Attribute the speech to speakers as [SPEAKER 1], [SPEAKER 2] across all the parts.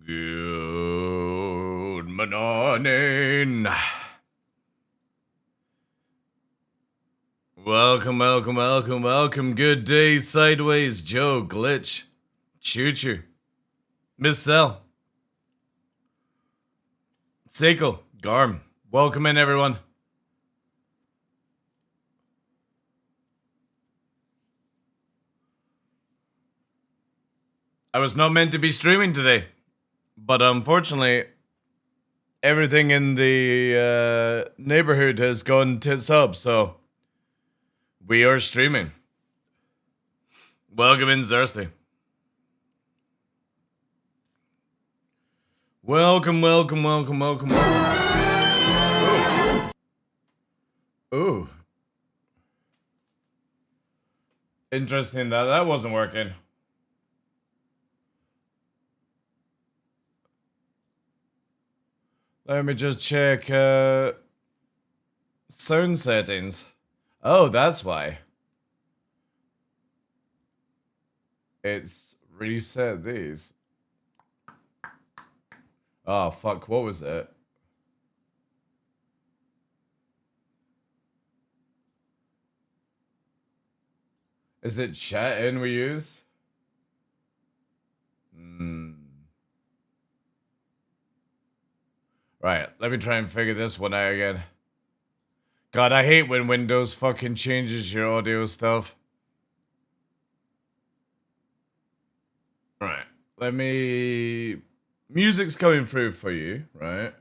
[SPEAKER 1] Good morning. Welcome. Good day, Sideways, Joe, Glitch, Choo Choo, Miss Cell, Seiko, Garm. Welcome in, everyone. I was not meant to be streaming today, but unfortunately, everything in the neighborhood has gone tits up, so we are streaming. Welcome in, Zersty. Welcome. Ooh. Interesting that wasn't working. Let me just check sound settings. Oh, that's why. It's reset these. Oh, fuck, what was it? Is it chat in we use? Right, let me try and figure this one out again. God, I hate when Windows fucking changes your audio stuff. Right, let me... Music's coming through for you, right?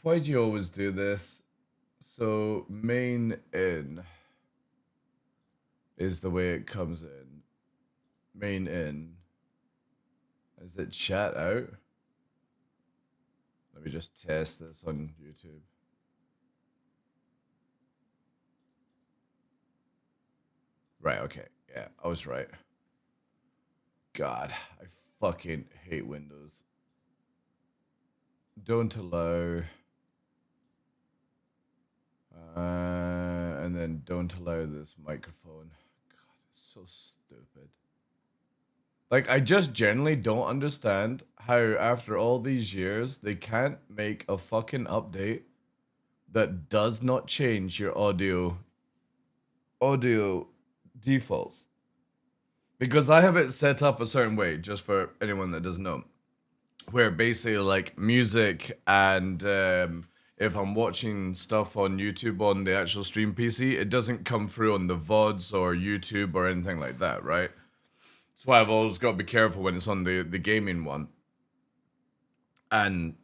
[SPEAKER 1] Why do you always do this? So, main in is the way it comes in. Main in. Is it chat out? Let me just test this on YouTube. Right, okay. Yeah, I was right. God, I fucking hate Windows. Don't allow. And then don't allow this microphone. God, it's so stupid. Like, I just generally don't understand how after all these years, they can't make a fucking update that does not change your audio defaults. Because I have it set up a certain way, just for anyone that doesn't know, where basically like music and if I'm watching stuff on YouTube on the actual stream PC, it doesn't come through on the VODs or YouTube or anything like that, right? That's why I've always got to be careful when it's on the gaming one. And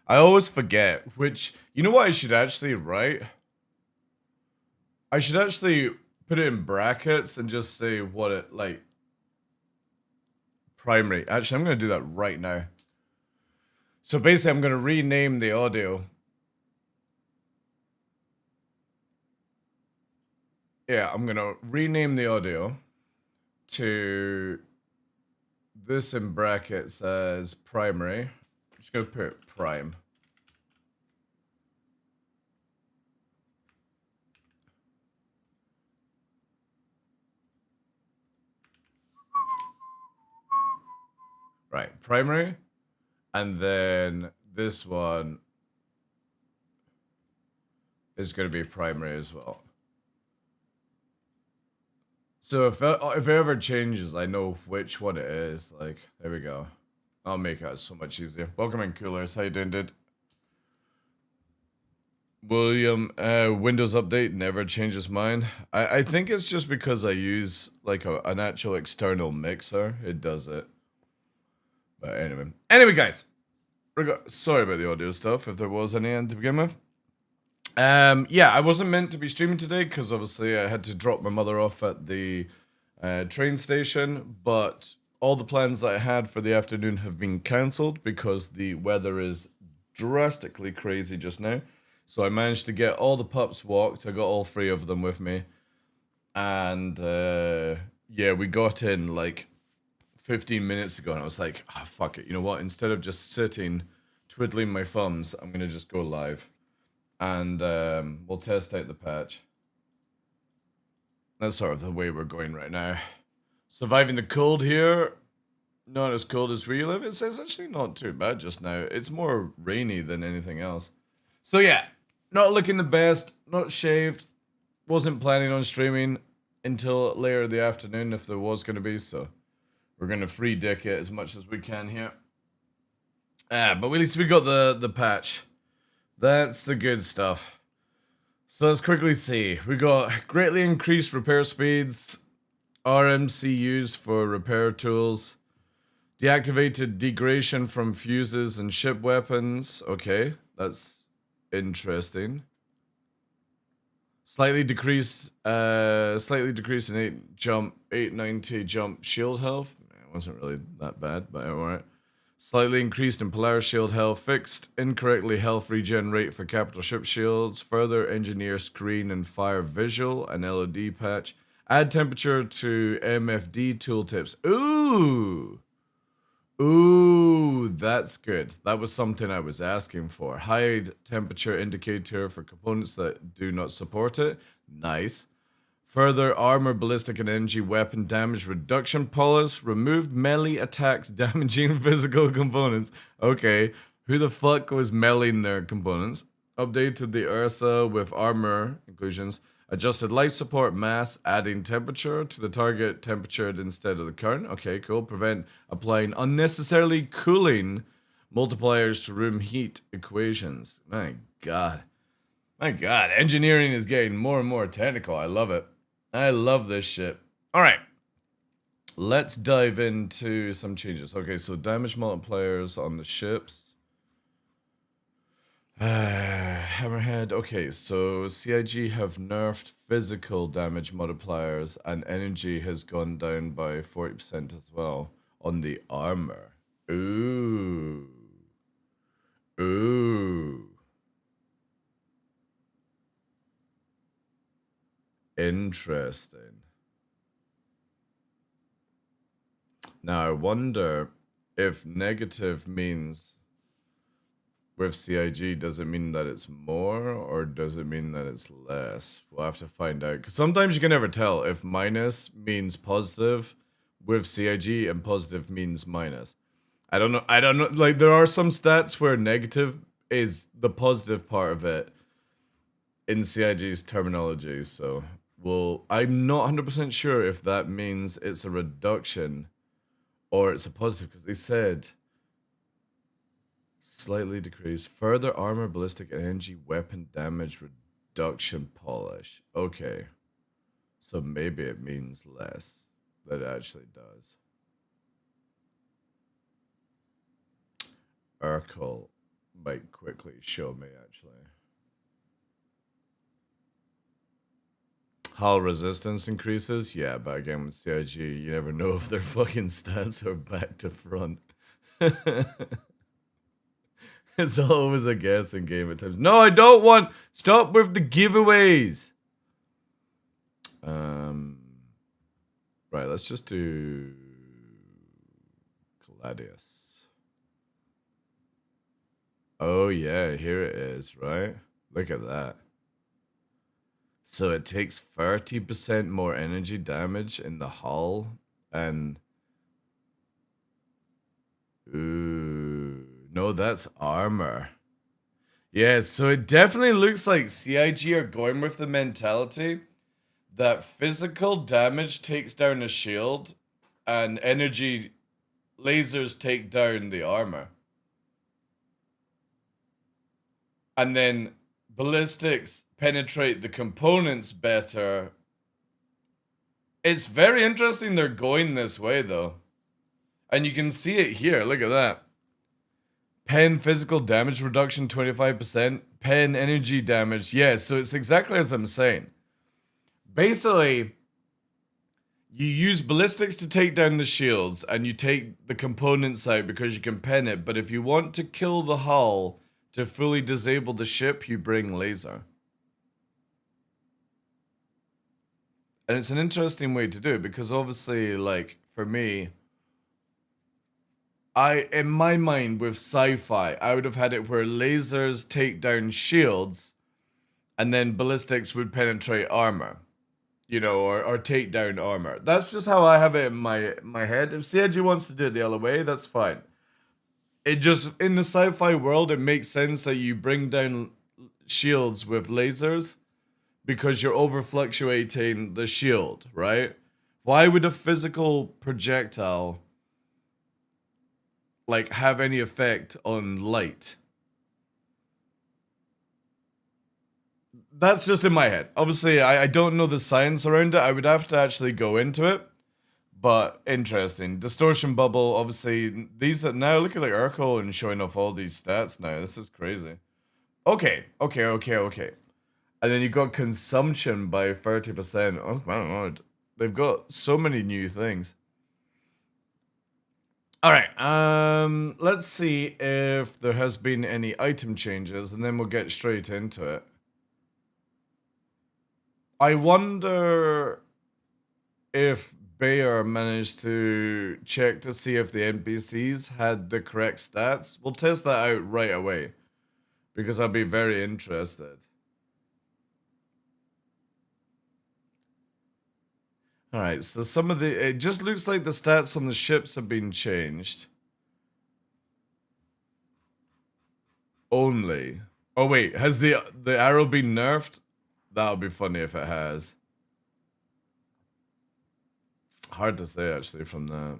[SPEAKER 1] I always forget which, you know what I should actually write? I should actually put it in brackets and just say what it, like, primary. Actually, I'm going to do that right now. So basically, I'm going to rename the audio. Yeah, I'm going to rename the audio to this in brackets as primary. I'm just going to put prime. Right, primary. And then this one is going to be primary as well. So if it ever changes, I know which one it is. Like, there we go. I'll make it so much easier. Welcome in, Coolers. How you doing, dude? William, Windows Update never changes mine. I think it's just because I use like an actual external mixer. It does it. But anyway, guys. Sorry about the audio stuff, if there was any to begin with. Yeah, I wasn't meant to be streaming today because obviously I had to drop my mother off at the train station, but all the plans that I had for the afternoon have been cancelled because the weather is drastically crazy just now. So I managed to get all the pups walked. I got all three of them with me. And yeah, we got in like 15 minutes ago and I was like, ah, fuck it. You know what? Instead of just sitting twiddling my thumbs, I'm going to just go live. And we'll test out the patch. That's sort of the way we're going right now. Surviving the cold here. Not as cold as where you live. It's actually not too bad just now. It's more rainy than anything else. So yeah, not looking the best. Not shaved. Wasn't planning on streaming until later in the afternoon if there was going to be. So we're going to free dick it as much as we can here. But at least we got the patch. That's the good stuff. So let's quickly see. We got greatly increased repair speeds. RMCUs for repair tools. Deactivated degradation from fuses and ship weapons. Okay, that's interesting. Slightly decreased in 890 jump shield health. It wasn't really that bad, but alright. Slightly increased in Polaris shield health. Fixed incorrectly health regen rate for capital ship shields. Further engineer screen and fire visual. An LED patch. Add temperature to MFD tooltips. Ooh! Ooh, that's good. That was something I was asking for. Hide temperature indicator for components that do not support it. Nice. Further armor, ballistic, and energy weapon damage reduction polish. Removed melee attacks damaging physical components. Okay, who the fuck was meleeing their components? Updated the Ursa with armor inclusions. Adjusted life support mass, adding temperature to the target temperature instead of the current. Okay, cool. Prevent applying unnecessarily cooling multipliers to room heat equations. My god. My god. Engineering is getting more and more technical. I love it. I love this shit. Alright. Let's dive into some changes. Okay, so damage multipliers on the ships. Hammerhead. Okay, so CIG have nerfed physical damage multipliers and energy has gone down by 40% as well on the armor. Ooh. Ooh. Interesting. Now I wonder if negative means with CIG, does it mean that it's more or does it mean that it's less? We'll have to find out. Because sometimes you can never tell if minus means positive with CIG and positive means minus. I don't know. Like, there are some stats where negative is the positive part of it in CIG's terminology. So, I'm not 100% sure if that means it's a reduction or it's a positive because they said slightly decreased. Further armor, ballistic, and energy weapon damage reduction polish. Okay. So maybe it means less. That actually does. Urkel might quickly show me, actually. Hull resistance increases? Yeah, but again with CIG, you never know if their fucking stats are back to front. It's always a guessing game at times. No, I don't want. Stop with the giveaways. Right, let's just do Gladius. Oh yeah, here it is, right? Look at that. So it takes 30% more energy damage in the hull and ooh. No, that's armor. Yeah, so it definitely looks like CIG are going with the mentality that physical damage takes down a shield and energy lasers take down the armor. And then ballistics penetrate the components better. It's very interesting they're going this way, though. And you can see it here. Look at that. Pen physical damage reduction 25%. Pen energy damage. Yeah, so it's exactly as I'm saying. Basically, you use ballistics to take down the shields and you take the components out because you can pen it. But if you want to kill the hull to fully disable the ship, you bring laser. And it's an interesting way to do it because obviously, like, for me, in my mind with sci-fi, I would have had it where lasers take down shields and then ballistics would penetrate armor. you know, or take down armor. That's just how I have it in my head. If CIG wants to do it the other way, that's fine. It just in the sci-fi world, it makes sense that you bring down shields with lasers because you're over fluctuating the shield, right? Why would a physical projectile like have any effect on light? That's just in my head. Obviously, I don't know the science around it. I would have to actually go into it. But interesting. Distortion bubble, obviously, these are now look at like Urkel and showing off all these stats now. This is crazy. Okay. And then you got consumption by 30%. Oh my god. They've got so many new things. Alright, let's see if there has been any item changes, and then we'll get straight into it. I wonder if Bayer managed to check to see if the NPCs had the correct stats. We'll test that out right away because I'll be very interested. Alright, so some of the... It just looks like the stats on the ships have been changed. Only. Oh wait, has the arrow been nerfed? That would be funny if it has. Hard to say actually from that.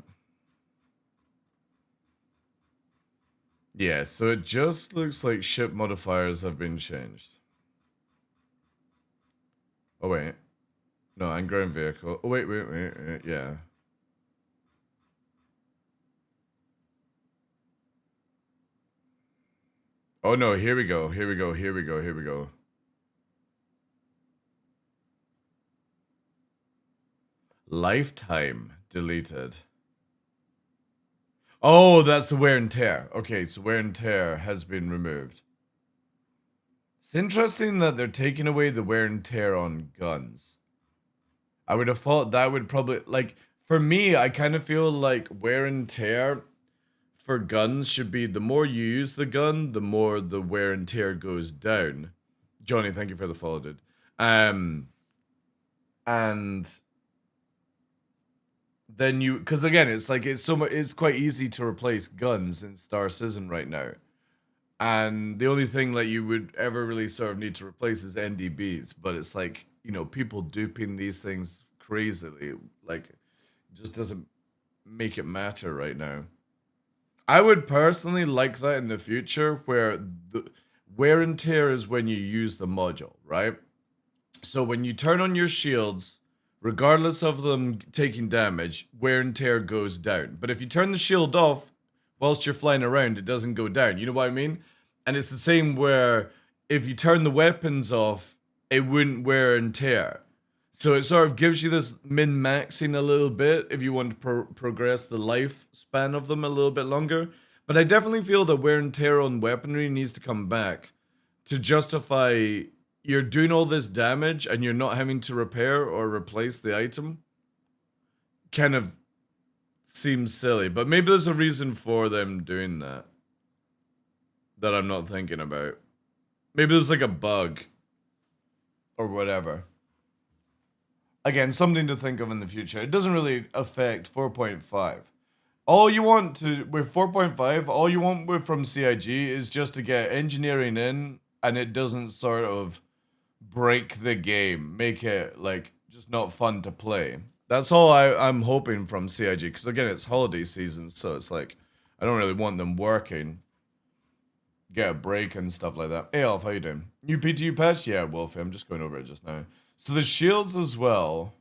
[SPEAKER 1] Yeah, so it just looks like ship modifiers have been changed. Oh wait. No, and ground vehicle. Oh wait, yeah. Oh no, here we go. Lifetime deleted. Oh, that's the wear and tear. Okay, so wear and tear has been removed. It's interesting that they're taking away the wear and tear on guns. I would have thought that would probably, like, for me, I kind of feel like wear and tear for guns should be the more you use the gun, the more the wear and tear goes down. Johnny, thank you for the follow, dude. And then you, because again, it's like it's quite easy to replace guns in Star Citizen right now, and the only thing that you would ever really sort of need to replace is NDBs. But it's like, you know, people duping these things crazily, like, it just doesn't make it matter right now. I would personally like that in the future, where the wear and tear is when you use the module, right? So when you turn on your shields, regardless of them taking damage, wear and tear goes down. But if you turn the shield off whilst you're flying around, it doesn't go down. You know what I mean? And it's the same where if you turn the weapons off, it wouldn't wear and tear. So it sort of gives you this min-maxing a little bit if you want to progress the lifespan of them a little bit longer. But I definitely feel that wear and tear on weaponry needs to come back to justify you're doing all this damage and you're not having to repair or replace the item. Kind of seems silly, but maybe there's a reason for them doing that that I'm not thinking about. Maybe there's like a bug or whatever. Again, something to think of in the future. It doesn't really affect 4.5. All you want to with 4.5, all you want with from CIG is just to get engineering in, and it doesn't sort of break the game, make it like just not fun to play. That's all I'm hoping from CIG, because again, it's holiday season, so it's like I don't really want them working. Get a break and stuff like that. Hey Alf, how you doing? New PTU patch? Yeah, Wolfie, I'm just going over it just now. So the shields as well.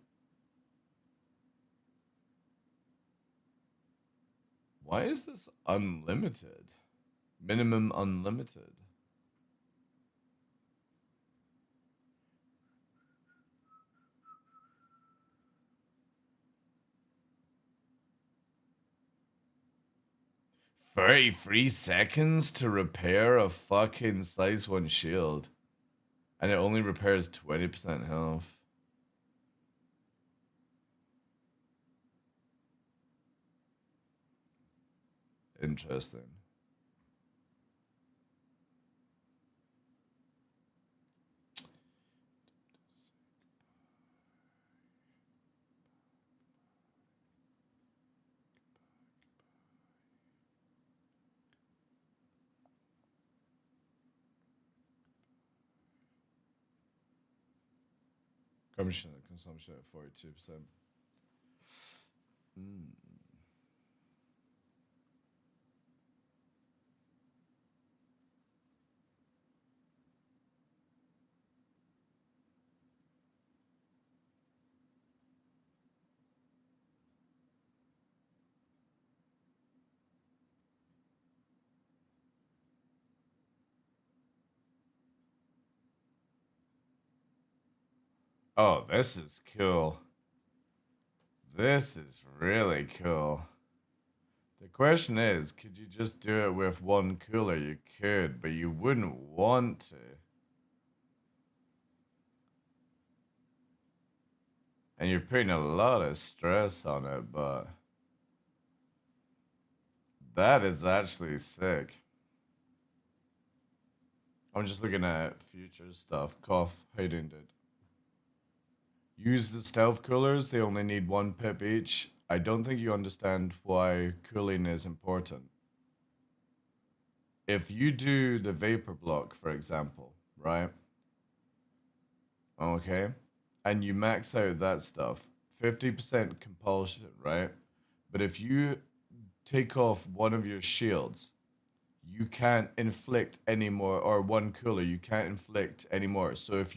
[SPEAKER 1] Why is this unlimited? Minimum unlimited. $33 seconds to repair a fucking size 1 shield. And it only repairs 20% health. Interesting. Consumption at 42%. Oh, this is cool. This is really cool. The question is, could you just do it with one cooler? You could, but you wouldn't want to. And you're putting a lot of stress on it, but that is actually sick. I'm just looking at future stuff. Cough, how you doing, dude? Use the stealth coolers, they only need 1 pip each. I don't think you understand why cooling is important. If you do the vapor block, for example, right? Okay. And you max out that stuff, 50% compulsion, right? But if you take off one of your shields, you can't inflict anymore, or one cooler, you can't inflict anymore. So if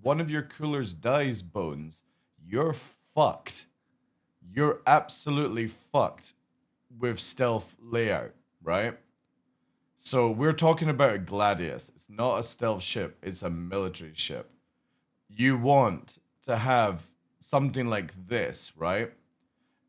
[SPEAKER 1] one of your coolers dies, Bones, you're fucked. You're absolutely fucked with stealth layout, right? So we're talking about a Gladius. It's not a stealth ship, it's a military ship. You want to have something like this, right?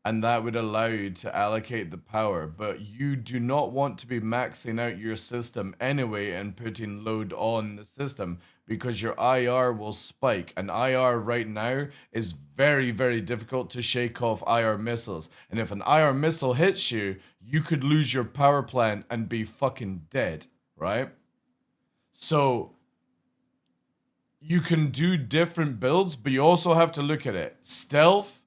[SPEAKER 1] And that would allow you to allocate the power, but you do not want to be maxing out your system anyway and putting load on the system because your IR will spike. And IR right now is very, very difficult to shake off IR missiles. And if an IR missile hits you, you could lose your power plant and be fucking dead, right? So you can do different builds, but you also have to look at it. Stealth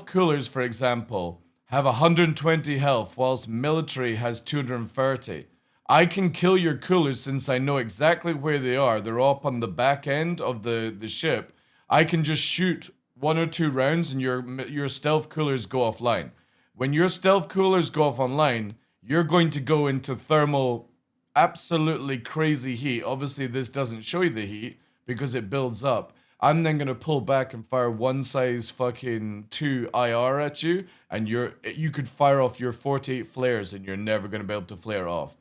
[SPEAKER 1] coolers, for example, have 120 health, whilst military has 230. I can kill your coolers since I know exactly where they are. They're up on the back end of the ship. I can just shoot 1 or 2 rounds and your stealth coolers go offline. When your stealth coolers go off online, you're going to go into thermal absolutely crazy heat. Obviously, this doesn't show you the heat because it builds up. I'm then gonna pull back and fire one size fucking 2 IR at you, and you could fire off your 48 flares and you're never gonna be able to flare off.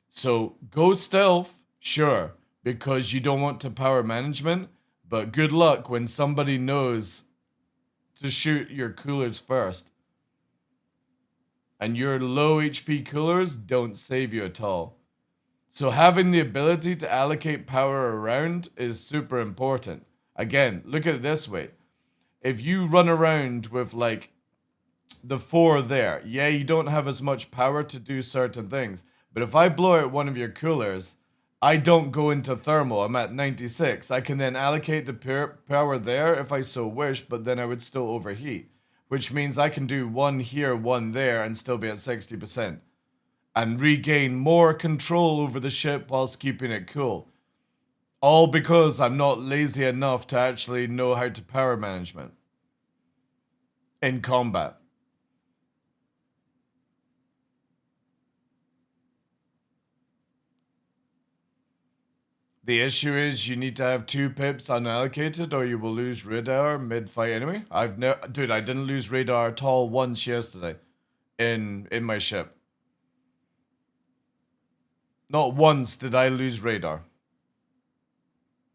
[SPEAKER 1] So go stealth, sure, because you don't want to power management, but good luck when somebody knows to shoot your coolers first. And your low HP coolers don't save you at all. So having the ability to allocate power around is super important. Again, look at it this way. If you run around with like the 4 there, yeah, you don't have as much power to do certain things. But if I blow out one of your coolers, I don't go into thermal. I'm at 96. I can then allocate the power there if I so wish, but then I would still overheat. Which means I can do 1 here, 1 there, and still be at 60%. And regain more control over the ship whilst keeping it cool. All because I'm not lazy enough to actually know how to power management in combat. The issue is you need to have 2 pips unallocated or you will lose radar mid-fight anyway. Dude, I didn't lose radar at all once yesterday in my ship. Not once did I lose radar.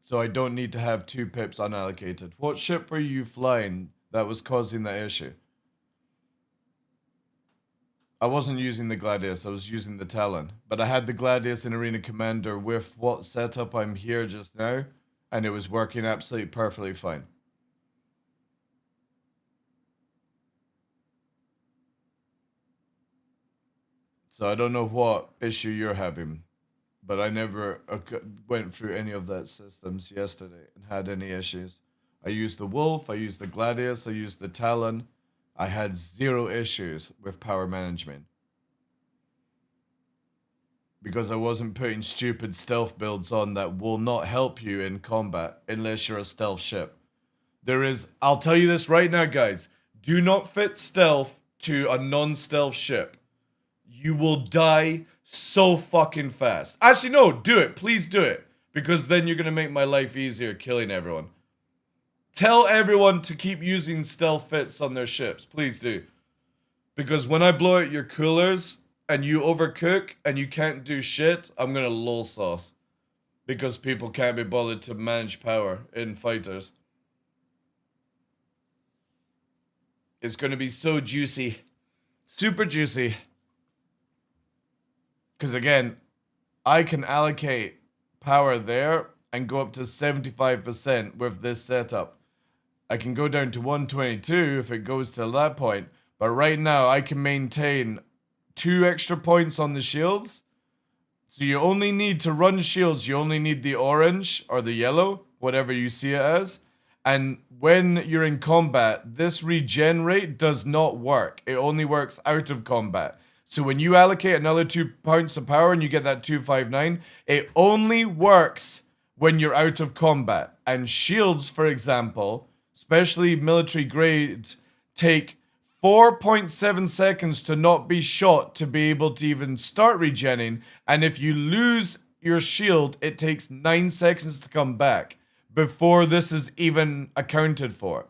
[SPEAKER 1] So I don't need to have 2 pips unallocated. What ship were you flying that was causing that issue? I wasn't using the Gladius, I was using the Talon. But I had the Gladius in Arena Commander with what setup I'm here just now, and it was working absolutely perfectly fine. So I don't know what issue you're having, but I never went through any of that systems yesterday and had any issues. I used the Wolf, I used the Gladius, I used the Talon. I had 0 issues with power management. because I wasn't putting stupid stealth builds on that will not help you in combat unless you're a stealth ship. I'll tell you this right now, guys. Do not fit stealth to a non-stealth ship. You will die so fucking fast. Actually, no, do it. Please do it. Because then you're going to make my life easier killing everyone. Tell everyone to keep using stealth fits on their ships. Please do. Because when I blow out your coolers and you overcook and you can't do shit, I'm going to lol sauce. Because people can't be bothered to manage power in fighters. It's going to be so juicy. Super juicy. Because again, I can allocate power there and go up to 75% with this setup. I can go down to 122 if it goes to that point. But right now, I can maintain 2 extra points on the shields. So you only need to run shields. You only need the orange or the yellow, whatever you see it as. And when you're in combat, this regen rate does not work. It only works out of combat. So when you allocate another 2 points of power and you get that 259, it only works when you're out of combat. And shields, for example, especially military grades, take 4.7 seconds to not be shot to be able to even start regenning. And if you lose your shield, it takes 9 seconds to come back before this is even accounted for.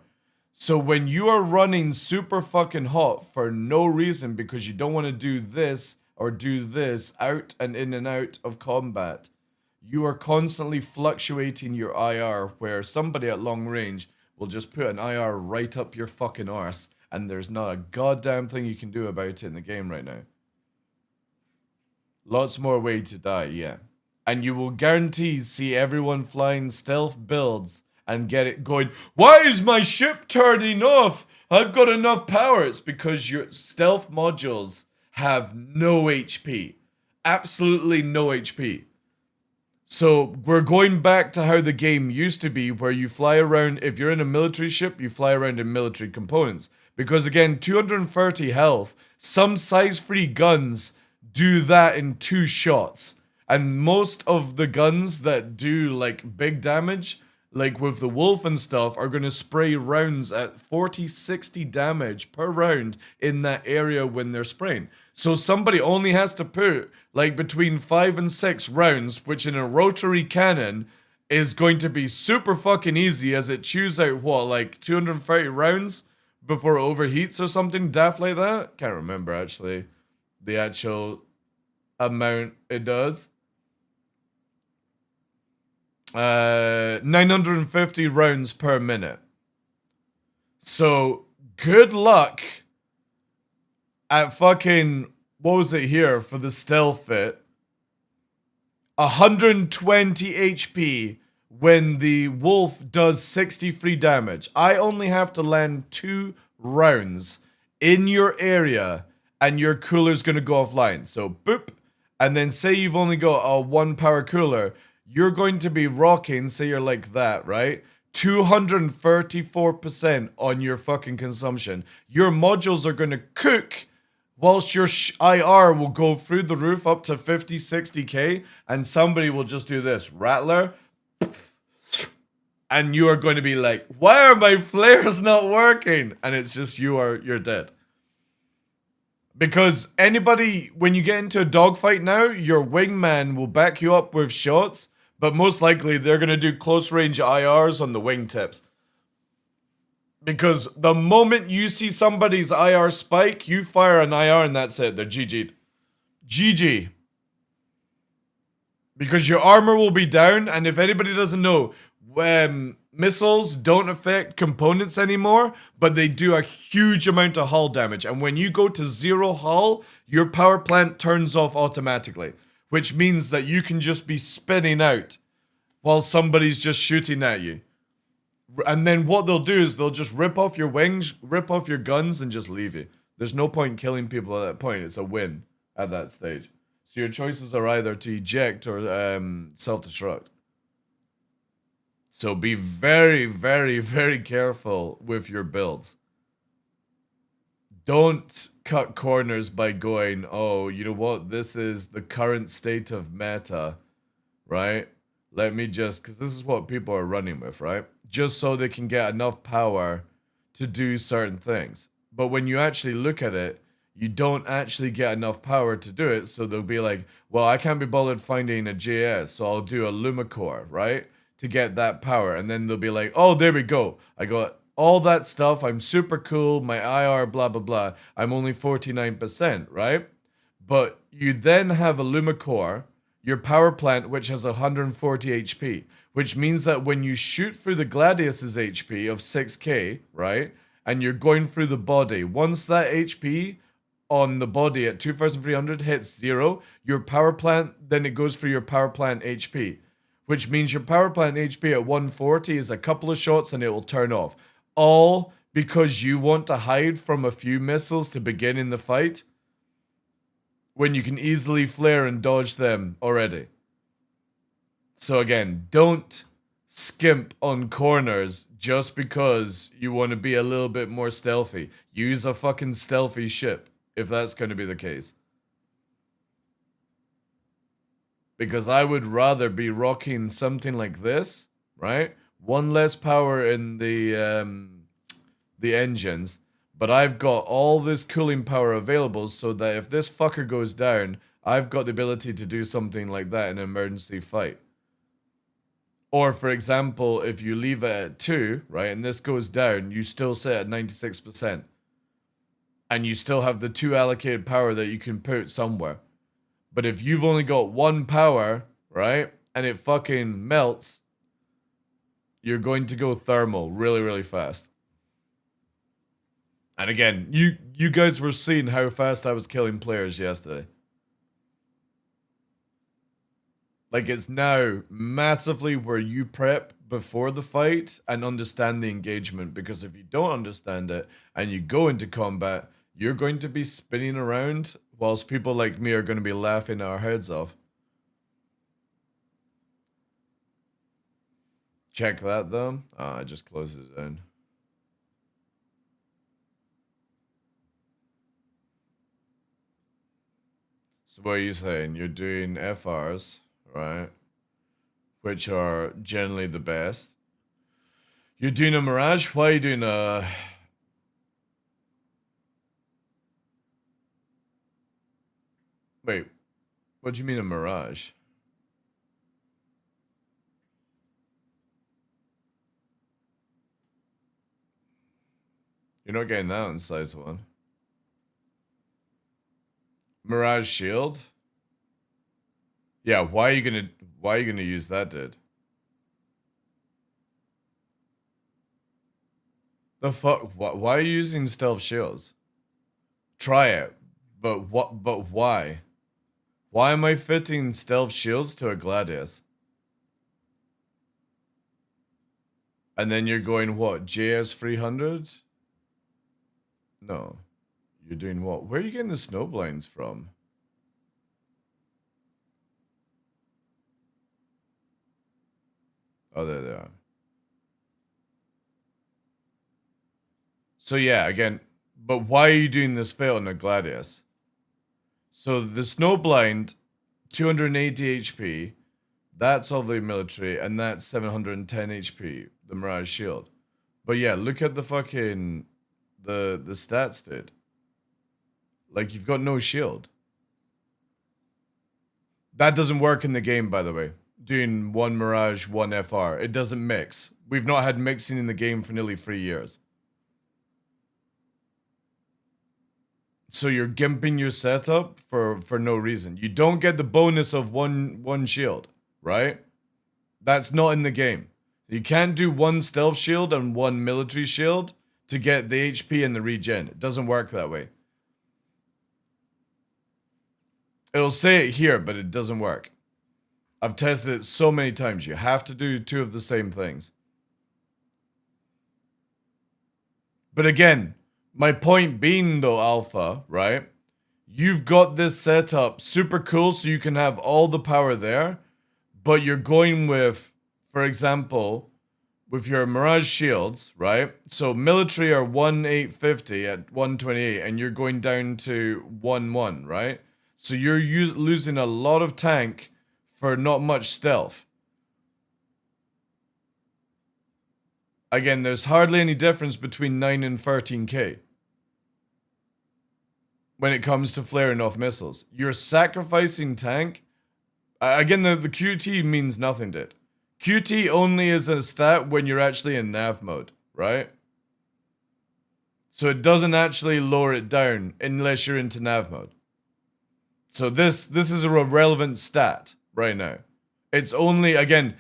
[SPEAKER 1] So when you are running super fucking hot for no reason because you don't want to do this or do this out and in and out of combat, you are constantly fluctuating your IR where somebody at long range will just put an IR right up your fucking arse and there's not a goddamn thing you can do about it in the game right now. Lots more way to die, yeah. And you will guarantee see everyone flying stealth builds and get it going. Why is my ship turning off? I've got enough power. It's because your stealth modules have no HP. Absolutely no HP. So we're going back to how the game used to be, where you fly around. If you're in a military ship, you fly around in military components. Because again, 230 health, some size-free guns do that in 2 shots. And most of the guns that do like big damage, like with the wolf and stuff, are going to spray rounds at 40, 60 damage per round in that area when they're spraying. So somebody only has to put like between 5 and 6 rounds, which in a rotary cannon is going to be super fucking easy as it chews out what, like 230 rounds before it overheats or something daft like that? Can't remember actually the actual amount it does. 950 rounds per minute. So good luck at fucking, what was it here for the stealth fit? 120 HP when the wolf does 63 damage. I only have to land 2 rounds in your area and your cooler's gonna go offline. So boop, and then say you've only got a 1 power cooler, you're going to be rocking, say you're like that, right? 234% on your fucking consumption. Your modules are going to cook whilst your IR will go through the roof up to 50, 60k, and somebody will just do this, rattler, and you are going to be like, why are my flares not working? And it's just you're dead. Because anybody, when you get into a dogfight now, your wingman will back you up with shots, but most likely they're going to do close range IRs on the wingtips. Because the moment you see somebody's IR spike, you fire an IR and that's it. They're GG'd. GG. Because your armor will be down, and if anybody doesn't know, missiles don't affect components anymore, but they do a huge amount of hull damage. And when you go to 0 hull, your power plant turns off automatically, which means that you can just be spinning out while somebody's just shooting at you. And then what they'll do is they'll just rip off your wings, rip off your guns, and just leave you. There's no point killing people at that point. It's a win at that stage. So your choices are either to eject or self-destruct. So be very, very, very careful with your builds. don't cut corners by going, oh, you know what? This is the current state of meta, right? Let me just, because this is what people are running with, right? Just so they can get enough power to do certain things. But when you actually look at it, you don't actually get enough power to do it. So they'll be like, well, I can't be bothered finding a JS, so I'll do a Lumacore, right? To get that power. And then they'll be like, oh, there we go. I got all that stuff. I'm super cool. My IR, blah, blah, blah. I'm only 49%, right? But you then have a Lumacore, your power plant, which has 140 HP, which means that when you shoot through the Gladius's HP of 6k, right, and you're going through the body, once that HP on the body at 2300 hits 0, your power plant, then it goes for your power plant HP, which means your power plant HP at 140 is a couple of shots and it will turn off. All because you want to hide from a few missiles to begin in the fight, when you can easily flare and dodge them already. So again, don't skimp on corners just because you want to be a little bit more stealthy. Use a fucking stealthy ship if that's going to be the case. Because I would rather be rocking something like this, right? One less power in the engines, but I've got all this cooling power available so that if this fucker goes down, I've got the ability to do something like that in an emergency fight. Or, for example, if you leave it at 2, right, and this goes down, you still sit at 96%. And you still have the 2 allocated power that you can put somewhere. But if you've only got 1 power, right, and it fucking melts, you're going to go thermal really, really fast. And again, you guys were seeing how fast I was killing players yesterday. Like, it's now massively where you prep before the fight and understand the engagement. Because if you don't understand it and you go into combat, you're going to be spinning around whilst people like me are going to be laughing our heads off. Check that though. I just closed it down. So what are you saying? You're doing FRs, right? Which are generally the best. You're doing a Mirage? Why are you doing a... Wait, what do you mean a Mirage? You're not getting that on size 1. Mirage Shield? Yeah, why are you gonna use that, dude? The fuck? Why are you using stealth shields? Try it, but what? But why? Why am I fitting stealth shields to a Gladius? And then you're going what? JS 300? No, you're doing what? Where are you getting the snowblinds from? Oh, there they are. So yeah, again, but why are you doing this fail on a Gladius? So the Snowblind, 280 HP, that's all the military, and that's 710 HP, the Mirage Shield. But yeah, look at the fucking, the stats, dude. Like, you've got no shield. That doesn't work in the game, by the way. Doing 1 Mirage, 1 FR. It doesn't mix. We've not had mixing in the game for nearly 3 years. So you're gimping your setup for no reason. You don't get the bonus of one shield, right? That's not in the game. You can't do 1 stealth shield and 1 military shield to get the HP and the regen. It doesn't work that way. It'll say it here, but it doesn't work. I've tested it so many times. You have to do 2 of the same things. But again, my point being though, Alpha, right? You've got this setup super cool so you can have all the power there, but you're going with, for example, with your Mirage shields, right? So military are 1,850 at 128, and you're going down to 1-1, right? So you're losing a lot of tank for not much stealth. Again, there's hardly any difference between 9 and 13k when it comes to flaring off missiles. You're sacrificing tank. Again, the QT means nothing, dude. QT only is a stat when you're actually in nav mode, right? So it doesn't actually lower it down unless you're into nav mode. So this is a relevant stat right now. It's only, again,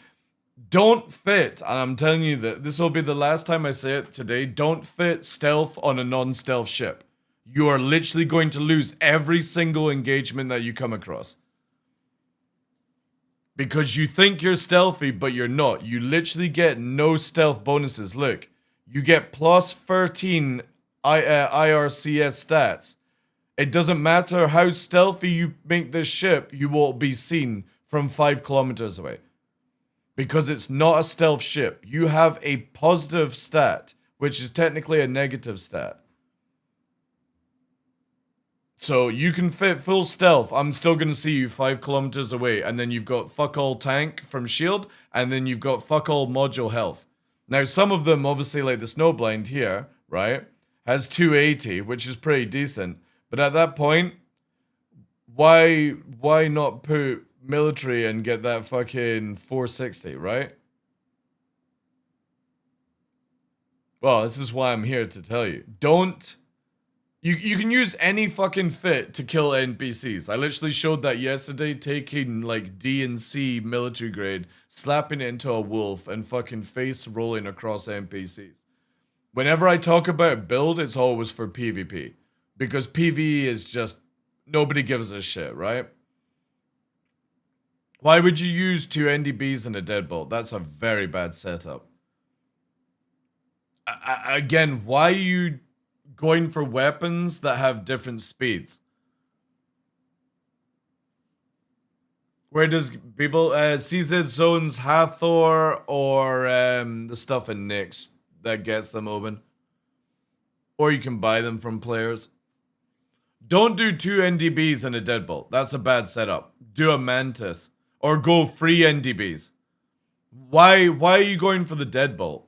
[SPEAKER 1] don't fit, and I'm telling you that this will be the last time I say it today, don't fit stealth on a non-stealth ship. You are literally going to lose every single engagement that you come across. Because you think you're stealthy, but you're not. You literally get no stealth bonuses. Look, you get plus 13 IRCS stats. It doesn't matter how stealthy you make this ship, you will be seen from 5 kilometers away. Because it's not a stealth ship. You have a positive stat, which is technically a negative stat. So you can fit full stealth. I'm still going to see you 5 kilometers away. And then you've got fuck all tank from shield. And then you've got fuck all module health. Now, some of them, obviously, like the Snowblind here, right, has 280, which is pretty decent. But at that point, why not put military and get that fucking 460, right? Well, this is why I'm here to tell you. Don't... You can use any fucking fit to kill NPCs. I literally showed that yesterday, taking like D and C military grade, slapping it into a wolf, and fucking face rolling across NPCs. Whenever I talk about build, it's always for PvP. Because PvE is just, nobody gives a shit, right? Why would you use 2 NDBs and a deadbolt? That's a very bad setup. Again, why are you going for weapons that have different speeds? Where does people CZ zones Hathor or the stuff in Nyx that gets them open? Or you can buy them from players. Don't do 2 NDBs and a deadbolt. That's a bad setup. Do a Mantis. Or go free NDBs. Why are you going for the deadbolt?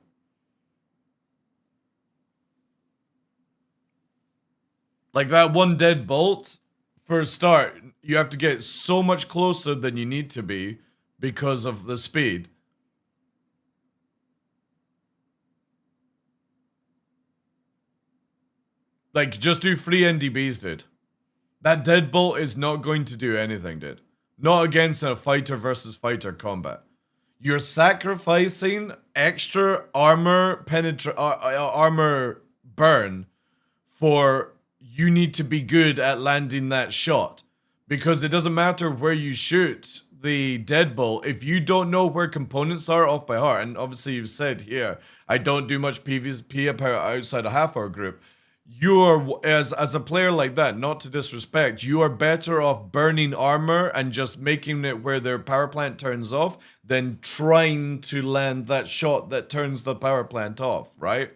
[SPEAKER 1] Like that one deadbolt, for a start, you have to get so much closer than you need to be because of the speed. Like, just do free NDBs, dude. That deadbolt is not going to do anything, dude. Not against a fighter versus fighter combat. You're sacrificing extra armor armor burn for you need to be good at landing that shot. Because it doesn't matter where you shoot the deadbolt if you don't know where components are off by heart. And obviously you've said here, I don't do much PvP outside a half-hour group. You're, as a player like that, not to disrespect, you are better off burning armor and just making it where their power plant turns off than trying to land that shot that turns the power plant off, right?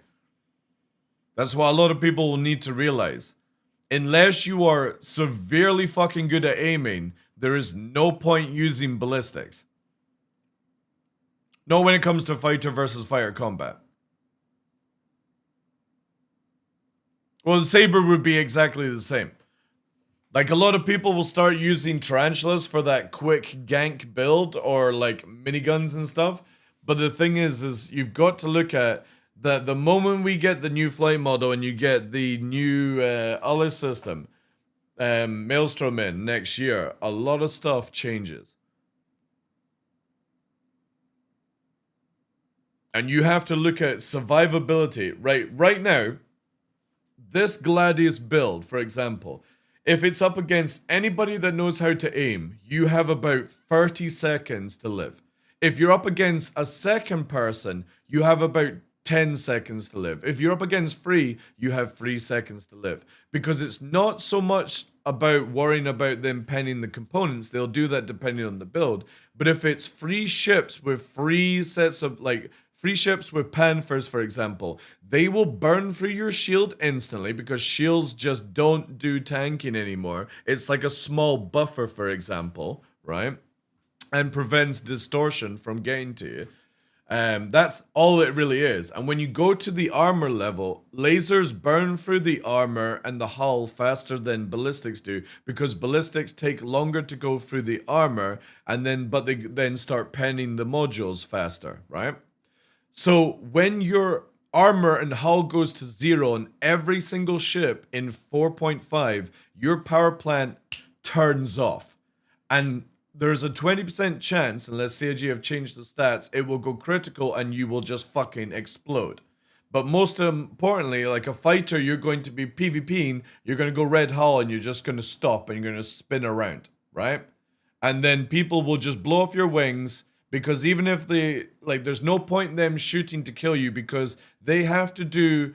[SPEAKER 1] That's what a lot of people will need to realize. Unless you are severely fucking good at aiming, there is no point using ballistics. Not when it comes to fighter versus fighter combat. Well, the Saber would be exactly the same. Like, a lot of people will start using tarantulas for that quick gank build or like miniguns and stuff. But the thing is you've got to look at that the moment we get the new flight model and you get the new other system, Maelstrom in next year, a lot of stuff changes. And you have to look at survivability. Right now, this Gladius build, for example, if it's up against anybody that knows how to aim, you have about 30 seconds to live. If you're up against a second person, you have about 10 seconds to live. If you're up against free, you have 3 seconds to live. Because it's not so much about worrying about them penning the components. They'll do that depending on the build. But if it's free ships with free sets of, like, free ships with Panthers, for example, they will burn through your shield instantly because shields just don't do tanking anymore. It's like a small buffer, for example, right? And prevents distortion from getting to you. That's all it really is. And when you go to the armor level, lasers burn through the armor and the hull faster than ballistics do because ballistics take longer to go through the armor but they then start penning the modules faster, right? So when your armor and hull goes to 0 on every single ship in 4.5, your power plant turns off. And there's a 20% chance, unless CIG have changed the stats, it will go critical and you will just fucking explode. But most importantly, like a fighter, you're going to be PvPing, you're going to go red hull and you're just going to stop and you're going to spin around, right? And then people will just blow off your wings because even if there's no point in them shooting to kill you because they have to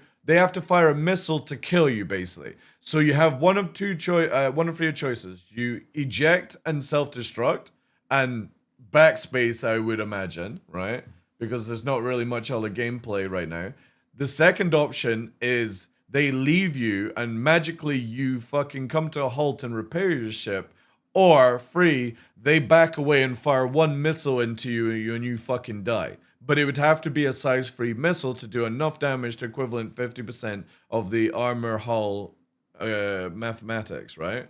[SPEAKER 1] fire a missile to kill you, basically. So you have one of three choices. You eject and self-destruct and backspace, I would imagine, right? Because there's not really much other gameplay right now. The second option is they leave you and magically you fucking come to a halt and repair your ship. Or free, they back away and fire one missile into you and you fucking die. But it would have to be a size-free missile to do enough damage to equivalent 50% of the armor hull mathematics, right?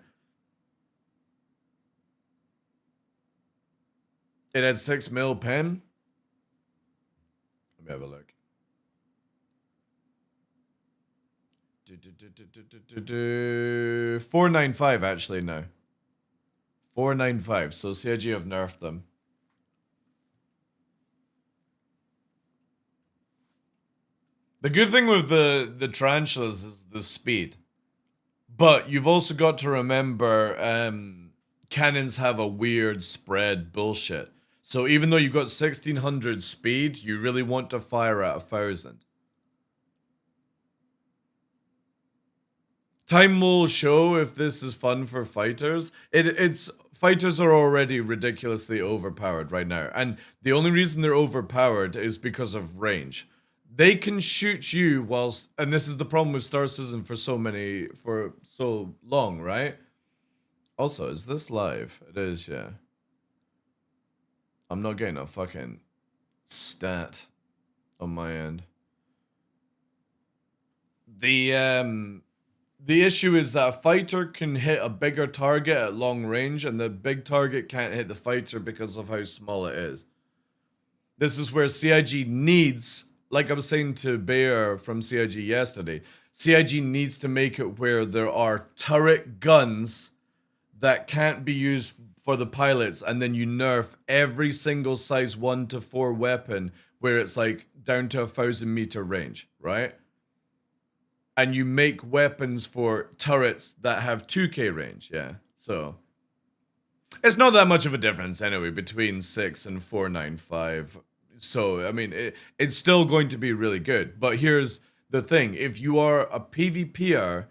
[SPEAKER 1] It had 6 mil pen. Let me have a look. 495 actually now. 495. So CIG have nerfed them. The good thing with the tarantulas is the speed. But you've also got to remember cannons have a weird spread bullshit. So even though you've got 1600 speed, you really want to fire at 1000. Time will show if this is fun for fighters. Fighters are already ridiculously overpowered right now. And the only reason they're overpowered is because of range. They can shoot you whilst, and this is the problem with Star Citizen for so long, right? Also, is this live? It is, yeah. I'm not getting a fucking stat on my end. The issue is that a fighter can hit a bigger target at long range, and the big target can't hit the fighter because of how small it is. This is where CIG needs, like I was saying to Bear from CIG yesterday, CIG needs to make it where there are turret guns that can't be used for the pilots, and then you nerf every single size 1 to 4 weapon where it's like down to 1,000-meter range, right? And you make weapons for turrets that have 2K range, yeah. So it's not that much of a difference anyway between 6 and 495. So I mean, it's still going to be really good. But here's the thing: if you are a PvPer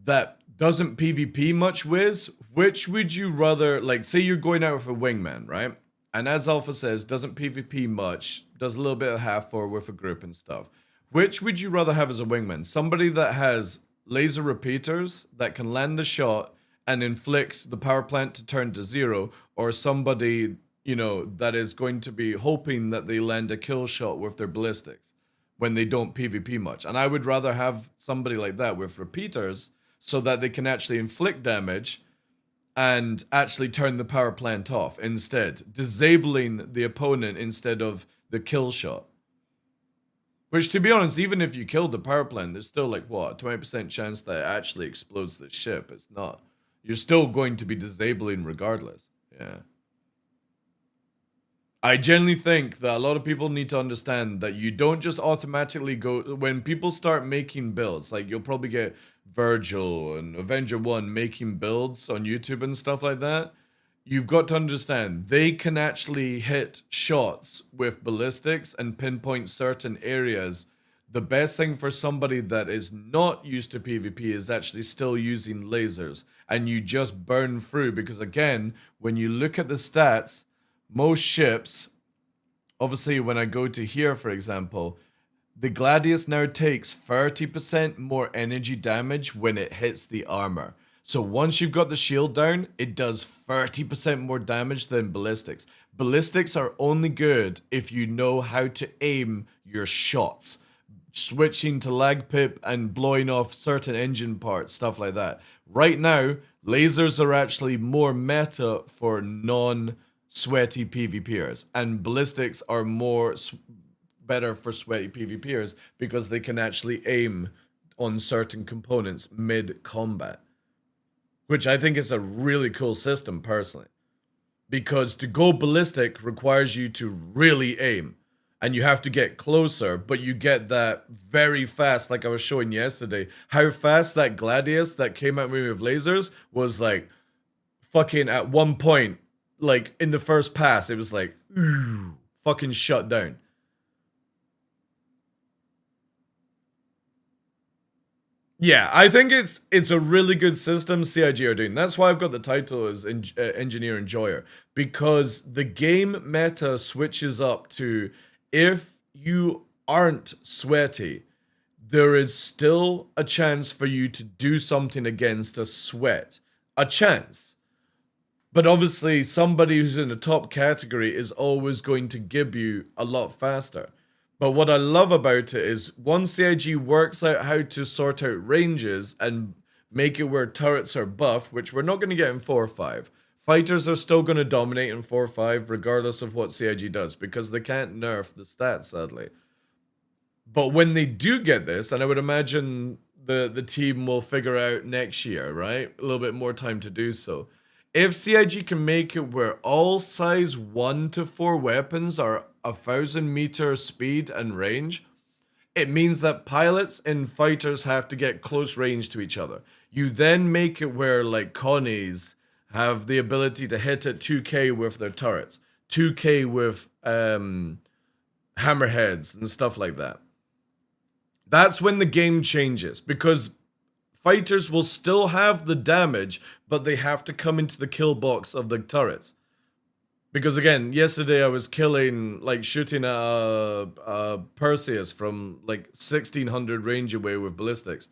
[SPEAKER 1] that doesn't PvP much with, which would you rather? Like, say you're going out with a wingman, right? And as Alpha says, doesn't PvP much, does a little bit of half-4 with a group and stuff. Which would you rather have as a wingman? Somebody that has laser repeaters that can land the shot and inflict the power plant to turn to 0, or somebody, you know, that is going to be hoping that they land a kill shot with their ballistics when they don't PvP much. And I would rather have somebody like that with repeaters so that they can actually inflict damage and actually turn the power plant off instead, disabling the opponent instead of the kill shot. Which, to be honest, even if you killed the power plant, there's still like, what, a 20% chance that it actually explodes the ship. It's not. You're still going to be disabling regardless. Yeah. I generally think that a lot of people need to understand that you don't just automatically go... When people start making builds, like you'll probably get Virgil and Avenger 1 making builds on YouTube and stuff like that. You've got to understand, they can actually hit shots with ballistics and pinpoint certain areas. The best thing for somebody that is not used to PvP is actually still using lasers. And you just burn through, because again, when you look at the stats, most ships obviously when I go to here, for example, the Gladius now takes 30% more energy damage when it hits the armor. So once you've got the shield down, it does 30% more damage than ballistics. Ballistics are only good if you know how to aim your shots. Switching to lag pip and blowing off certain engine parts, stuff like that. Right now, lasers are actually more meta for non-sweaty PvPers, and ballistics are more better for sweaty PvPers because they can actually aim on certain components mid-combat, which I think is a really cool system personally, because to go ballistic requires you to really aim and you have to get closer, but you get that very fast, like I was showing yesterday. How fast that Gladius that came at me with lasers was like fucking at one point, like in the first pass, it was like fucking shut down. Yeah, I think it's a really good system CIG are doing. That's why I've got the title as Engineer Enjoyer, because the game meta switches up to, if you aren't sweaty, there is still a chance for you to do something against a sweat. A chance. But obviously, somebody who's in the top category is always going to give you a lot faster. But what I love about it is once CIG works out how to sort out ranges and make it where turrets are buffed, which we're not going to get in 4 or 5. Fighters are still going to dominate in 4 or 5 regardless of what CIG does, because they can't nerf the stats, sadly. But when they do get this, and I would imagine the team will figure out next year, right? A little bit more time to do so. If CIG can make it where all size 1 to 4 weapons are 1,000-meter speed and range, it means that pilots and fighters have to get close range to each other. You then make it where, like, Connies have the ability to hit at 2k with their turrets, 2k with hammerheads and stuff like that. That's when the game changes, because fighters will still have the damage, but they have to come into the kill box of the turrets. Because again, yesterday I was killing, like shooting at a Perseus from like 1600 range away with ballistics.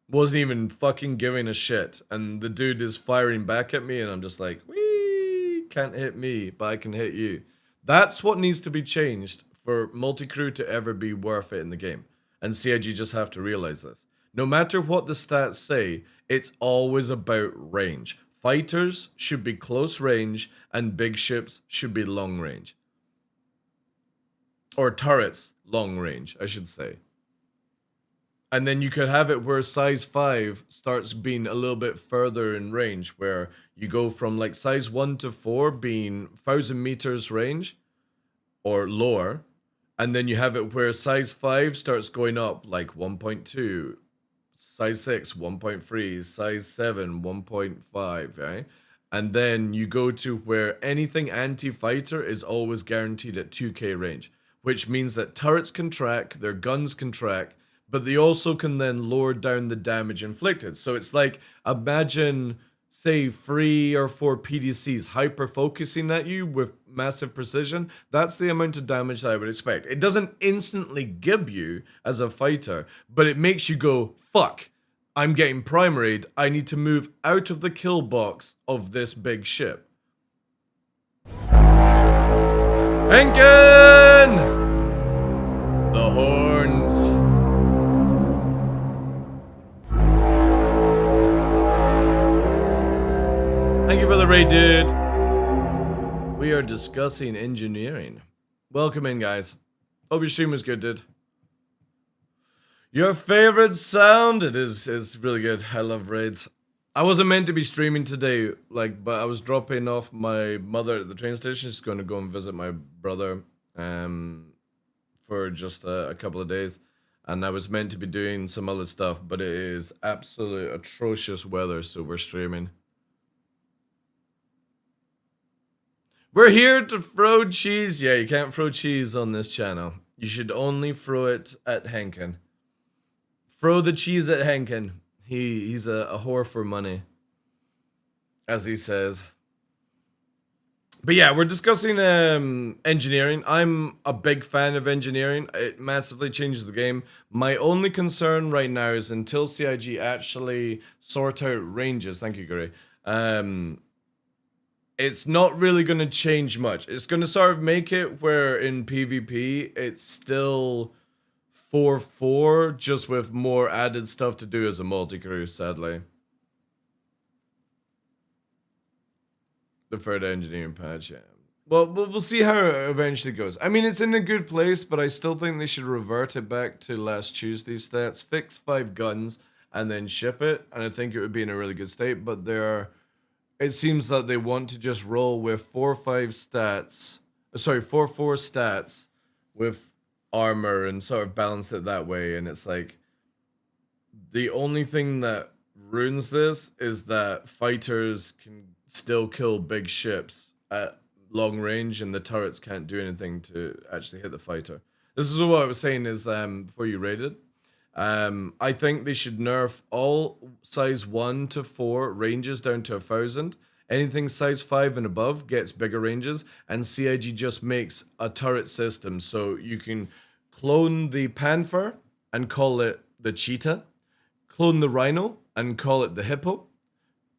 [SPEAKER 1] Wasn't even fucking giving a shit. And the dude is firing back at me and I'm just like, wee, can't hit me, but I can hit you. That's what needs to be changed for multi-crew to ever be worth it in the game. And CIG just have to realize this. No matter what the stats say, it's always about range. Fighters should be close range and big ships should be long range. Or turrets, long range, I should say. And then you could have it where size 5 starts being a little bit further in range, where you go from like size 1 to 4 being 1,000 meters range or lower. And then you have it where size 5 starts going up like 1.2, size 6, 1.3, size 7, 1.5, right? And then you go to where anything anti-fighter is always guaranteed at 2k range, which means that turrets can track, their guns can track, but they also can then lower down the damage inflicted. So it's like, imagine, say, 3 or 4 PDCs hyper-focusing at you with massive precision. That's the amount of damage that I would expect. It doesn't instantly give you as a fighter, but it makes you go, fuck, I'm getting primaried. I need to move out of the kill box of this big ship. Henkin! The horns. Thank you for the raid, dude. We are discussing engineering. Welcome in, guys. Hope your stream was good, dude. Your favorite sound? It's really good. I love raids. I wasn't meant to be streaming today, but I was dropping off my mother at the train station. She's going to go and visit my brother for just a couple of days. And I was meant to be doing some other stuff, but it is absolutely atrocious weather, so we're streaming. We're here to throw cheese. Yeah, you can't throw cheese on this channel. You should only throw it at Henkin. Throw the cheese at Henkin. He's a whore for money, as he says. But yeah, we're discussing engineering. I'm a big fan of engineering. It massively changes the game. My only concern right now is until CIG actually sort out ranges. Thank you, Gary. Um, it's not really going to change much. It's going to sort of make it where in PvP it's still 4-4, just with more added stuff to do as a multi-crew, sadly. The third engineering patch, yeah. Well, we'll see how it eventually goes. I mean, it's in a good place, but I still think they should revert it back to last Tuesday's stats, fix 5 guns, and then ship it. And I think it would be in a really good state. But it seems that they want to just roll with 4-5 stats. Sorry, 4-4 stats with armor and sort of balance it that way. And it's like the only thing that ruins this is that fighters can still kill big ships at long range, and the turrets can't do anything to actually hit the fighter. This is what I was saying is before you raided. I think they should nerf all size 1 to 4 ranges down to 1,000. Anything size 5 and above gets bigger ranges, and CIG just makes a turret system so you can clone the Panther and call it the Cheetah, clone the Rhino and call it the Hippo,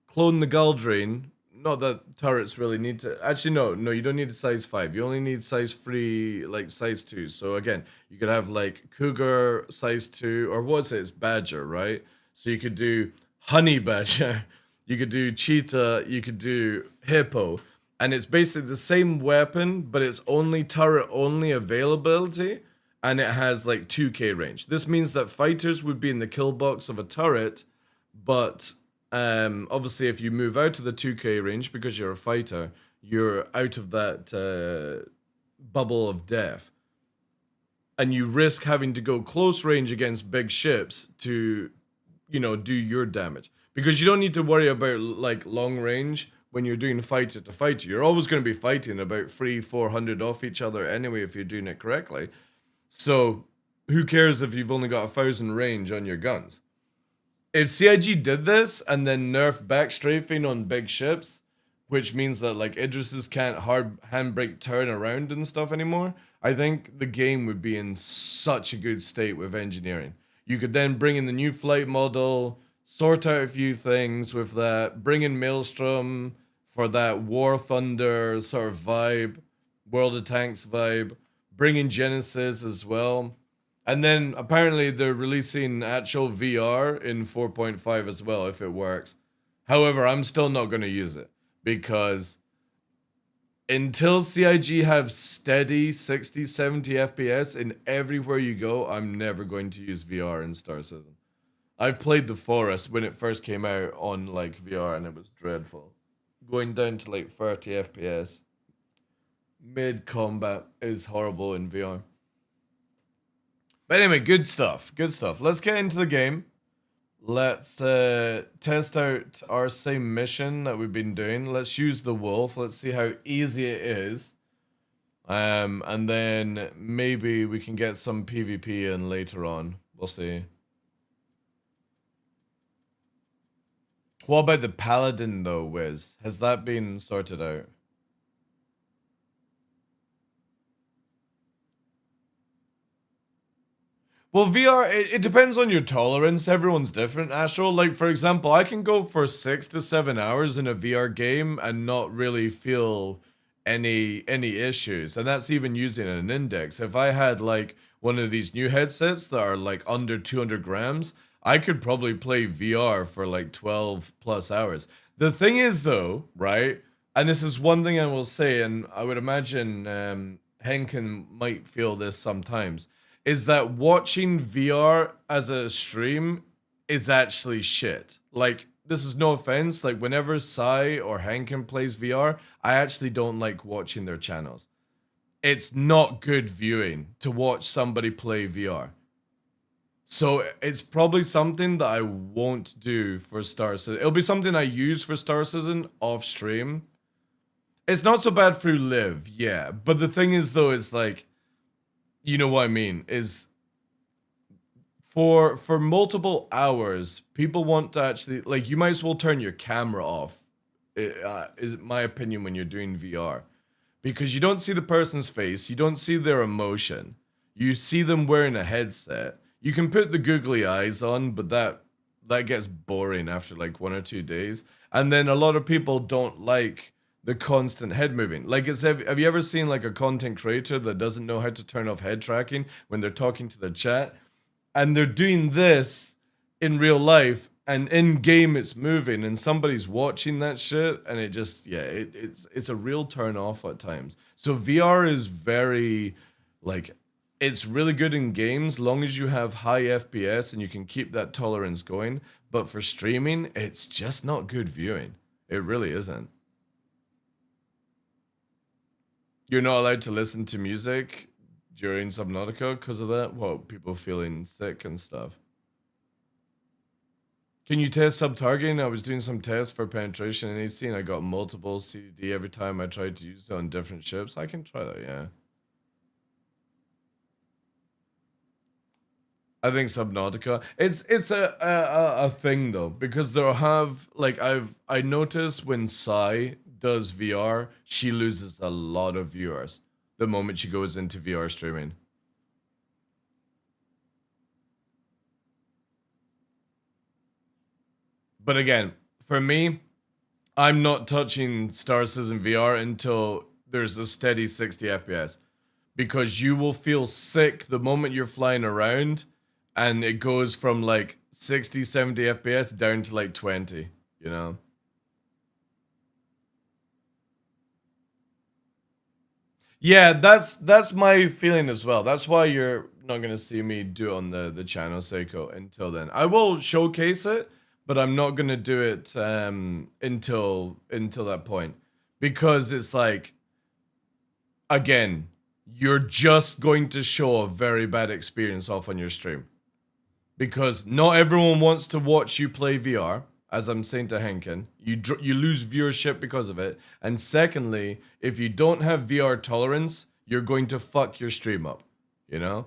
[SPEAKER 1] clone the Guldrain. Not that turrets really need to. Actually, no, you don't need a size 5. You only need size 3, like size 2. So again, you could have like Cougar size 2, or what's it? It's Badger, right? So you could do Honey Badger, you could do Cheetah, you could do Hippo, and it's basically the same weapon, but it's only turret only availability, and it has like 2k range. This means that fighters would be in the kill box of a turret, but obviously, if you move out of the 2k range because you're a fighter, you're out of that bubble of death. And you risk having to go close range against big ships to, do your damage. Because you don't need to worry about, like, long range when you're doing fighter to fighter. You're always going to be fighting about 300-400 off each other anyway if you're doing it correctly. So, who cares if you've only got 1,000 range on your guns? If CIG did this and then nerf back strafing on big ships, which means that like Idrises can't hard handbrake turn around and stuff anymore, I think the game would be in such a good state with engineering. You could then bring in the new flight model, sort out a few things with that, bring in Maelstrom for that War Thunder sort of vibe, World of Tanks vibe, bring in Genesis as well. And then apparently they're releasing actual VR in 4.5 as well if it works. However, I'm still not going to use it because until CIG have steady 60, 70 FPS in everywhere you go, I'm never going to use VR in Star Citizen. I've played The Forest when it first came out on like VR and it was dreadful. Going down to like 30 FPS mid combat is horrible in VR. But anyway, good stuff. Good stuff. Let's get into the game. Let's test out our same mission that we've been doing. Let's use the wolf. Let's see how easy it is. And then maybe we can get some PvP in later on. We'll see. What about the paladin though, Wiz? Has that been sorted out? Well, VR, it depends on your tolerance. Everyone's different, Astral. Like, for example, I can go for 6 to 7 hours in a VR game and not really feel any issues. And that's even using an index. If I had, like, one of these new headsets that are, like, under 200 grams, I could probably play VR for, like, 12 plus hours. The thing is, though, right? And this is one thing I will say, and I would imagine Henkin might feel this sometimes, is that watching VR as a stream is actually shit. Like, this is no offense. Like, whenever Sai or Hankin plays VR, I actually don't like watching their channels. It's not good viewing to watch somebody play VR. So it's probably something that I won't do for Star Citizen. It'll be something I use for Star Citizen off stream. It's not so bad through Live, yeah. But the thing is, though, is like, you know what I mean, is for multiple hours, people want to actually, like, you might as well turn your camera off, is my opinion when you're doing VR. because you don't see the person's face, you don't see their emotion. You see them wearing a headset. You can put the googly eyes on, but that gets boring after like 1 or 2 days. And then a lot of people don't like the constant head moving. Like, have you ever seen like a content creator that doesn't know how to turn off head tracking when they're talking to the chat? And they're doing this in real life, and in game it's moving, and somebody's watching that shit, and it just it's a real turn off at times. So VR is very like it's really good in games long as you have high FPS and you can keep that tolerance going. But for streaming, it's just not good viewing. It really isn't. You're not allowed to listen to music during Subnautica because of that? Well, people feeling sick and stuff. Can you test sub-targeting? I was doing some tests for penetration in AC and I got multiple CDD every time I tried to use it on different ships. I can try that, yeah. I think Subnautica. It's a thing though, because there have like I noticed when Sai does VR, she loses a lot of viewers the moment she goes into VR streaming. But again, for me, I'm not touching Star Citizen VR until there's a steady 60 FPS. Because you will feel sick the moment you're flying around and it goes from like 60, 70 FPS down to like 20, you know? Yeah, that's my feeling as well. That's why you're not gonna see me do it on the channel, Seiko, until then. I will showcase it, but I'm not gonna do it until that point. Because it's like again, you're just going to show a very bad experience off on your stream. Because not everyone wants to watch you play VR, as I'm saying to Henkin. You lose viewership because of it. And secondly, if you don't have VR tolerance, you're going to fuck your stream up, you know?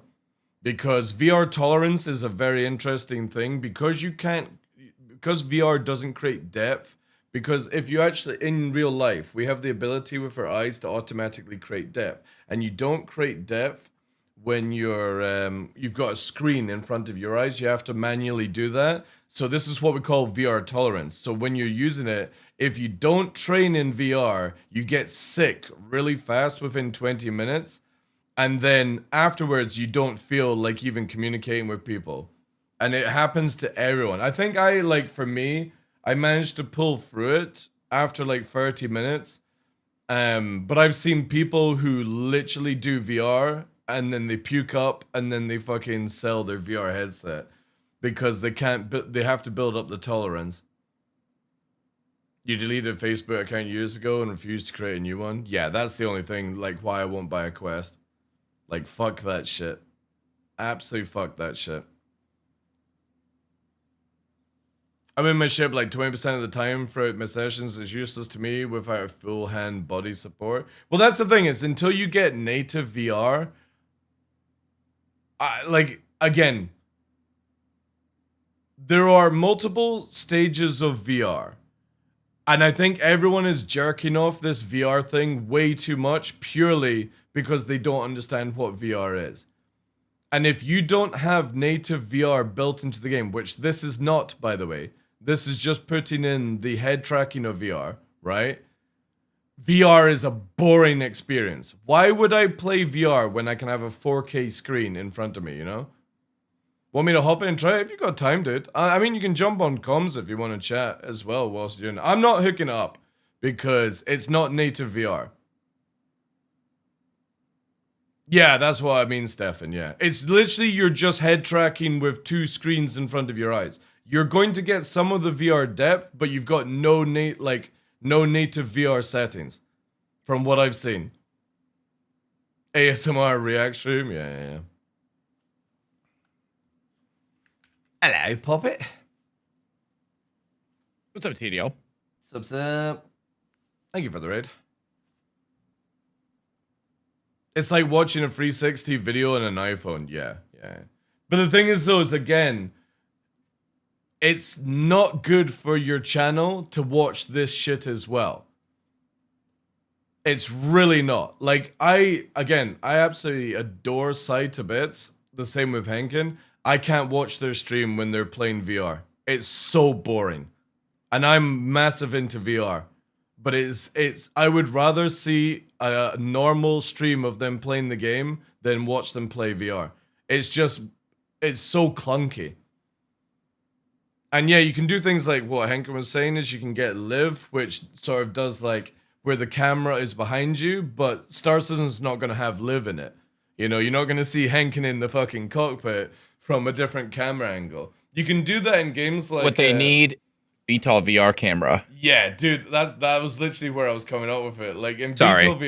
[SPEAKER 1] Because VR tolerance is a very interesting thing because VR doesn't create depth. Because if you actually, in real life, we have the ability with our eyes to automatically create depth. And you don't create depth when you've got a screen in front of your eyes. You have to manually do that. So this is what we call VR tolerance. So when you're using it, if you don't train in VR, you get sick really fast within 20 minutes. And then afterwards, you don't feel like even communicating with people. And it happens to everyone. I think for me, I managed to pull through it after like 30 minutes. But I've seen people who literally do VR and then they puke up and then they fucking sell their VR headset because they have to build up the tolerance. You deleted a Facebook account years ago and refused to create a new one? Yeah, that's the only thing, like, why I won't buy a Quest. Like, fuck that shit. Absolutely fuck that shit. I'm in my ship like 20% of the time throughout my sessions. It's useless to me without full hand body support. Well, that's the thing, is until you get native VR, again, there are multiple stages of VR. And I think everyone is jerking off this VR thing way too much purely because they don't understand what VR is. And if you don't have native VR built into the game, which this is not, by the way, this is just putting in the head tracking of VR, right? VR is a boring experience. Why would I play VR when I can have a 4K screen in front of me, you know? Want me to hop in and try it? If you got time, dude. I mean, you can jump on comms if you want to chat as well whilst you're doing it. I'm not hooking up because it's not native VR. Yeah, that's what I mean, Stefan, yeah. It's literally you're just head tracking with two screens in front of your eyes. You're going to get some of the VR depth, but you've got no native VR settings from what I've seen. ASMR react stream, yeah. Hello, Poppet.
[SPEAKER 2] What's up, TDO?
[SPEAKER 1] Subs up. Thank you for the raid. It's like watching a 360 video on an iPhone. Yeah. But the thing is, though, is again, it's not good for your channel to watch this shit as well. It's really not. Like, I absolutely adore Sai to bits. The same with Henkin. I can't watch their stream when they're playing VR. It's so boring. And I'm massive into VR. But I would rather see a normal stream of them playing the game than watch them play VR. It's so clunky. And yeah, you can do things like what Henkin was saying is you can get live, which sort of does like where the camera is behind you, but Star Citizen's not going to have live in it. You know, you're not going to see Henkin in the fucking cockpit from a different camera angle. You can do that in games like...
[SPEAKER 2] What they need, VTOL VR camera.
[SPEAKER 1] Yeah, dude, that was literally where I was coming up with it. Like in VTOL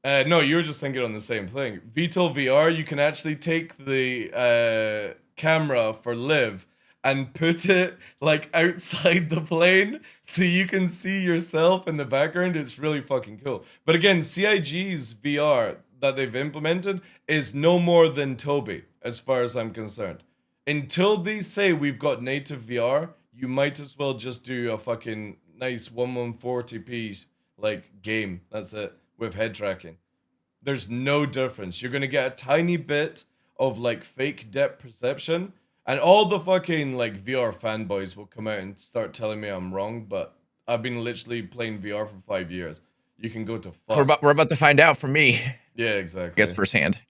[SPEAKER 1] VR... no, you were just thinking on the same thing. VTOL VR, you can actually take the camera for live and put it like outside the plane so you can see yourself in the background. It's really fucking cool. But again, CIG's VR that they've implemented is no more than Toby, as far as I'm concerned. Until they say we've got native VR, you might as well just do a fucking nice 1140p like game. That's it, with head tracking. There's no difference. You're gonna get a tiny bit of like fake depth perception. And all the fucking like VR fanboys will come out and start telling me I'm wrong, but I've been literally playing VR for 5 years. You can go to fuck.
[SPEAKER 2] We're about to find out from me.
[SPEAKER 1] Yeah, exactly.
[SPEAKER 2] Guess firsthand.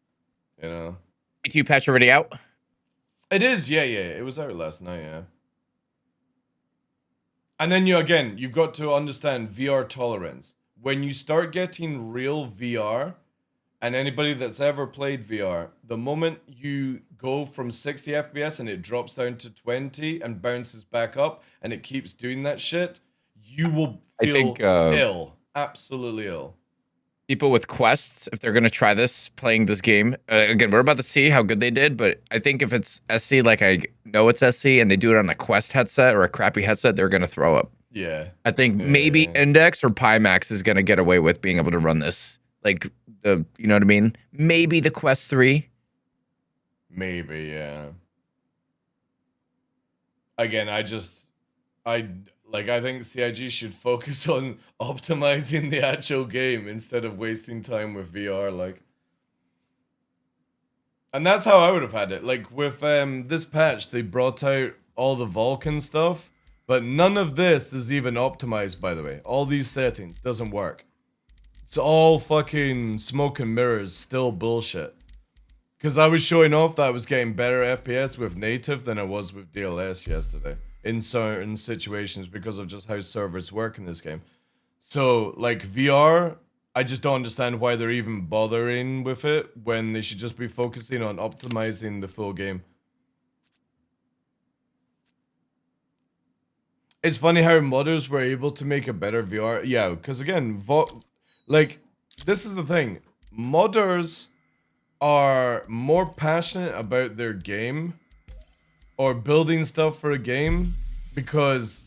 [SPEAKER 1] You know.
[SPEAKER 2] ETU patch already out?
[SPEAKER 1] It is, yeah. It was out last night, yeah. And then you've got to understand VR tolerance. When you start getting real VR, and anybody that's ever played VR, the moment you go from 60 FPS and it drops down to 20 and bounces back up and it keeps doing that shit, you will feel ill. Absolutely ill.
[SPEAKER 2] People with quests, if they're going to try this, playing this game, again, we're about to see how good they did, but I think if it's SC, like I know it's SC, and they do it on a Quest headset or a crappy headset, they're going to throw up.
[SPEAKER 1] Yeah.
[SPEAKER 2] I think maybe Index or Pimax is going to get away with being able to run this. Like, you know what I mean? Maybe the Quest 3.
[SPEAKER 1] Maybe, yeah. Again, I think CIG should focus on optimizing the actual game instead of wasting time with VR, like. And that's how I would have had it. Like, with this patch, they brought out all the Vulcan stuff, but none of this is even optimized, by the way. All these settings doesn't work. It's all fucking smoke and mirrors, still bullshit. Because I was showing off that I was getting better FPS with native than I was with DLS yesterday. In certain situations because of just how servers work in this game. So, like, VR, I just don't understand why they're even bothering with it when they should just be focusing on optimizing the full game. It's funny how modders were able to make a better VR. Yeah, because again, like, this is the thing. Modders are more passionate about their game or building stuff for a game because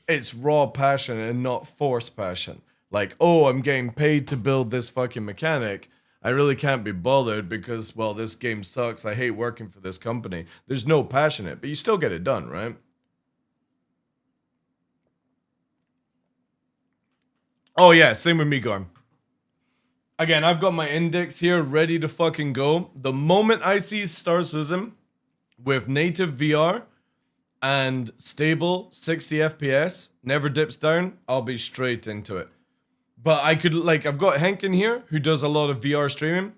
[SPEAKER 1] it's raw passion and not forced passion. Like, oh, I'm getting paid to build this fucking mechanic. I really can't be bothered because, well, this game sucks. I hate working for this company. There's no passion in it, but you still get it done, right? Oh yeah, same with me, Garm. Again, I've got my index here ready to fucking go. The moment I see Star Citizen with native VR and stable 60 FPS, never dips down, I'll be straight into it. But I could, like, I've got Henk in here who does a lot of VR streaming.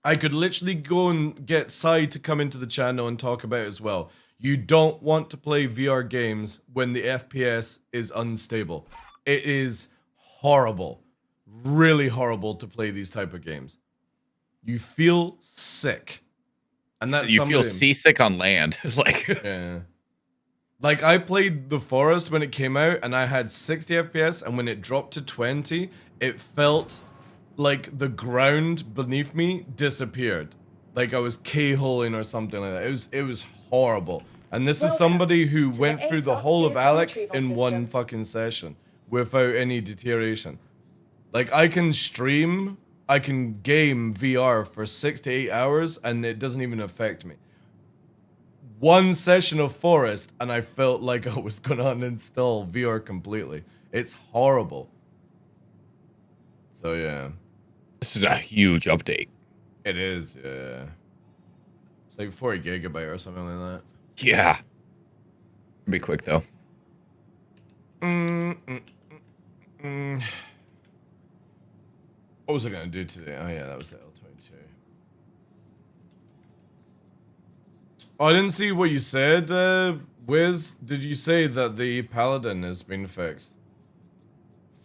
[SPEAKER 1] I could literally go and get Sai to come into the channel and talk about it as well. You don't want to play VR games when the FPS is unstable. It is horrible. Really horrible to play these type of games. You feel sick. And that's
[SPEAKER 2] you feel seasick on land. Like,
[SPEAKER 1] yeah. Like, I played The Forest when it came out and I had 60 FPS, and when it dropped to 20, it felt like the ground beneath me disappeared. Like I was K-holing or something like that. It was horrible. And this is somebody who went through the whole of Alex in one fucking session without any deterioration. Like, I can stream, I can game VR for 6 to 8 hours and it doesn't even affect me. One session of Forest and I felt like I was gonna uninstall VR completely. It's horrible. So yeah.
[SPEAKER 2] This is a huge update.
[SPEAKER 1] It is, yeah. It's like 40 gigabyte or something like that.
[SPEAKER 2] Yeah. Be quick though.
[SPEAKER 1] What was I gonna do today? Oh yeah, that was the L22. Oh, I didn't see what you said, Wiz. Did you say that the Paladin has been fixed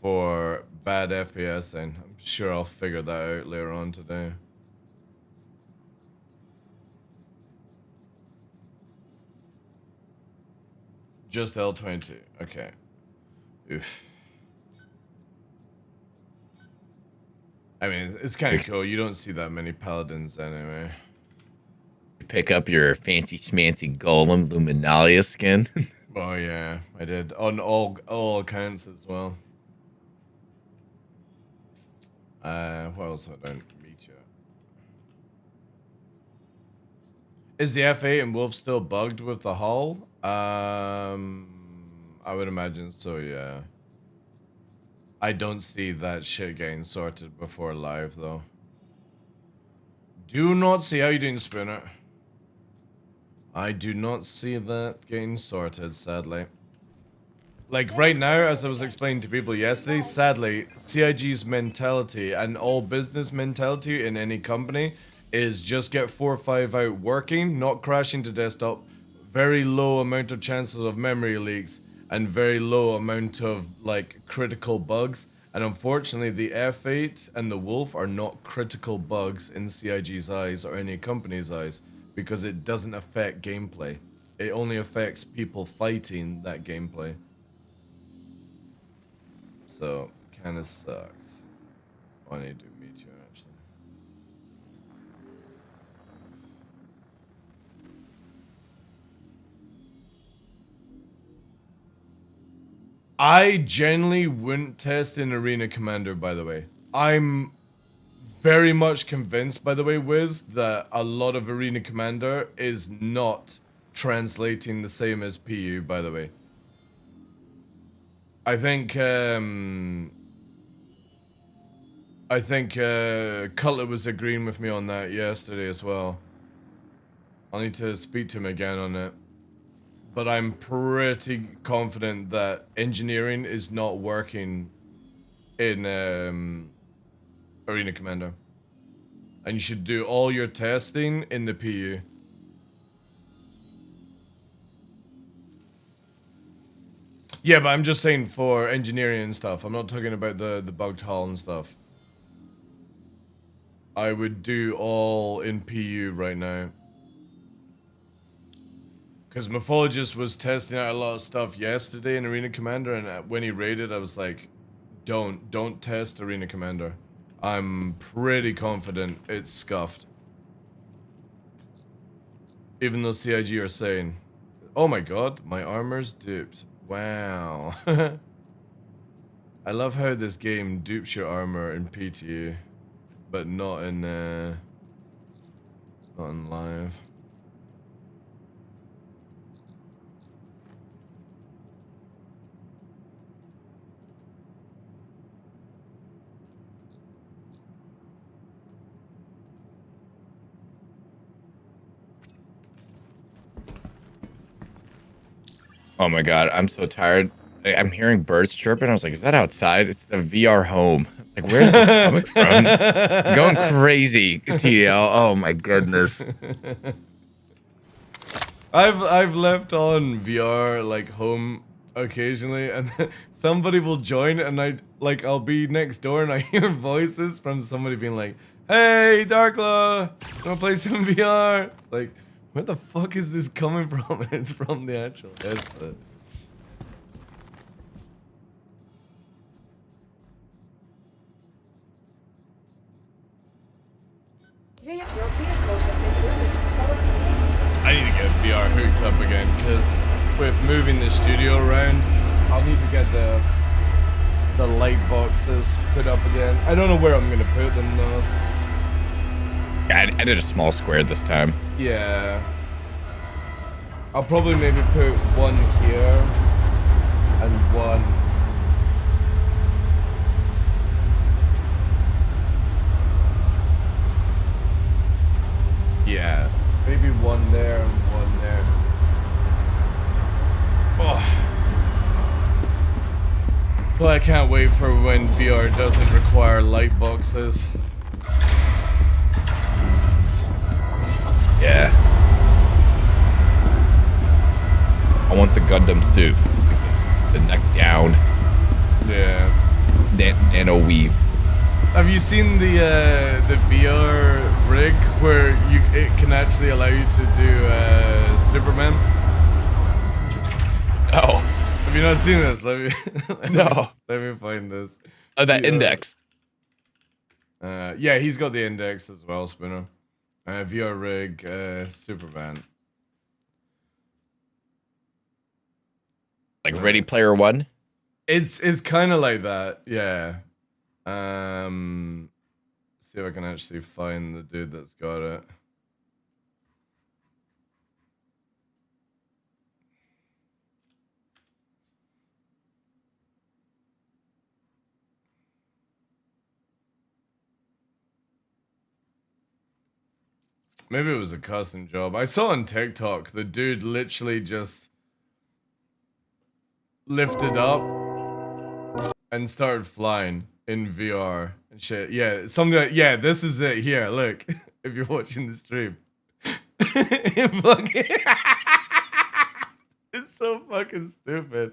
[SPEAKER 1] for bad FPS then? I'm sure I'll figure that out later on today. Just L22. Okay. Oof. I mean, it's kind of cool. You don't see that many Paladins anyway.
[SPEAKER 2] Pick up your fancy schmancy golem Luminalia skin.
[SPEAKER 1] Oh yeah, I did on all accounts as well. What else I don't meet you? Is the F8 and Wolf still bugged with the hull? I would imagine so. Yeah. I don't see that shit getting sorted before live though. Do not see how you doing, Spinner. I do not see that getting sorted, sadly. Like right now, as I was explaining to people yesterday, sadly, CIG's mentality and all business mentality in any company is just get 4 or 5 out working, not crashing to desktop, very low amount of chances of memory leaks, and very low amount of like critical bugs. And unfortunately, the F8 and the Wolf are not critical bugs in CIG's eyes or any company's eyes, because it doesn't affect gameplay. It only affects people fighting that gameplay. So, kinda sucks. Oh, I need to meet you, actually. I generally wouldn't test in Arena Commander, by the way. I'm very much convinced, by the way, Wiz, that a lot of Arena Commander is not translating the same as PU, by the way. I think Cutler was agreeing with me on that yesterday as well. I'll need to speak to him again on it. But I'm pretty confident that engineering is not working in Arena Commander. And you should do all your testing in the PU. Yeah, but I'm just saying for engineering and stuff. I'm not talking about the bugged hull and stuff. I would do all in PU right now. Because Mythologist was testing out a lot of stuff yesterday in Arena Commander, and when he raided, I was like, don't test Arena Commander. I'm pretty confident it's scuffed. Even though CIG are saying, oh my god, my armor's duped. Wow. I love how this game dupes your armor in PTU, but not in live.
[SPEAKER 2] Oh my god, I'm so tired. I'm hearing birds chirping. I was like, is that outside? It's the VR home. Like, where's this coming from? I'm going crazy, TDL. Oh my goodness.
[SPEAKER 1] I've left on VR like home occasionally, and somebody will join, and I'll be next door, and I hear voices from somebody being like, "Hey, DarkLaw, wanna play some VR?" It's like, where the fuck is this coming from? And it's from the actual headset.
[SPEAKER 3] Your vehicle has been delivered to the following.
[SPEAKER 1] I need to get VR hooked up again, because with moving the studio around, I'll need to get the light boxes put up again. I don't know where I'm gonna put them though.
[SPEAKER 2] Yeah, I did a small square this time.
[SPEAKER 1] Yeah. I'll probably maybe put one here and one Maybe one there and one there. Oh. That's why I can't wait for when VR doesn't require light boxes.
[SPEAKER 2] Yeah. I want the Gundam suit. The neck down.
[SPEAKER 1] Yeah.
[SPEAKER 2] Nano weave.
[SPEAKER 1] Have you seen the VR rig where it can actually allow you to do Superman?
[SPEAKER 2] Oh.
[SPEAKER 1] Have you not seen this? Let me
[SPEAKER 2] No.
[SPEAKER 1] Let me find this.
[SPEAKER 2] Oh, that index.
[SPEAKER 1] Yeah, he's got the index as well, Spinner. VR rig, Superman.
[SPEAKER 2] Like Ready Player One?
[SPEAKER 1] It's kind of like that, yeah. See if I can actually find the dude that's got it. Maybe it was a custom job. I saw on TikTok the dude literally just lifted up and started flying in VR and shit. Yeah, something like, yeah, this is it here. Look, if you're watching the stream. It's so fucking stupid.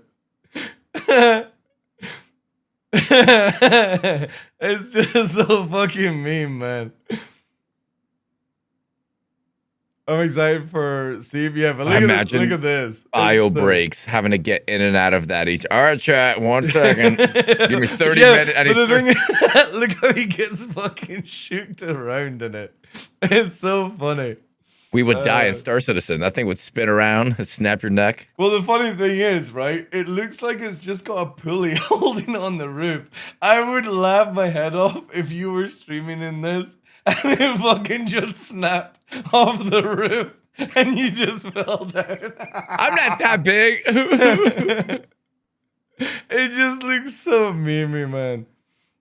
[SPEAKER 1] It's just so fucking meme, man. I'm excited for Steve. Yeah, but look at this.
[SPEAKER 2] Bio
[SPEAKER 1] It's,
[SPEAKER 2] breaks, having to get in and out of that each. All right, chat. 1 second. Give me 30
[SPEAKER 1] yeah,
[SPEAKER 2] minutes.
[SPEAKER 1] But the thing is, look how he gets fucking shooked around in it. It's so funny.
[SPEAKER 2] We would die in Star Citizen. That thing would spin around and snap your neck.
[SPEAKER 1] Well, the funny thing is, right? It looks like it's just got a pulley holding on the roof. I would laugh my head off if you were streaming in this and it fucking just snapped off the roof and you just fell down.
[SPEAKER 2] I'm not that big.
[SPEAKER 1] It just looks so memey, man.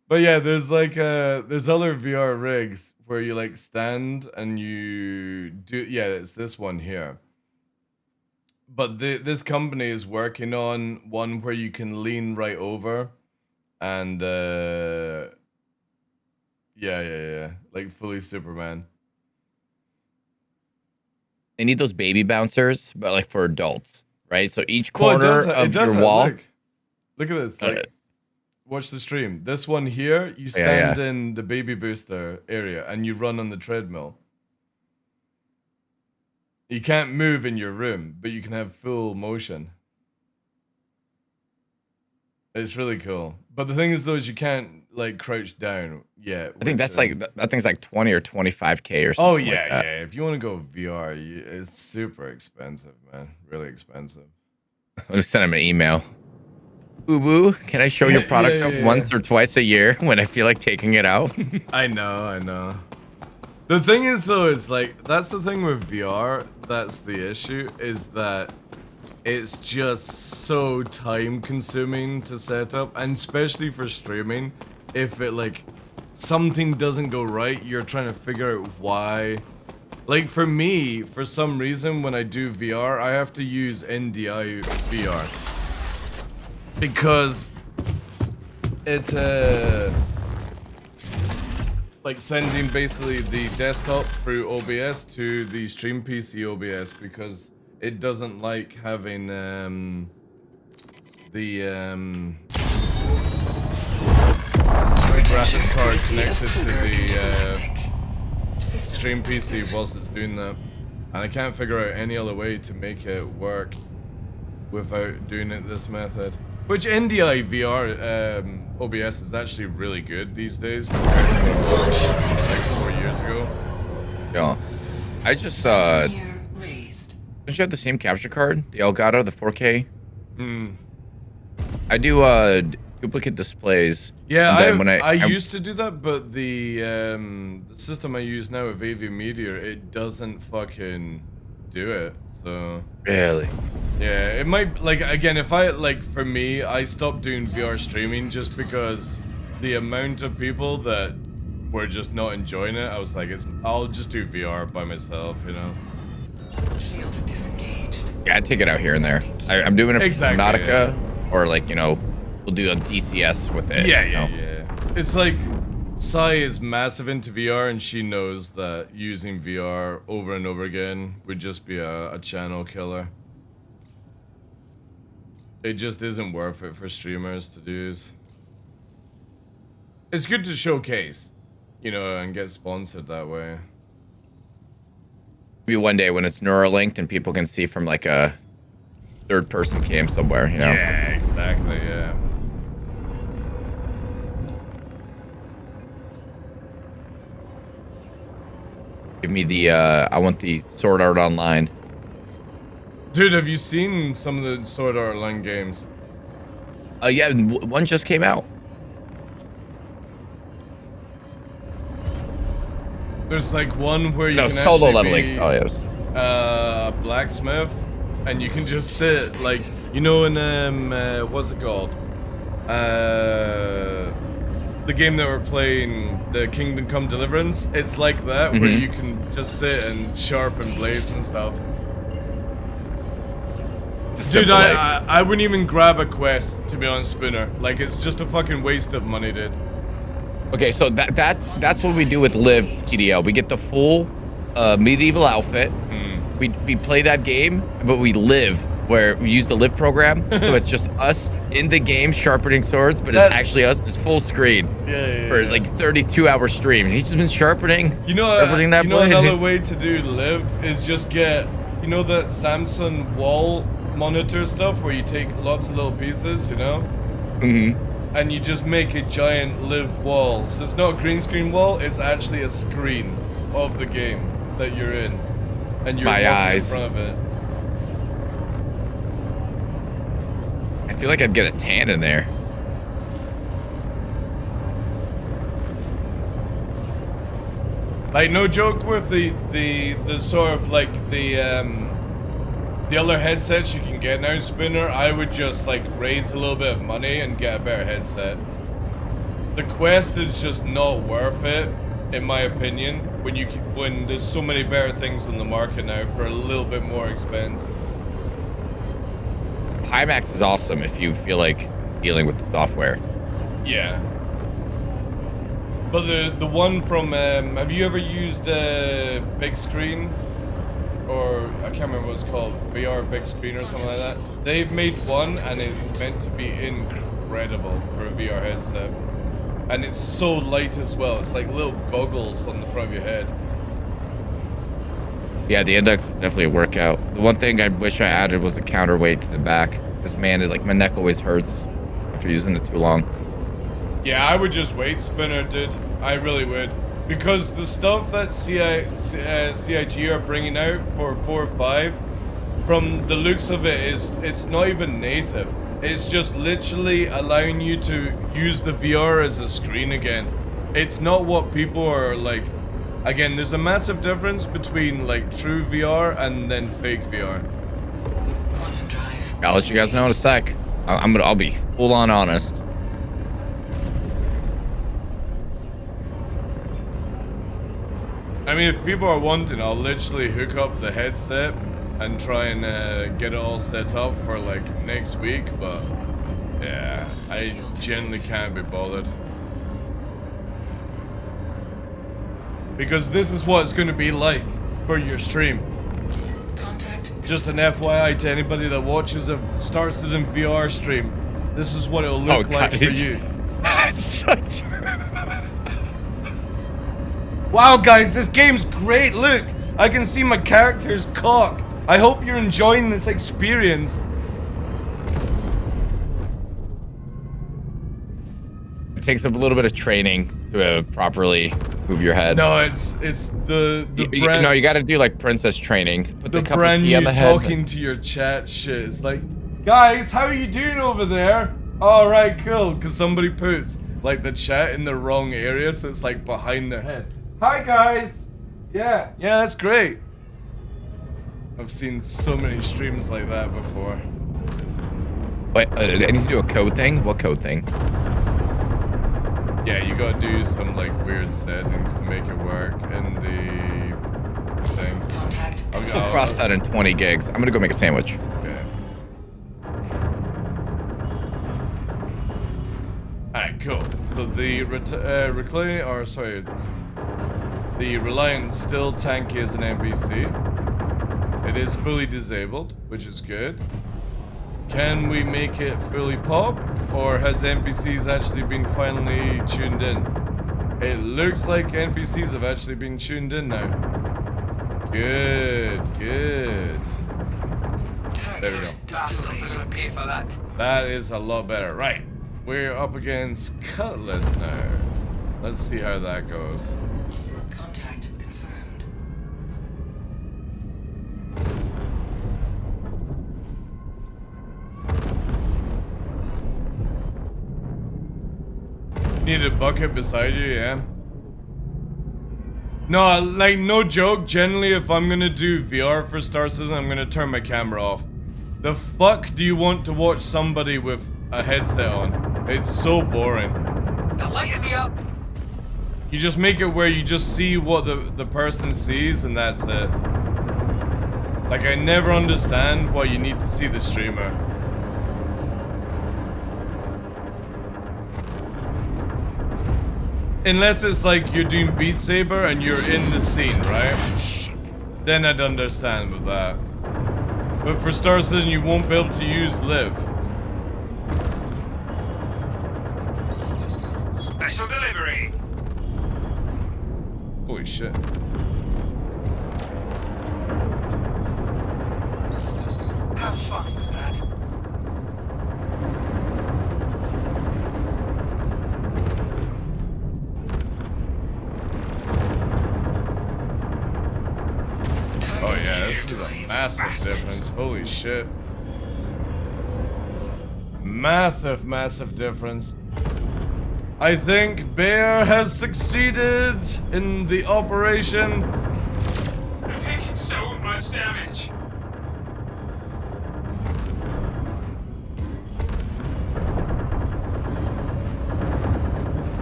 [SPEAKER 1] But yeah, there's like there's other VR rigs where you like stand and you do, yeah, it's this one here. But this company is working on one where you can lean right over and yeah, like fully Superman.
[SPEAKER 2] They need those baby bouncers, but like for adults, right? So each
[SPEAKER 1] Well, it
[SPEAKER 2] corner
[SPEAKER 1] does
[SPEAKER 2] of your
[SPEAKER 1] that,
[SPEAKER 2] wall.
[SPEAKER 1] Look at this. Like, watch the stream. This one here, you stand in the baby booster area and you run on the treadmill. You can't move in your room, but you can have full motion. It's really cool. But the thing is, though, is you can't like crouch down yet.
[SPEAKER 2] I think that's like that thing's like 20 or 25K or something.
[SPEAKER 1] Oh yeah,
[SPEAKER 2] like that.
[SPEAKER 1] yeah. If you want to go VR, it's super expensive, man. Really expensive.
[SPEAKER 2] I'm gonna send him an email. Boo boo, can I show your product off once or twice a year when I feel like taking it out?
[SPEAKER 1] I know. The thing is, though, is like that's the thing with VR. That's the issue. Is that it's just so time consuming to set up, and especially for streaming, if it like something doesn't go right, you're trying to figure out why. Like for me, for some reason, when I do VR, I have to use NDI VR because it's like sending basically the desktop through OBS to the stream PC OBS because it doesn't like having the graphics card connected to the stream PC whilst it's doing that, and I can't figure out any other way to make it work without doing it this method. Which NDI VR OBS is actually really good these days compared to like 4 years ago.
[SPEAKER 2] Yeah, I just don't you have the same capture card, the Elgato, the 4K? I do duplicate displays.
[SPEAKER 1] Yeah, I
[SPEAKER 2] I
[SPEAKER 1] used to do that, but the system I use now with AV Media, it doesn't fucking do it. So
[SPEAKER 2] really,
[SPEAKER 1] yeah, it might like again if I like for me, I stopped doing VR streaming just because the amount of people that were just not enjoying it. I was like, I'll just do VR by myself, you know.
[SPEAKER 4] Shields disengaged.
[SPEAKER 2] Yeah, I take it out here and there. I'm doing it for
[SPEAKER 1] Exactly,
[SPEAKER 2] Nautica, or like, you know, we'll do a DCS with it.
[SPEAKER 1] Yeah,
[SPEAKER 2] you
[SPEAKER 1] yeah,
[SPEAKER 2] know?
[SPEAKER 1] yeah. It's like Sai is massive into VR, and she knows that using VR over and over again would just be a channel killer. It just isn't worth it for streamers to do. It's good to showcase, you know, and get sponsored that way.
[SPEAKER 2] Maybe one day when it's Neuralinked and people can see from like a third-person cam somewhere, you know?
[SPEAKER 1] Yeah, exactly, yeah.
[SPEAKER 2] Give me the, I want the Sword Art Online.
[SPEAKER 1] Dude, have you seen some of the Sword Art Online games?
[SPEAKER 2] Yeah, one just came out.
[SPEAKER 1] There's like one where you
[SPEAKER 2] No,
[SPEAKER 1] can
[SPEAKER 2] solo
[SPEAKER 1] actually
[SPEAKER 2] leveling
[SPEAKER 1] be
[SPEAKER 2] scenarios.
[SPEAKER 1] a blacksmith, and you can just sit like, you know, in what's it called? The game that we're playing, the Kingdom Come Deliverance. It's like that, where you can just sit and sharpen blades and stuff. Dude, I wouldn't even grab a quest, to be honest, Spooner. Like, it's just a fucking waste of money, dude.
[SPEAKER 2] Okay, so that's what we do with Live TDL. We get the full medieval outfit. We play that game, but we live where we use the Live program. So it's just us in the game sharpening swords, but it's actually us. It's full screen for like 32-hour streams. He's just been sharpening.
[SPEAKER 1] You know,
[SPEAKER 2] sharpening that blade.
[SPEAKER 1] another way to do Live is just get, you know, that Samsung wall monitor stuff where you take lots of little pieces, you know? And you just make a giant Live wall. So it's not a green screen wall, it's actually a screen of the game that you're in. And you're
[SPEAKER 2] My
[SPEAKER 1] walking
[SPEAKER 2] eyes.
[SPEAKER 1] in front of it.
[SPEAKER 2] I feel like I'd get a tan in there.
[SPEAKER 1] Like, no joke with the sort of like the other headsets you can get now, Spinner. I would just like raise a little bit of money and get a better headset. The Quest is just not worth it, in my opinion. When there's so many better things on the market now for a little bit more expense.
[SPEAKER 2] Pimax is awesome if you feel like dealing with the software.
[SPEAKER 1] Yeah. But the one from have you ever used big screen? Or I can't remember what it's called, VR big screen or something like that. They've made one and it's meant to be incredible for a VR headset. And it's so light as well. It's like little goggles on the front of your head.
[SPEAKER 2] Yeah, the index is definitely a workout. The one thing I wish I added was a counterweight to the back. Because man, my neck always hurts after using it too long.
[SPEAKER 1] Yeah, I would just weight spinner, dude. I really would. Because the stuff that CIG are bringing out for 4 or 5, from the looks of it, it's not even native. It's just literally allowing you to use the VR as a screen again. It's not what people are like. Again, there's a massive difference between like true VR and then fake VR.
[SPEAKER 4] Quantum drive.
[SPEAKER 2] I'll let you guys know in a sec. I'll be full on honest.
[SPEAKER 1] I mean, if people are wanting, I'll literally hook up the headset and try and get it all set up for like next week, but yeah, I genuinely can't be bothered. Because this is what it's going to be like for your stream.
[SPEAKER 4] Contact.
[SPEAKER 1] Just an FYI to anybody that watches starts as in VR stream. This is what it'll look like for you.
[SPEAKER 2] Such.
[SPEAKER 1] Wow, guys, this game's great. Look, I can see my character's cock. I hope you're enjoying this experience.
[SPEAKER 2] It takes a little bit of training to properly move your head.
[SPEAKER 1] No, it's the brand.
[SPEAKER 2] No, you got to do like princess training. Put
[SPEAKER 1] The
[SPEAKER 2] the cup of
[SPEAKER 1] brand
[SPEAKER 2] tea
[SPEAKER 1] new
[SPEAKER 2] on the head.
[SPEAKER 1] talking to your chat shit. It's like, guys, how are you doing over there? All right, cool. Because somebody puts like the chat in the wrong area, so it's like behind their head. Hi, guys. Yeah, that's great. I've seen so many streams like that before.
[SPEAKER 2] Wait, I need to do a code thing. What code thing?
[SPEAKER 1] Yeah, you gotta do some like weird settings to make it work in the thing.
[SPEAKER 4] Contact.
[SPEAKER 2] still crossed out in 20 gigs. I'm gonna go make a sandwich.
[SPEAKER 1] Okay. Alright, cool. So the the Reliant still tanky as an NPC. It is fully disabled, which is good. Can we make it fully pop, or has NPCs actually been finally tuned in? It looks like NPCs have actually been tuned in now. Good, good. There we go.
[SPEAKER 5] Bastards are gonna pay for that.
[SPEAKER 1] That is a lot better. Right. We're up against Cutlass now. Let's see how that goes.
[SPEAKER 4] Contact confirmed.
[SPEAKER 1] Need a bucket beside you, yeah? No, like, no joke. Generally, if I'm gonna do VR for Star Citizen, I'm gonna turn my camera off. The fuck do you want to watch somebody with a headset on? It's so boring.
[SPEAKER 5] They're lighting me up.
[SPEAKER 1] You just make it where you just see what the person sees, and that's it. Like, I never understand why you need to see the streamer. Unless it's like you're doing Beat Saber and you're in the scene, right? Then I'd understand with that. But for Star Citizen, you won't be able to use Live.
[SPEAKER 5] Special delivery.
[SPEAKER 1] Holy shit.
[SPEAKER 5] Have fun with that.
[SPEAKER 1] Oh yeah, this is a massive difference. Holy shit. Massive, massive difference. I think Bear has succeeded in the operation.
[SPEAKER 5] I'm taking so much damage.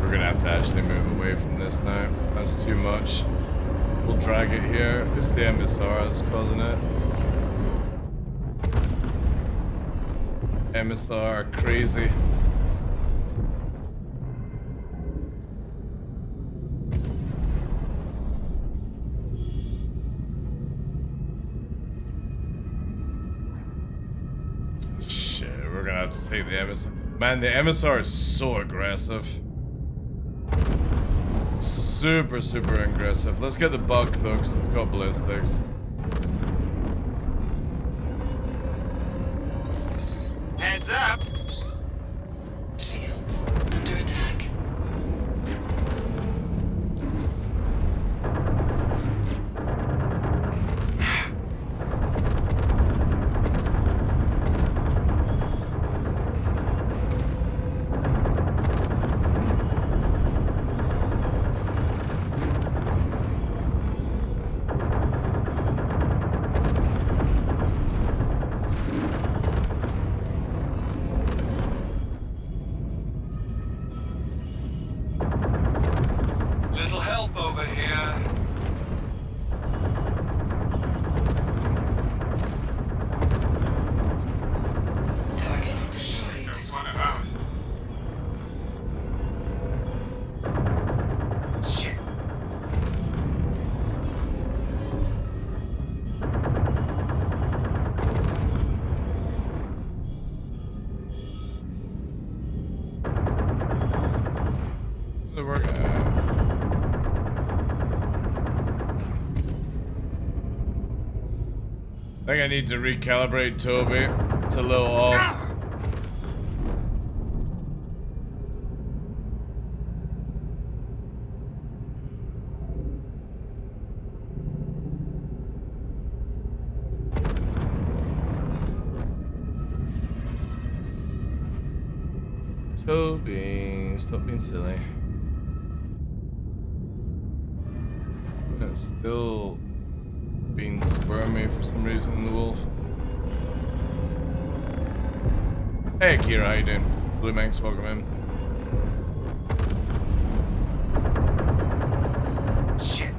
[SPEAKER 1] We're gonna have to actually move away from this now. That's too much. We'll drag it here. It's the MSR that's causing it. MSR crazy. Shit, we're gonna have to take the MSR. Man, the MSR is so aggressive. Super, super aggressive. Let's get the bug though, because it's got ballistics.
[SPEAKER 5] Heads up.
[SPEAKER 4] Shields under attack.
[SPEAKER 5] Little help over here.
[SPEAKER 4] Target destroyed.
[SPEAKER 5] That's one of ours. Shit.
[SPEAKER 1] Does it work? I think I need to recalibrate Toby. It's a little off. Toby, stop being silly. It's still being squirmy for some reason, the wolf. Hey Kira, how you doing? Blue Manx, welcome in.
[SPEAKER 5] Shit.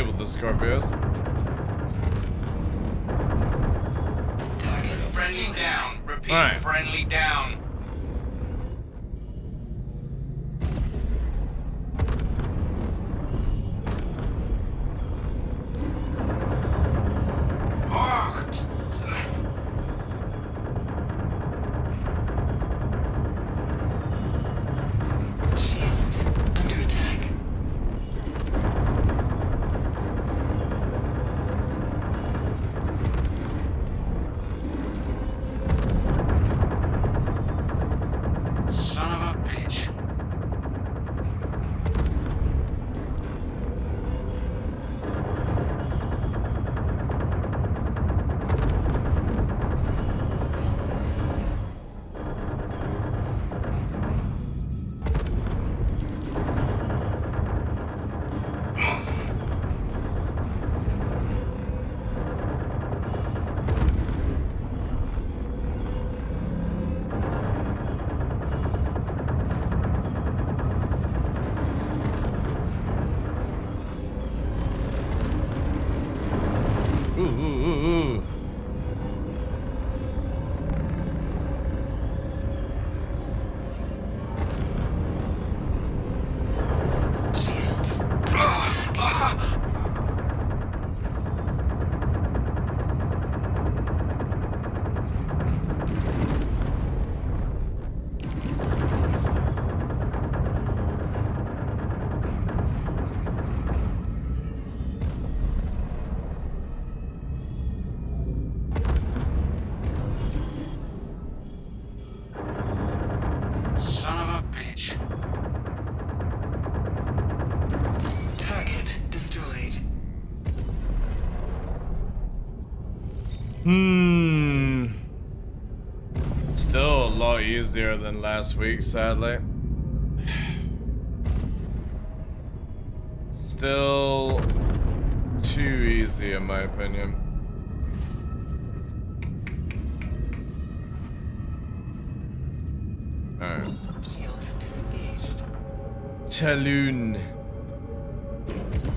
[SPEAKER 1] disable the Scorpios.
[SPEAKER 4] Target
[SPEAKER 5] Friendly down. Repeat,
[SPEAKER 1] All right.
[SPEAKER 5] friendly down. Oh.
[SPEAKER 4] Shields under attack.
[SPEAKER 5] Son of a bitch.
[SPEAKER 1] Ooh, ooh, ooh, ooh.
[SPEAKER 4] Shields under attack.
[SPEAKER 5] Son of a bitch.
[SPEAKER 4] Target destroyed.
[SPEAKER 1] Still a lot easier than last week, sadly. Still too easy, in my opinion. Alright.
[SPEAKER 4] Shields disengaged.
[SPEAKER 1] Talon.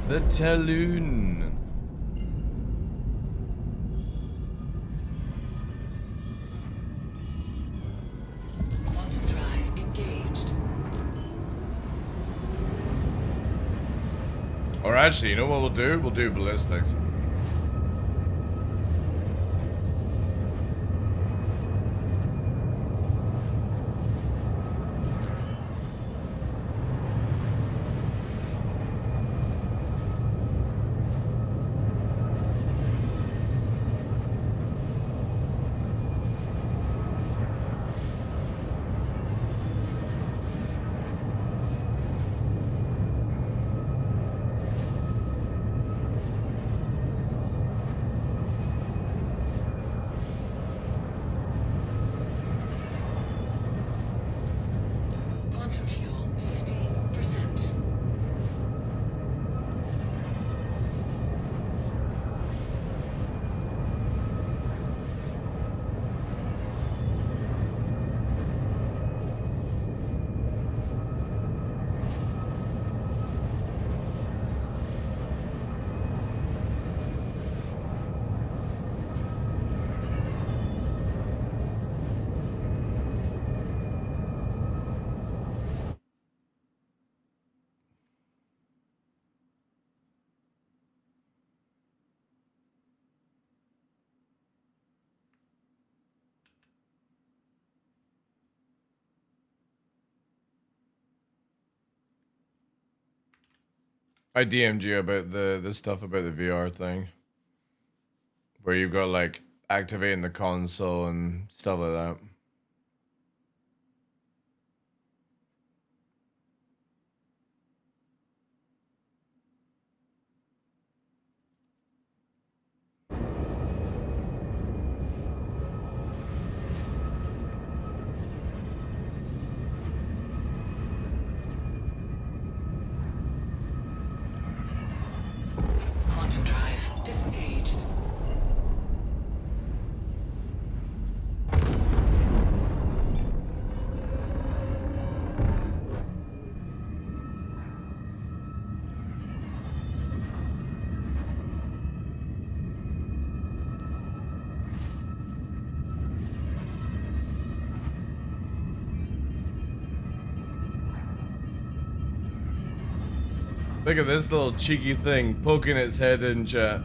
[SPEAKER 1] The Talon.
[SPEAKER 4] Quantum drive engaged.
[SPEAKER 1] Or actually, you know what we'll do? We'll do ballistics.
[SPEAKER 4] Quantum fuel 50%.
[SPEAKER 1] I DM'd you about the stuff about the VR thing. Where you've got like activating the console and stuff like that.
[SPEAKER 4] Quantum drive disengaged.
[SPEAKER 1] Look at this little cheeky thing poking its head in chat.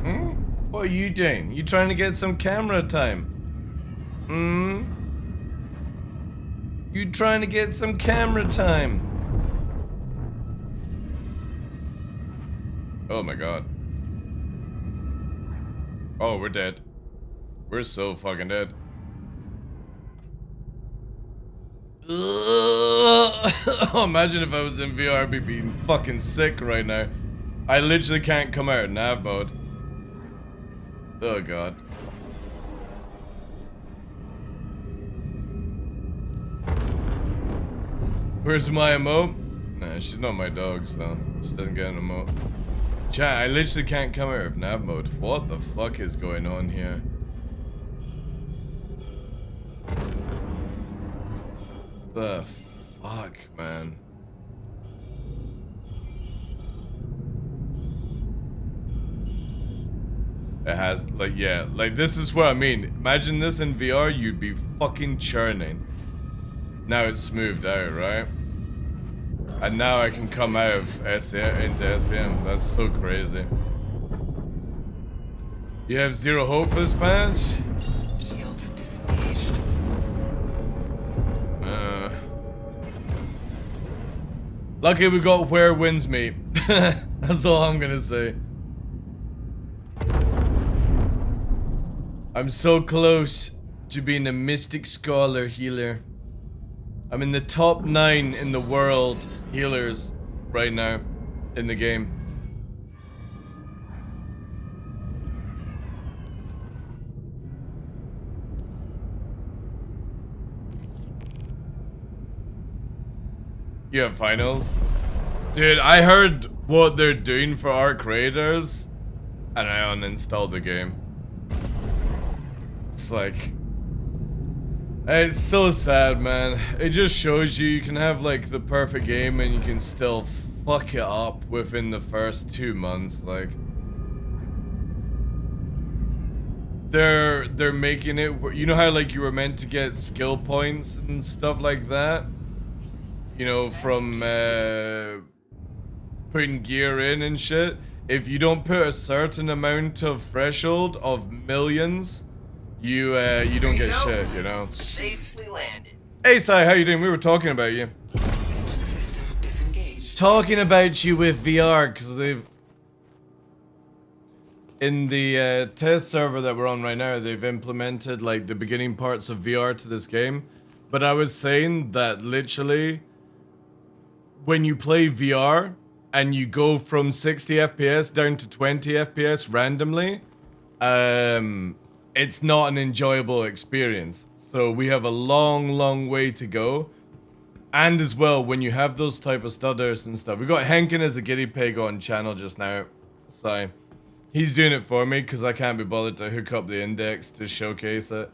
[SPEAKER 1] Hmm? What are you doing? You trying to get some camera time? Hmm? You trying to get some camera time? Oh my god. Oh, we're dead. We're so fucking dead. Oh, imagine if I was in VR, I'd be being fucking sick right now. I literally can't come out of nav mode. Oh god. Where's my emote? Nah, she's not my dog, so she doesn't get an emote. Chat, I literally can't come out of nav mode. What the fuck is going on here? The fuck, man. It has, like, yeah, like, this is what I mean. Imagine this in VR, you'd be fucking churning. Now it's smoothed out, right? And now I can come out of SCM into SCM. That's so crazy. You have zero hope for this patch?
[SPEAKER 4] Shield disengaged.
[SPEAKER 1] Lucky we got where winds meet. That's all I'm gonna say. I'm so close to being a Mystic Scholar healer. I'm in the top 9 in the world healers right now in the game. You have finals? Dude, I heard what they're doing for our creators and I uninstalled the game. It's like... It's so sad, man. It just shows you can have like the perfect game and you can still fuck it up within the first 2 months. Like they're making it. You know how like you were meant to get skill points and stuff like that. You know, from putting gear in and shit. If you don't put a certain amount of threshold of millions, you don't get shit, you know.
[SPEAKER 6] Safely landed.
[SPEAKER 1] Hey Sai, how you doing? We were talking about you.
[SPEAKER 4] Engine system disengaged.
[SPEAKER 1] Talking about you with VR, because they've... In the test server that we're on right now, they've implemented like the beginning parts of VR to this game. But I was saying that literally, when you play VR and you go from 60 FPS down to 20 FPS randomly, it's not an enjoyable experience. So we have a long way to go. And as well, when you have those type of stutters and stuff. We got Henkin as a guinea pig on channel just now. So he's doing it for me because I can't be bothered to hook up the index to showcase it.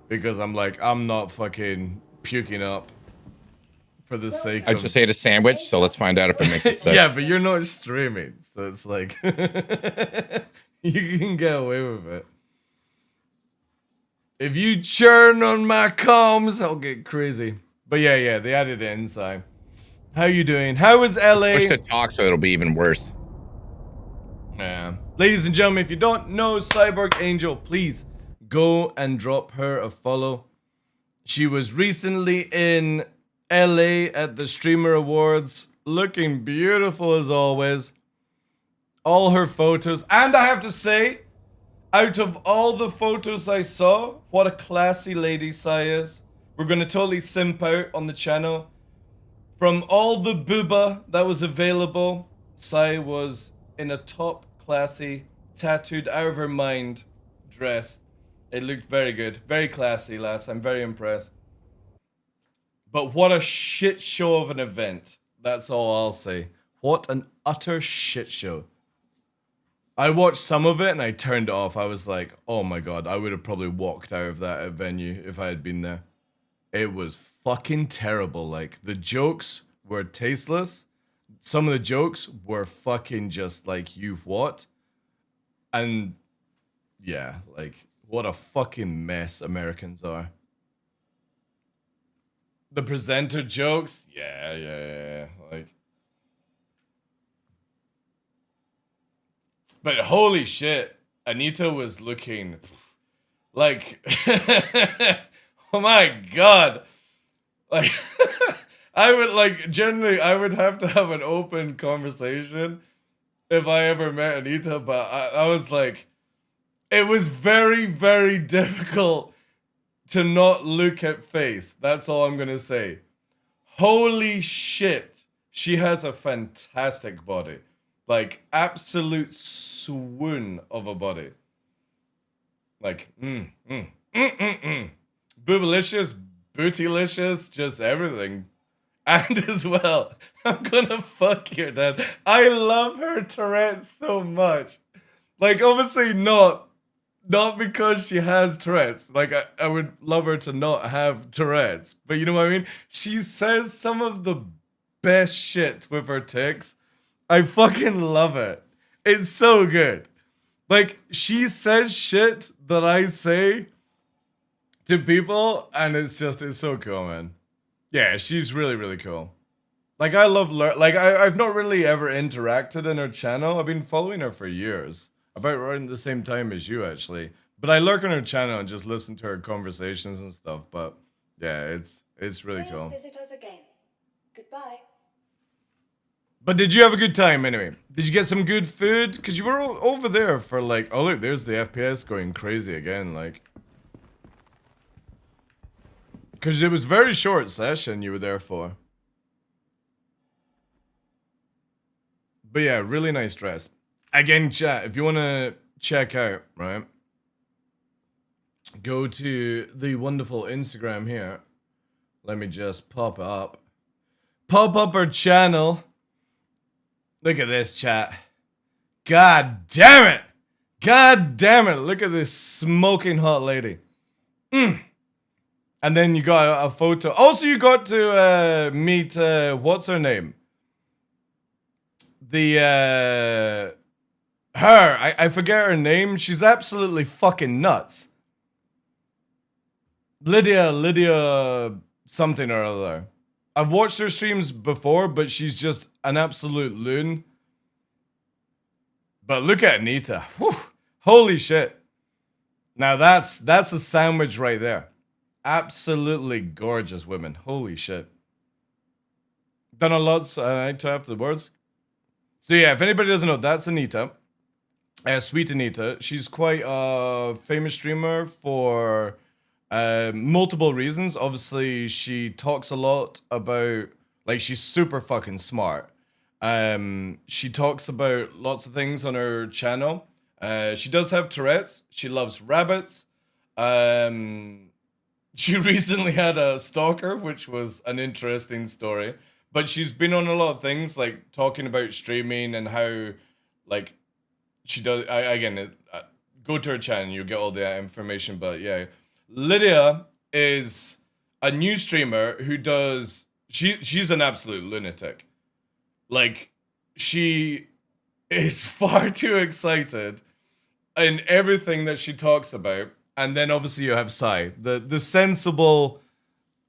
[SPEAKER 1] Because I'm like, I'm not fucking puking up for the sake of...
[SPEAKER 2] I just ate a sandwich, so let's find out if it makes it sick.
[SPEAKER 1] Yeah, but you're not streaming. So it's like... you can get away with it. If you churn on my comms, I'll get crazy. But yeah, they added it inside. How you doing? How is LA?
[SPEAKER 2] Push to talk so it'll be even worse.
[SPEAKER 1] Yeah. Ladies and gentlemen, if you don't know Cyborg Angel, please go and drop her a follow. She was recently in LA at the Streamer Awards, looking beautiful as always. All her photos, and I have to say, out of all the photos I saw, what a classy lady Sai is. We're gonna totally simp out on the channel. From all the booba that was available, Sai was in a top classy, tattooed out of her mind dress. It looked very good. Very classy, lass. I'm very impressed. But what a shit show of an event. That's all I'll say. What an utter shit show. I watched some of it and I turned it off. I was like, oh my god, I would have probably walked out of that venue if I had been there. It was fucking terrible. Like, the jokes were tasteless. Some of the jokes were fucking just like, you what? And yeah, like, what a fucking mess Americans are. The presenter jokes. Yeah. Like, but holy shit, Anita was looking like, oh my god, like, I would like generally I would have to have an open conversation if I ever met Anita, but I was like, it was very, very difficult to not look at face. That's all I'm gonna say. Holy shit, she has a fantastic body, like absolute swoon of a body. Like, boobalicious, bootylicious, just everything. And as well, I'm gonna fuck your dad. I love her Tourette so much. Like, obviously not because she has Tourette's. Like, I would love her to not have Tourette's. But you know what I mean? She says some of the best shit with her tics. I fucking love it. It's so good. Like, she says shit that I say to people, and it's so cool, man. Yeah, she's really, really cool. Like, I love I've not really ever interacted in her channel. I've been following her for years. About around the same time as you, actually. But I lurk on her channel and just listen to her conversations and stuff. But yeah, it's really
[SPEAKER 3] Please
[SPEAKER 1] cool.
[SPEAKER 3] visit us again. Goodbye.
[SPEAKER 1] But did you have a good time anyway? Did you get some good food? Because you were over there for like, oh look, there's the FPS going crazy again, like. Because it was a very short session you were there for. But yeah, really nice dress. Again, chat, if you want to check out, right? Go to the wonderful Instagram here. Let me just pop it up. Pop up our channel. Look at this, chat. God damn it! God damn it! Look at this smoking hot lady. And then you got a photo. Also, you got to meet, what's her name? Her. I forget her name. She's absolutely fucking nuts. Lydia something or other. I've watched her streams before, but she's just an absolute loon. But look at Anita. Whew. Holy shit. Now that's a sandwich right there. Absolutely gorgeous women. Holy shit. Done a lot afterwards. So yeah, if anybody doesn't know, that's Anita. Sweet Anita. She's quite a famous streamer for multiple reasons. Obviously, she talks a lot about, like, she's super fucking smart. She talks about lots of things on her channel. She does have Tourette's. She loves rabbits. She recently had a stalker, which was an interesting story. But she's been on a lot of things, like talking about streaming and how, like, she does. Go to her channel, and you'll get all the information. But yeah, Lydia is a new streamer who does. She's an absolute lunatic. Like, she is far too excited in everything that she talks about. And then obviously you have Sai, the sensible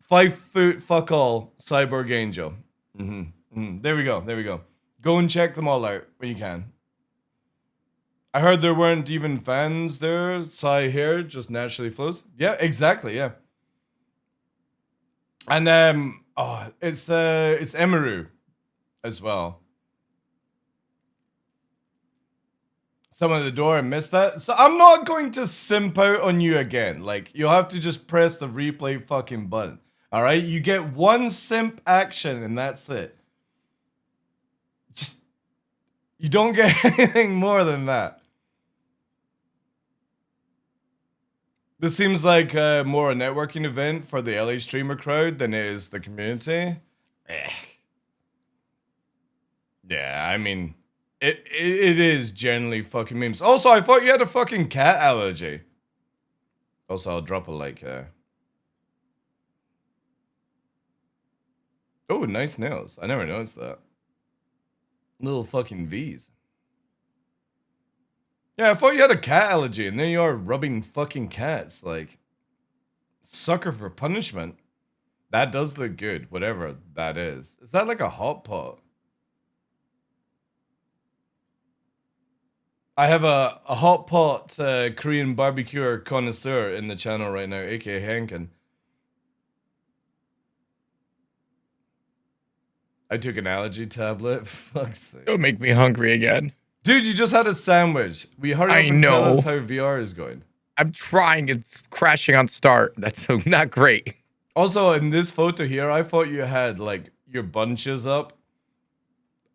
[SPEAKER 1] 5 foot fuck all cyborg angel. There we go. Go and check them all out when you can. I heard there weren't even fans there. Sai here just naturally flows. Yeah, exactly. Yeah. And it's Emaru as well. Someone at the door and missed that. So I'm not going to simp out on you again. Like, you'll have to just press the replay fucking button. All right, you get one simp action and that's it. Just, you don't get anything more than that. This seems like more a networking event for the LA streamer crowd than it is the community. Yeah, I mean, it is generally fucking memes. Also, I thought you had a fucking cat allergy. Also, I'll drop a like there. Oh, nice nails. I never noticed that. Little fucking V's. Yeah, I thought you had a cat allergy, and then you are rubbing fucking cats. Like, sucker for punishment. That does look good, whatever that is. Is that like a hot pot? I have a hot pot Korean barbecue connoisseur in the channel right now, aka Henkin. I took an allergy tablet. Fuck's sake.
[SPEAKER 2] Don't make me hungry again.
[SPEAKER 1] Dude, you just had a sandwich. We hurry
[SPEAKER 2] I
[SPEAKER 1] up and tell
[SPEAKER 2] know.
[SPEAKER 1] us how VR is going.
[SPEAKER 2] I'm trying. It's crashing on start. That's so not great.
[SPEAKER 1] Also, in this photo here, I thought you had like your bunches up.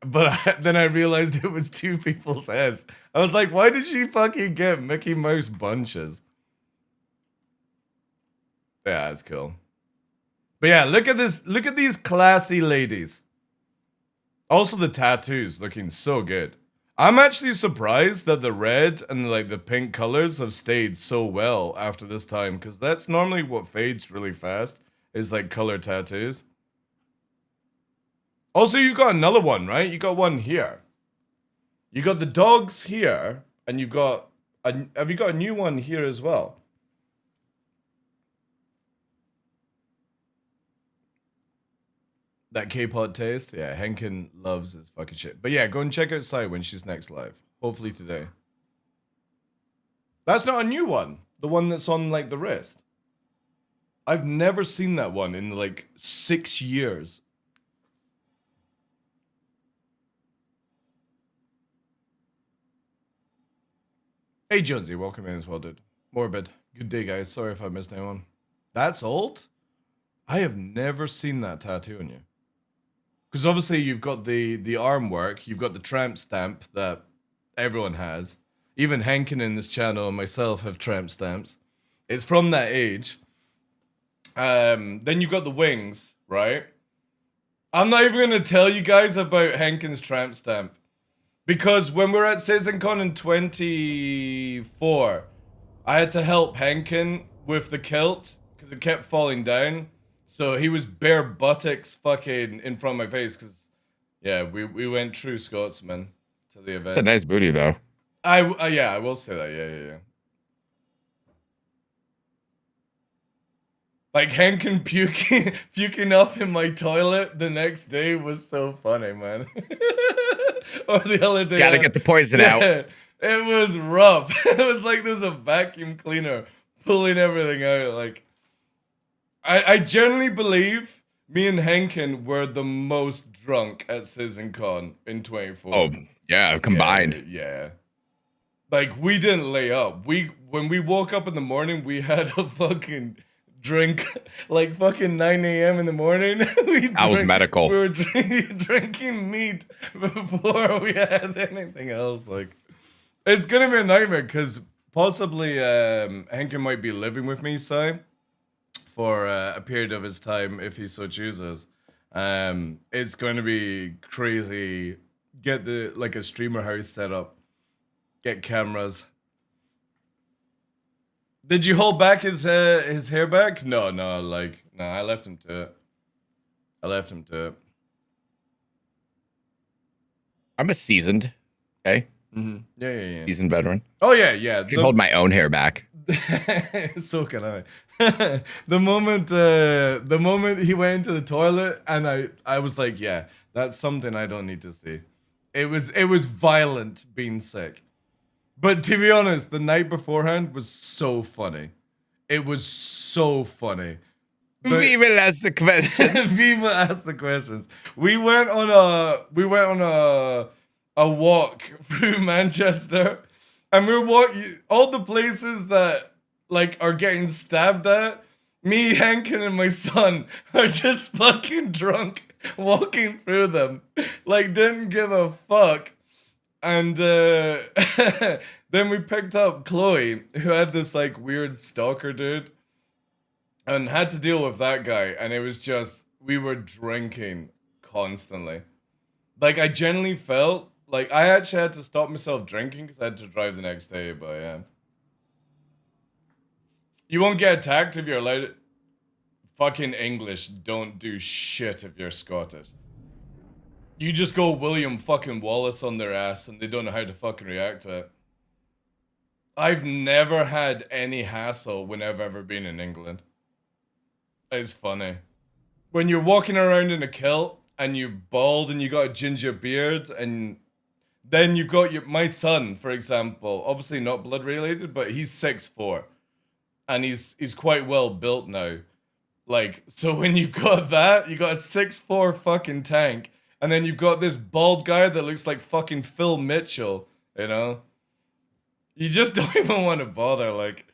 [SPEAKER 1] But then I realized it was two people's heads. I was like, why did she fucking get Mickey Mouse bunches? Yeah, it's cool. But yeah, look at this. Look at these classy ladies. Also, the tattoos looking so good. I'm actually surprised that the red and like the pink colors have stayed so well after this time, because that's normally what fades really fast, is like color tattoos. Also, you got another one, right? You got one here. You got the dogs here, and you've got have you got a new one here as well? That K-pop taste? Yeah, Henkin loves his fucking shit. But yeah, go and check out Sai when she's next live. Hopefully today. That's not a new one. The one that's on, like, the wrist. I've never seen that one in, like, 6 years. Hey, Jonesy, welcome in as well, dude. Morbid. Good day, guys. Sorry if I missed anyone. That's old? I have never seen that tattoo on you. Because obviously you've got the arm work, you've got the tramp stamp that everyone has. Even Henkin in this channel and myself have tramp stamps. It's from that age. Then you've got the wings, right? I'm not even going to tell you guys about Henkin's tramp stamp. Because when we were at CitizenCon in 24, I had to help Henkin with the kilt because it kept falling down. So he was bare buttocks fucking in front of my face because, yeah, we went true Scotsman to the event.
[SPEAKER 2] It's a nice booty, though.
[SPEAKER 1] Yeah, I will say that. Yeah. Like Henkin puking up in my toilet the next day was so funny, man. Or the other day.
[SPEAKER 2] Gotta get the poison out.
[SPEAKER 1] It was rough. It was like there's a vacuum cleaner pulling everything out. Like, I genuinely believe me and Henkin were the most drunk at CitizenCon in 24.
[SPEAKER 2] Oh, yeah, combined.
[SPEAKER 1] Yeah. Like, we didn't lay up. When we woke up in the morning, we had a fucking drink, like fucking 9 a.m. in the morning.
[SPEAKER 2] I was medical.
[SPEAKER 1] We were drinking meat before we had anything else. Like, it's gonna be a nightmare because possibly Henkin might be living with me, Si, for a period of his time if he so chooses. It's going to be crazy. Get a streamer house set up. Get cameras. Did you hold back his hair back? No, I left him to it.
[SPEAKER 2] I'm a seasoned, okay?
[SPEAKER 1] Mm-hmm. Yeah.
[SPEAKER 2] Seasoned veteran.
[SPEAKER 1] Oh yeah.
[SPEAKER 2] I can hold my own hair back.
[SPEAKER 1] So can I. The moment he went into the toilet and I was like, yeah, that's something I don't need to see. It was violent being sick. But to be honest, the night beforehand was so funny. It was so funny.
[SPEAKER 2] Viva asked the question.
[SPEAKER 1] Viva asked the questions. We went on a walk through Manchester, and we were walking all the places that like are getting stabbed at. Me, Henkin, and my son are just fucking drunk walking through them, like didn't give a fuck. And then we picked up Chloe, who had this like weird stalker dude, and had to deal with that guy. And it was just, we were drinking constantly. Like, I genuinely felt like I actually had to stop myself drinking because I had to drive the next day. But yeah, you won't get attacked if you're allowed. Fucking English don't do shit if you're Scottish. You just go William fucking Wallace on their ass and they don't know how to fucking react to it. I've never had any hassle when I've ever been in England. It's funny. when you're walking around in a kilt and you're bald and you got a ginger beard and then you've got my son, for example, obviously not blood related, but he's 6'4", and he's quite well built now. Like, so when you've got that, you got a 6'4" fucking tank, and then you've got this bald guy that looks like fucking Phil Mitchell, you know? You just don't even want to bother, like.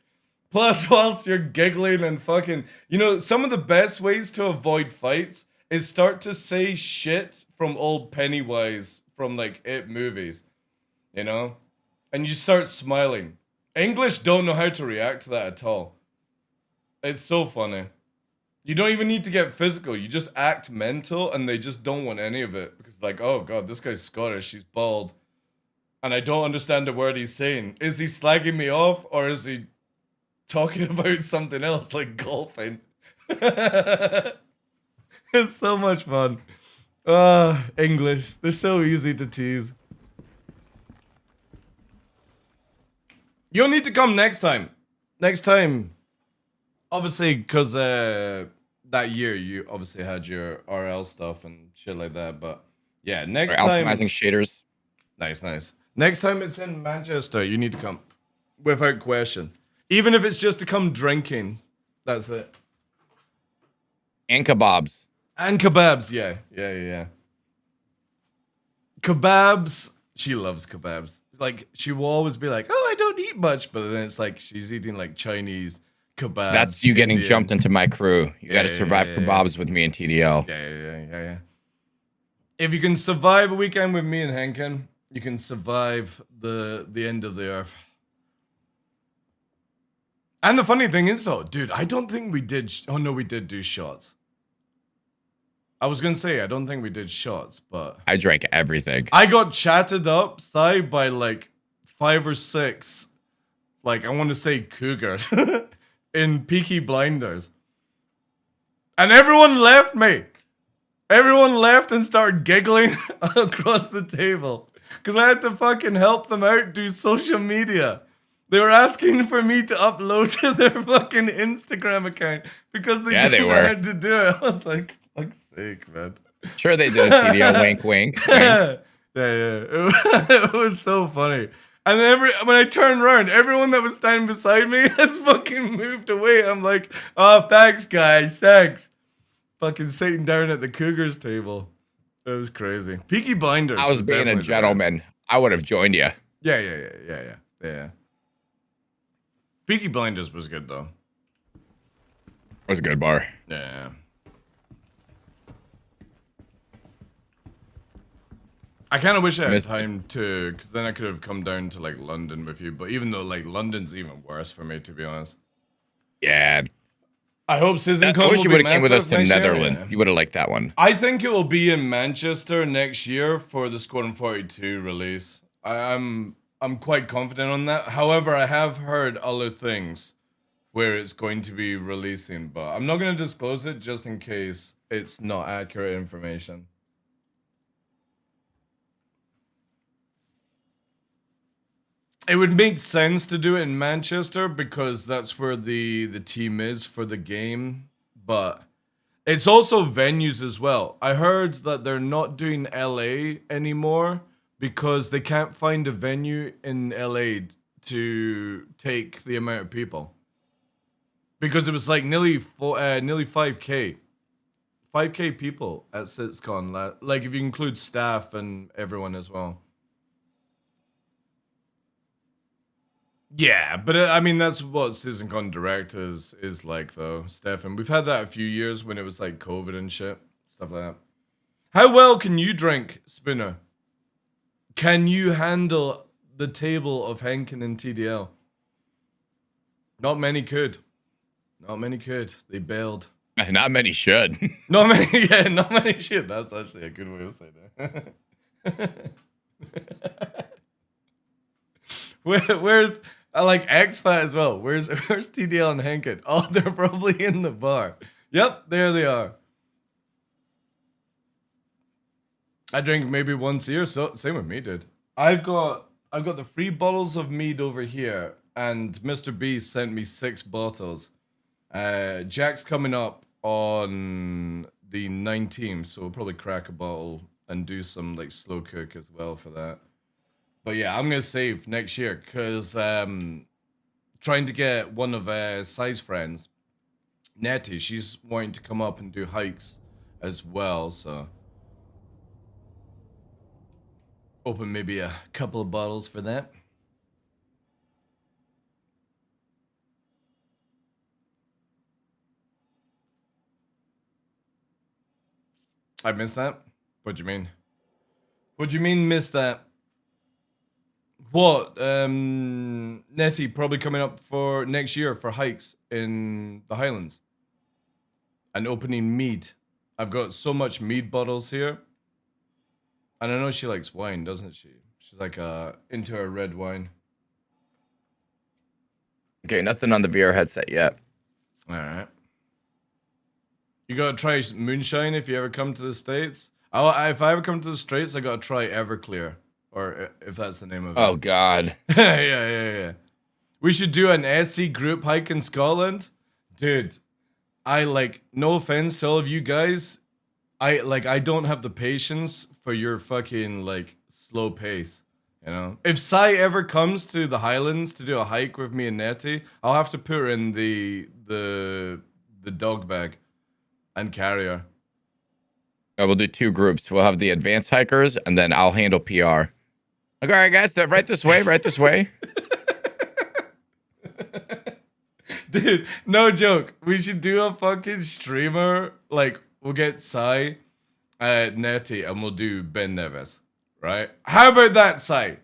[SPEAKER 1] Plus, whilst you're giggling and fucking, you know, some of the best ways to avoid fights is start to say shit from old Pennywise from like It movies, you know? And you start smiling. English don't know how to react to that at all. It's so funny. You don't even need to get physical. You just act mental and they just don't want any of it. Because like, oh god, this guy's Scottish, he's bald. And I don't understand a word he's saying. Is he slagging me off or is he talking about something else like golfing? It's so much fun. English. They're so easy to tease. You'll need to come next time. Next time. Obviously, because that year you obviously had your RL stuff and shit like that. But yeah, next time.
[SPEAKER 2] Optimizing shaders.
[SPEAKER 1] Nice, nice. Next time it's in Manchester, you need to come. Without question. Even if it's just to come drinking. That's it.
[SPEAKER 2] And kebabs.
[SPEAKER 1] And kebabs, yeah. Yeah. Kebabs, she loves kebabs. Like, she will always be like, oh, I don't eat much. But then it's like, she's eating like Chinese kebabs.
[SPEAKER 2] So that's you getting
[SPEAKER 1] Indian.
[SPEAKER 2] jumped into my crew. You got to survive kebabs with me and TDL.
[SPEAKER 1] Yeah. If you can survive a weekend with me and Henkin, you can survive the end of the earth. And the funny thing is, though, dude, I don't think we did. Oh no, we did do shots. I was gonna say I don't think we did shots, but
[SPEAKER 2] I drank everything.
[SPEAKER 1] I got chatted up, by like 5 or 6, like I want to say cougars in Peaky Blinders, and everyone left me. Everyone left and started giggling across the table because I had to fucking help them out do social media. They were asking for me to upload to their fucking Instagram account because they didn't know how to do it. I was like, fuck's sake, man.
[SPEAKER 2] Sure, they did a TDL wink, wink.
[SPEAKER 1] Yeah. It was so funny. And then when I turned around, everyone that was standing beside me has fucking moved away. I'm like, oh, thanks, guys. Thanks. Fucking sitting down at the Cougars table. It was crazy. Peaky Blinders.
[SPEAKER 2] I was being a gentleman. I would have joined you.
[SPEAKER 1] Yeah. Peaky Blinders was good, though.
[SPEAKER 2] It was a good bar.
[SPEAKER 1] Yeah. I kind of wish I had time to, because then I could have come down to like London with you. But even though like London's even worse for me, to be honest.
[SPEAKER 2] Yeah.
[SPEAKER 1] I hope SeasonCon
[SPEAKER 2] I wish
[SPEAKER 1] will
[SPEAKER 2] you
[SPEAKER 1] be
[SPEAKER 2] would have came with us
[SPEAKER 1] massive
[SPEAKER 2] to
[SPEAKER 1] next year.
[SPEAKER 2] Netherlands.
[SPEAKER 1] Yeah.
[SPEAKER 2] You would have liked that one.
[SPEAKER 1] I think it will be in Manchester next year for the Squadron 42 release. I'm quite confident on that. However, I have heard other things where it's going to be releasing, but I'm not going to disclose it just in case it's not accurate information. It would make sense to do it in Manchester because that's where the team is for the game, but it's also venues as well. I heard that they're not doing LA anymore because they can't find a venue in LA to take the amount of people. Because it was like nearly 5K. 5K people at SitsCon, like if you include staff and everyone as well. Yeah, but I mean, that's what SeasonCon Direct is like, though, Stefan. We've had that a few years when it was like COVID and shit. Stuff like that. How well can you drink, Spinner? Can you handle the table of Henkin and TDL? Not many could. Not many could. They bailed.
[SPEAKER 2] Not many should.
[SPEAKER 1] Not many should. That's actually a good way of saying it. Where's... I like X-Fat as well. Where's TDL and Henkin? Oh, they're probably in the bar. Yep, there they are. I drink maybe once a year, so same with me, dude. I've got the 3 bottles of mead over here, and Mr. B sent me 6 bottles. Jack's coming up on the 19th, so we'll probably crack a bottle and do some like slow cook as well for that. But yeah, I'm gonna save next year because trying to get one of Sai's friends, Nettie, she's wanting to come up and do hikes as well, so open maybe a couple of bottles for that. I missed that? What do you mean? What do you mean miss that? What? Nettie probably coming up for next year for hikes in the Highlands. And opening mead. I've got so much mead bottles here. And I know she likes wine, doesn't she? She's like into her red wine.
[SPEAKER 2] Okay, nothing on the VR headset yet.
[SPEAKER 1] Alright. You gotta try moonshine if you ever come to the States. If I ever come to the States, I gotta try Everclear. Or if that's the name of it.
[SPEAKER 2] Oh, God.
[SPEAKER 1] yeah. We should do an SC group hike in Scotland. Dude, I like, no offense to all of you guys. I don't have the patience for your fucking like slow pace. You know? If Sai ever comes to the Highlands to do a hike with me and Nettie, I'll have to put her in the dog bag and carry her.
[SPEAKER 2] We'll do 2 groups. We'll have the advanced hikers, and then I'll handle PR. Like, all right, guys, right this way, right this way.
[SPEAKER 1] Dude, no joke. We should do a fucking streamer. Like, we'll get Sai, Nettie, and we'll do Ben Nevis. Right? How about that, Sai?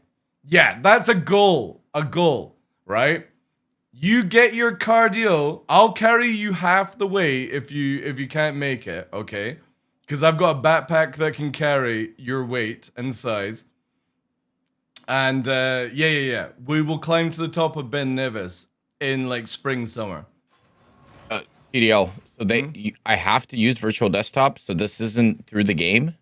[SPEAKER 1] Yeah, that's a goal. A goal, right? You get your cardio. I'll carry you half the way if you can't make it, okay? Because I've got a backpack that can carry your weight and size. And yeah. We will climb to the top of Ben Nevis in like spring, summer.
[SPEAKER 2] PDL. So I have to use virtual desktop. So this isn't through the game.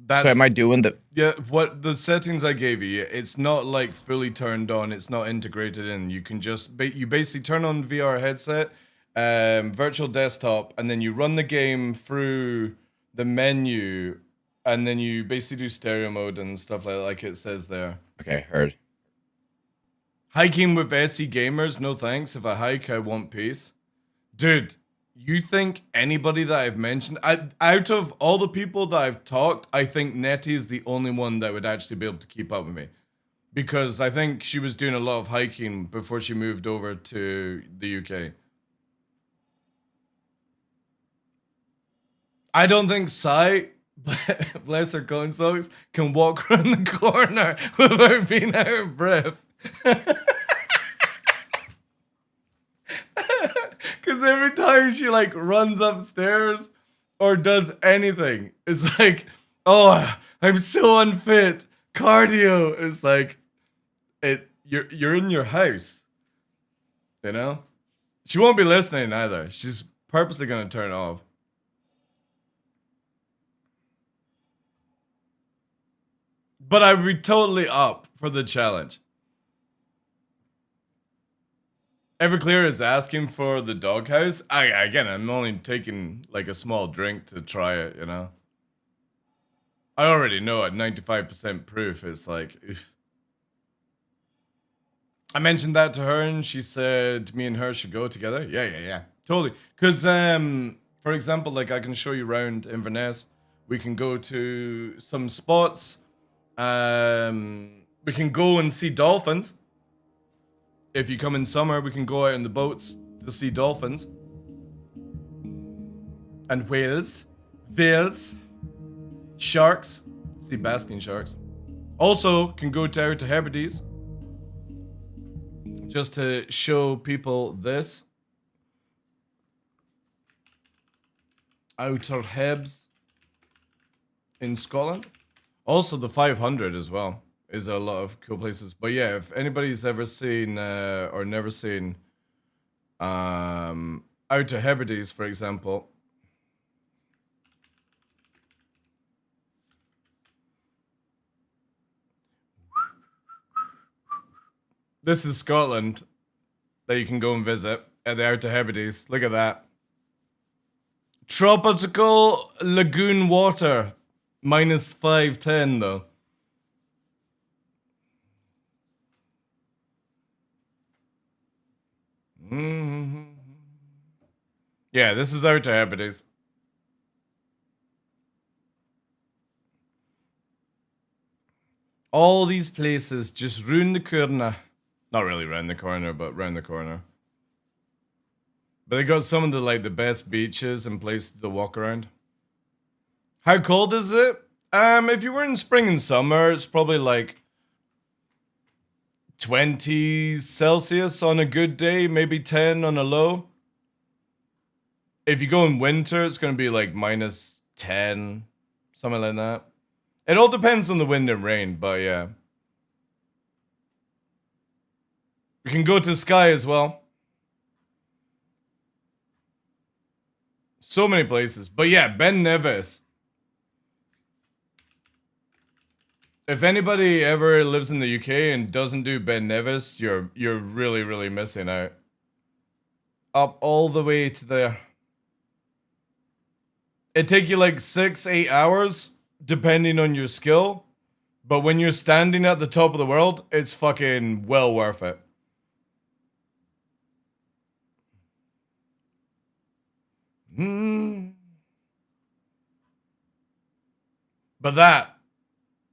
[SPEAKER 2] So am I doing the?
[SPEAKER 1] Yeah, what the settings I gave you, it's not like fully turned on. It's not integrated in. You can just you basically turn on VR headset, virtual desktop, and then you run the game through the menu, and then you basically do stereo mode and stuff like it says there.
[SPEAKER 2] Okay, heard.
[SPEAKER 1] Hiking with SE gamers, no thanks. If I hike, I want peace. Dude, you think anybody that I've mentioned, out of all the people that I've talked, I think Nettie is the only one that would actually be able to keep up with me. Because I think she was doing a lot of hiking before she moved over to the UK. I don't think Sai, bless her cone socks, can walk around the corner without being out of breath. Because every time she like runs upstairs or does anything, it's like, oh, I'm so unfit. Cardio. It's like, you're in your house. You know? She won't be listening either. She's purposely gonna turn it off. But I would be totally up for the challenge. Everclear is asking for the doghouse. I'm only taking like a small drink to try it, you know. I already know at 95% proof, it's like, if I mentioned that to her and she said me and her should go together. Yeah. Totally. Because, for example, like I can show you around Inverness. We can go to some spots. We can go and see dolphins. If you come in summer, we can go out in the boats to see dolphins. And whales. Sharks. See basking sharks. Also, can go to Outer Hebrides. Just to show people this. Outer Hebs in Scotland. Also the 500 as well. Is a lot of cool places. But yeah, if anybody's ever seen or never seen Outer Hebrides, for example. This is Scotland that you can go and visit at the Outer Hebrides. Look at that. Tropical lagoon water. Minus 510 though. Yeah, this is out to Hebrides. All these places just round the corner. Not really round the corner, but round the corner. But they got some of the best beaches and places to walk around. How cold is it? If you were in spring and summer, it's probably like 20 Celsius on a good day, maybe 10 on a low. If you go in winter, it's going to be like minus 10, something like that. It all depends on the wind and rain, but yeah. We can go to Skye as well. So many places. But yeah, Ben Nevis. If anybody ever lives in the UK and doesn't do Ben Nevis, you're really, really missing out. Up all the way to there. It'd take you like 6-8 hours, depending on your skill. But when you're standing at the top of the world, it's fucking well worth it. But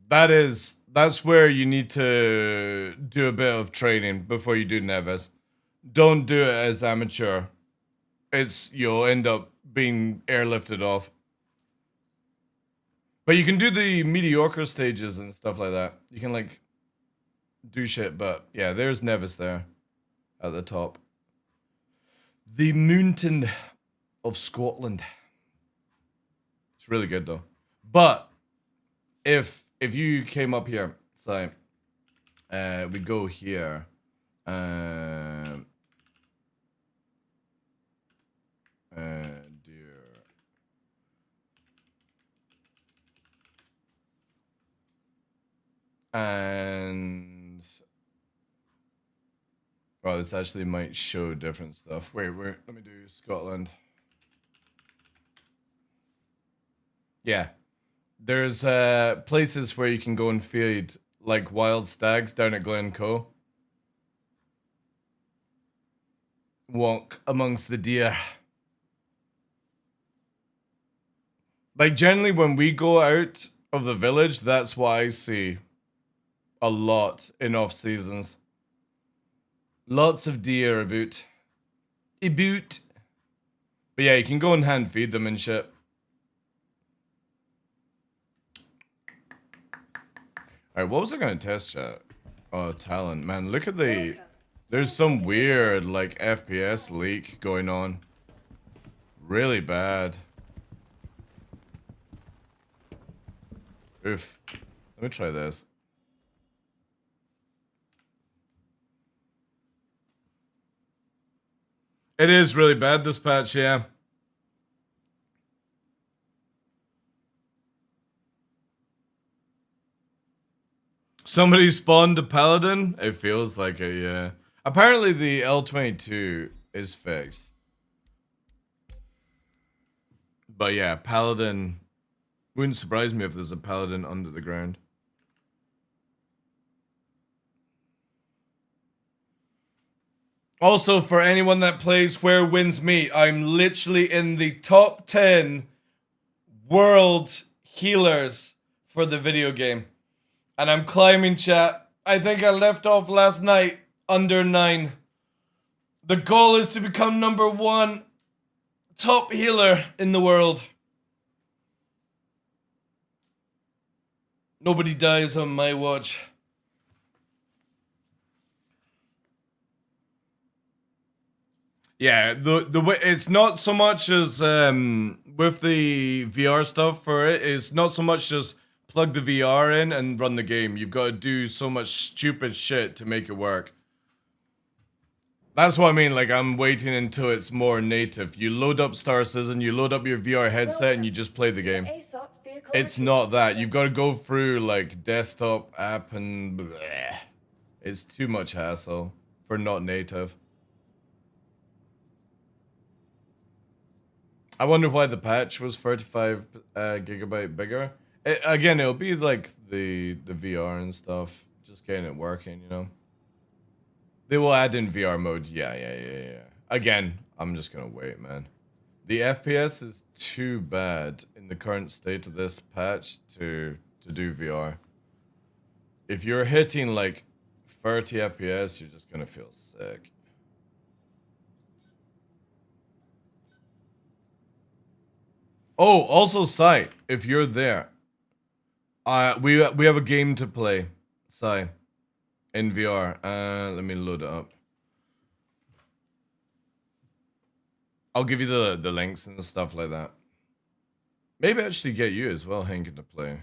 [SPEAKER 1] that's where you need to do a bit of training before you do Nevis. Don't do it as amateur. You'll end up being airlifted off. But you can do the mediocre stages and stuff like that. You can like do shit, but yeah, there's Nevis there at the top. The mountain of Scotland. It's really good though. But if you came up here, so we go here. Dear. And well, this actually might show different stuff. Wait, let me do Scotland. Yeah. There's places where you can go and feed like wild stags down at Glencoe. Walk amongst the deer. Like generally when we go out of the village, that's what I see a lot in off seasons. Lots of deer about. But yeah, you can go and hand feed them and shit. Alright, what was I gonna test, chat? Oh, talent. Man, look at the... There's some weird, like, FPS leak going on. Really bad. Oof. Let me try this. It is really bad, this patch, yeah. Somebody spawned a paladin? It feels like it, yeah. Apparently the L22 is fixed. But yeah, paladin... Wouldn't surprise me if there's a paladin under the ground. Also, for anyone that plays Where Winds Meet, I'm literally in the top 10 world healers for the video game. And I'm climbing, chat. I think I left off last night under 9. The goal is to become number 1 top healer in the world. Nobody dies on my watch. Yeah, the way it's not so much as with the VR stuff for it, it's not so much just plug the VR in and run the game. You've got to do so much stupid shit to make it work. That's what I mean, like I'm waiting until it's more native. You load up Star Citizen, you load up your VR headset and you just play the game. It's not that. You've got to go through like desktop app and bleh. It's too much hassle for not native. I wonder why the patch was 35 gigabyte bigger. Again, it'll be like the VR and stuff, just getting it working, you know. They will add in VR mode. Yeah. Again, I'm just gonna wait, man. The FPS is too bad in the current state of this patch to do VR. If you're hitting like 30 FPS, you're just gonna feel sick. Oh, also, Sai, if you're there, we have a game to play, Sai, in VR. Let me load it up. I'll give you the links and stuff like that. Maybe actually get you as well, Hank, to play.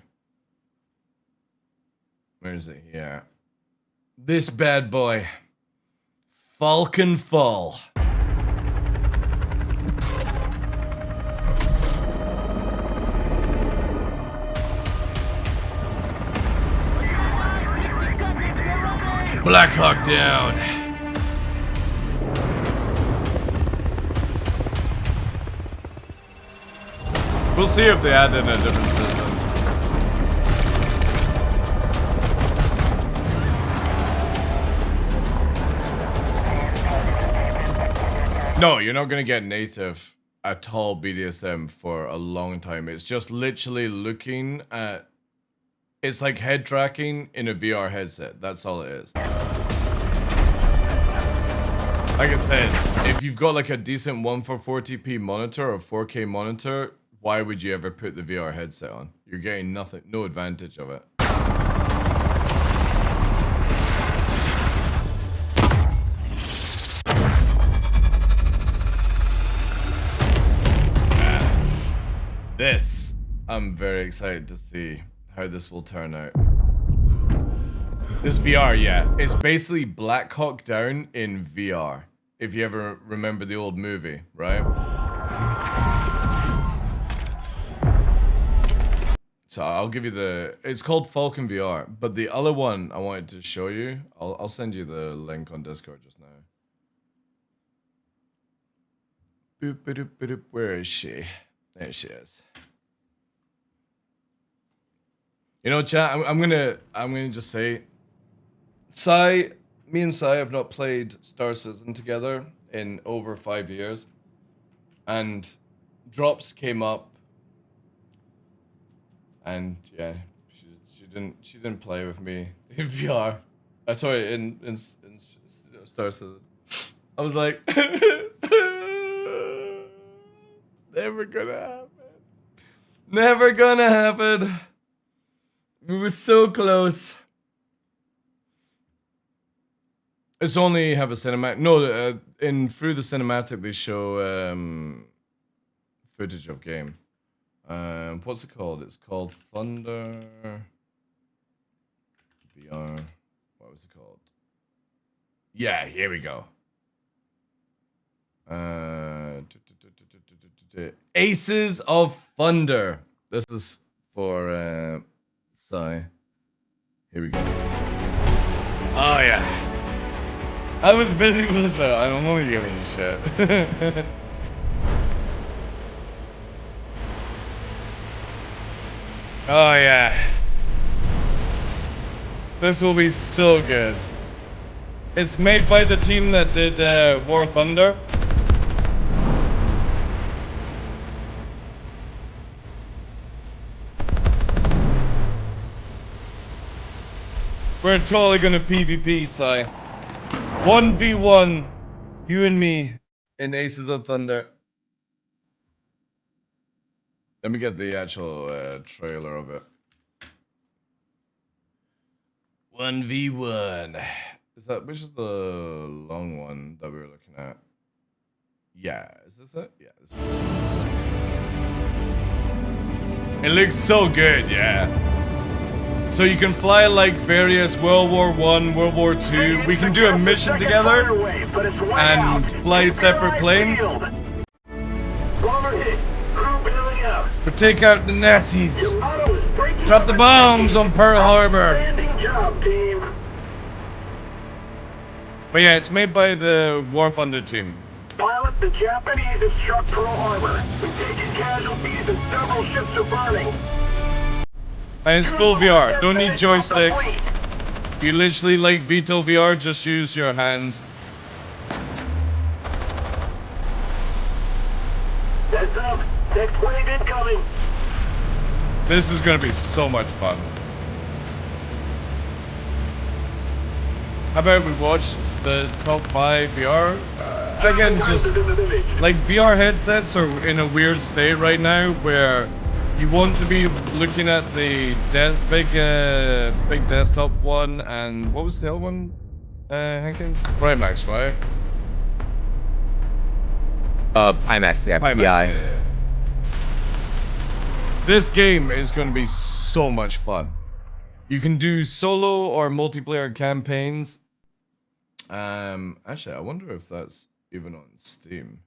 [SPEAKER 1] Where is it? Yeah. This bad boy. Falcon Fall. Black Hawk down. We'll see if they add in a different system. No, you're not gonna get native at all BDSM for a long time. It's just literally looking at. It's like head tracking in a VR headset. That's all it is. Like I said, if you've got like a decent 1440p monitor or 4K monitor, why would you ever put the VR headset on? You're getting nothing, no advantage of it. This, I'm very excited to see how this will turn out. This VR, yeah, it's basically Black Hawk Down in VR. If you ever remember the old movie, right? So I'll give you the. It's called Falcon VR, but the other one I wanted to show you. I'll send you the link on Discord just now. Boop, boop, boop, boop. Where is she? There she is. You know, chat. I'm gonna just say, me and Sai have not played Star Citizen together in over 5 years, and drops came up, and yeah, she didn't play with me in VR. Sorry, in Star Citizen. I was like, never gonna happen. Never gonna happen. We were so close. It's only have a cinematic. No, through the cinematic they show footage of game. What's it called? It's called Thunder VR. What was it called? Yeah, here we go. Aces of Thunder. This is for Sai. Here we go. Oh yeah. I was busy with the show. I'm only giving you shit. Oh yeah. This will be so good. It's made by the team that did War Thunder. We're totally gonna PvP, Sai. 1v1, you and me, in Aces of Thunder. Let me get the actual trailer of it. 1v1. Which is the long one that we were looking at? Yeah, is this it? Yeah, this one. It looks so good, yeah. So you can fly like various World War I, World War II. We can do a mission together and fly separate planes. But take out the Nazis. Drop the bombs on Pearl Harbor. But yeah, it's made by the War Thunder team.
[SPEAKER 6] Pilot, the Japanese have struck Pearl Harbor. We've taken casualties and several ships are burning.
[SPEAKER 7] And it's full VR. Don't need joysticks. You literally like veto VR, just use your hands.
[SPEAKER 6] Heads up. Next wave incoming.
[SPEAKER 7] This is gonna be so much fun. How about we watch the top 5 VR? Again, just like VR headsets are in a weird state right now where you want to be looking at the big desktop one, and what was the other one? Hankins? Primax, right?
[SPEAKER 2] IMAX, yeah,
[SPEAKER 7] Pimax,
[SPEAKER 2] PI.
[SPEAKER 7] yeah. This game is going to be so much fun. You can do solo or multiplayer campaigns.
[SPEAKER 1] Actually, I wonder if that's even on Steam.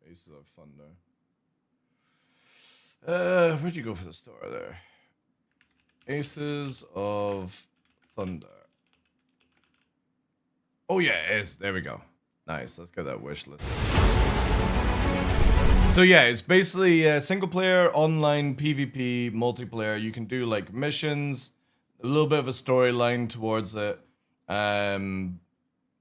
[SPEAKER 1] Aces of Thunder. Where'd you go for the store there? Aces of Thunder. Oh yeah, it is. There we go. Nice. Let's get that wish list. So yeah, it's basically single player, online, PvP, multiplayer. You can do like missions, a little bit of a storyline towards it.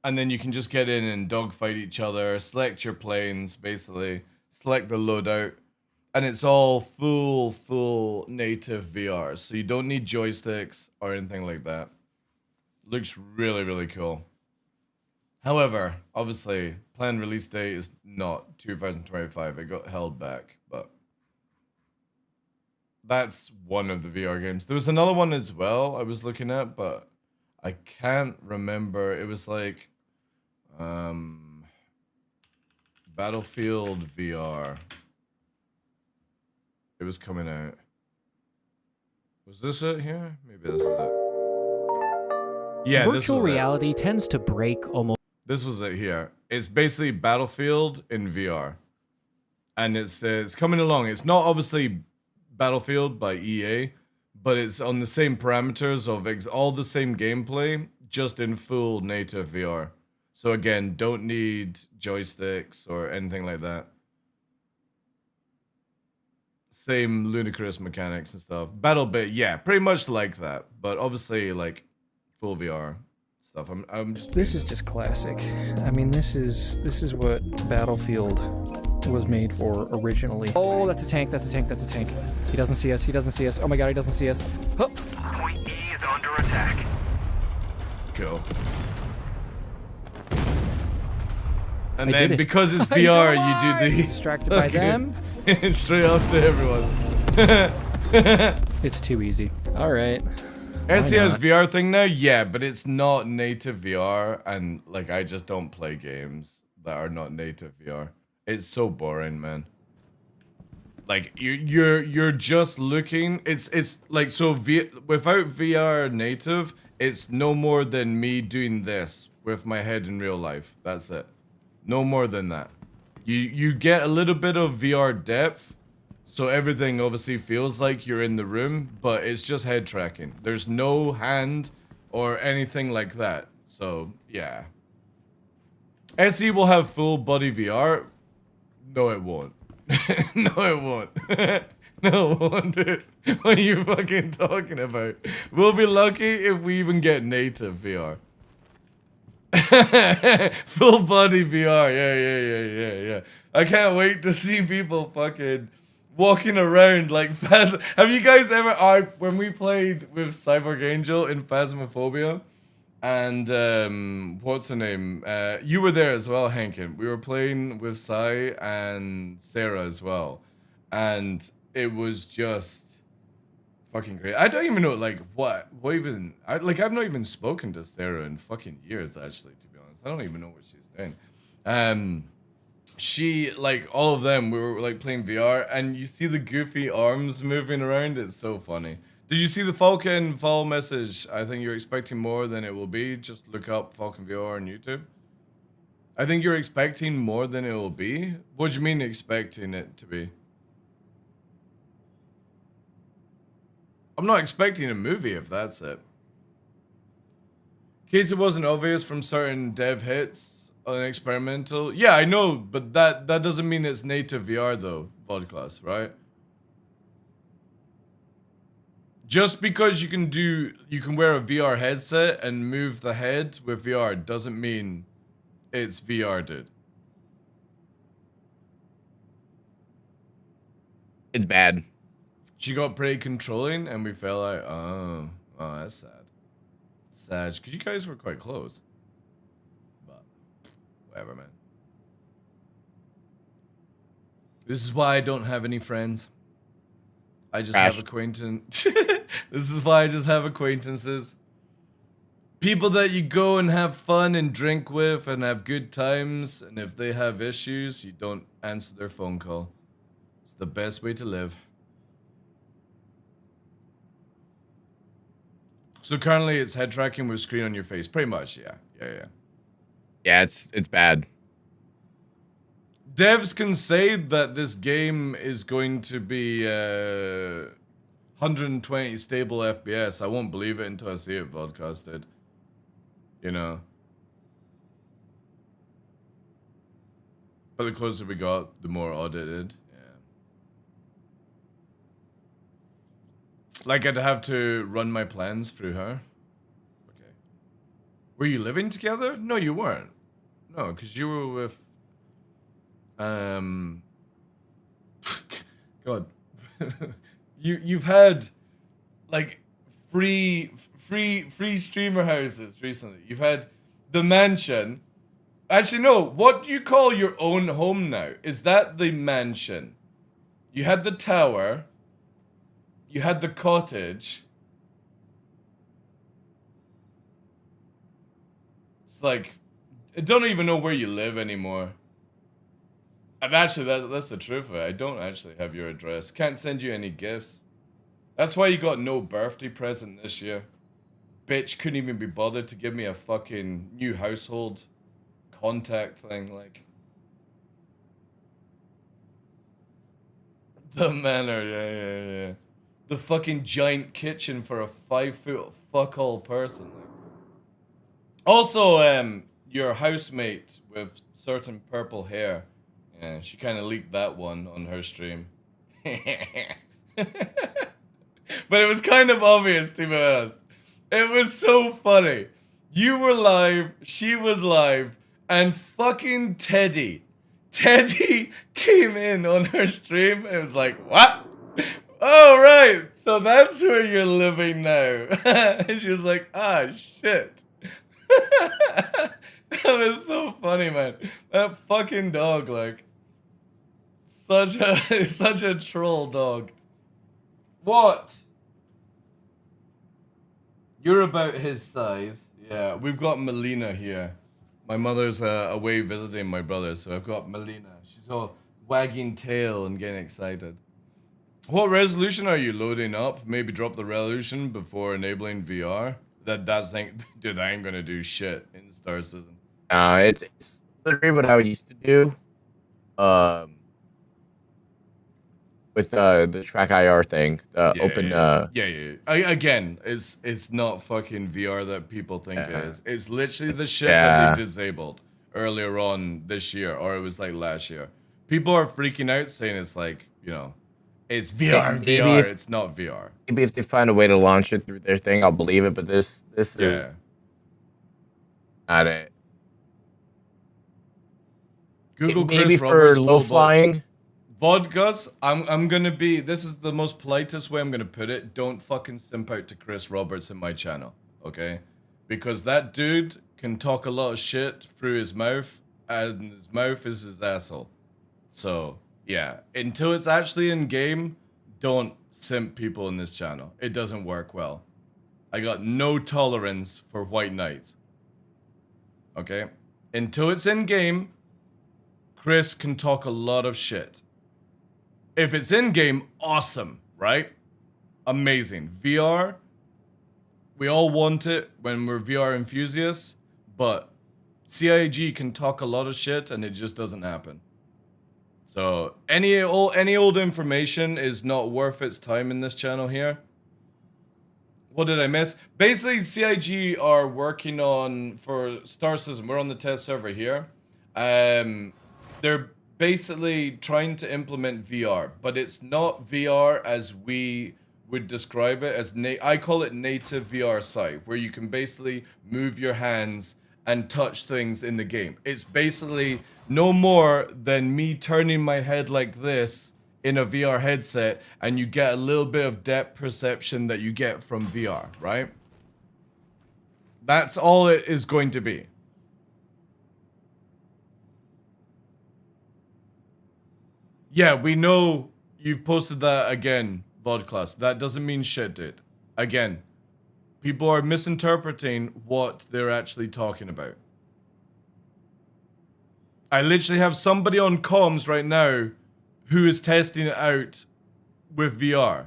[SPEAKER 1] And then you can just get in and dogfight each other, select your planes, basically, select the loadout. And it's all full native VR. So you don't need joysticks or anything like that. Looks really, really cool. However, obviously, planned release date is not 2025. It got held back, but that's one of the VR games. There was another one as well I was looking at, but I can't remember. It was like Battlefield VR. It was coming out. Was this it here? Maybe this is it. Yeah,
[SPEAKER 8] Virtual reality tends to break almost.
[SPEAKER 1] This was it here. It's basically Battlefield in VR. And it's coming along. It's not obviously Battlefield by EA, but it's on the same parameters of all the same gameplay, just in full native VR. So again, don't need joysticks or anything like that. Same ludicrous mechanics and stuff. BattleBit, yeah, pretty much like that. But obviously, like, full VR stuff. I'm just.
[SPEAKER 8] This is just classic. I mean, this is what Battlefield was made for originally. Oh, that's a tank. That's a tank. That's a tank. He doesn't see us. He doesn't see us. Oh my god, he doesn't see us. Huh.
[SPEAKER 6] Point E is under attack.
[SPEAKER 1] Cool. And
[SPEAKER 8] I
[SPEAKER 1] then
[SPEAKER 8] did it.
[SPEAKER 1] because it's VR, you do the
[SPEAKER 8] Distracted by them.
[SPEAKER 1] straight up to everyone.
[SPEAKER 8] It's too easy. All right.
[SPEAKER 1] SCR's VR thing now, yeah, but it's not native VR, and like I just don't play games that are not native VR. It's so boring, man. Like you're just looking. It's like so without VR native, it's no more than me doing this with my head in real life. That's it. No more than that. You get a little bit of VR depth, so everything obviously feels like you're in the room, but it's just head tracking. There's no hand or anything like that. So yeah. SE will have full body VR. No, it won't. No, it won't. No, it won't, dude. What are you fucking talking about? We'll be lucky if we even get native VR. Full body VR. Yeah. I can't wait to see people fucking walking around like Have you guys ever? When we played with Cyborg Angel in Phasmophobia, and what's her name? You were there as well, Hankin. We were playing with Sai and Sarah as well, and it was just fucking great. I don't even know what even I've not even spoken to Sarah in fucking years, actually, to be honest. I don't even know what she's doing. She, like, all of them, we were like playing VR, and you see the goofy arms moving around. It's so funny. Did you see the Falcon fall message? I think you're expecting more than it will be. Just look up Falcon VR on YouTube. I think you're expecting more than it will be. What do you mean expecting it to be? I'm not expecting a movie if that's it. In case it wasn't obvious from certain dev hits, an experimental. Yeah, I know, but that doesn't mean it's native VR though, Vodclass, right? Just because you can wear a VR headset and move the head with VR doesn't mean it's VR, dude.
[SPEAKER 2] It's bad.
[SPEAKER 1] She got pretty controlling, and we felt like, oh, that's sad. Sad, because you guys were quite close. But whatever, man. This is why I don't have any friends. I just have acquaintance. This is why I just have acquaintances. People that you go and have fun and drink with and have good times, and if they have issues, you don't answer their phone call. It's the best way to live. So currently it's head tracking with screen on your face. Pretty much, yeah.
[SPEAKER 2] Yeah, it's bad.
[SPEAKER 1] Devs can say that this game is going to be 120 stable FPS. I won't believe it until I see it broadcasted. You know. But the closer we got, the more audited. Yeah. Like I'd have to run my plans through her. Okay. Were you living together? No, you weren't. No, because you were with God. You've had like free streamer houses recently. You've had the mansion. Actually, no. What do you call your own home now? Is that the mansion? You had the tower. You had the cottage. It's like I don't even know where you live anymore. And actually, that's the truth of it. I don't actually have your address. Can't send you any gifts. That's why you got no birthday present this year. Bitch couldn't even be bothered to give me a fucking new household contact thing. Like the manor, yeah. The fucking giant kitchen for a 5-foot fuck all person. Like. Also, your housemate with certain purple hair. Yeah, she kind of leaked that one on her stream. But it was kind of obvious, to be honest. It was so funny. You were live, she was live, and fucking Teddy came in on her stream and was like, what? Oh, right. So that's where you're living now. And she was like, ah, shit. That was so funny, man. That fucking dog, like, such a troll dog. What? You're about his size. Yeah, we've got Melina here. My mother's away visiting my brother, so I've got Melina. She's all wagging tail and getting excited. What resolution are you loading up? Maybe drop the resolution before enabling VR. Dude, I ain't gonna do shit in Star Citizen.
[SPEAKER 2] It's literally what I used to do. With the track IR thing, open.
[SPEAKER 1] Again, it's not fucking VR that people think it is. It's literally the shit that they disabled earlier on this year, or it was like last year. People are freaking out saying it's like, you know, it's VR, it's not VR.
[SPEAKER 2] Maybe if they find a way to launch it through their thing, I'll believe it. But this is not it.
[SPEAKER 1] Google
[SPEAKER 2] maybe
[SPEAKER 1] Chris
[SPEAKER 2] for
[SPEAKER 1] Roberts
[SPEAKER 2] low flying.
[SPEAKER 1] Vodkas, I'm gonna be. This is the most politest way I'm gonna put it. Don't fucking simp out to Chris Roberts in my channel, okay? Because that dude can talk a lot of shit through his mouth, and his mouth is his asshole. So yeah, until it's actually in game, don't simp people in this channel. It doesn't work well. I got no tolerance for white knights. Okay, until it's in game, Chris can talk a lot of shit. If it's in-game, awesome, right? Amazing. VR, we all want it when we're VR enthusiasts, but CIG can talk a lot of shit and it just doesn't happen. So any old information is not worth its time in this channel here. What did I miss? Basically, CIG are working on, for Star System, we're on the test server here. They're basically trying to implement VR, but it's not VR as we would describe it as, I call it native VR site, where you can basically move your hands and touch things in the game. It's basically no more than me turning my head like this in a VR headset, and you get a little bit of depth perception that you get from VR, right? That's all it is going to be. Yeah, we know you've posted that again, VOD class. That doesn't mean shit, dude. Again, people are misinterpreting what they're actually talking about. I literally have somebody on comms right now who is testing it out with VR.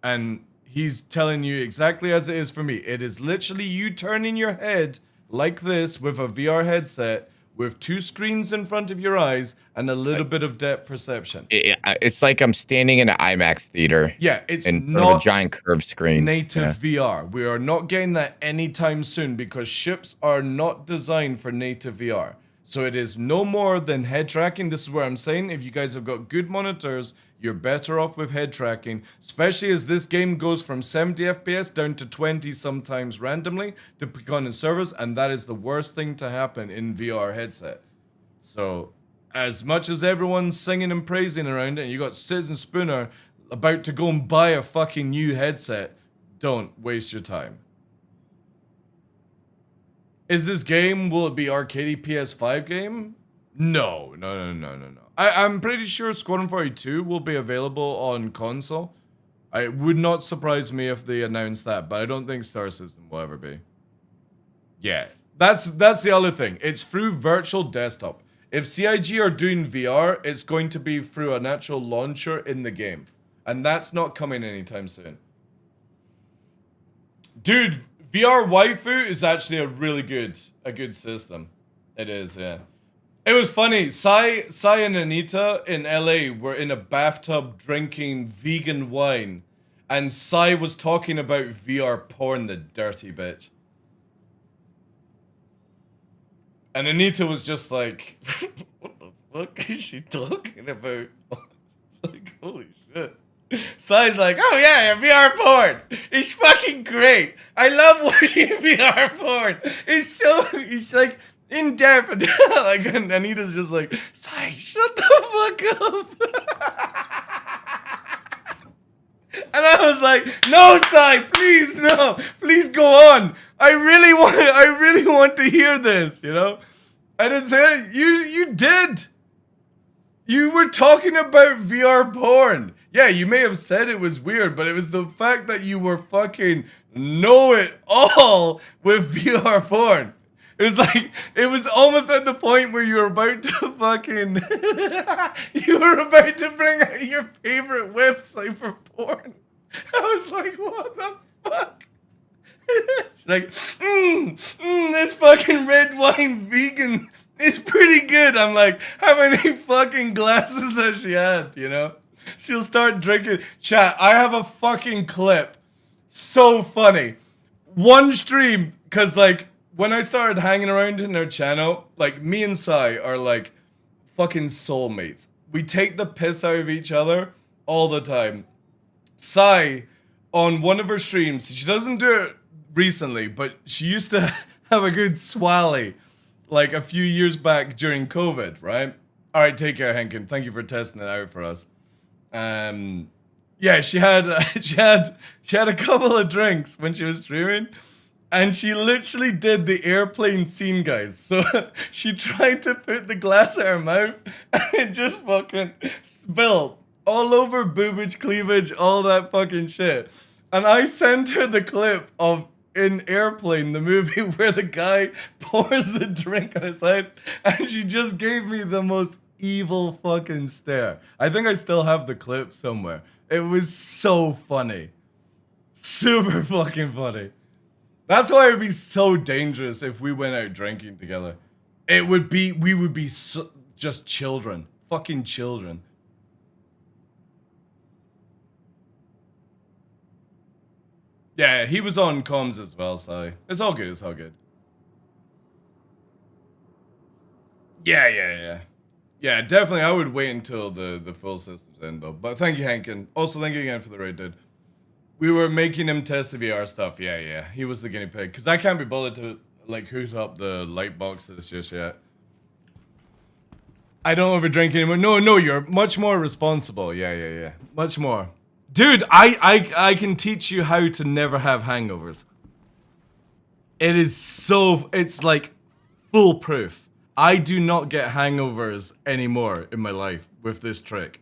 [SPEAKER 1] And he's telling you exactly as it is for me. It is literally you turning your head like this with a VR headset with two screens in front of your eyes and a little bit of depth perception.
[SPEAKER 2] It's like I'm standing in an IMAX theater.
[SPEAKER 1] Yeah, it's
[SPEAKER 2] in front
[SPEAKER 1] not
[SPEAKER 2] of a giant curved screen.
[SPEAKER 1] Native VR. We are not getting that anytime soon because ships are not designed for native VR. So it is no more than head tracking. This is where I'm saying if you guys have got good monitors, you're better off with head tracking, especially as this game goes from 70 FPS down to 20 sometimes randomly, depending on servers, and that is the worst thing to happen in VR headset. So, as much as everyone's singing and praising around it, and you got Sid and Spooner about to go and buy a fucking new headset, don't waste your time. Is this game, will it be arcadey PS5 game? No. I'm pretty sure Squadron 42 will be available on console. It would not surprise me if they announced that, but I don't think Star System will ever be. Yeah, that's the other thing. It's through virtual desktop. If CIG are doing VR, it's going to be through an actual launcher in the game. And that's not coming anytime soon. Dude, VR waifu is actually a really good system. It is, yeah. It was funny. Sai and Anita in LA were in a bathtub drinking vegan wine, and Sai was talking about VR porn, the dirty bitch. And Anita was just like, what the fuck is she talking about? Like, holy shit. Sai's like, oh yeah, VR porn. It's fucking great. I love watching VR porn. It's like in depth. Like, and Anita's just like, Sai, shut the fuck up. And I was like, no, Sai, please, no, please go on. I really want to hear this, you know? I didn't say it. You did. You were talking about VR porn. Yeah, you may have said it was weird, but it was the fact that you were fucking know-it-all with VR porn. It was like, it was almost at the point where you were about to fucking, you were about to bring out your favorite website for porn. I was like, what the fuck? She's like, this fucking red wine vegan is pretty good. I'm like, how many fucking glasses has she had, you know? She'll start drinking. Chat, I have a fucking clip. So funny. One stream, because like, when I started hanging around in her channel, like, me and Sai are like fucking soulmates. We take the piss out of each other all the time. Sai, on one of her streams, she doesn't do it recently, but she used to have a good swally like a few years back during COVID, right? All right, take care, Henkin. Thank you for testing it out for us. Yeah, she had a couple of drinks when she was streaming, and she literally did the airplane scene, guys. So she tried to put the glass in her mouth, and it just fucking spilled all over boobage, cleavage, all that fucking shit. And I sent her the clip of in Airplane, the movie where the guy pours the drink on his head, and she just gave me the most evil fucking stare. I think I still have the clip somewhere. It was so funny. Super fucking funny. That's why it would be so dangerous if we went out drinking together. We would be just children. Fucking children. Yeah, he was on comms as well, so it's all good. It's all good. Yeah. Yeah, definitely. I would wait until the full system's in, though. But thank you, Hankin. Also, thank you again for the raid, dude. We were making him test the VR stuff. Yeah. He was the guinea pig. Because I can't be bothered to, like, hoot up the light boxes just yet. I don't overdrink anymore. No, you're much more responsible. Yeah. Much more. Dude, I can teach you how to never have hangovers. It is so... It's, like, foolproof. I do not get hangovers anymore in my life with this trick.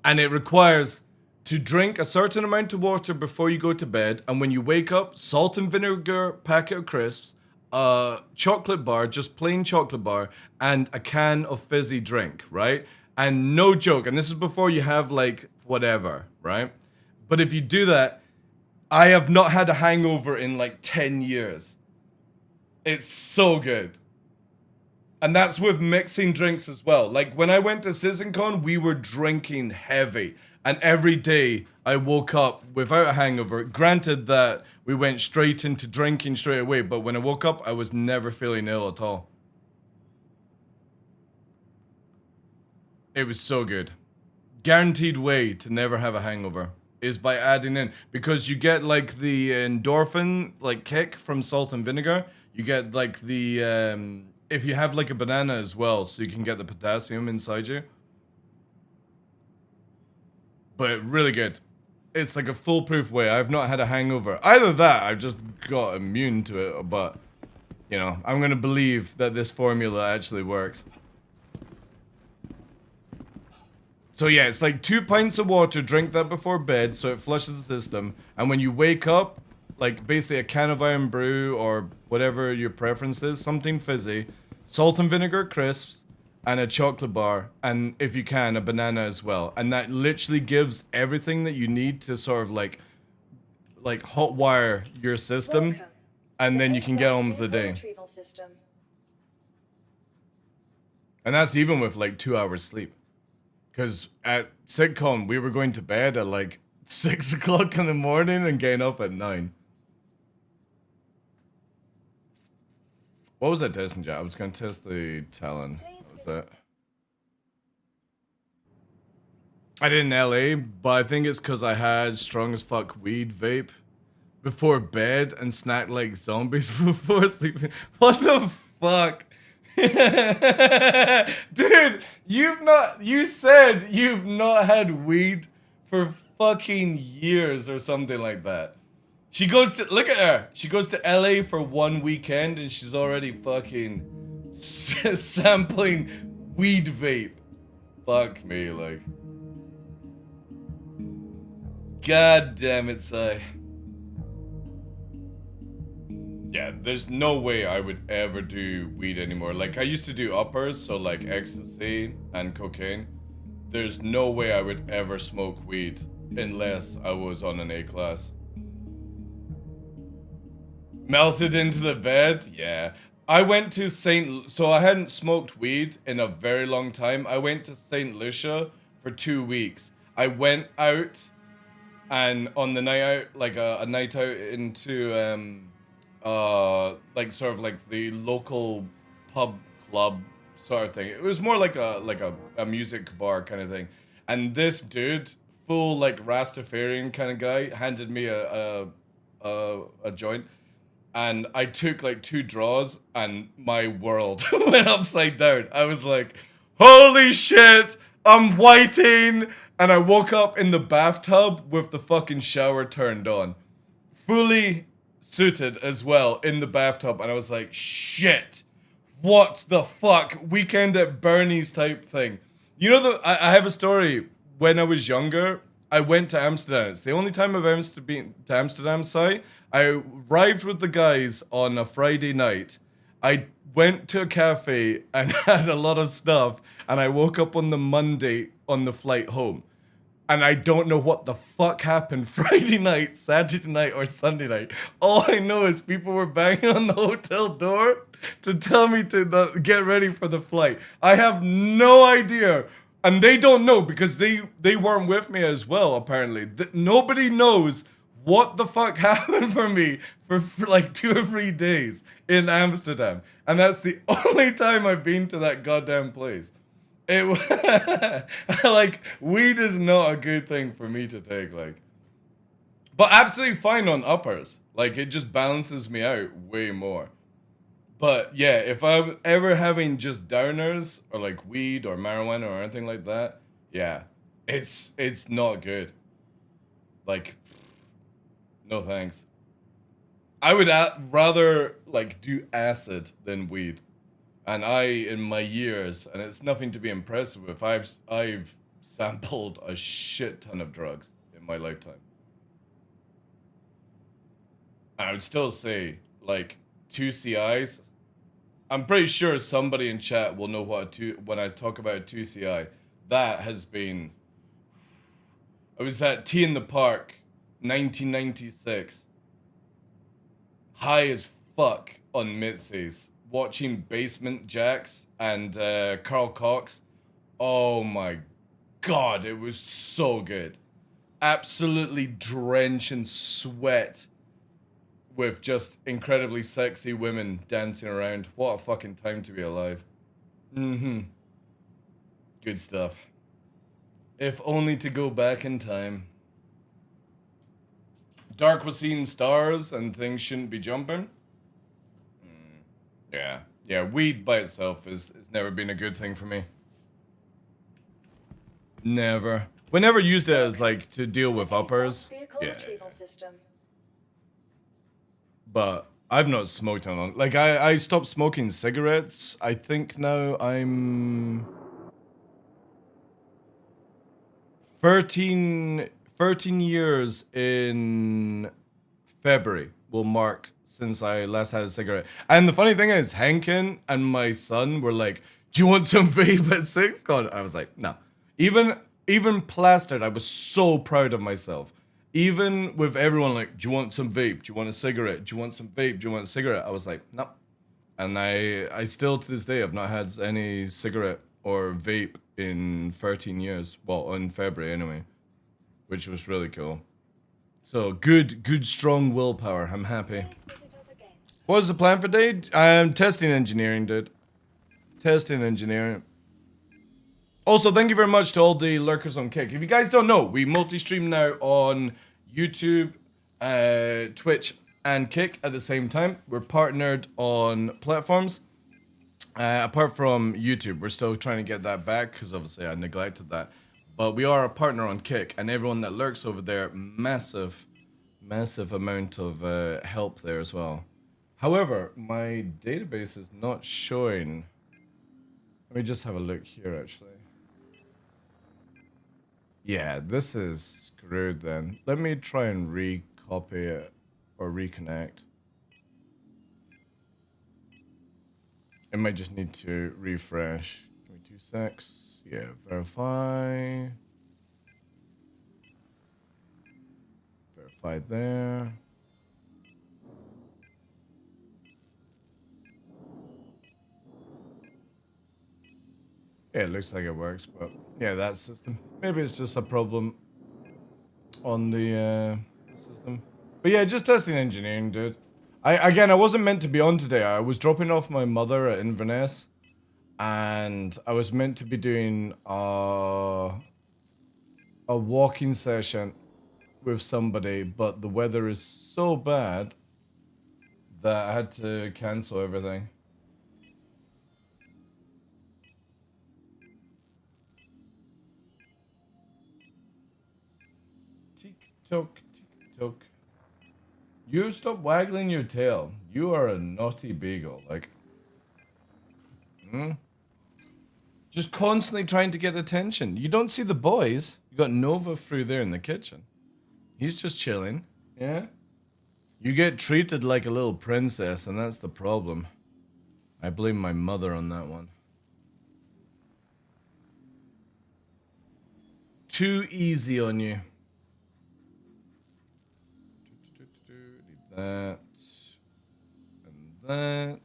[SPEAKER 1] And it requires to drink a certain amount of water before you go to bed, and when you wake up, salt and vinegar packet of crisps, a chocolate bar, just plain chocolate bar, and a can of fizzy drink, right? And no joke, and this is before you have like whatever, right? But if you do that, I have not had a hangover in like 10 years. It's so good. And that's with mixing drinks as well. Like when I went to CitizenCon, we were drinking heavy. And every day I woke up without a hangover. Granted that we went straight into drinking straight away. But when I woke up, I was never feeling ill at all. It was so good. Guaranteed way to never have a hangover is by adding in. Because you get like the endorphin like kick from salt and vinegar. You get like the... if you have like a banana as well, so you can get the potassium inside you. But really good. It's like a foolproof way. I've not had a hangover. Either that, I've just got immune to it, but, you know, I'm gonna believe that this formula actually works. So yeah, it's like 2 pints of water, drink that before bed, so it flushes the system, and when you wake up, like basically a can of Iron Brew or whatever your preference is, something fizzy, salt and vinegar crisps, and a chocolate bar, and if you can, a banana as well. And that literally gives everything that you need to sort of like hot wire your system,
[SPEAKER 3] Welcome
[SPEAKER 1] and
[SPEAKER 3] to
[SPEAKER 1] then
[SPEAKER 3] the
[SPEAKER 1] you can get on with the
[SPEAKER 3] vehicle
[SPEAKER 1] day.
[SPEAKER 3] retrieval system.
[SPEAKER 1] And that's even with like 2 hours sleep. Because at sitcom, we were going to bed at like 6 o'clock in the morning and getting up at 9. What was I testing, Jack? I was going to test the Talon. What was that? I did in LA, but I think it's because I had strong as fuck weed vape before bed and snacked like zombies before sleeping. What the fuck? Dude, you said you've not had weed for fucking years or something like that. She goes to, look at her. She goes to LA for 1 weekend and she's already fucking sampling weed vape. Fuck me, like. God damn it, Sai. Yeah, there's no way I would ever do weed anymore. Like, I used to do uppers, so like ecstasy and cocaine. There's no way I would ever smoke weed unless I was on an A class. Melted into the bed? Yeah. I went to so I hadn't smoked weed in a very long time. I went to St. Lucia for 2 weeks. I went out, and on the night out, like a night out into, like sort of like the local pub club sort of thing. It was more like a music bar kind of thing. And this dude, full like Rastafarian kind of guy, handed me a joint. And I took like 2 draws and my world went upside down. I was like, holy shit, I'm whiting. And I woke up in the bathtub with the fucking shower turned on. Fully suited as well in the bathtub. And I was like, shit, what the fuck? Weekend at Bernie's type thing. You know, I have a story. When I was younger, I went to Amsterdam. It's the only time I've ever been to Amsterdam, Si. I arrived with the guys on a Friday night. I went to a cafe and had a lot of stuff. And I woke up on the Monday on the flight home. And I don't know what the fuck happened Friday night, Saturday night, or Sunday night. All I know is people were banging on the hotel door to tell me to get ready for the flight. I have no idea. And they don't know because they weren't with me as well, apparently. Nobody knows what the fuck happened for me for like 2 or 3 days in Amsterdam, and that's the only time I've been to that goddamn place. It like weed is not a good thing for me to take, like, but absolutely fine on uppers. Like it just balances me out way more. But yeah, if I'm ever having just downers or like weed or marijuana or anything like that, yeah, it's not good. Like, no thanks. I would rather like do acid than weed. And in my years, and it's nothing to be impressed with, I've sampled a shit ton of drugs in my lifetime. I would still say like 2 CIs. I'm pretty sure somebody in chat will know when I talk about a 2 CI. That has been. I was at Tea in the Park, 1996. High as fuck on Mitzi's, watching Basement Jacks and Carl Cox. Oh my god, it was so good. Absolutely drenched in sweat with just incredibly sexy women dancing around. What a fucking time to be alive. Good stuff. If only to go back in time. Dark was seeing stars and things shouldn't be jumping. Yeah. Yeah, weed by itself has never been a good thing for me. Never. We never used it as like to deal with uppers.
[SPEAKER 3] Vehicle
[SPEAKER 1] Yeah.
[SPEAKER 3] retrieval system.
[SPEAKER 1] But I've not smoked in a long. Like I stopped smoking cigarettes. I think now I'm 13 years in February will mark since I last had a cigarette. And the funny thing is, Hankin and my son were like, "Do you want some vape at 6?" God, I was like, "No." Even plastered, I was so proud of myself. Even with everyone like, "Do you want some vape? Do you want a cigarette? Do you want some vape? Do you want a cigarette?" I was like, "No." And I still to this day have not had any cigarette or vape in 13 years. Well, in February anyway, which was really cool. So good strong willpower. I'm happy. What was the plan for today? Testing engineering, dude. Testing engineering. Also, thank you very much to all the lurkers on Kick. If you guys don't know, we multi-stream now on YouTube, Twitch, and Kick at the same time. We're partnered on platforms. Apart from YouTube, we're still trying to get that back because obviously I neglected that. But we are a partner on Kick, and everyone that lurks over there, massive amount of help there as well. However, my database is not showing. Let me just have a look here, actually. Yeah, this is screwed then. Let me try and recopy it or reconnect. It might just need to refresh. Give me 2 secs. Yeah, verify. Verify there. Yeah, it looks like it works, but yeah, that system. Maybe it's just a problem on the system. But yeah, just testing engineering, dude. I wasn't meant to be on today. I was dropping off my mother at Inverness, and I was meant to be doing a walking session with somebody, but the weather is so bad that I had to cancel everything. Tick-tock, tick-tock. You stop waggling your tail. You are a naughty beagle. Like, just constantly trying to get attention. You don't see the boys. You got Nova through there in the kitchen. He's just chilling. Yeah? You get treated like a little princess, and that's the problem. I blame my mother on that one. Too easy on you. Need that. And that.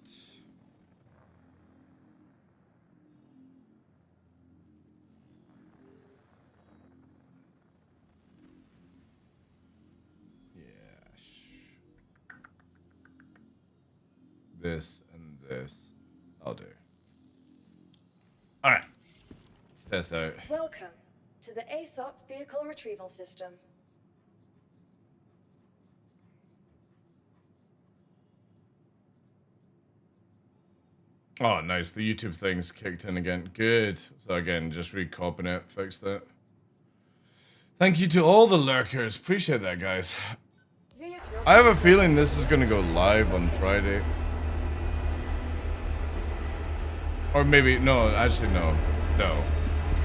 [SPEAKER 1] Yeah. this, and this. I'll do. Alright. Let's test out.
[SPEAKER 3] Welcome to the ASOP Vehicle Retrieval System.
[SPEAKER 1] Oh, nice. The YouTube thing's kicked in again. Good. So again, just recopying it, fixed it. Thank you to all the lurkers. Appreciate that, guys. I have a feeling this is gonna go live on Friday. Or maybe, no, actually no. No.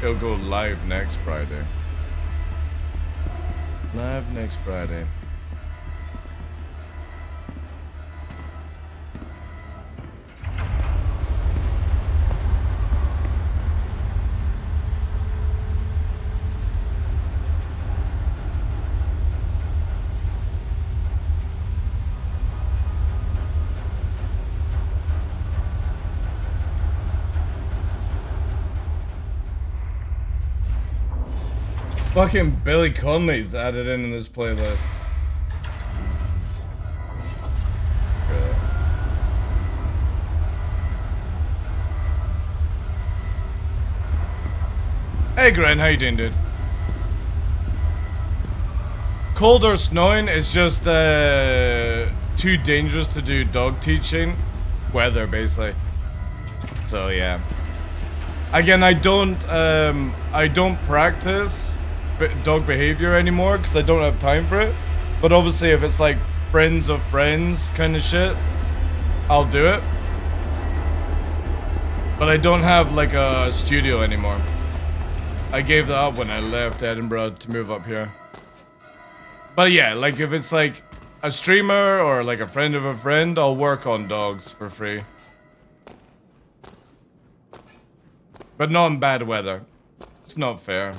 [SPEAKER 1] It'll go live next Friday. Live next Friday. Fucking Billy Conley's added in this playlist. Good. Hey Gren, how you doing, dude? Cold or snowing is just too dangerous to do dog teaching. Weather, basically. So yeah. Again, I don't practice dog behavior anymore because I don't have time for it. But obviously, if it's like friends of friends kind of shit, I'll do it. But I don't have like a studio anymore. I gave that up when I left Edinburgh to move up here. But yeah, like if it's like a streamer or like a friend of a friend, I'll work on dogs for free. But not in bad weather. It's not fair.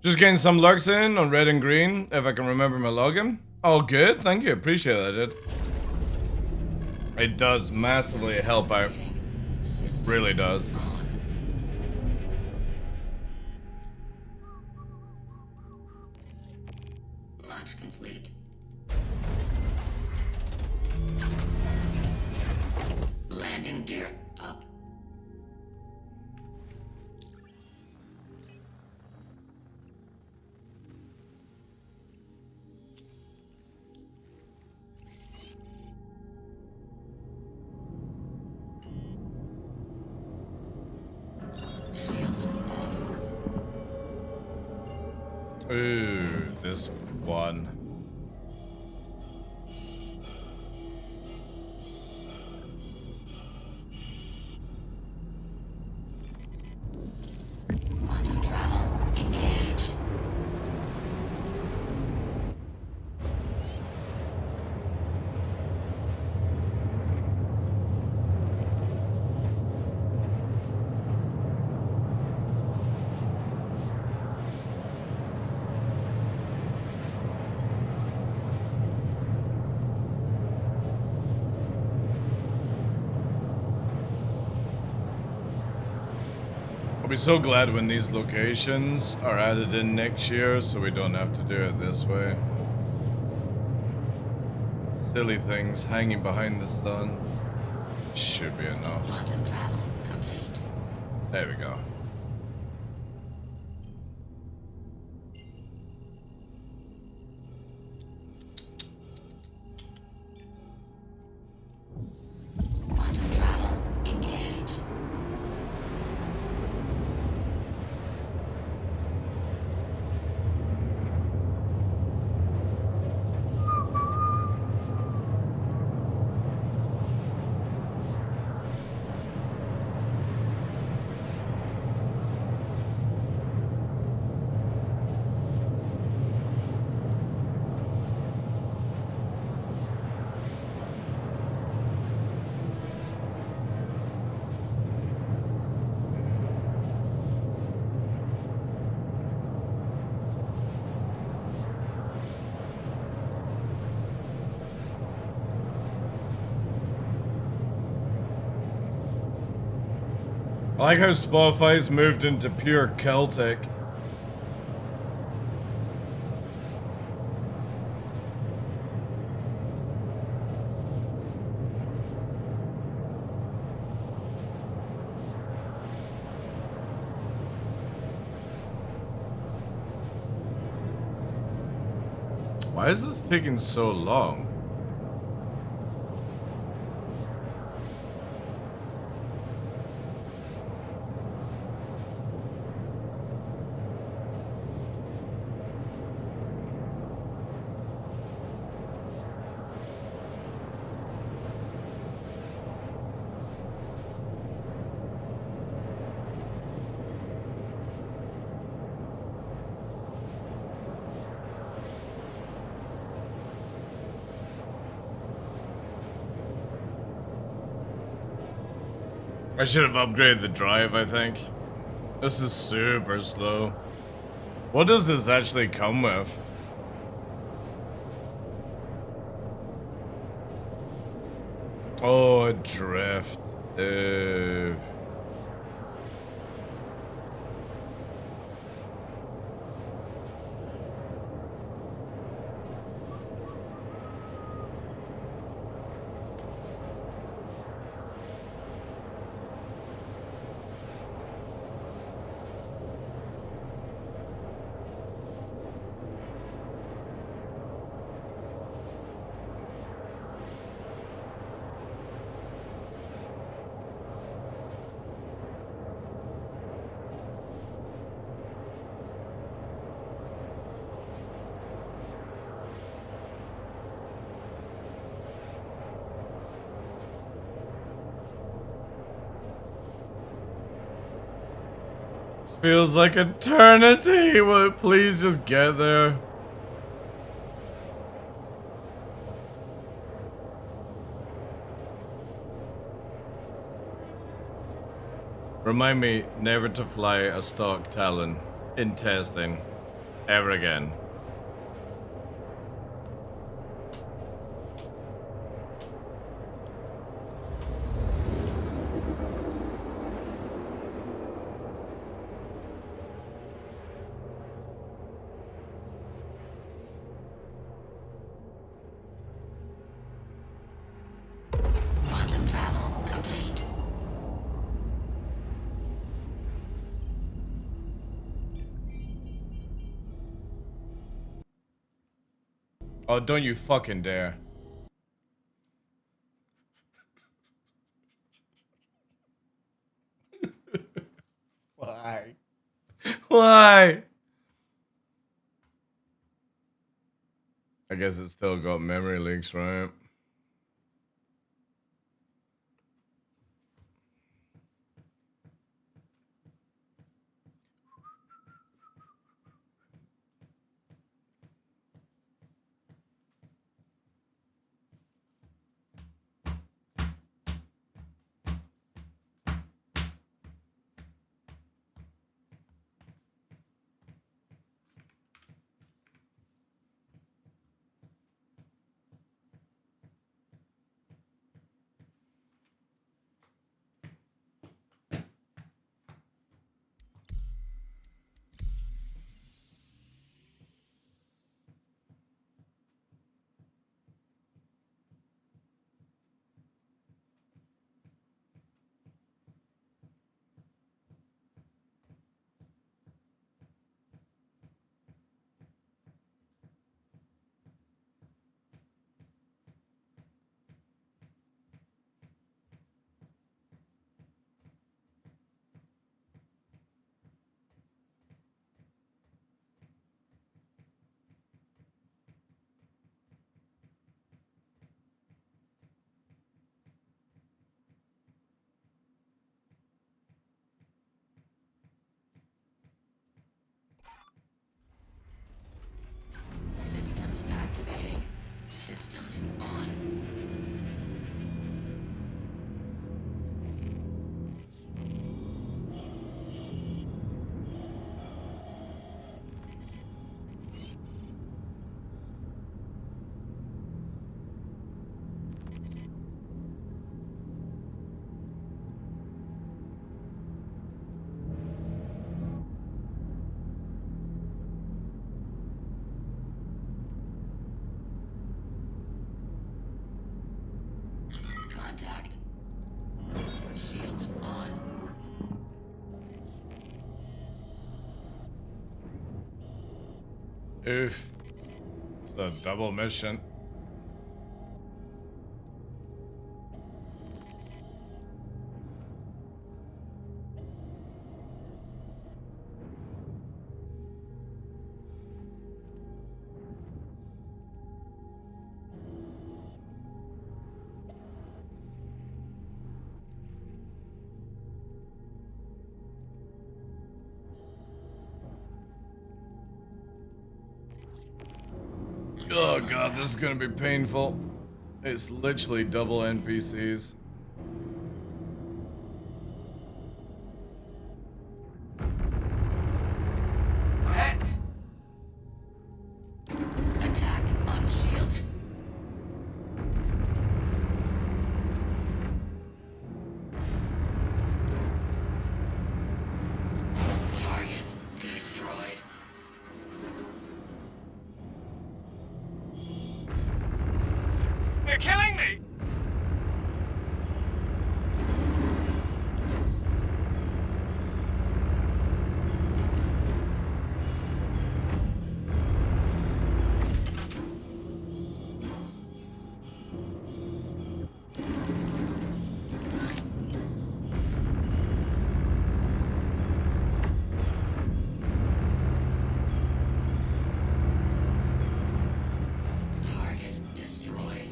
[SPEAKER 1] Just getting some lurks in on red and green, if I can remember my login. Oh, good. Thank you. Appreciate that, dude. It does massively help out. Really does.
[SPEAKER 4] Launch complete. Landing gear up. Shields off.
[SPEAKER 1] Ooh, this one.
[SPEAKER 4] Quantum travel engaged.
[SPEAKER 1] I'll be so glad when these locations are added in next year so we don't have to do it this way. Silly things hanging behind the sun. Should be enough.
[SPEAKER 4] Quantum travel complete.
[SPEAKER 1] There we go.
[SPEAKER 4] Quantum travel engaged.
[SPEAKER 1] I like how Spotify's moved into pure Celtic. Why is this taking so long? I should have upgraded the drive, I think. This is super slow. What does this actually come with? Oh, a drift. Ew. This feels like eternity. Will it please just get there? Remind me never to fly a stock Talon in testing ever again.
[SPEAKER 4] Quantum travel complete.
[SPEAKER 1] Oh, don't you fucking dare. Why? Why? I guess it's still got memory leaks, right? Oof. It's a double mission. Oh god, this is gonna be painful. It's literally double NPCs.
[SPEAKER 5] Ahead.
[SPEAKER 4] Attack on shield. Target destroyed.
[SPEAKER 5] They're killing me.
[SPEAKER 4] Target destroyed.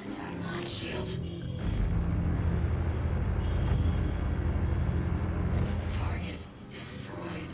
[SPEAKER 4] Attack on shield. Target destroyed.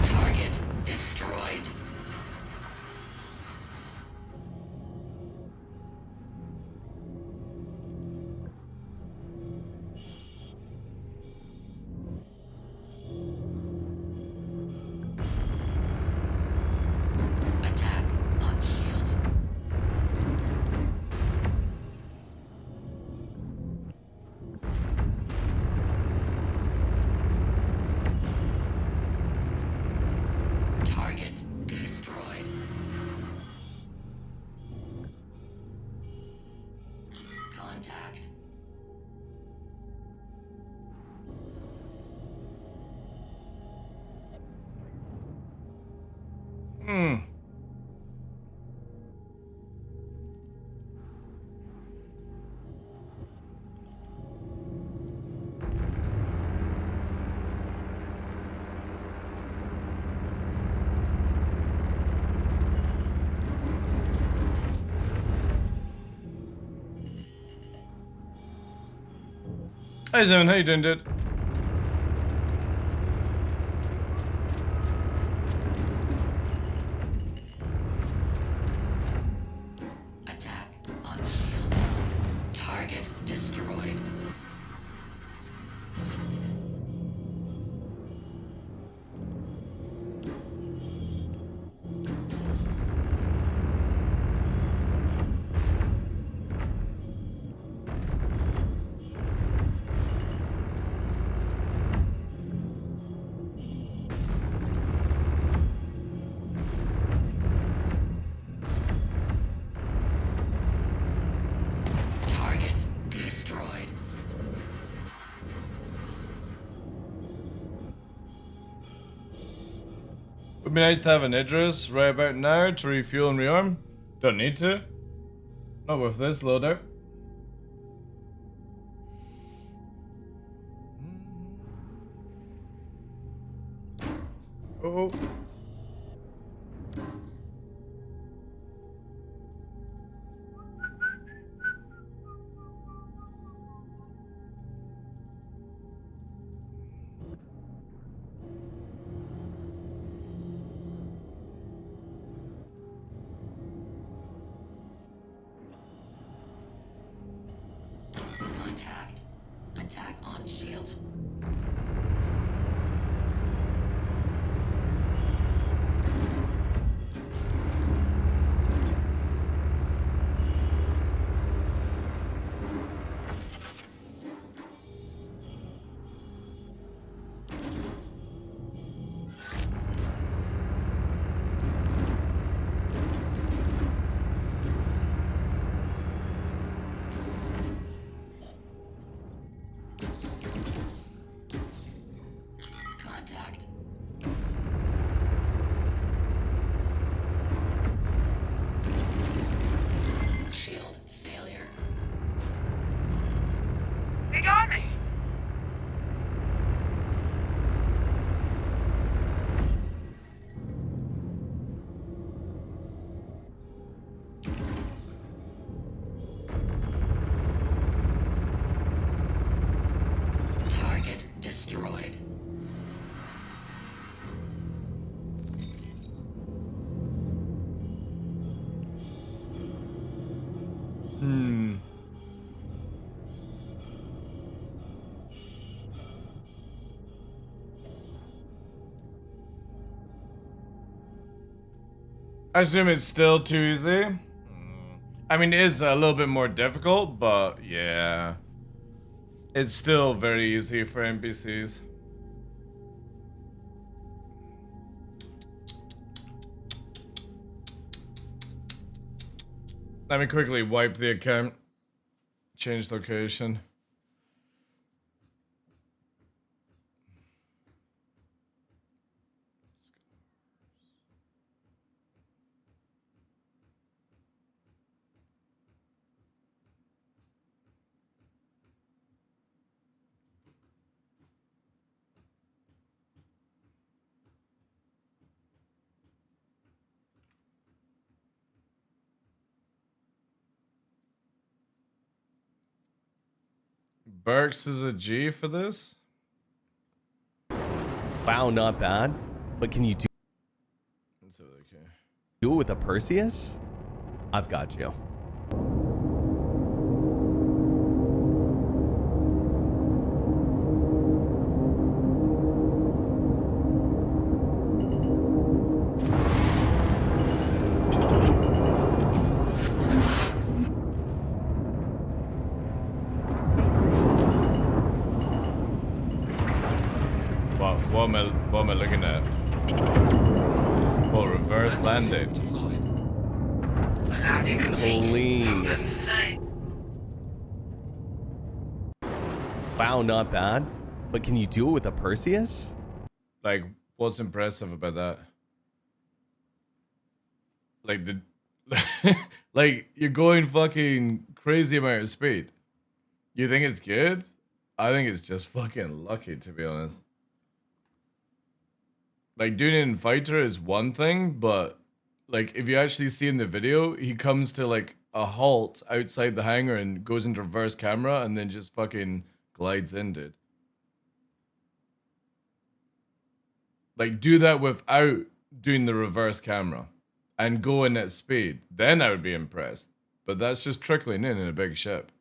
[SPEAKER 4] Target destroyed. Attack on shields. Target destroyed. Contact.
[SPEAKER 1] Hmm. Hey Zone, how you doing, dude?
[SPEAKER 4] Attack on shields. Target destroyed. Target destroyed.
[SPEAKER 1] Would be nice to have an Idris right about now to refuel and rearm. Don't need to. Not with this loadout. Oh. I assume it's still too easy. I mean, it is a little bit more difficult, but yeah. It's still very easy for NPCs. Let me quickly wipe the account. Change location. Burks is a G for this?
[SPEAKER 9] Wow, not bad. But can you
[SPEAKER 1] That's okay.
[SPEAKER 9] do it with a Perseus? I've got you.
[SPEAKER 1] What am I looking at? Oh, reverse landing.
[SPEAKER 9] Clean. Wow, not bad. But can you do it with a Perseus?
[SPEAKER 1] Like, what's impressive about that? Like the like you're going fucking crazy amount of speed. You think it's good? I think it's just fucking lucky, to be honest. Like, doing it in fighter is one thing, but like if you actually see in the video, he comes to like a halt outside the hangar and goes into reverse camera and then just fucking glides in, dude. Like, do that without doing the reverse camera and go in at speed. Then I would be impressed. But that's just trickling in a big ship.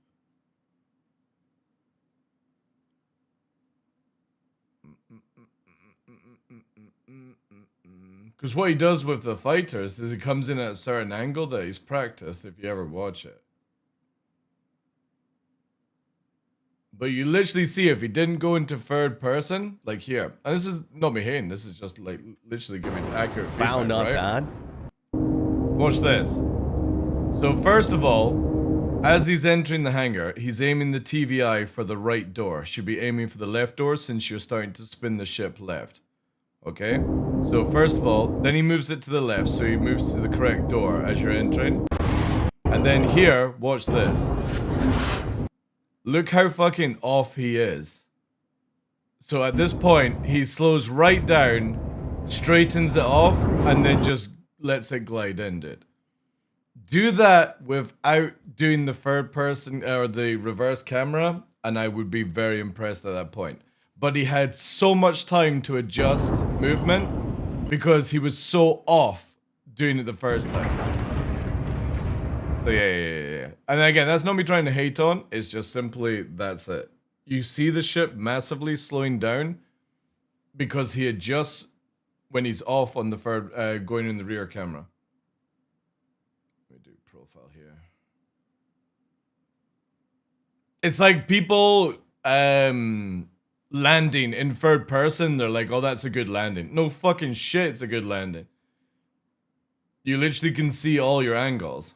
[SPEAKER 1] Because what he does with the fighters is he comes in at a certain angle that he's practiced, if you ever watch it. But you literally see if he didn't go into third person, like here. And this is not me hating, this is just like literally giving accurate feedback,
[SPEAKER 9] Wow, not
[SPEAKER 1] right?
[SPEAKER 9] bad.
[SPEAKER 1] Watch this. So first of all, as he's entering the hangar, he's aiming the TVI for the right door. Should be aiming for the left door since you're starting to spin the ship left. Okay? So first of all, then he moves it to the left, so he moves to the correct door as you're entering. And then here, watch this. Look how fucking off he is. So at this point, he slows right down, straightens it off, and then just lets it glide in, dude. Do that without doing the third person or the reverse camera, and I would be very impressed at that point. But he had so much time to adjust movement because he was so off doing it the first time. So yeah. And again, that's not me trying to hate on. It's just simply, that's it. You see the ship massively slowing down because he adjusts when he's off on the third, going in the rear camera. Let me do profile here. It's like people landing in third person. They're like, oh, that's a good landing. No fucking shit, it's a good landing. You literally can see all your angles.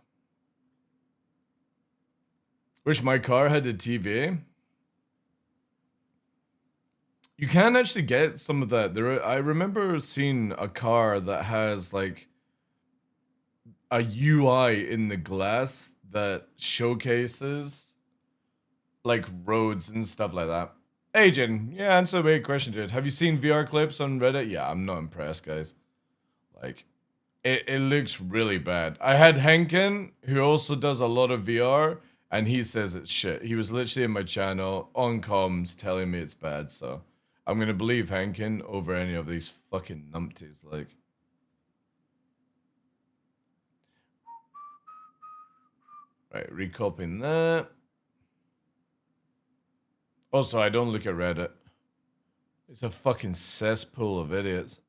[SPEAKER 1] Wish my car had a TV. You can actually get some of that. I remember seeing a car that has like a UI in the glass that showcases like roads and stuff like that. Agent, yeah, answer the question, dude. Have you seen VR clips on Reddit? Yeah, I'm not impressed, guys. Like, it looks really bad. I had Henkin, who also does a lot of VR, and he says it's shit. He was literally in my channel on comms telling me it's bad, so I'm gonna believe Henkin over any of these fucking numpties, like. Right, recopying that. Also, I don't look at Reddit. It's a fucking cesspool of idiots.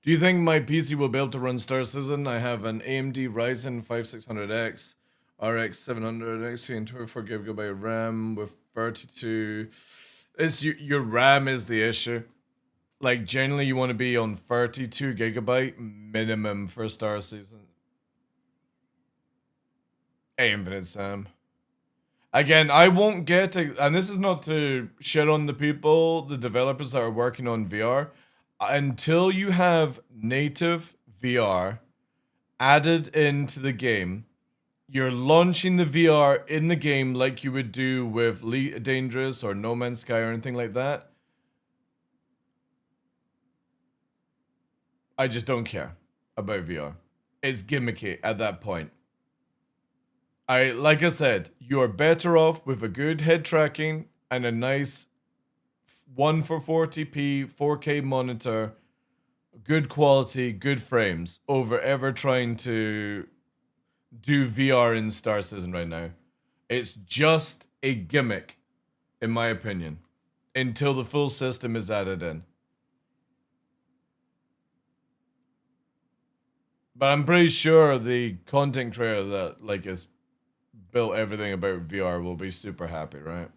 [SPEAKER 1] Do you think my PC will be able to run Star Citizen? I have an AMD Ryzen 5600X, RX 700 XP and 24GB RAM with 32. It's your RAM is the issue. Like generally, you want to be on 32GB minimum for Star Citizen. Hey, Infinite Sam. Again, I won't get to, and this is not to shit on the people, the developers that are working on VR. Until you have native VR added into the game, you're launching the VR in the game like you would do with Dangerous or No Man's Sky or anything like that. I just don't care about VR. It's gimmicky at that point. Like I said, you're better off with a good head tracking and a nice 1 for 40p 4K monitor, good quality, good frames, over ever trying to do VR in Star Citizen right now. It's just a gimmick, in my opinion, until the full system is added in. But I'm pretty sure the content creator that like is built everything about VR will be super happy, right?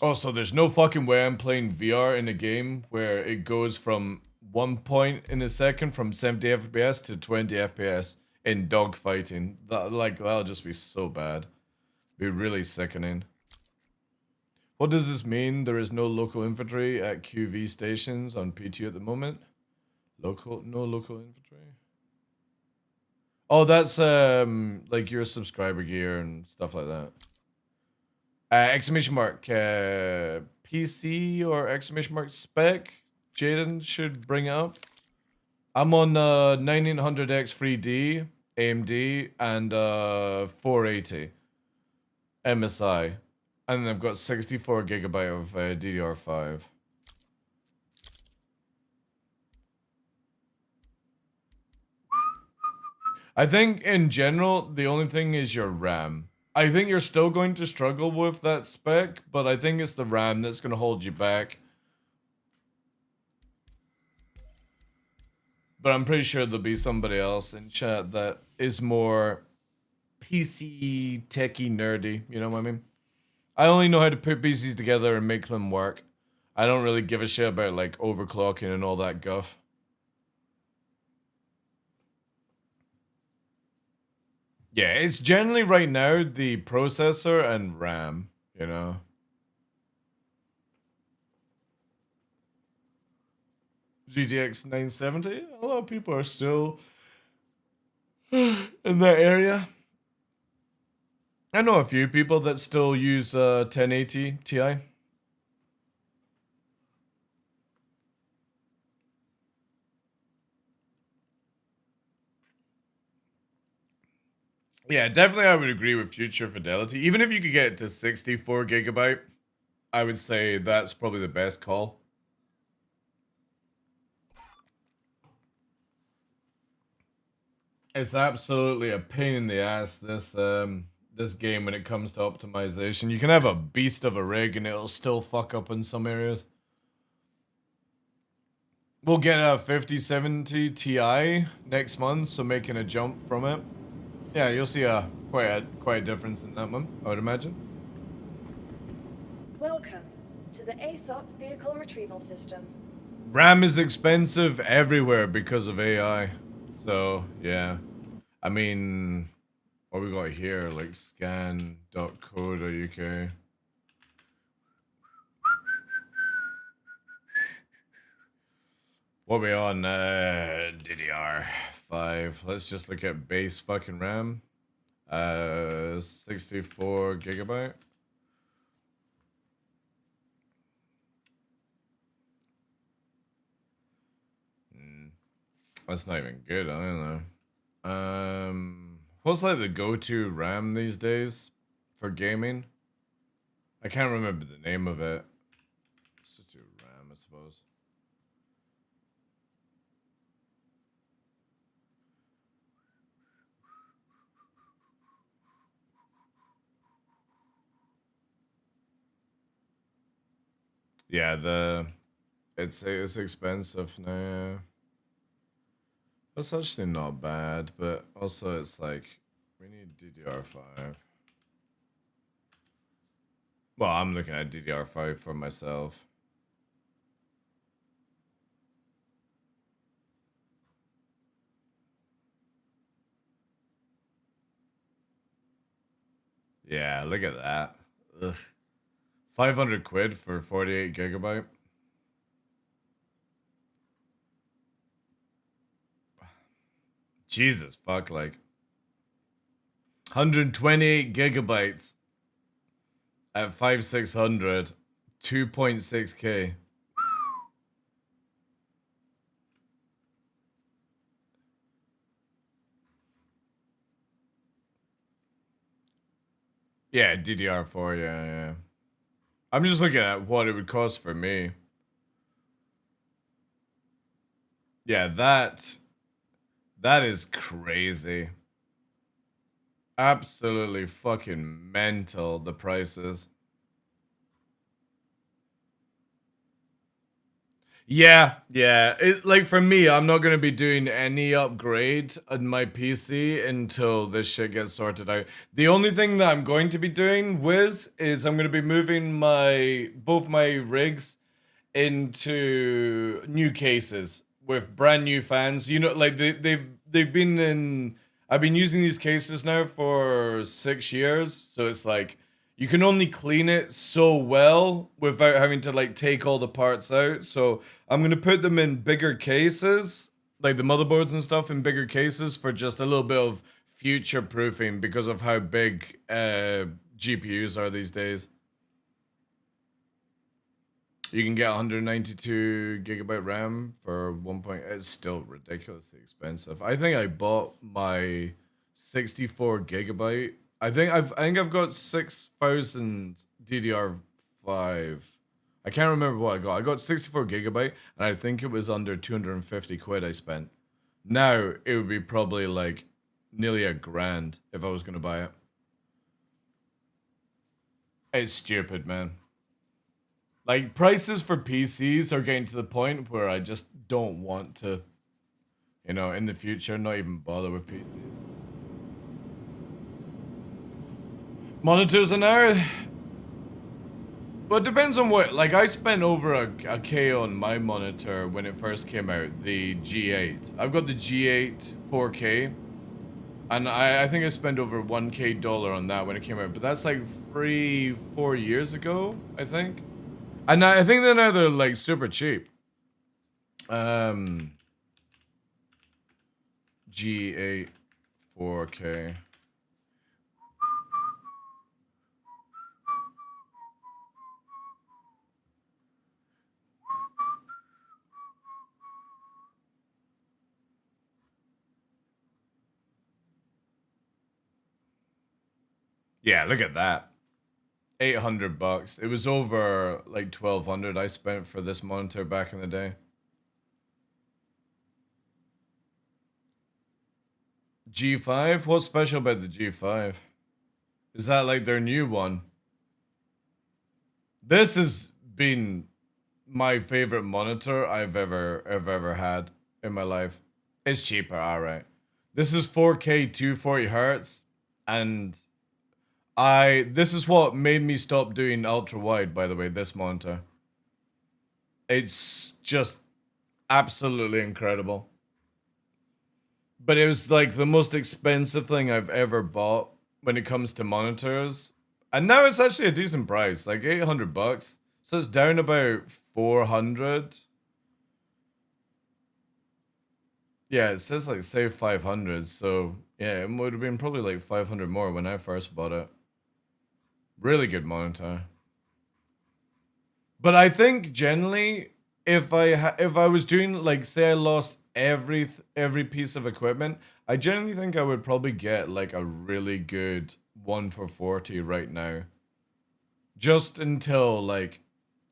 [SPEAKER 1] Also, there's no fucking way I'm playing VR in a game where it goes from 1 point in a second from 70 FPS to 20 FPS in dogfighting. That'll just be so bad. Be really sickening. What does this mean? There is no local infantry at QV stations on P2 at the moment. No local infantry. Oh, that's like your subscriber gear and stuff like that. Exclamation mark PC or exclamation mark spec. Jaden should bring up. I'm on 1900X 3D AMD and 480 MSI, and then I've got 64GB of DDR5. I think in general the only thing is your RAM. I think you're still going to struggle with that spec, but I think it's the RAM that's going to hold you back. But I'm pretty sure there'll be somebody else in chat that is more PC techie nerdy, you know what I mean? I only know how to put PCs together and make them work. I don't really give a shit about like overclocking and all that guff. Yeah, it's generally right now the processor and RAM, you know. GTX 970, a lot of people are still in that area. I know a few people that still use 1080 Ti. Yeah, definitely I would agree with future fidelity. Even if you could get it to 64GB, I would say that's probably the best call. It's absolutely a pain in the ass, this game, when it comes to optimization. You can have a beast of a rig and it'll still fuck up in some areas. We'll get a 5070 Ti next month, so making a jump from it. Yeah, you'll see quite a difference in that one, I would imagine.
[SPEAKER 3] Welcome to the ASOP Vehicle Retrieval System.
[SPEAKER 1] RAM is expensive everywhere because of AI. So, yeah. I mean, what we got here, like scan.co.uk. What we on? DDR5. Let's just look at base fucking RAM. 64GB. That's not even good, I don't know. What's like the go-to RAM these days for gaming? I can't remember the name of it. Let's just do RAM, I suppose. Yeah, it's expensive now. That's actually not bad, but also it's like we need DDR5. Well, I'm looking at DDR5 for myself. Yeah, look at that. Ugh. 500 quid for 48 gigabyte. Jesus fuck, like 128 gigabytes at 5600, 2.6K. Yeah, DDR4, yeah. I'm just looking at what it would cost for me. Yeah, that is crazy. Absolutely fucking mental, the prices. Yeah. Like for me, I'm not gonna be doing any upgrade on my PC until this shit gets sorted out. The only thing that I'm going to be doing, Wiz, is I'm gonna be moving both my rigs into new cases with brand new fans. You know, like they've been in. I've been using these cases now for 6 years, so it's like you can only clean it so well without having to like take all the parts out. So I'm gonna put them in bigger cases, like the motherboards and stuff in bigger cases for just a little bit of future proofing because of how big GPUs are these days. You can get 192 gigabyte RAM for 1. It's still ridiculously expensive. I think I bought my 64 gigabyte. I think I've got 6,000 DDR5. I can't remember what I got. I got 64 gigabyte, and I think it was under 250 quid I spent. Now it would be probably like nearly $1,000 if I was gonna buy it. It's stupid, man. Like, prices for PCs are getting to the point where I just don't want to, in the future, not even bother with PCs. Monitors an hour? Well, it depends on what. Like, I spent over a K on my monitor when it first came out, the G8. I've got the G8 4K, and I think I spent over $1K on that when it came out, but that's like 3-4 years ago, I think. And I think they're like super cheap. G8 4K. Yeah, look at that. $800. It was over like 1,200 I spent for this monitor back in the day. G5? What's special about the G5? Is that like their new one? This has been my favorite monitor I've ever had in my life. It's cheaper, alright. This is 4K 240 hertz, and this is what made me stop doing ultra wide, by the way, this monitor. It's just absolutely incredible. But it was like the most expensive thing I've ever bought when it comes to monitors. And now it's actually a decent price, like $800. So it's down about 400. Yeah, it says like save 500. So yeah, it would have been probably like 500 more when I first bought it. Really good monitor. But I think generally, if I was doing like, say I lost every piece of equipment, I generally think I would probably get like a really good 1 for 40 right now. Just until like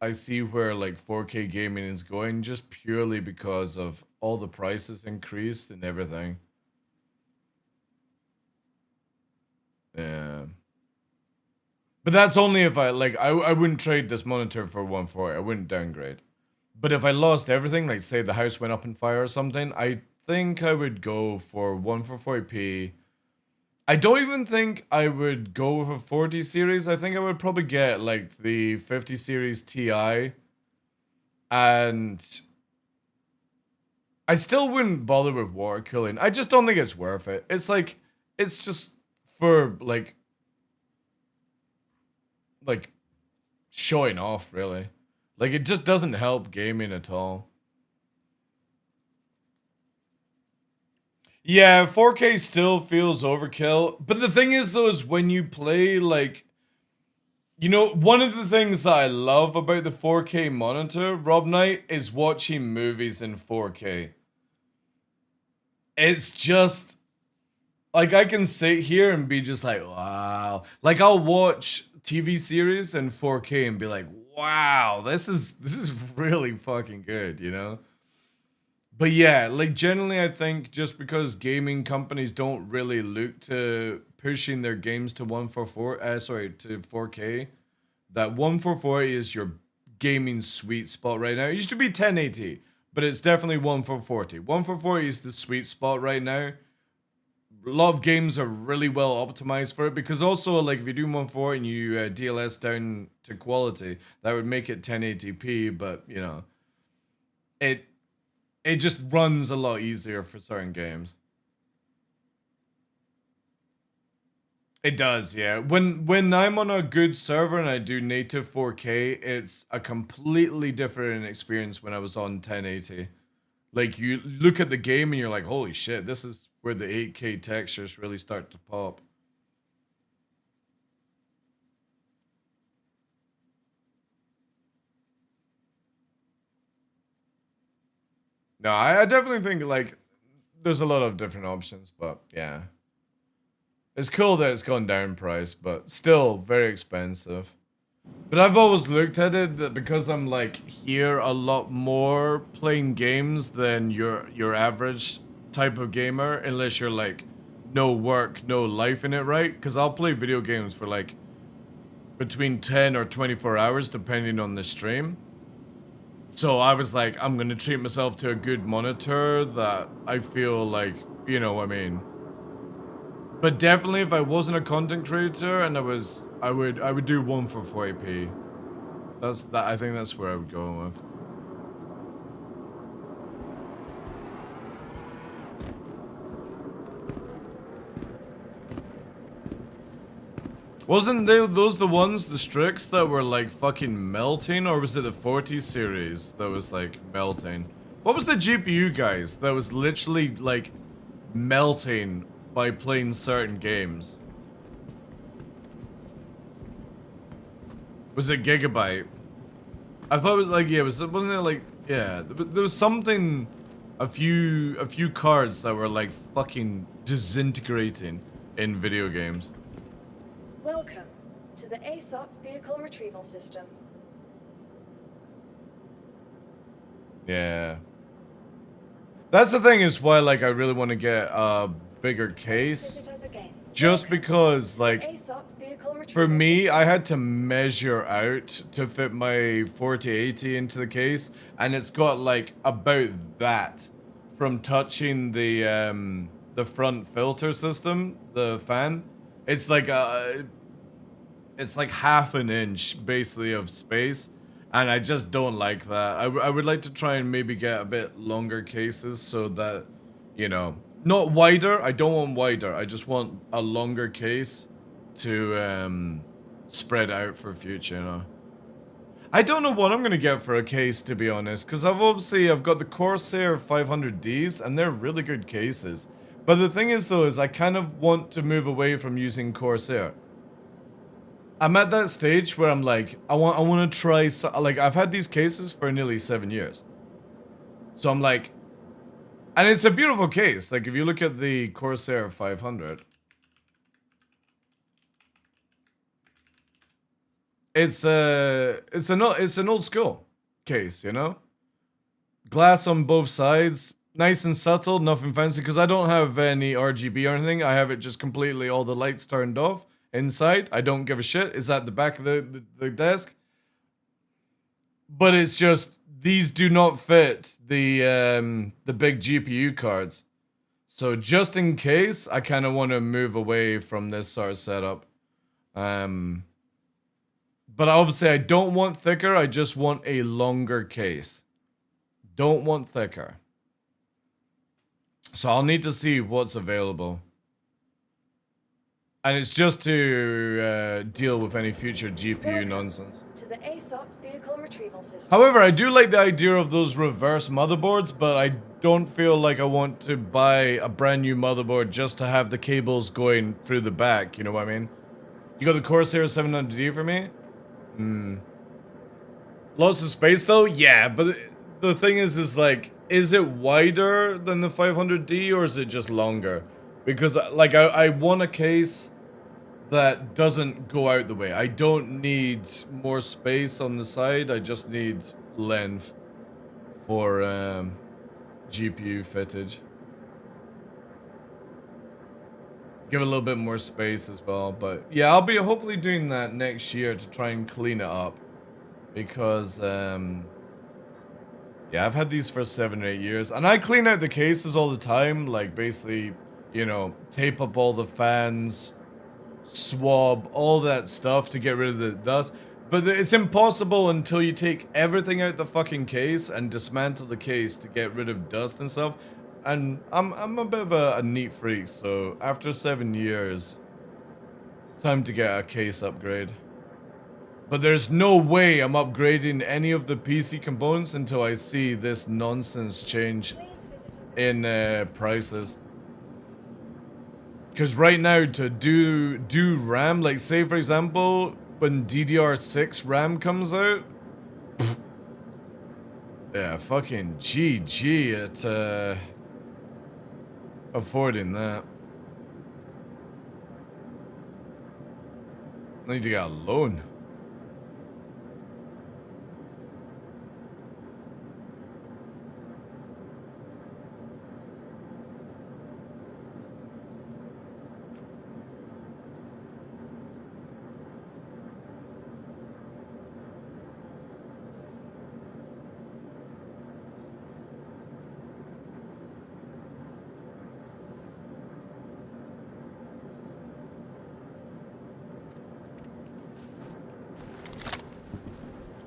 [SPEAKER 1] I see where like 4K gaming is going, just purely because of all the prices increased and everything. Yeah. But that's only if I like I wouldn't trade this monitor for 140. I wouldn't downgrade. But if I lost everything, like say the house went up in fire or something, I think I would go for 1 for 40p. I don't even think I would go with a 40 series. I think I would probably get like the 50 series Ti. And I still wouldn't bother with water cooling. I just don't think it's worth it. It's like, it's just for like showing off, really. Like, it just doesn't help gaming at all. Yeah, 4K still feels overkill. But the thing is, though, is when you play, like... You know, one of the things that I love about the 4K monitor, Rob Knight, is watching movies in 4K. It's just... Like, I can sit here and be just like, wow. Like, I'll watch TV series in 4K and be like, wow, this is really fucking good, you know? But yeah, like generally I think just because gaming companies don't really look to pushing their games to 4K, that 144 is your gaming sweet spot right now. It used to be 1080, but it's definitely 144. 144 is the sweet spot right now. A lot of games are really well optimized for it because also like if you do 140 and you DLS down to quality, that would make it 1080p, but you know, it just runs a lot easier for certain games. It does, yeah. When I'm on a good server and I do native 4K, it's a completely different experience when I was on 1080. Like, you look at the game and you're like, holy shit, this is where the 8K textures really start to pop. No, I definitely think, like, there's a lot of different options, but yeah. It's cool that it's gone down price, but still very expensive. But I've always looked at it that because I'm like here a lot more playing games than your average type of gamer, unless you're like no work, no life in it, right? Because I'll play video games for like between 10 or 24 hours depending on the stream. So I was like, I'm gonna treat myself to a good monitor that I feel like, you know what I mean. But definitely if I wasn't a content creator and I would do 1 for 40p. I think that's where I would go with. Wasn't those the ones, the Strix, that were like fucking melting? Or was it the 40 series that was like melting? What was the GPU, guys, that was literally like melting by playing certain games? Was it Gigabyte? I thought it was like, yeah, wasn't it like, yeah, there was something, a few cards that were like fucking disintegrating in video games.
[SPEAKER 3] Welcome to the ASOP Vehicle Retrieval System.
[SPEAKER 1] Yeah. That's the thing is why, like, I really want to get a bigger case. Just because, like, for me, I had to measure out to fit my 4080 into the case, and it's got, like, about that from touching the front filter system, the fan. It's like half an inch, basically, of space. And I just don't like that. I would like to try and maybe get a bit longer cases so that, you know, not wider. I don't want wider. I just want a longer case to spread out for future, you know. I don't know what I'm going to get for a case, to be honest, because I've got the Corsair 500Ds, and they're really good cases. But the thing is, though, is I kind of want to move away from using Corsair. I'm at that stage where I'm like, I want to try, like, I've had these cases for nearly 7 years. So I'm like, And it's a beautiful case. Like if you look at the Corsair 500, it's an old school case, you know? Glass on both sides, nice and subtle, nothing fancy, because I don't have any RGB or anything. I have it just completely all the lights turned off inside. I don't give a shit. It's at the back of the desk. But it's just these do not fit the big GPU cards. So just in case, I kind of want to move away from this sort of setup. But obviously I don't want thicker, I just want a longer case. Don't want thicker. So I'll need to see what's available. And it's just to deal with any future GPU nonsense.
[SPEAKER 3] To the ASOP vehicle retrieval system.
[SPEAKER 1] However, I do like the idea of those reverse motherboards, but I don't feel like I want to buy a brand new motherboard just to have the cables going through the back, you know what I mean? You got the Corsair 700D for me? Lots of space though? Yeah, but the thing is like, is it wider than the 500D or is it just longer? Because like I want a case that doesn't go out the way. I don't need more space on the side. I just need length for GPU footage. Give it a little bit more space as well. But yeah, I'll be hopefully doing that next year to try and clean it up. Because yeah, I've had these for 7 or 8 years. And I clean out the cases all the time. Like basically, you know, tape up all the fans, swab, all that stuff to get rid of the dust. But it's impossible until you take everything out the fucking case and dismantle the case to get rid of dust and stuff. And I'm a bit of a neat freak, so after 7 years, it's time to get a case upgrade. But there's no way I'm upgrading any of the PC components until I see this nonsense change in prices. Because right now, to do RAM, like say for example, when DDR6 RAM comes out, yeah, fucking GG at affording that. I need to get a loan.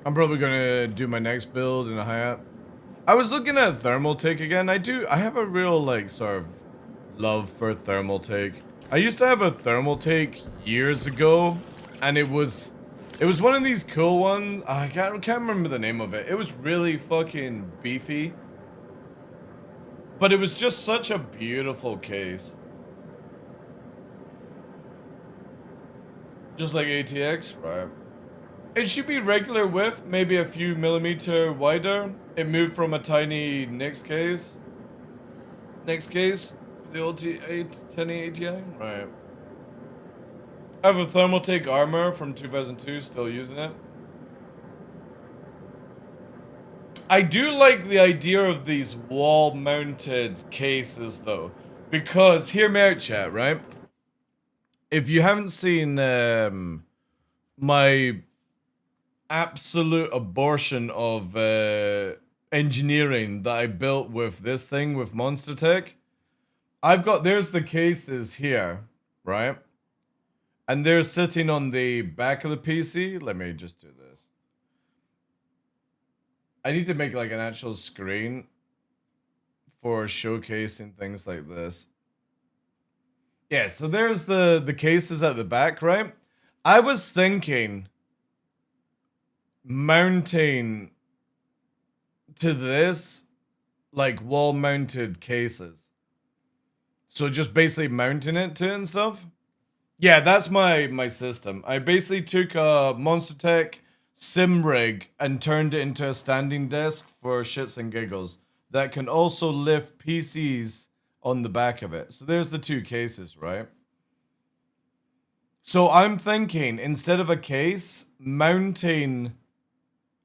[SPEAKER 1] I'm probably gonna do my next build in a Hayat. I was looking at thermal take again. I have a real like sort of love for thermal take. I used to have a thermal take years ago, and it was one of these cool ones. I can't remember the name of it. It was really fucking beefy, but it was just such a beautiful case. Just like ATX, right? It should be regular width, maybe a few millimeter wider. It moved from a tiny Nix case. The old 1080 ATI, right? I have a Thermaltake armor from 2002, still using it. I do like the idea of these wall-mounted cases though, because hear me out, chat, right? If you haven't seen my absolute abortion of engineering that I built with this thing with Monster Tech, there's the cases here, right? And they're sitting on the back of the PC. Let me just do this. I need to make like an actual screen for showcasing things like this. Yeah, so there's the cases at the back, right? I was thinking mounting to this like wall mounted cases, so just basically mounting it to it and stuff. Yeah, that's my system. I basically took a Monster Tech sim rig and turned it into a standing desk for shits and giggles. that can also lift PCs on the back of it. So there's the two cases, right? So I'm thinking, instead of a case, mounting,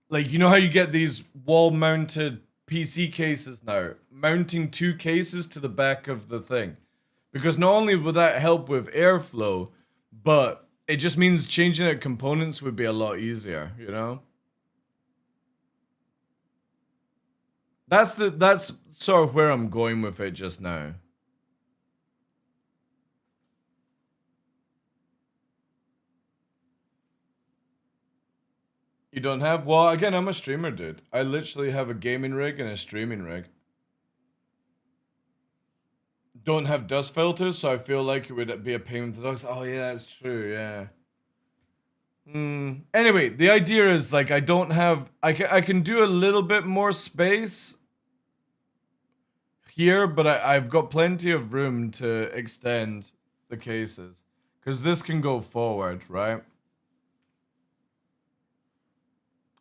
[SPEAKER 1] like, you know how you get these wall-mounted PC cases now? Mounting two cases to the back of the thing. Because not only would that help with airflow, but it just means changing out components would be a lot easier, you know? That's sort of where I'm going with it just now. You don't have? Well, again, I'm a streamer, dude. I literally have a gaming rig and a streaming rig. Don't have dust filters, so I feel like it would be a pain with the dogs. Oh, yeah, that's true, yeah. Anyway, the idea is, like, I don't have... I can do a little bit more space here, but I've got plenty of room to extend the cases. Because this can go forward, right?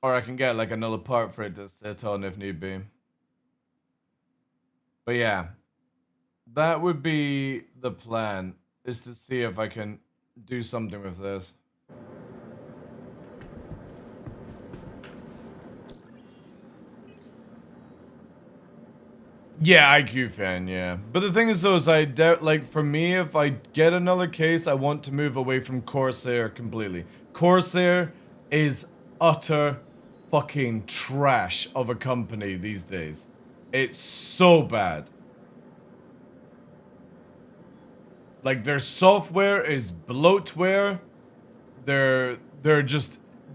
[SPEAKER 1] Or I can get, like, another part for it to sit on if need be. But yeah. That would be the plan, is to see if I can do something with this. Yeah, IQ fan, yeah. But the thing is though, is I doubt, like, for me, if I get another case, I want to move away from Corsair completely. Corsair is utter fucking trash of a company these days. It's so bad. Like, their software is bloatware. Their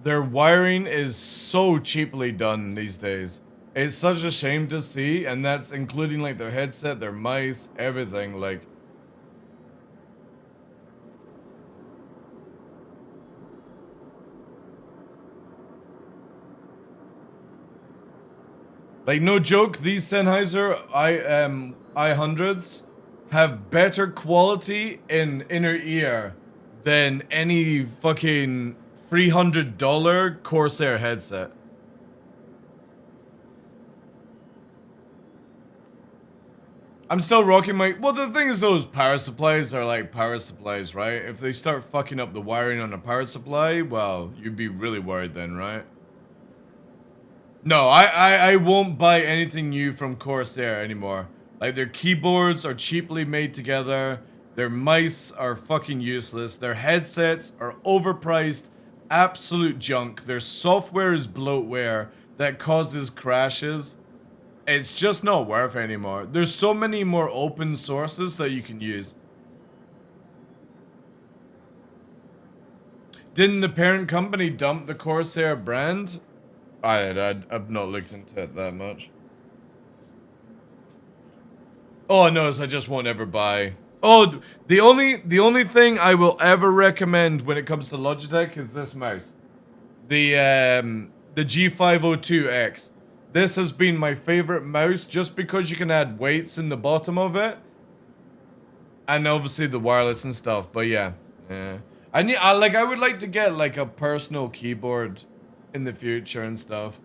[SPEAKER 1] wiring is so cheaply done these days. It's such a shame to see, and that's including, like, their headset, their mice, everything, like. Like, no joke, these Sennheiser i100s have better quality in inner ear than any fucking $300 Corsair headset. I'm still rocking my... Well, the thing is, those power supplies are like power supplies, right? If they start fucking up the wiring on a power supply, well, you'd be really worried then, right? No, I won't buy anything new from Corsair anymore. Like, their keyboards are cheaply made together. Their mice are fucking useless. Their headsets are overpriced, absolute junk. Their software is bloatware that causes crashes. It's just not worth it anymore. There's so many more open sources that you can use. Didn't the parent company dump the Corsair brand? I've not looked into it that much. Oh no, so I just won't ever buy. Oh, the only thing I will ever recommend when it comes to Logitech is this mouse. The G502X. This has been my favorite mouse just because you can add weights in the bottom of it. And obviously the wireless and stuff, but yeah. I would like to get like a personal keyboard in the future and stuff.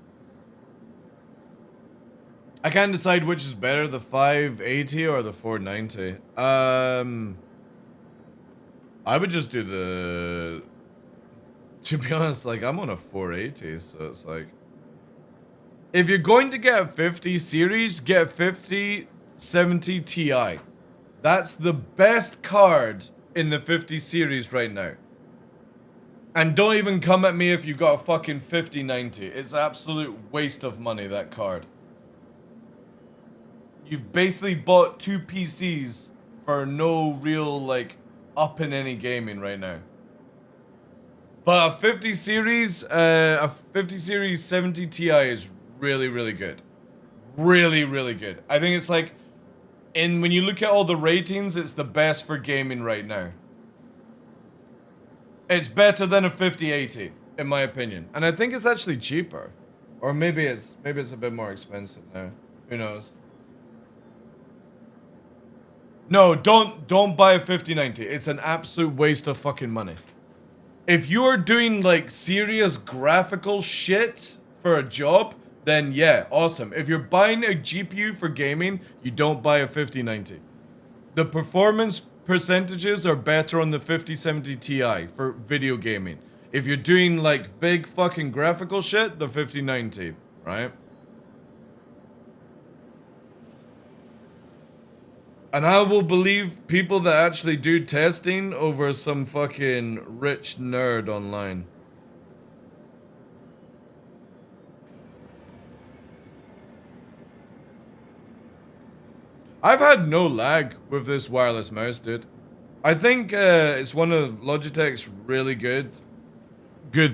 [SPEAKER 1] I can't decide which is better, the 580 or the 490. I would just do the... To be honest, like, I'm on a 480, so it's like... If you're going to get a 50 series, get a 5070 Ti. That's the best card in the 50 series right now. And don't even come at me if you've got a fucking 5090. It's absolute waste of money, that card. You've basically bought two PCs for no real, like, up in any gaming right now. But a 50 series 70 Ti is really, really good. Really, really good. I think it's like, when you look at all the ratings, it's the best for gaming right now. It's better than a 5080, in my opinion. And I think it's actually cheaper. Or maybe it's a bit more expensive now. Who knows? No, don't buy a 5090. It's an absolute waste of fucking money. If you are doing like serious graphical shit for a job, then yeah, awesome. If you're buying a GPU for gaming, you don't buy a 5090. The performance percentages are better on the 5070 Ti for video gaming. If you're doing like big fucking graphical shit, the 5090, right? And I will believe people that actually do testing over some fucking rich nerd online. I've had no lag with this wireless mouse, dude. I think it's one of Logitech's really good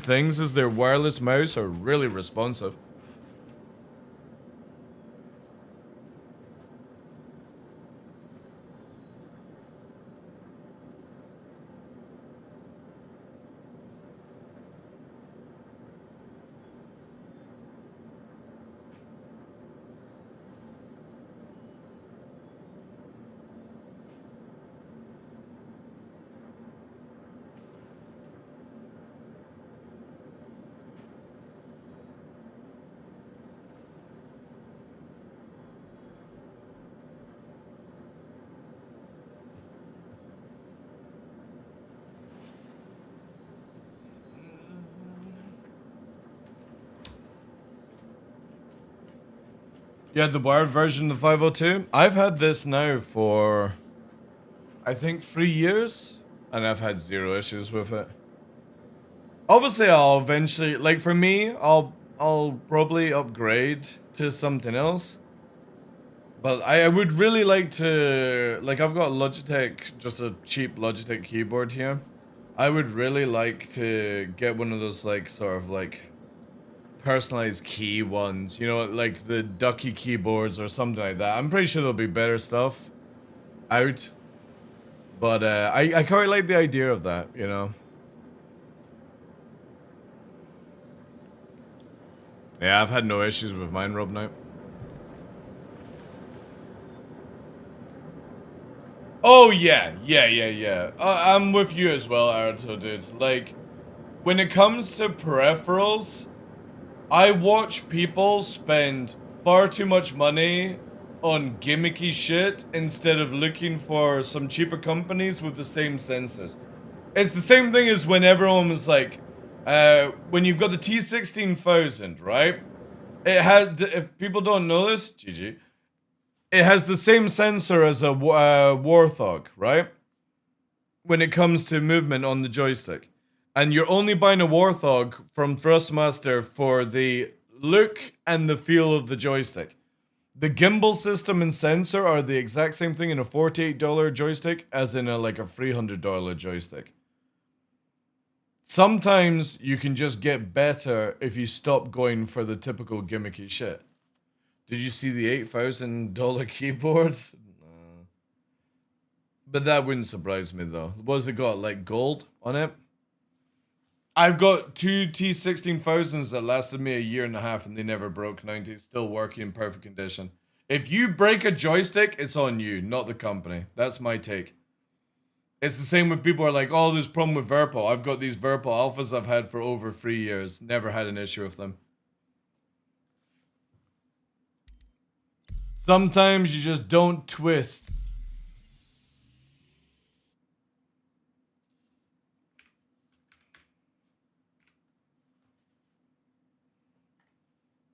[SPEAKER 1] things is their wireless mouse are really responsive. Yeah, the wired version of the 502. I've had this now for, I think, 3 years, and I've had zero issues with it. Obviously, I'll eventually, like for me, I'll probably upgrade to something else. But I would really like to, like I've got a Logitech, just a cheap Logitech keyboard here. I would really like to get one of those like sort of like personalized key ones, you know, like the ducky keyboards or something like that. I'm pretty sure there'll be better stuff out. But I quite like the idea of that, you know. Yeah, I've had no issues with mine, Rob, now. Oh, yeah. I'm with you as well, Aruto, dude. Like, when it comes to peripherals, I watch people spend far too much money on gimmicky shit instead of looking for some cheaper companies with the same sensors. It's the same thing as when everyone was like, when you've got the T16000, right? It has, if people don't know this, GG, it has the same sensor as a Warthog, right? When it comes to movement on the joystick. And you're only buying a Warthog from Thrustmaster for the look and the feel of the joystick. The gimbal system and sensor are the exact same thing in a $48 joystick as in a like a $300 joystick. Sometimes you can just get better if you stop going for the typical gimmicky shit. Did you see the $8,000 keyboard? But that wouldn't surprise me though. What's it got, like gold on it? I've got two T16000s that lasted me a year and a half and they never broke. 90, still working in perfect condition. If you break a joystick, it's on you, not the company. That's my take. It's the same with people who are like, oh, there's a problem with Virpil. I've got these Virpil Alphas I've had for over 3 years. Never had an issue with them. Sometimes you just don't twist.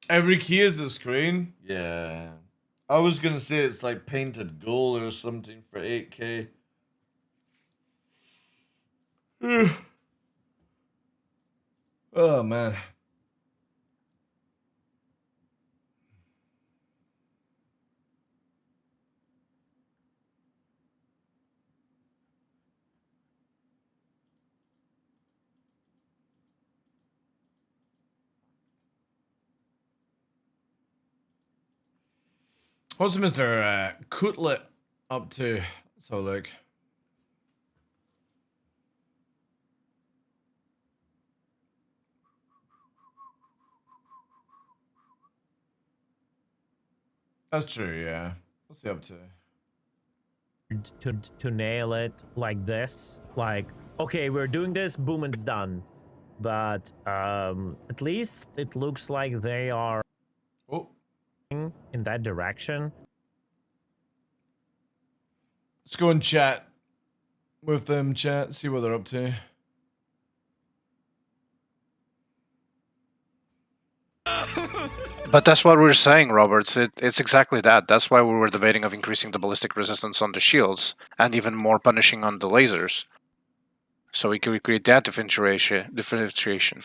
[SPEAKER 1] Every key is a screen? Yeah. I was gonna say it's like painted gold or something for 8K. Oh man. What's Mr. Cutlet up to? So look. That's true, yeah. What's he up to?
[SPEAKER 10] To nail it like this, like, okay, we're doing this, boom, it's done. But at least it looks like they are in that direction.
[SPEAKER 1] Let's go and chat with them, chat, see what they're up to.
[SPEAKER 11] But that's what we're saying, Roberts. It's exactly that. That's why we were debating of increasing the ballistic resistance on the shields and even more punishing on the lasers. So we can create that differentiation.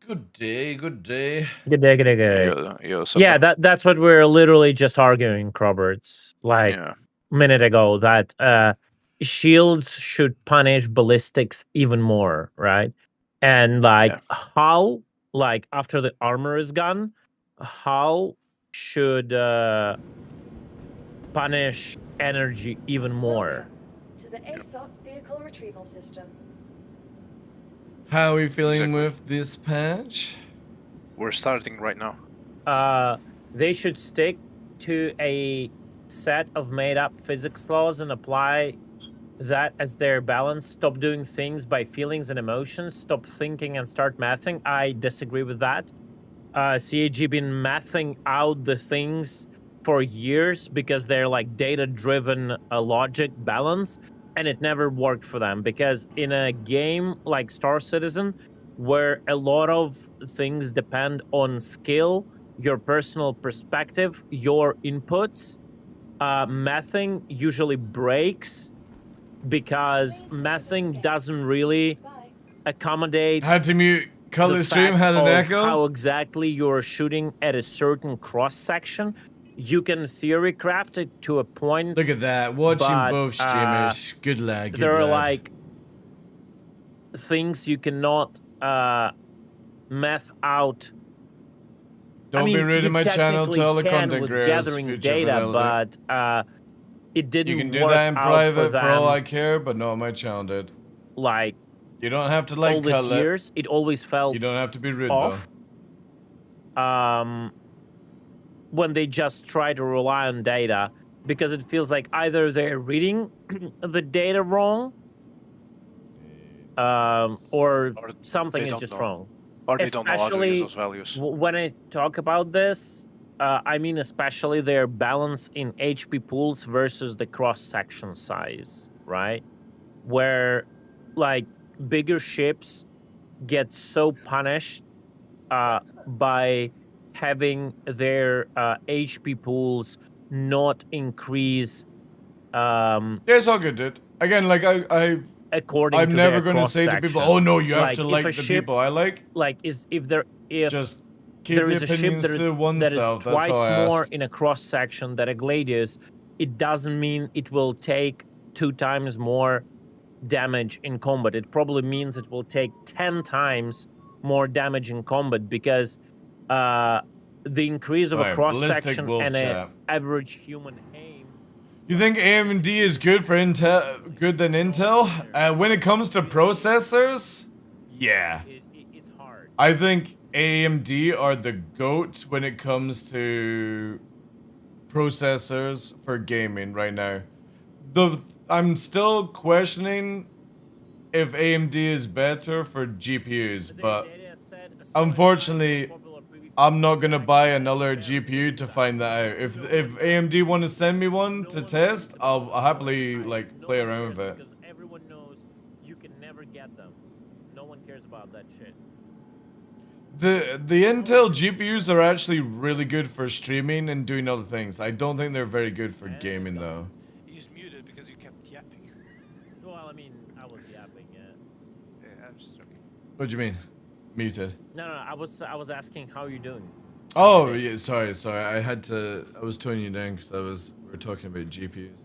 [SPEAKER 1] Good day, good day.
[SPEAKER 10] Good day, good day, good day. Yeah, that's what we're literally just arguing, Roberts. Like
[SPEAKER 11] Yeah.
[SPEAKER 10] a minute ago, that shields should punish ballistics even more, right? And like how, like after the armor is gone, how should punish energy even more?
[SPEAKER 3] To the ASOP vehicle retrieval system.
[SPEAKER 1] How are we feeling with this patch?
[SPEAKER 11] We're starting right now.
[SPEAKER 10] They should stick to a set of made-up physics laws and apply that as their balance. Stop doing things by feelings and emotions. Stop thinking and start mathing. I disagree with that. CAG been mathing out the things for years because they're like data-driven logic balance, and it never worked for them, because in a game like Star Citizen, where a lot of things depend on skill, your personal perspective, your inputs, mathing usually breaks, because mathing doesn't really accommodate.
[SPEAKER 1] Had to mute color stream, had an echo.
[SPEAKER 10] How exactly you're shooting at a certain cross section. You can theory craft it to a point.
[SPEAKER 1] Look at that, watching both streamers. Good lad, good
[SPEAKER 10] there are
[SPEAKER 1] lad.
[SPEAKER 10] like things you cannot math out.
[SPEAKER 1] Don't be rude in my channel to all the content creators.
[SPEAKER 10] Gathering data, but it didn't.
[SPEAKER 1] You can do
[SPEAKER 10] work
[SPEAKER 1] that in
[SPEAKER 10] out
[SPEAKER 1] private
[SPEAKER 10] for
[SPEAKER 1] all I care, but not on my channel, dude.
[SPEAKER 10] Like
[SPEAKER 1] you don't have to like
[SPEAKER 10] all these
[SPEAKER 1] color.
[SPEAKER 10] years, it always felt.
[SPEAKER 1] You don't have to be rude
[SPEAKER 10] off.
[SPEAKER 1] though.
[SPEAKER 10] When they just try to rely on data, because it feels like either they're reading the data wrong, or something is just wrong.
[SPEAKER 11] Or they don't know how to use those values.
[SPEAKER 10] When I talk about this, I mean especially their balance in HP pools versus the cross-section size, right? Where, like, bigger ships get so punished by having their HP pools not increase.
[SPEAKER 1] Yeah, it's all good, dude. Again, like I'm never gonna say to people, "Oh no, you have to like the people I like."
[SPEAKER 10] Like, if
[SPEAKER 1] just keep
[SPEAKER 10] there
[SPEAKER 1] the
[SPEAKER 10] is a ship
[SPEAKER 1] opinions to oneself.
[SPEAKER 10] that is twice
[SPEAKER 1] that's all
[SPEAKER 10] more
[SPEAKER 1] I ask.
[SPEAKER 10] in a cross section than a Gladius, it doesn't mean it will take 2 times more damage in combat. It probably means it will take 10 times more damage in combat, because the increase of a cross section and an average human aim.
[SPEAKER 1] You think AMD is good for Intel, good than Intel? When it comes to processors, yeah.
[SPEAKER 10] It's hard.
[SPEAKER 1] I think AMD are the GOAT when it comes to processors for gaming right now. I'm still questioning if AMD is better for GPUs, but unfortunately, I'm not gonna buy another GPU to find that out. If AMD want to send me one to test, I'll happily like play around with it.
[SPEAKER 10] Because everyone knows you can never get them. No one cares about that shit.
[SPEAKER 1] The Intel GPUs are actually really good for streaming and doing other things. I don't think they're very good for gaming though.
[SPEAKER 11] He's muted because you kept yapping.
[SPEAKER 10] Well, I mean, I was yapping.
[SPEAKER 11] Yeah, I'm just joking.
[SPEAKER 1] What do you mean? Muted.
[SPEAKER 10] No, I was asking how you're doing.
[SPEAKER 1] Oh yeah, sorry. I was toning you down because we were talking about GPUs.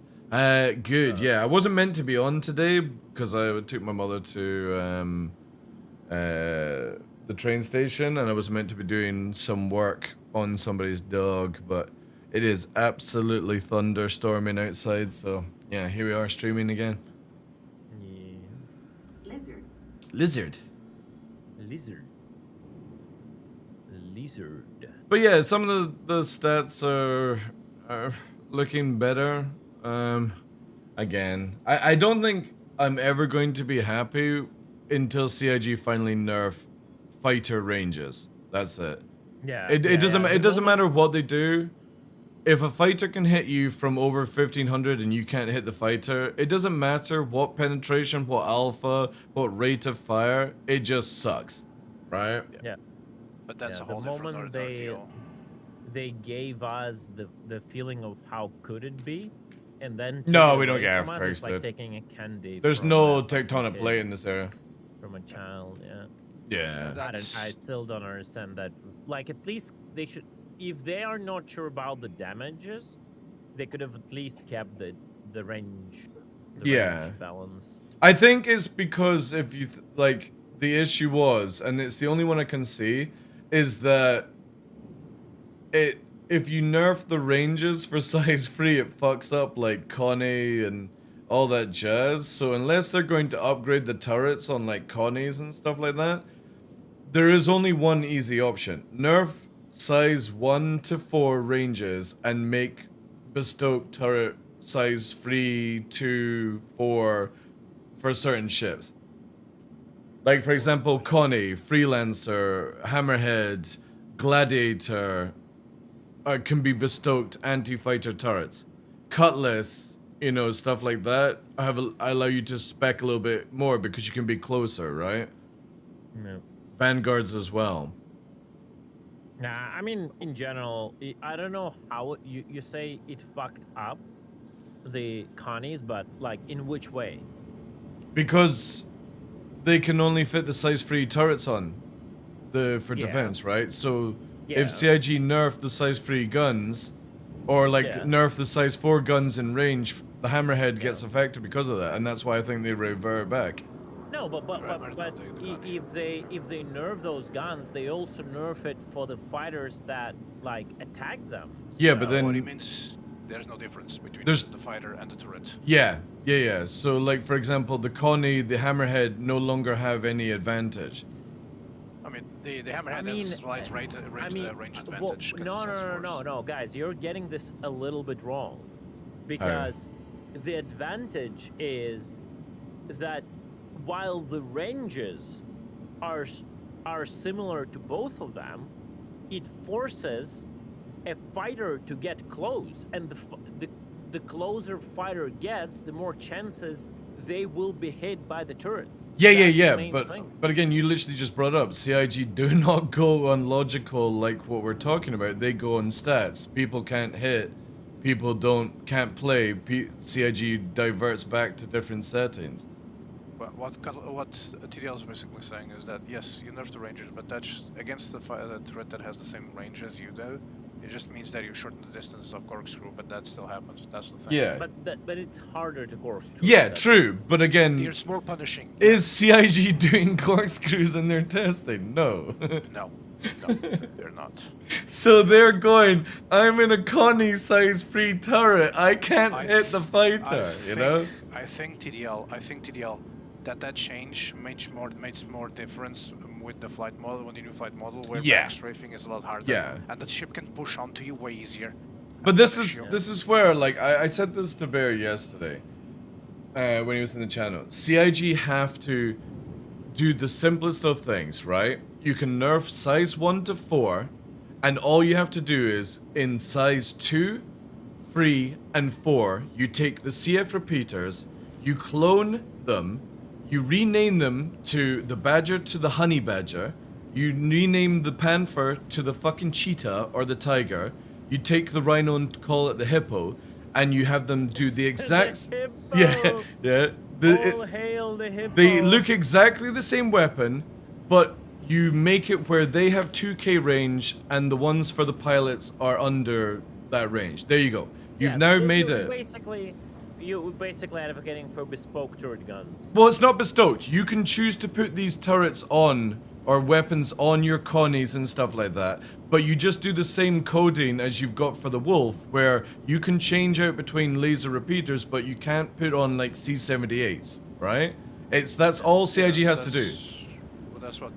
[SPEAKER 1] Good. Yeah, I wasn't meant to be on today because I took my mother to the train station, and I was meant to be doing some work on somebody's dog, but it is absolutely thunderstorming outside. So yeah, here we are streaming again.
[SPEAKER 10] Yeah.
[SPEAKER 1] Lizard.
[SPEAKER 10] Lizard.
[SPEAKER 1] But yeah, some of the stats are looking better. Again, I don't think I'm ever going to be happy until CIG finally nerf fighter ranges. That's it.
[SPEAKER 10] Yeah.
[SPEAKER 1] It doesn't matter what they do. if a fighter can hit you from over 1500 and you can't hit the fighter, it doesn't matter what penetration, what alpha, what rate of fire, it just sucks, right?
[SPEAKER 10] Yeah.
[SPEAKER 11] But that's
[SPEAKER 10] Yeah,
[SPEAKER 11] a whole
[SPEAKER 10] the
[SPEAKER 11] different
[SPEAKER 10] moment
[SPEAKER 11] deal.
[SPEAKER 10] they gave us the feeling of how could it be, and then took
[SPEAKER 1] No,
[SPEAKER 10] it
[SPEAKER 1] we don't
[SPEAKER 10] away
[SPEAKER 1] get
[SPEAKER 10] from us, it's like
[SPEAKER 1] earthquakes, dude.
[SPEAKER 10] taking a candy.
[SPEAKER 1] There's
[SPEAKER 10] from
[SPEAKER 1] no
[SPEAKER 10] a fucking
[SPEAKER 1] tectonic
[SPEAKER 10] kid,
[SPEAKER 1] plate in this area.
[SPEAKER 10] from a child. Yeah.
[SPEAKER 1] Yeah.
[SPEAKER 10] I still don't understand that. Like, at least they should, if they are not sure about the damages, they could have at least kept the range. Range balance.
[SPEAKER 1] I think it's because if you like the issue was, and it's the only one I can see, is that if you nerf the ranges for size 3, it fucks up like Connie and all that jazz. So unless they're going to upgrade the turrets on like Connies and stuff like that, there is only one easy option. Nerf size 1 to 4 ranges and make bespoke turret size 3 to 4 for certain ships. Like for example, Connie, Freelancer, Hammerhead, Gladiator can be bestoked anti-fighter turrets. Cutlass, you know, stuff like that, I allow you to spec a little bit more because you can be closer, right?
[SPEAKER 10] No.
[SPEAKER 1] Vanguards as well.
[SPEAKER 10] Nah, I mean, in general, I don't know how you say it fucked up the Connies, but like in which way?
[SPEAKER 1] Because they can only fit the size 3 turrets on for defense, right? So if CIG nerf the size 3 guns, or like nerf the size 4 guns in range, the Hammerhead gets affected because of that, and that's why I think they revert back.
[SPEAKER 10] No, but if they nerf those guns, they also nerf it for the fighters that like attack them.
[SPEAKER 1] Yeah, but then
[SPEAKER 11] what he means, there's no difference between the fighter and the turret.
[SPEAKER 1] Yeah. So like for example, the Connie, the Hammerhead no longer have any advantage.
[SPEAKER 11] I mean, the Hammerhead has a slight range advantage.
[SPEAKER 10] No, guys, you're getting this a little bit wrong, because the advantage is that while the ranges are similar to both of them, it forces a fighter to get close, and the closer fighter gets, the more chances they will be hit by the turret.
[SPEAKER 1] Yeah. But again, you literally just brought up CIG do not go on logical like what we're talking about. They go on stats. People can't hit. People can't play. CIG diverts back to different settings.
[SPEAKER 11] Well, what TDL is basically saying is that yes, you nerf the rangers, but that's against the turret that has the same range as you do. It just means that you shorten the distance of corkscrew, but that still happens. That's the thing.
[SPEAKER 1] Yeah.
[SPEAKER 10] But it's harder to corkscrew.
[SPEAKER 1] Yeah, true. But again,
[SPEAKER 11] it's more punishing.
[SPEAKER 1] Is CIG doing corkscrews in their testing? No.
[SPEAKER 11] No, they're not.
[SPEAKER 1] So they're going, I'm in a Connie size 3 turret. I can't hit the fighter, you know?
[SPEAKER 11] I think TDL that change makes more difference with the flight model, when the new flight model, where strafing is a lot harder.
[SPEAKER 1] Yeah.
[SPEAKER 11] And the ship can push onto you way easier.
[SPEAKER 1] But this is where, like, I said this to Bear yesterday, when he was in the channel. CIG have to do the simplest of things, right? You can nerf size 1 to 4, and all you have to do is, in size 2, 3, and 4, you take the CF repeaters, you clone them, you rename them to the Badger to the Honey Badger, you rename the Panther to the fucking Cheetah or the Tiger, you take the Rhino and call it the Hippo, and you have them do the exact...
[SPEAKER 10] The
[SPEAKER 1] yeah.
[SPEAKER 10] All hail the Hippo.
[SPEAKER 1] They look exactly the same weapon, but you make it where they have 2k range and the ones for the pilots are under that range. There you go. You've now made it.
[SPEAKER 10] You're basically advocating for bespoke turret guns.
[SPEAKER 1] Well, it's not bestowed. You can choose to put these turrets on, or weapons on your Connies and stuff like that, but you just do the same coding as you've got for the Wolf, where you can change out between laser repeaters, but you can't put on like C-78s, right? That's all CIG has to do.
[SPEAKER 11] Well, that's what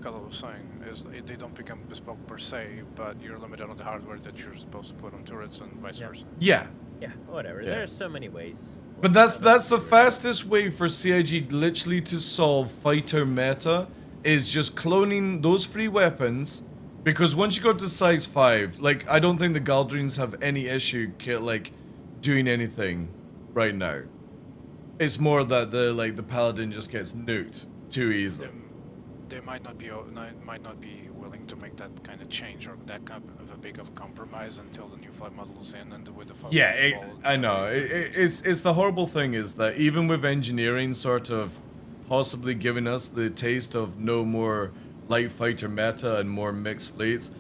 [SPEAKER 11] Gala was saying, is they don't become bespoke per se, but you're limited on the hardware that you're supposed to put on turrets and vice versa.
[SPEAKER 1] Yeah.
[SPEAKER 10] Yeah, whatever.
[SPEAKER 1] Yeah.
[SPEAKER 10] There's so many ways.
[SPEAKER 1] But that's the fastest way for CIG literally to solve fighter meta, is just cloning those free weapons, Because once you go to size 5, like, I don't think the Galdrines have any issue, like, doing anything right now. It's more that the Paladin just gets nuked too easily.
[SPEAKER 11] They might not be willing to make that kind of change or that kind of a big of a compromise until the new flight model is in and with the flight
[SPEAKER 1] I know. It's the horrible thing is that even with engineering sort of possibly giving us the taste of no more light fighter meta and more mixed fleets,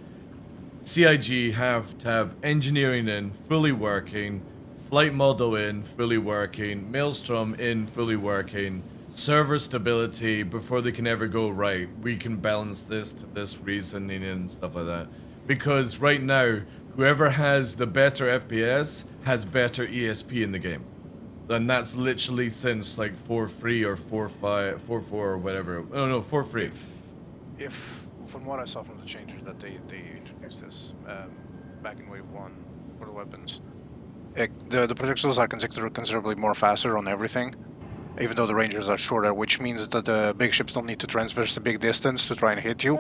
[SPEAKER 1] CIG have to have engineering in, fully working, flight model in, fully working, Maelstrom in, fully working, server stability before they can ever go, right, we can balance this to this reasoning and stuff like that. Because right now, whoever has the better FPS has better ESP in the game. And that's literally since like 4.3 or 4.5, 4.4 or whatever. Oh no, 4.3.
[SPEAKER 11] If from what I saw from the changes that they introduced this back in Wave 1 for the weapons, the projectiles are considerably more faster on everything, even though the ranges are shorter, which means that the big ships don't need to traverse a big distance to try and hit you.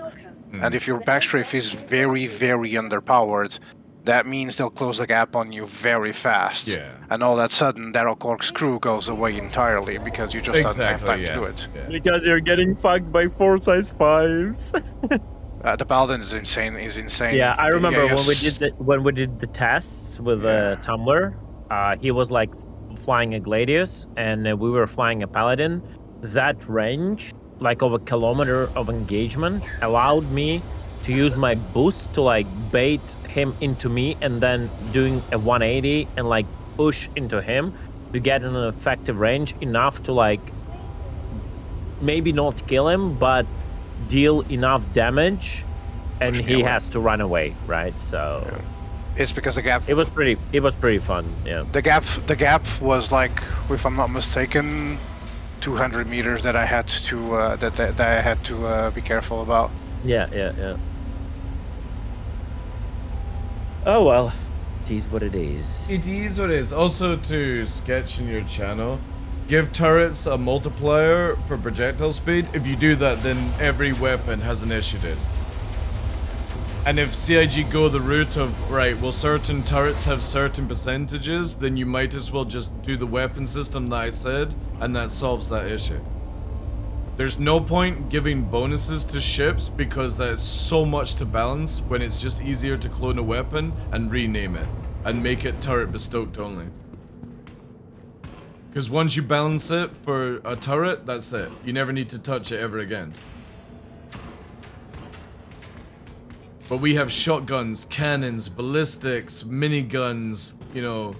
[SPEAKER 11] And if your backstrafe is very, very underpowered, that means they'll close the gap on you very fast.
[SPEAKER 1] Yeah.
[SPEAKER 11] And all that sudden, that corkscrew goes away entirely because you just don't have time to do it.
[SPEAKER 1] Yeah.
[SPEAKER 10] Because you're getting fucked by 4 size 5s.
[SPEAKER 11] The Paladin is insane.
[SPEAKER 10] Yeah, I remember
[SPEAKER 11] Yeah,
[SPEAKER 10] when we did the tests with Tumblr. He was like flying a Gladius, and we were flying a Paladin. That range, like of a kilometer of engagement, allowed me to use my boost to like bait him into me, and then doing a 180 and like push into him to get an effective range enough to like maybe not kill him, but deal enough damage, and he has to run away, right? So
[SPEAKER 11] it's because the gap.
[SPEAKER 10] It was pretty fun. Yeah.
[SPEAKER 11] The gap was like, if I'm not mistaken, 200 meters that I had to that I had to be careful about.
[SPEAKER 10] Yeah. Oh well, it is what it is.
[SPEAKER 1] It is what it is. Also, to sketch in your channel, give turrets a multiplier for projectile speed. If you do that, then every weapon has an issue, dude. And if CIG go the route of, right, well, certain turrets have certain percentages, then you might as well just do the weapon system that I said, and that solves that issue. There's no point giving bonuses to ships because there's so much to balance when it's just easier to clone a weapon and rename it and make it turret bestoked only. Because once you balance it for a turret, that's it. You never need to touch it ever again. But we have shotguns, cannons, ballistics, miniguns, you know,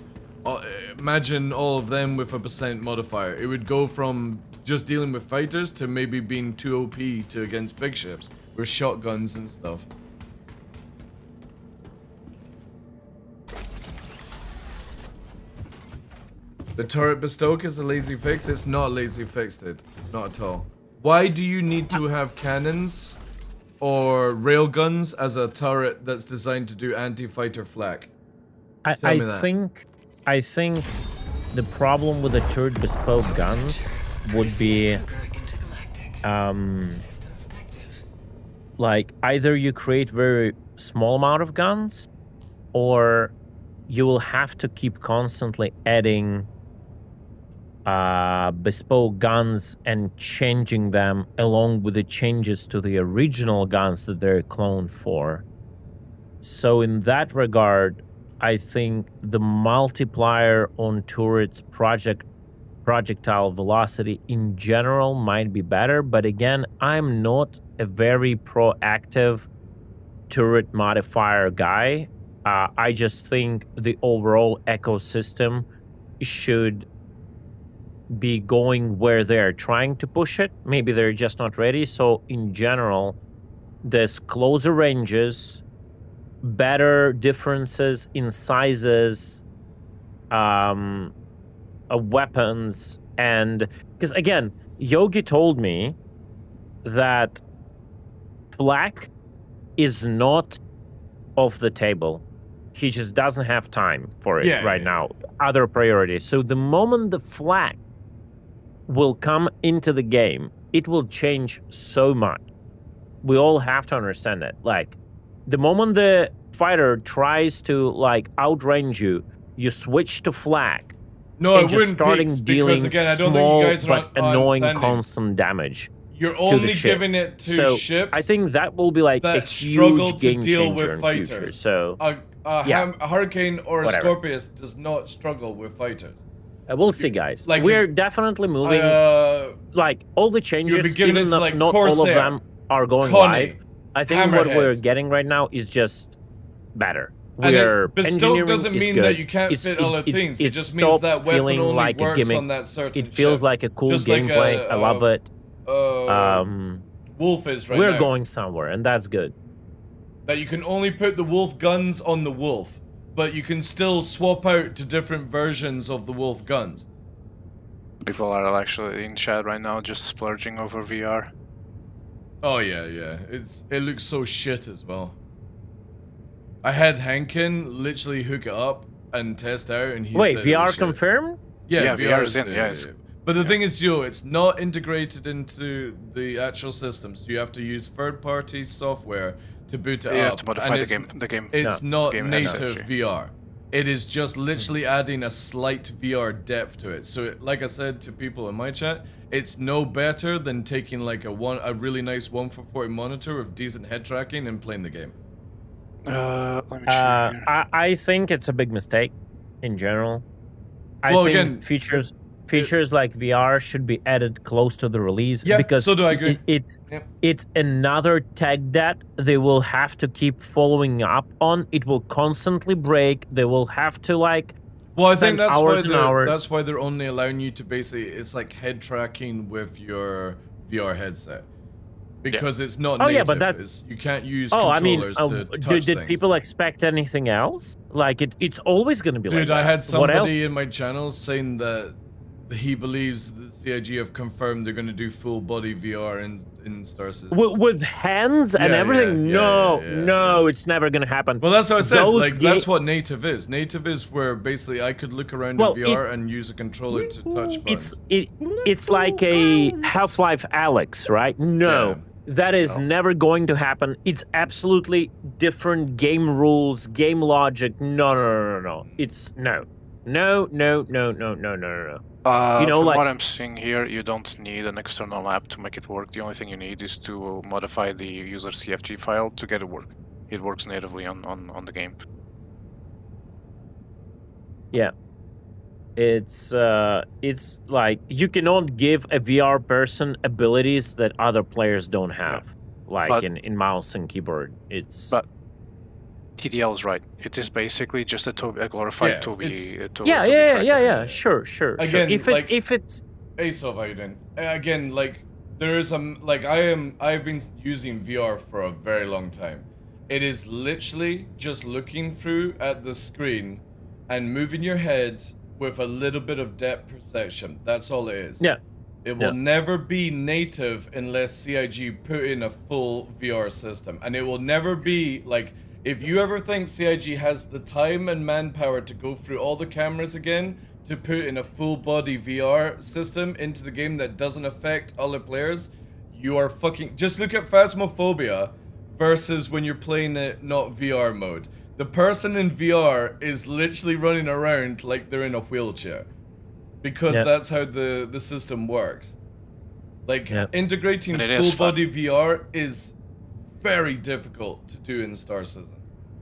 [SPEAKER 1] imagine all of them with a percent modifier. It would go from just dealing with fighters to maybe being too OP to against big ships with shotguns and stuff. The turret bestoke is a lazy fix. It's not lazy fixed, it. Not at all. Why do you need to have cannons or railguns as a turret that's designed to do anti-fighter flak?
[SPEAKER 10] I think the problem with the turret bespoke guns would be like either you create very small amount of guns, or you will have to keep constantly adding bespoke guns and changing them along with the changes to the original guns that they're cloned for. So in that regard, I think the multiplier on turrets projectile velocity in general might be better, but again, I'm not a very proactive turret modifier guy. I just think the overall ecosystem should be going where they're trying to push it. Maybe they're just not ready. So in general, there's closer ranges, better differences in sizes, weapons, and because again, Yogi told me that flak is not off the table. He just doesn't have time for it now. Other priorities. So the moment the flak will come into the game, it will change so much. We all have to understand it. Like, the moment the fighter tries to like outrange you, you switch to flag.
[SPEAKER 1] No,
[SPEAKER 10] and
[SPEAKER 1] it
[SPEAKER 10] just
[SPEAKER 1] wouldn't
[SPEAKER 10] starting
[SPEAKER 1] peaks
[SPEAKER 10] dealing
[SPEAKER 1] because again, I don't
[SPEAKER 10] small
[SPEAKER 1] think you guys
[SPEAKER 10] but
[SPEAKER 1] are
[SPEAKER 10] annoying
[SPEAKER 1] understanding.
[SPEAKER 10] constant damage.
[SPEAKER 1] You're
[SPEAKER 10] to
[SPEAKER 1] only
[SPEAKER 10] the ship.
[SPEAKER 1] giving it to
[SPEAKER 10] So
[SPEAKER 1] ships.
[SPEAKER 10] I think that will be like a
[SPEAKER 1] that struggle
[SPEAKER 10] huge
[SPEAKER 1] to
[SPEAKER 10] game
[SPEAKER 1] deal
[SPEAKER 10] changer
[SPEAKER 1] with
[SPEAKER 10] in
[SPEAKER 1] fighters.
[SPEAKER 10] future. So
[SPEAKER 1] A Hurricane or a
[SPEAKER 10] Whatever.
[SPEAKER 1] Scorpius does not struggle with fighters.
[SPEAKER 10] we'll see, guys.
[SPEAKER 1] Like,
[SPEAKER 10] We're definitely moving. Like all the changes,
[SPEAKER 1] giving
[SPEAKER 10] even
[SPEAKER 1] it to,
[SPEAKER 10] though
[SPEAKER 1] like,
[SPEAKER 10] not all of
[SPEAKER 1] Corsair,
[SPEAKER 10] them are going
[SPEAKER 1] Connie,
[SPEAKER 10] live. I think what
[SPEAKER 1] Hammerhead.
[SPEAKER 10] we're getting right now is just better.
[SPEAKER 1] And
[SPEAKER 10] We're
[SPEAKER 1] Bestoke
[SPEAKER 10] engineering
[SPEAKER 1] doesn't
[SPEAKER 10] is
[SPEAKER 1] mean
[SPEAKER 10] good.
[SPEAKER 1] that you can't fit other things. It just means
[SPEAKER 10] stopped
[SPEAKER 1] that weapon
[SPEAKER 10] feeling
[SPEAKER 1] only
[SPEAKER 10] like a
[SPEAKER 1] works
[SPEAKER 10] gimmick.
[SPEAKER 1] on that certain
[SPEAKER 10] It feels
[SPEAKER 1] chip.
[SPEAKER 10] like a cool
[SPEAKER 1] Just like
[SPEAKER 10] gameplay. I love it.
[SPEAKER 1] Wolf is right
[SPEAKER 10] We're
[SPEAKER 1] now.
[SPEAKER 10] going somewhere, and that's good.
[SPEAKER 1] That you can only put the Wolf guns on the Wolf, but you can still swap out to different versions of the Wolf guns.
[SPEAKER 11] People are actually in chat right now just splurging over VR.
[SPEAKER 1] Oh yeah. It looks so shit as well. I had Hankin literally hook it up and test out, and he
[SPEAKER 10] Wait,
[SPEAKER 1] said it
[SPEAKER 10] VR
[SPEAKER 1] was shit.
[SPEAKER 10] confirmed?
[SPEAKER 1] Yeah,
[SPEAKER 11] VR is in. Yeah, it's,
[SPEAKER 1] but the thing is, it's not integrated into the actual system, so you have to use third-party software to boot it up.
[SPEAKER 11] you have to modify
[SPEAKER 1] and
[SPEAKER 11] the game.
[SPEAKER 1] It's not
[SPEAKER 11] game
[SPEAKER 1] native
[SPEAKER 11] SSG.
[SPEAKER 1] VR. It is just literally adding a slight VR depth to it. So, like I said to people in my chat, it's no better than taking like a really nice 1:40 monitor with decent head tracking and playing the game.
[SPEAKER 11] Let me check here.
[SPEAKER 10] I think it's a big mistake in general. I
[SPEAKER 1] Well,
[SPEAKER 10] think
[SPEAKER 1] again,
[SPEAKER 10] features like VR should be added close to the release.
[SPEAKER 1] Yeah,
[SPEAKER 10] because
[SPEAKER 1] so do I agree.
[SPEAKER 10] It's another tech that they will have to keep following up on. It will constantly break. They will have to like
[SPEAKER 1] Well, I think
[SPEAKER 10] spend hours and hours.
[SPEAKER 1] that's why they're only allowing you to basically, it's like head tracking with your VR headset. Because it's not native.
[SPEAKER 10] Oh yeah, but that's
[SPEAKER 1] you can't use
[SPEAKER 10] I mean,
[SPEAKER 1] controllers to touch
[SPEAKER 10] did
[SPEAKER 1] things.
[SPEAKER 10] people expect anything else? Like it's always going to be like
[SPEAKER 1] Dude,
[SPEAKER 10] that.
[SPEAKER 1] I had
[SPEAKER 10] What else?
[SPEAKER 1] somebody in my channel saying that he believes the CIG have confirmed they're going to do full body VR in Star Citizen.
[SPEAKER 10] With hands and
[SPEAKER 1] Yeah,
[SPEAKER 10] everything?
[SPEAKER 1] yeah,
[SPEAKER 10] No, it's never gonna happen.
[SPEAKER 1] Well, that's what I said.
[SPEAKER 10] Those
[SPEAKER 1] Like that's what native is. Native is where basically I could look around in VR and use a controller to touch buttons.
[SPEAKER 10] It's like a Half-Life Alyx, right? No.
[SPEAKER 1] Yeah.
[SPEAKER 10] That is never going to happen. It's absolutely different game rules, game logic. No. It's no. You know,
[SPEAKER 11] from
[SPEAKER 10] like
[SPEAKER 11] what I'm seeing here, you don't need an external app to make it work. The only thing you need is to modify the user CFG file to get it work. It works natively on the game.
[SPEAKER 10] yeah. It's like you cannot give a VR person abilities that other players don't have, like in mouse and keyboard.
[SPEAKER 11] But TDL is right. It is basically just a glorified Toby.
[SPEAKER 10] Yeah. Sure.
[SPEAKER 1] Again,
[SPEAKER 10] If it's
[SPEAKER 1] Aesop, how you doing? Again, like there is I've been using VR for a very long time. It is literally just looking through at the screen and moving your head with a little bit of depth perception. That's all it is.
[SPEAKER 10] Yeah.
[SPEAKER 1] It will never be native unless CIG put in a full VR system. And it will never be like, if you ever think CIG has the time and manpower to go through all the cameras again to put in a full body VR system into the game that doesn't affect other players, you are fucking... Just look at Phasmophobia versus when you're playing it not VR mode. The person in VR is literally running around like they're in a wheelchair. Because that's how the system works. Like, integrating full body VR is very difficult to do in Star Citizen.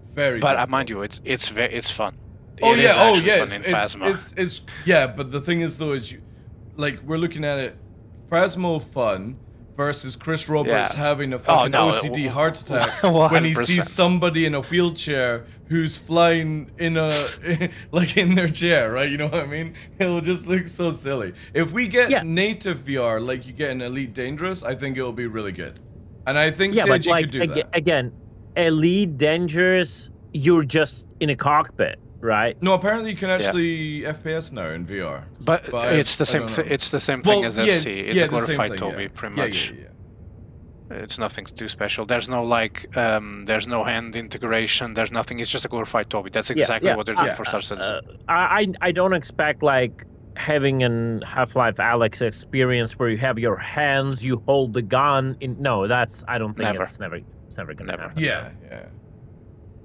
[SPEAKER 1] Very difficult.
[SPEAKER 11] Mind you, it's fun.
[SPEAKER 1] Oh
[SPEAKER 11] It
[SPEAKER 1] yeah,
[SPEAKER 11] is
[SPEAKER 1] oh
[SPEAKER 11] actually
[SPEAKER 1] yeah,
[SPEAKER 11] fun in Phasma.
[SPEAKER 1] it's yeah, but the thing is though is we're looking at it, Phasmo fun versus Chris Roberts having a fucking OCD heart attack when he
[SPEAKER 11] 100%.
[SPEAKER 1] sees somebody in a wheelchair who's flying in a like in their chair, right? You know what I mean? It'll just look so silly. If we get native VR like you get in Elite Dangerous, I think it'll be really good. And I think CIG
[SPEAKER 10] but like
[SPEAKER 1] could do that.
[SPEAKER 10] again, Elite Dangerous, you're just in a cockpit, right?
[SPEAKER 1] No, apparently you can actually FPS now in VR.
[SPEAKER 11] But it's the same. It's the same thing as SC. It's a glorified Toby, pretty much. It's nothing too special. There's no there's no hand integration. There's nothing. It's just a glorified Toby. That's exactly what they're doing for Star Citizen.
[SPEAKER 10] I don't expect like having an Half-Life Alyx experience where you have your hands, you hold the gun. No, that's I don't think it's never gonna happen.
[SPEAKER 1] Yeah.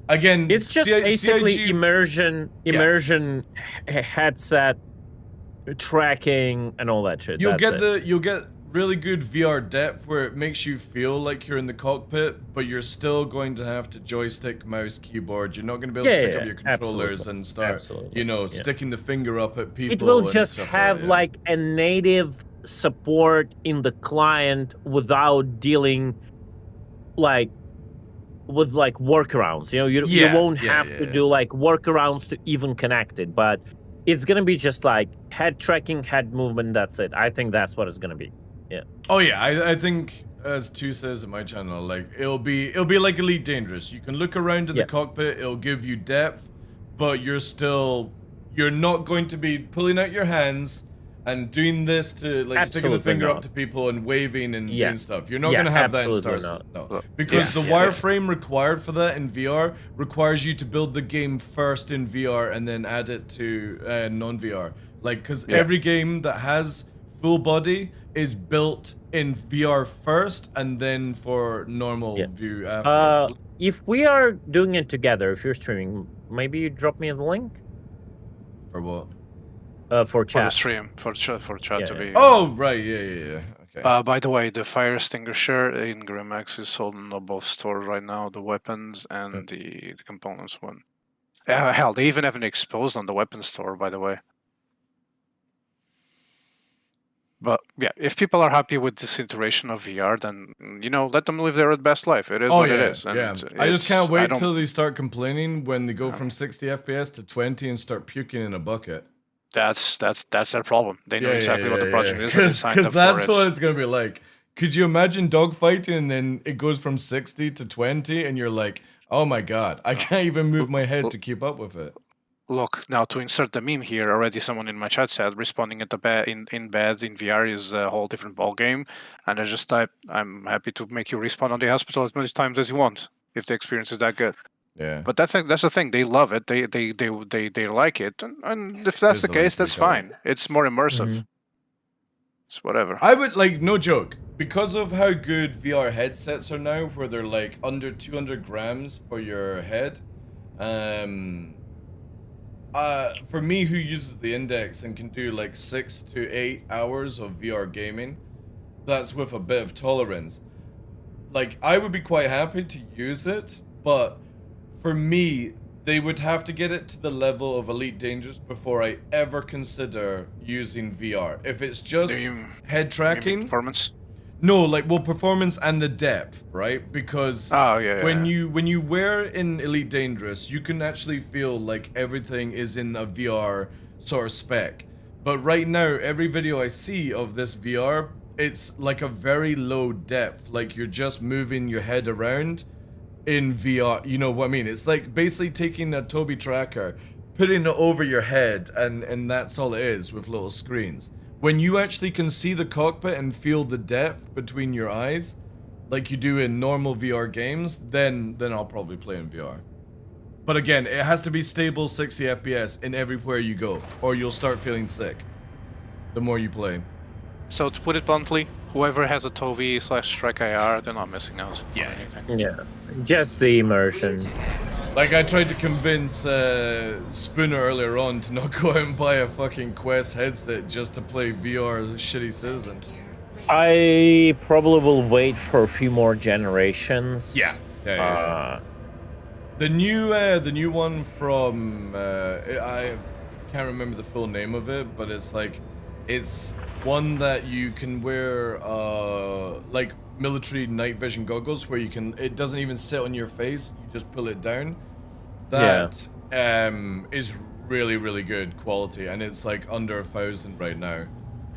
[SPEAKER 1] Again,
[SPEAKER 10] It's just basically
[SPEAKER 1] CIG
[SPEAKER 10] immersion headset tracking and all that shit.
[SPEAKER 1] You'll
[SPEAKER 10] That's
[SPEAKER 1] you'll get really good VR depth where it makes you feel like you're in the cockpit, but you're still going to have to joystick, mouse, keyboard. You're not going to be able to pick up your controllers and start, sticking the finger up at people.
[SPEAKER 10] It will
[SPEAKER 1] and
[SPEAKER 10] just
[SPEAKER 1] stuff
[SPEAKER 10] have
[SPEAKER 1] like
[SPEAKER 10] like a native support in the client without dealing like with like workarounds. You won't have to do like workarounds to even connect it, but it's gonna be just like head tracking, head movement. That's it. I think that's what it's gonna be. Yeah.
[SPEAKER 1] Oh yeah, I think as Tu says at my channel, like it'll be like Elite Dangerous. You can look around in the cockpit, it'll give you depth, but you're not going to be pulling out your hands and doing this to like sticking the finger up to people and waving and doing stuff. You're not going to have that in Star Citizen. No. Because the wireframe required for that in VR requires you to build the game first in VR and then add it to non-VR. Like, because every game that has full body is built in VR first and then for normal view afterwards.
[SPEAKER 10] If we are doing it together, if you're streaming, maybe you drop me the link.
[SPEAKER 1] For what?
[SPEAKER 10] For chat.
[SPEAKER 11] For the stream, for chat to be.
[SPEAKER 1] Oh, right, yeah. Okay.
[SPEAKER 11] By the way, the fire extinguisher in Grimax is sold in both stores right now. The weapons and the components one. Hell, they even have an exposed on the weapons store, by the way. But yeah, if people are happy with this iteration of VR, then let them live their best life. It is what it is. And
[SPEAKER 1] I just can't wait till they start complaining when they go from 60 FPS to 20 and start puking in a bucket.
[SPEAKER 11] That's their problem. They know exactly what the project is.
[SPEAKER 1] Because that's what it's gonna be like. Could you imagine dogfighting and then it goes from 60 to 20 and you're like, oh my god, I can't even move my head to keep up with it.
[SPEAKER 11] Look, now to insert the meme here, already someone in my chat said responding at the bed in beds in VR is a whole different ball game, and I just typed, I'm happy to make you respawn on the hospital as many times as you want if the experience is that good.
[SPEAKER 1] Yeah.
[SPEAKER 11] But that's the thing. They love it. They like it, and if that's the case, that's fine. It's more immersive. It's whatever.
[SPEAKER 1] I would no joke, because of how good VR headsets are now, where they're like under 200 grams for your head. For me, who uses the Index and can do like 6 to 8 hours of VR gaming, that's with a bit of tolerance. Like, I would be quite happy to use it, but for me, they would have to get it to the level of Elite Dangerous before I ever consider using VR. If it's just head tracking,
[SPEAKER 11] performance.
[SPEAKER 1] No, performance and the depth, right? Because when you wear in Elite Dangerous, you can actually feel like everything is in a VR sort of spec. But right now, every video I see of this VR, it's like a very low depth, like you're just moving your head around in VR. You know what I mean? It's like basically taking a Toby tracker, putting it over your head, and that's all it is with little screens. When you actually can see the cockpit and feel the depth between your eyes, like you do in normal VR games, then I'll probably play in VR. But again, it has to be stable 60 FPS in everywhere you go, or you'll start feeling sick the more you play.
[SPEAKER 11] So to put it bluntly, whoever has a Tovi/Strike IR, they're not missing out on anything.
[SPEAKER 10] Yeah, just the immersion.
[SPEAKER 1] Like, I tried to convince Spooner earlier on to not go out and buy a fucking Quest headset just to play VR as a shitty citizen.
[SPEAKER 10] I probably will wait for a few more generations.
[SPEAKER 1] Yeah. The new one from I can't remember the full name of it, but it's one that you can wear like military night vision goggles where it doesn't even sit on your face, you just pull it down. That is really, really good quality, and it's like under 1,000 right now.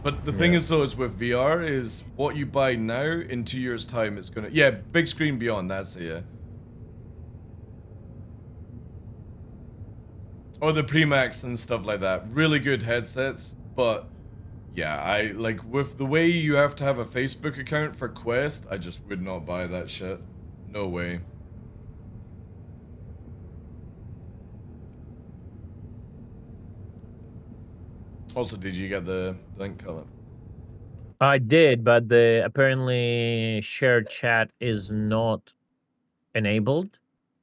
[SPEAKER 1] But the thing is though, is with VR, is what you buy now, in 2 years time it's gonna big screen beyond, that's it. Or the Premax and stuff like that. Really good headsets, but I with the way you have to have a Facebook account for Quest, I just would not buy that shit. No way. Also, did you get the link, Colin?
[SPEAKER 10] I did, but the apparently shared chat is not enabled.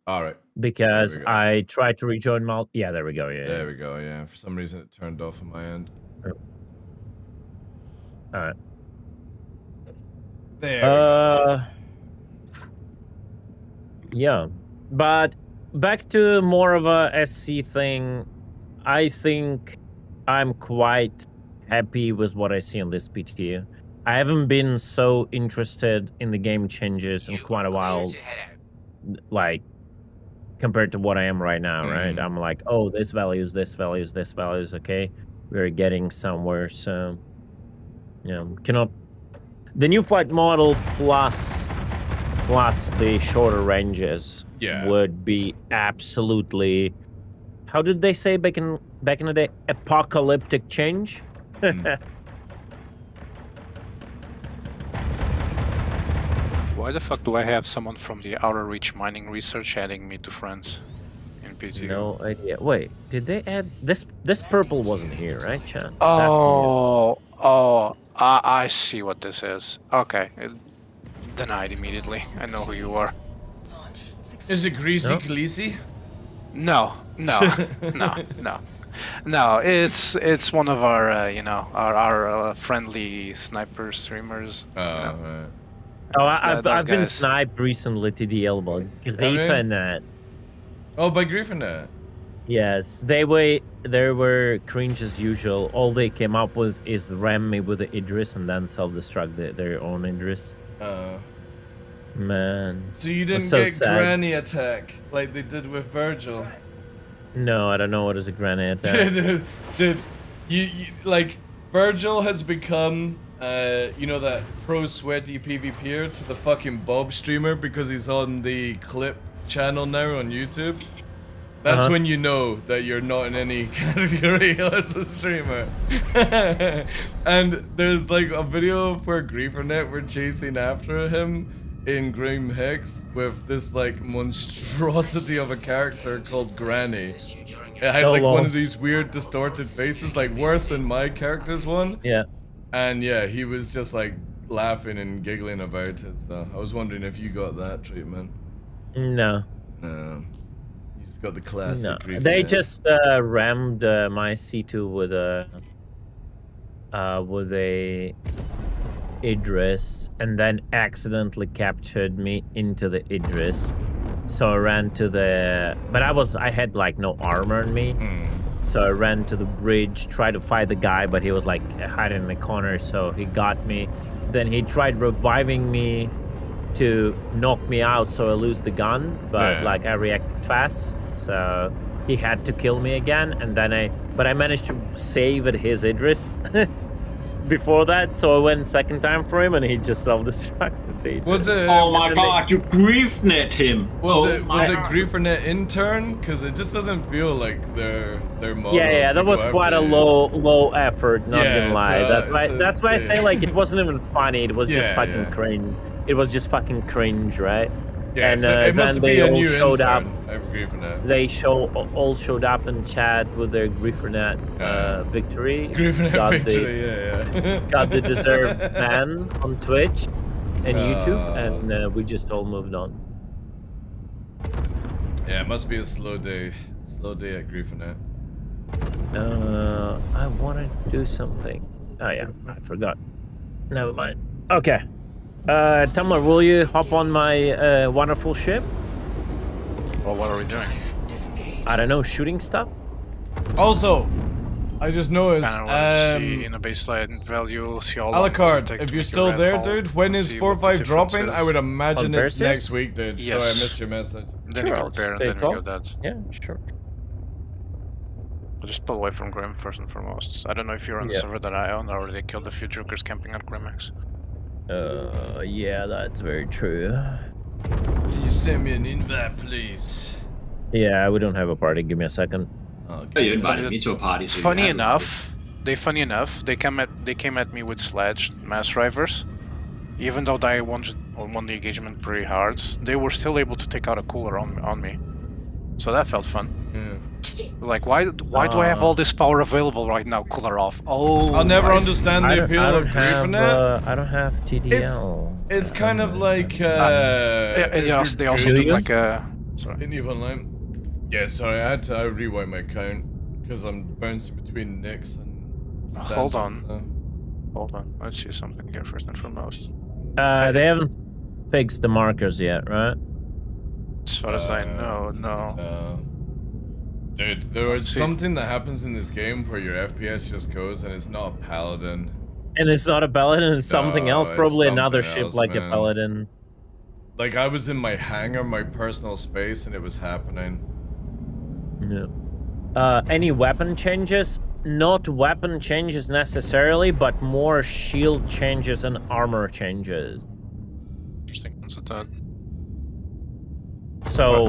[SPEAKER 1] All right.
[SPEAKER 10] because
[SPEAKER 1] There we go.
[SPEAKER 10] I tried to rejoin Yeah, there we go. Yeah.
[SPEAKER 1] There we go. Yeah. For some reason, it turned off on my end.
[SPEAKER 10] All right.
[SPEAKER 1] There we go.
[SPEAKER 10] Yeah, but back to more of a SC thing. I think I'm quite happy with what I see on this PTU. I haven't been so interested in the game changes in quite a while, like compared to what I am right now, right? I'm like, oh, this value is this value is this value is okay. We're getting somewhere, so cannot. The new flight model plus the shorter ranges would be absolutely. How did they say back in the day? Apocalyptic change.
[SPEAKER 11] Why the fuck do I have someone from the Outer Reach Mining Research adding me to friends in PTU?
[SPEAKER 10] No idea. Wait, did they add this? This purple wasn't here, right, Chan?
[SPEAKER 11] I see what this is. Okay, denied immediately. I know who you are.
[SPEAKER 1] Is it Greasy Khaleesi?
[SPEAKER 11] No. It's one of our our friendly sniper streamers.
[SPEAKER 1] Right.
[SPEAKER 10] Oh, I've been sniped recently, TDL, but Griffernet.
[SPEAKER 1] Oh, by Griffernet.
[SPEAKER 10] Yes, they were cringe as usual. All they came up with is ram me with the Idris and then self-destruct their own Idris. Man.
[SPEAKER 1] So you didn't
[SPEAKER 10] so
[SPEAKER 1] get
[SPEAKER 10] sad.
[SPEAKER 1] granny attack like they did with Virgil?
[SPEAKER 10] No, I don't know what is a granny attack.
[SPEAKER 1] Dude, you like Virgil has become that pro sweaty PvPer to the fucking Bob streamer because he's on the clip channel now on YouTube. That's when you know that you're not in any category as a streamer. And there's like a video for Griefernet we're chasing after him in Grim Hex with this like monstrosity of a character called Granny. It had like one of these weird distorted faces, like worse than my character's one.
[SPEAKER 10] Yeah.
[SPEAKER 1] And yeah, he was just like laughing and giggling about it. So I was wondering if you got that treatment.
[SPEAKER 10] No.
[SPEAKER 1] No. You just got the classic.
[SPEAKER 10] No.
[SPEAKER 1] Griefernet.
[SPEAKER 10] They just rammed my C2 with a Idris and then accidentally captured me into the Idris. So I ran to the, but I had like no armor on me. So I ran to the bridge, tried to fight the guy, but he was like hiding in the corner, so he got me. Then he tried reviving me to knock me out, so I lose the gun, but like I reacted fast, so he had to kill me again, and then I managed to save at his Idris before that, so I went second time for him, and he just self-destructed.
[SPEAKER 1] Was it?
[SPEAKER 12] Oh my god, you griefnet him!
[SPEAKER 1] Was it Griefernet intern? Because it just doesn't feel like their model.
[SPEAKER 10] Yeah, that was quite a low effort. Not gonna lie. That's why I say like it wasn't even funny. It was just fucking cringe. It was just fucking cringe, right?
[SPEAKER 1] Yeah,
[SPEAKER 10] and
[SPEAKER 1] so it must
[SPEAKER 10] then
[SPEAKER 1] be
[SPEAKER 10] they
[SPEAKER 1] a
[SPEAKER 10] all
[SPEAKER 1] new
[SPEAKER 10] showed up.
[SPEAKER 1] Griefernet.
[SPEAKER 10] They all showed up in chat with their Griefernet victory.
[SPEAKER 1] Griefernet victory,
[SPEAKER 10] got the deserved ban on Twitch and YouTube, and we just all moved on.
[SPEAKER 1] Yeah, it must be a slow day. Slow day at Griefernet.
[SPEAKER 10] I wanted to do something. Oh yeah, I forgot. Never mind. Okay. Tumblr, will you hop on my wonderful ship?
[SPEAKER 11] Well, what are we doing?
[SPEAKER 10] I don't know, shooting stuff?
[SPEAKER 1] Also, I just noticed,
[SPEAKER 11] see in a baseline value, see all
[SPEAKER 1] Alucard, if you're still there, dude, when is 4-5 dropping? I would imagine it's next week, dude.
[SPEAKER 11] Yes.
[SPEAKER 1] Sorry, I missed your message.
[SPEAKER 11] Then you compare and then we go that.
[SPEAKER 10] Yeah, sure.
[SPEAKER 11] I'll just pull away from Grim first and foremost. I don't know if you're on the server that I own, or already killed a few jokers camping at Grimex.
[SPEAKER 10] Yeah, that's very true.
[SPEAKER 1] Can you send me an invite, please?
[SPEAKER 10] Yeah, we don't have a party. Give me a second.
[SPEAKER 12] Okay. You invited me to a party. So
[SPEAKER 11] funny enough, they came at me with sledge mass drivers. Even though I won the engagement pretty hard, they were still able to take out a cooler on me. So that felt fun. Like, why do I have all this power available right now? Cooler off. Oh,
[SPEAKER 1] I'll never understand the appeal of Griefernet.
[SPEAKER 10] I don't have TDL.
[SPEAKER 1] It's kind of like
[SPEAKER 11] they also do like a Sorry.
[SPEAKER 1] In EVE Online. Yeah, sorry, I had to rewind my count because I'm bouncing between nicks and
[SPEAKER 11] Hold
[SPEAKER 1] stances
[SPEAKER 11] on.
[SPEAKER 1] now.
[SPEAKER 11] Hold on. Let's see something here first and foremost.
[SPEAKER 10] They haven't fixed the markers yet, right?
[SPEAKER 11] As far as I know, no.
[SPEAKER 1] Dude, there is
[SPEAKER 11] Let's see.
[SPEAKER 1] something that happens in this game where your FPS just goes and it's not a paladin.
[SPEAKER 10] And it's not a paladin, it's something
[SPEAKER 1] No,
[SPEAKER 10] else,
[SPEAKER 1] it's
[SPEAKER 10] probably another
[SPEAKER 1] something
[SPEAKER 10] ship
[SPEAKER 1] else,
[SPEAKER 10] like a
[SPEAKER 1] man.
[SPEAKER 10] paladin.
[SPEAKER 1] Like I was in my hangar, my personal space, and it was happening.
[SPEAKER 10] Yeah. Any weapon changes? Not weapon changes necessarily, but more shield changes and armor changes.
[SPEAKER 11] Interesting. What's that?
[SPEAKER 10] So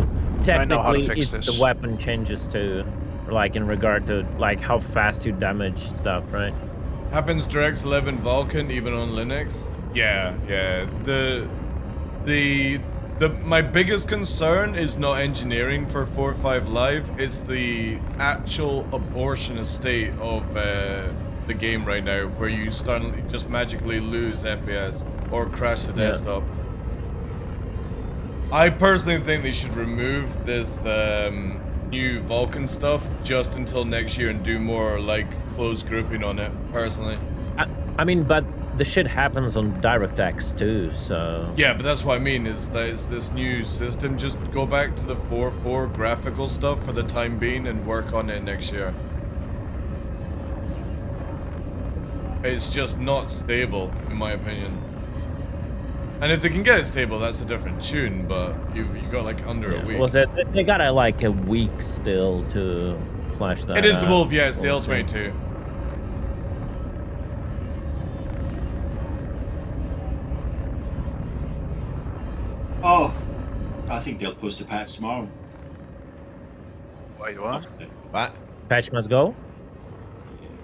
[SPEAKER 11] I know how to
[SPEAKER 10] technically,
[SPEAKER 11] fix
[SPEAKER 10] it's
[SPEAKER 11] this.
[SPEAKER 10] the weapon changes too, like in regard to like how fast you damage stuff, right?
[SPEAKER 1] Happens DirectX 11 Vulkan even on Linux? Yeah. My biggest concern is not engineering for 4.5 Live, it's the actual abortion state of the game right now, where you suddenly just magically lose FPS or crash the desktop. I personally think they should remove this new Vulkan stuff just until next year and do more like closed grouping on it, personally.
[SPEAKER 10] I mean, but the shit happens on DirectX too, so...
[SPEAKER 1] Yeah, but that's what I mean, is that it's this new system. Just go back to the 4.4 graphical stuff for the time being and work on it next year. It's just not stable, in my opinion. And if they can get it stable, that's a different tune, but you got like under a week.
[SPEAKER 10] Was it? They got like a week still to flash that.
[SPEAKER 1] It is the
[SPEAKER 10] out.
[SPEAKER 1] Wolf, yeah, it's the
[SPEAKER 10] We'll see.
[SPEAKER 1] L22.
[SPEAKER 12] Oh, I think they'll push the patch tomorrow.
[SPEAKER 11] Wait, what?
[SPEAKER 1] What?
[SPEAKER 10] Patch must go?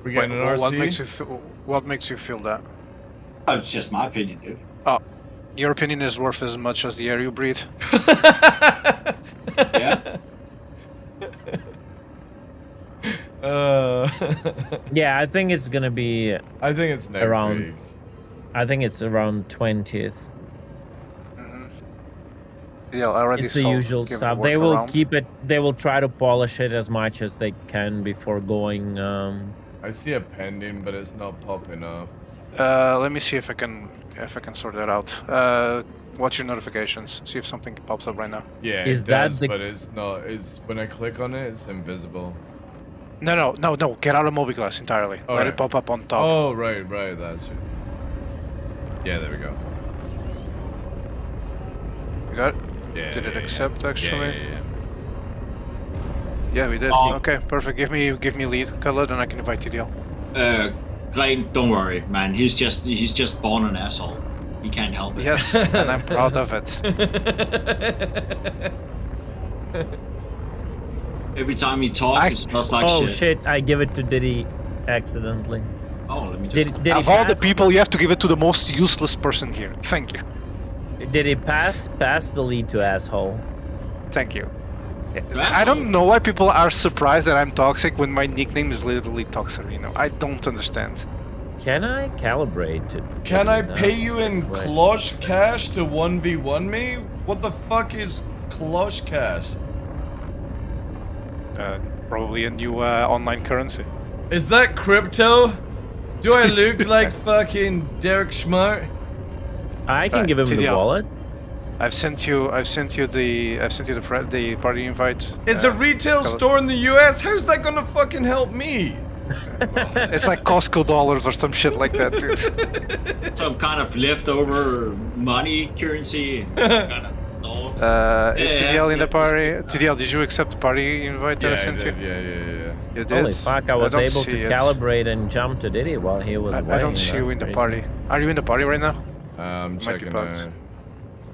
[SPEAKER 1] We getting an RC?
[SPEAKER 11] What makes you feel that?
[SPEAKER 12] Oh, it's just my opinion, dude.
[SPEAKER 11] Oh, your opinion is worth as much as the air you breathe.
[SPEAKER 12] Yeah.
[SPEAKER 10] Yeah, I think it's gonna be.
[SPEAKER 1] I think it's next
[SPEAKER 10] around.
[SPEAKER 1] week.
[SPEAKER 10] I think it's around 20th.
[SPEAKER 11] Yeah, I already
[SPEAKER 10] It's the
[SPEAKER 11] saw
[SPEAKER 10] usual
[SPEAKER 11] give
[SPEAKER 10] stuff.
[SPEAKER 11] the
[SPEAKER 10] They will
[SPEAKER 11] workaround.
[SPEAKER 10] keep it. They will try to polish it as much as they can before going.
[SPEAKER 1] I see a pending, but it's not popping up.
[SPEAKER 11] Let me see if I can sort that out. Watch your notifications. See if something pops up right now.
[SPEAKER 1] Yeah,
[SPEAKER 10] Is
[SPEAKER 1] it
[SPEAKER 10] that
[SPEAKER 1] does,
[SPEAKER 10] the-
[SPEAKER 1] but it's not. It's when I click on it, it's invisible.
[SPEAKER 11] No. Get out of Mobiglass entirely. Let
[SPEAKER 1] Alright.
[SPEAKER 11] it pop up on top.
[SPEAKER 1] Oh, right, that's it. Yeah, there we go.
[SPEAKER 11] You got it?
[SPEAKER 1] Yeah.
[SPEAKER 11] Did it
[SPEAKER 1] yeah,
[SPEAKER 11] accept
[SPEAKER 1] yeah.
[SPEAKER 11] actually?
[SPEAKER 1] Yeah.
[SPEAKER 11] Yeah, we did.
[SPEAKER 12] Oh.
[SPEAKER 11] Okay, perfect. Give me lead color, then I can invite TDL.
[SPEAKER 12] Glenn, don't worry, man. He's just born an asshole. He can't help it.
[SPEAKER 11] Yes, and I'm proud of it.
[SPEAKER 12] Every time he talks, it smells like
[SPEAKER 10] oh
[SPEAKER 12] shit.
[SPEAKER 10] shit! I give it to Diddy accidentally.
[SPEAKER 12] Oh, let me just.
[SPEAKER 10] Did he
[SPEAKER 11] Of all the
[SPEAKER 10] pass?
[SPEAKER 11] people, you have to give it to the most useless person here. Thank you.
[SPEAKER 10] Did he pass the lead to asshole?
[SPEAKER 11] Thank you. I don't know why people are surprised that I'm toxic when my nickname is literally Toxarino. I don't understand.
[SPEAKER 10] Can I calibrate to?
[SPEAKER 1] Can I
[SPEAKER 10] Diddy?
[SPEAKER 1] pay you in
[SPEAKER 10] Question.
[SPEAKER 1] Klosh Cash to 1v1 me? What the fuck is Klosh Cash?
[SPEAKER 11] Probably a new online currency.
[SPEAKER 1] Is that crypto? Do I look like fucking Derek Schmart?
[SPEAKER 10] I can give him the
[SPEAKER 11] TDL.
[SPEAKER 10] wallet.
[SPEAKER 11] I've sent you the party invite.
[SPEAKER 1] It's a retail
[SPEAKER 11] color-
[SPEAKER 1] store in the US? How's that gonna fucking help me?
[SPEAKER 11] It's like Costco dollars or some shit like that, dude.
[SPEAKER 12] Some kind of leftover money currency. Some kind of dollar.
[SPEAKER 11] Is
[SPEAKER 12] Yeah,
[SPEAKER 11] TDL in
[SPEAKER 12] yeah,
[SPEAKER 11] the party? TDL, did you accept the party invite that I
[SPEAKER 1] Yeah, I
[SPEAKER 11] sent
[SPEAKER 1] did.
[SPEAKER 11] you?
[SPEAKER 1] Yeah.
[SPEAKER 11] You did?
[SPEAKER 10] Holy fuck! I was
[SPEAKER 11] don't
[SPEAKER 10] able
[SPEAKER 11] see
[SPEAKER 10] to
[SPEAKER 11] it.
[SPEAKER 10] calibrate and jump to Diddy while he was away.
[SPEAKER 11] I don't see you
[SPEAKER 10] That's
[SPEAKER 11] in the
[SPEAKER 10] crazy.
[SPEAKER 11] party. Are you in the party right now?
[SPEAKER 1] I'm
[SPEAKER 11] Might be
[SPEAKER 1] checking
[SPEAKER 11] bugged.
[SPEAKER 1] out.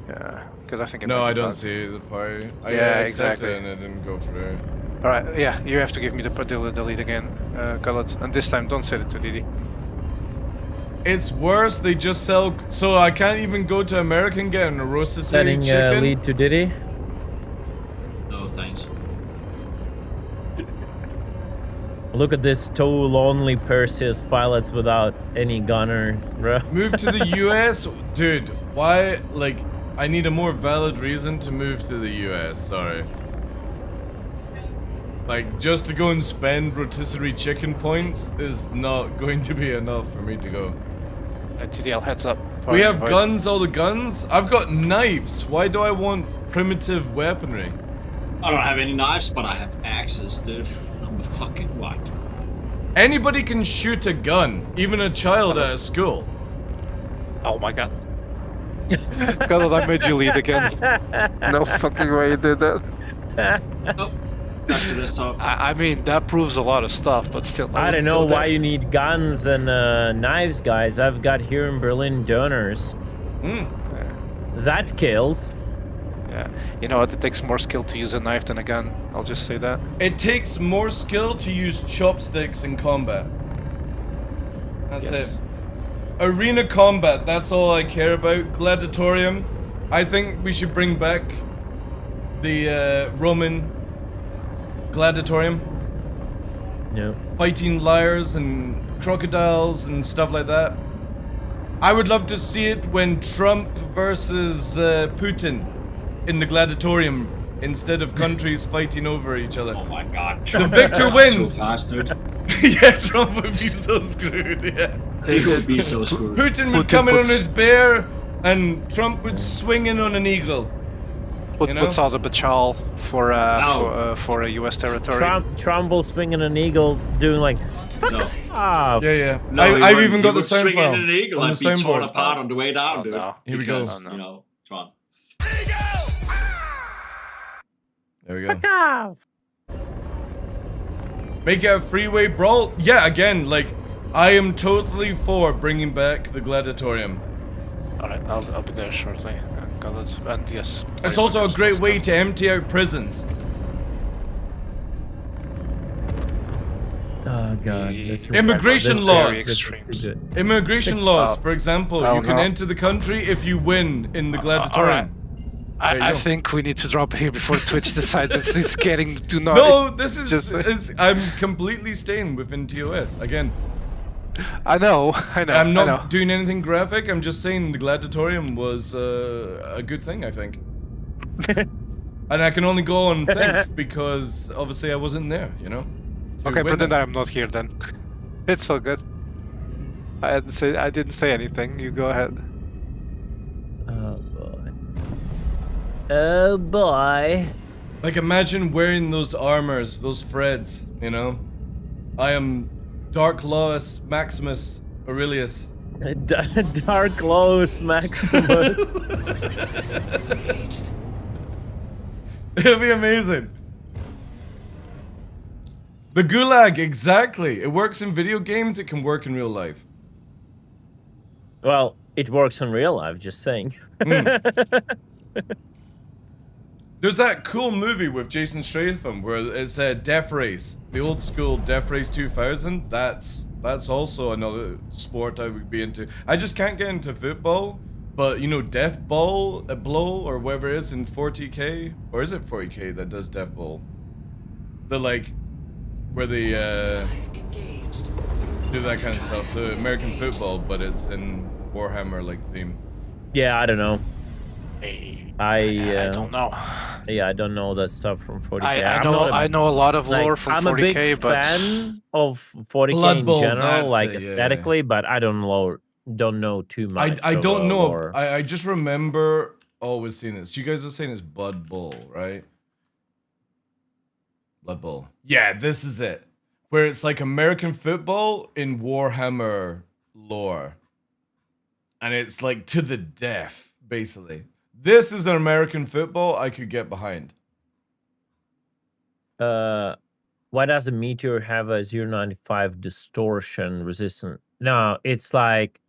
[SPEAKER 11] Yeah, because I think it
[SPEAKER 1] No,
[SPEAKER 11] might
[SPEAKER 1] I
[SPEAKER 11] be
[SPEAKER 1] don't
[SPEAKER 11] bugged.
[SPEAKER 1] see the party. I
[SPEAKER 11] Yeah,
[SPEAKER 1] accepted
[SPEAKER 11] exactly.
[SPEAKER 1] it and it didn't go through.
[SPEAKER 11] Alright, yeah, you have to give me the lead again, Khaled. And this time, don't send it to Didi.
[SPEAKER 1] It's worse, they just sell... So I can't even go to America and get a roasted
[SPEAKER 10] Setting
[SPEAKER 1] chicken?
[SPEAKER 10] lead to Diddy.
[SPEAKER 12] No, thanks.
[SPEAKER 10] Look at this two lonely Perseus pilots without any gunners, bro.
[SPEAKER 1] Move to the US? Dude, why, like, I need a more valid reason to move to the US, sorry. Like, just to go and spend rotisserie chicken points is not going to be enough for me to go.
[SPEAKER 11] TDL, heads up.
[SPEAKER 1] We have guns, all the guns? I've got knives. Why do I want primitive weaponry?
[SPEAKER 12] I don't have any knives, but I have axes, dude. I'm a fucking what?
[SPEAKER 1] Anybody can shoot a gun, even a child at a school.
[SPEAKER 11] Oh my god. God, I made you lead again. No fucking way you did that.
[SPEAKER 12] Oh, back to desktop.
[SPEAKER 11] I mean, that proves a lot of stuff, but still.
[SPEAKER 10] I don't know why you need guns and knives, guys. I've got here in Berlin donors. That kills.
[SPEAKER 11] Yeah. You know what? It takes more skill to use a knife than a gun. I'll just say that.
[SPEAKER 1] It takes more skill to use chopsticks in combat. That's it. Arena combat, that's all I care about. Gladiatorium. I think we should bring back the Roman gladiatorium.
[SPEAKER 10] Yeah.
[SPEAKER 1] Fighting liars and crocodiles and stuff like that. I would love to see it when Trump versus Putin in the gladiatorium instead of countries fighting over each other.
[SPEAKER 12] Oh my god.
[SPEAKER 1] The victor wins!
[SPEAKER 12] So fast, dude.
[SPEAKER 1] Yeah, Trump would be so screwed, yeah.
[SPEAKER 12] He would be so screwed.
[SPEAKER 1] Putin would come in on his bear and Trump would swing in on an eagle. You know?
[SPEAKER 11] Puts out a bachal for a US territory.
[SPEAKER 10] Trump will swing in an eagle doing like
[SPEAKER 12] No.
[SPEAKER 10] off.
[SPEAKER 1] Yeah.
[SPEAKER 12] No,
[SPEAKER 1] I've even got the sound
[SPEAKER 12] swinging
[SPEAKER 1] file
[SPEAKER 12] an eagle
[SPEAKER 1] on
[SPEAKER 12] and
[SPEAKER 1] the
[SPEAKER 12] be torn
[SPEAKER 1] soundboard.
[SPEAKER 12] apart on the way down,
[SPEAKER 11] Oh,
[SPEAKER 12] dude.
[SPEAKER 11] no.
[SPEAKER 1] Here we go.
[SPEAKER 12] Because,
[SPEAKER 11] Oh, no.
[SPEAKER 12] you know, Trump.
[SPEAKER 1] There we go.
[SPEAKER 10] Fuck off.
[SPEAKER 1] Make it a freeway brawl? Yeah, again, like, I am totally for bringing back the gladiatorium.
[SPEAKER 11] Alright, I'll be there shortly. And yes.
[SPEAKER 1] It's also a great way to empty out prisons.
[SPEAKER 10] Oh god. This is,
[SPEAKER 1] Immigration
[SPEAKER 10] this
[SPEAKER 1] laws.
[SPEAKER 10] Is, this is too good.
[SPEAKER 1] Immigration laws, for example,
[SPEAKER 11] Oh,
[SPEAKER 1] you can
[SPEAKER 11] no.
[SPEAKER 1] enter the country if you win in the gladiatorium. There you
[SPEAKER 11] I
[SPEAKER 1] go.
[SPEAKER 11] think we need to drop here before Twitch decides it's getting too naughty.
[SPEAKER 1] No, this is,
[SPEAKER 11] Just-
[SPEAKER 1] I'm completely staying within TOS. Again,
[SPEAKER 11] I know.
[SPEAKER 1] I'm not
[SPEAKER 11] I know.
[SPEAKER 1] doing anything graphic. I'm just saying the gladiatorium was a good thing, I think. And I can only go and think because obviously I wasn't there, you know? to
[SPEAKER 11] Okay, pretend
[SPEAKER 1] witness.
[SPEAKER 11] I'm not here then. It's all good. I didn't say anything. You go ahead.
[SPEAKER 10] Oh boy. Oh boy.
[SPEAKER 1] Like, imagine wearing those armors, those threads, you know? I am TheDarkLaw Maximus Aurelius.
[SPEAKER 10] TheDarkLaw Maximus.
[SPEAKER 1] It'll be amazing. The Gulag, exactly. It works in video games, it can work in real life.
[SPEAKER 10] Well, it works in real life, just saying.
[SPEAKER 1] There's that cool movie with Jason Statham where it's a Death Race, the old school Death Race 2000. That's also another sport I would be into. I just can't get into football, but you know, Death Ball, a blow or whatever it is in 40k, or is it 40k that does Death Ball? The like, where they do that kind of stuff. The American football, but it's in Warhammer like theme.
[SPEAKER 10] Yeah, I don't know.
[SPEAKER 11] I don't know.
[SPEAKER 10] Yeah, I don't know that stuff from 40k.
[SPEAKER 11] I know a lot of lore from
[SPEAKER 10] I'm
[SPEAKER 11] 40k,
[SPEAKER 10] a big
[SPEAKER 11] but
[SPEAKER 10] fan of 40k
[SPEAKER 1] Blood
[SPEAKER 10] in
[SPEAKER 1] Bowl,
[SPEAKER 10] general,
[SPEAKER 1] that's
[SPEAKER 10] like
[SPEAKER 1] it, yeah.
[SPEAKER 10] aesthetically, but I don't know too much.
[SPEAKER 1] I
[SPEAKER 10] of,
[SPEAKER 1] don't know.
[SPEAKER 10] lore.
[SPEAKER 1] I just remember always seeing this. You guys are saying it's Blood Bowl, right? Blood Bowl. Yeah, this is it. Where it's like American football in Warhammer lore. And it's like to the death, basically. This is an American football I could get behind.
[SPEAKER 10] Why does a meteor have a 0.95 distortion resistance? No, it's like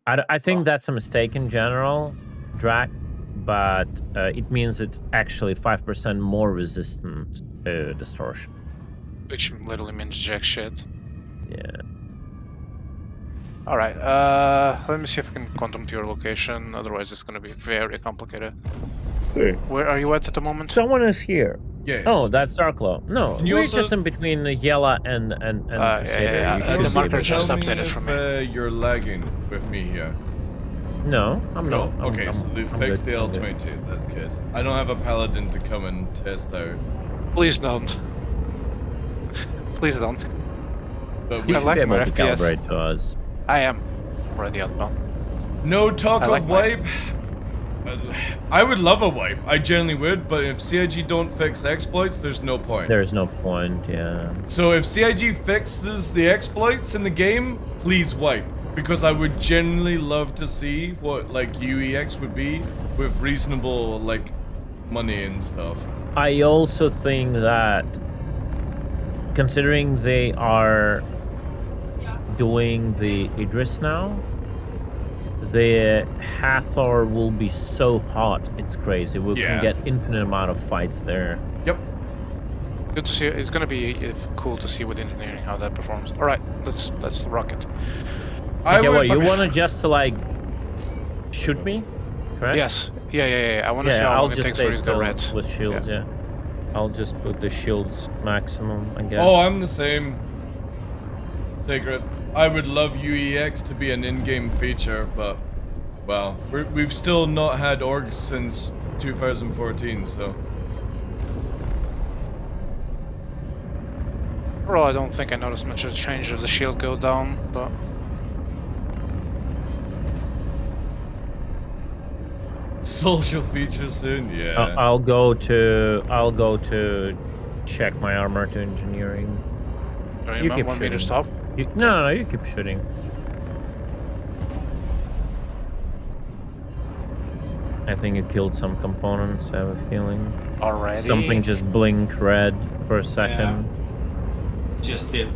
[SPEAKER 10] I think that's a mistake in general, Drac, but it means it's actually 5% more resistant to distortion.
[SPEAKER 11] which literally means jack shit.
[SPEAKER 10] Yeah.
[SPEAKER 11] All right. Let me see if I can quantum to your location. Otherwise, it's gonna be very complicated.
[SPEAKER 10] Hey.
[SPEAKER 11] Where are you at the moment?
[SPEAKER 10] Someone is here.
[SPEAKER 1] Yeah.
[SPEAKER 10] Oh, that's TheDarkLaw. No,
[SPEAKER 1] Can you
[SPEAKER 10] we're
[SPEAKER 1] also-
[SPEAKER 10] just in between Yella and Crusader.
[SPEAKER 11] yeah.
[SPEAKER 10] You
[SPEAKER 11] The
[SPEAKER 10] should be
[SPEAKER 11] marker
[SPEAKER 10] able to-
[SPEAKER 11] just
[SPEAKER 1] Tell me
[SPEAKER 11] updated
[SPEAKER 1] if,
[SPEAKER 11] for me.
[SPEAKER 1] You're lagging with me here.
[SPEAKER 10] No, I'm
[SPEAKER 1] No?
[SPEAKER 10] not.
[SPEAKER 1] Okay, so they fixed the
[SPEAKER 10] good, I'm good.
[SPEAKER 1] L22. That's good. I don't have a paladin to come and test out.
[SPEAKER 11] Please don't. Please don't.
[SPEAKER 1] But
[SPEAKER 10] You
[SPEAKER 11] I
[SPEAKER 10] should
[SPEAKER 11] like
[SPEAKER 10] be able
[SPEAKER 11] my
[SPEAKER 10] to
[SPEAKER 11] FPS.
[SPEAKER 10] calibrate to us.
[SPEAKER 11] I am already outbound.
[SPEAKER 1] no talk
[SPEAKER 11] I
[SPEAKER 1] of
[SPEAKER 11] like my-
[SPEAKER 1] wipe. I would love a wipe. I genuinely would, but if CIG don't fix exploits, there's no point.
[SPEAKER 10] There's no point, yeah.
[SPEAKER 1] So if CIG fixes the exploits in the game, please wipe. Because I would genuinely love to see what like UEX would be with reasonable like money and stuff.
[SPEAKER 10] I also think that considering they are doing the Idris now, the Hathor will be so hot, it's crazy. We
[SPEAKER 1] Yeah.
[SPEAKER 10] can get infinite amount of fights there.
[SPEAKER 1] Yep.
[SPEAKER 11] Good to see. It's gonna be cool to see with engineering how that performs. All right, let's rock it.
[SPEAKER 10] Okay, what, you want to just to like shoot me? Correct?
[SPEAKER 11] Yes. Yeah. I want to see
[SPEAKER 10] Yeah,
[SPEAKER 11] how
[SPEAKER 10] I'll
[SPEAKER 11] long it
[SPEAKER 10] just
[SPEAKER 11] takes
[SPEAKER 10] stay
[SPEAKER 11] for you to go
[SPEAKER 10] still
[SPEAKER 11] red.
[SPEAKER 10] with shields, yeah. I'll just put the shields maximum, I guess.
[SPEAKER 1] Oh, I'm the same. Sacred. I would love UEX to be an in-game feature, but well, we've still not had orgs since 2014, so.
[SPEAKER 11] Well, I don't think I noticed much of a change if the shield go down, but
[SPEAKER 1] Social features soon, yeah.
[SPEAKER 10] I'll go to check my armor to engineering.
[SPEAKER 11] don't
[SPEAKER 10] You
[SPEAKER 11] you
[SPEAKER 10] keep
[SPEAKER 11] want me to
[SPEAKER 10] shooting.
[SPEAKER 11] stop?
[SPEAKER 10] No, you keep shooting. I think you killed some components, I have a feeling.
[SPEAKER 11] Alrighty.
[SPEAKER 10] Something just blinked red for a second.
[SPEAKER 12] Just did.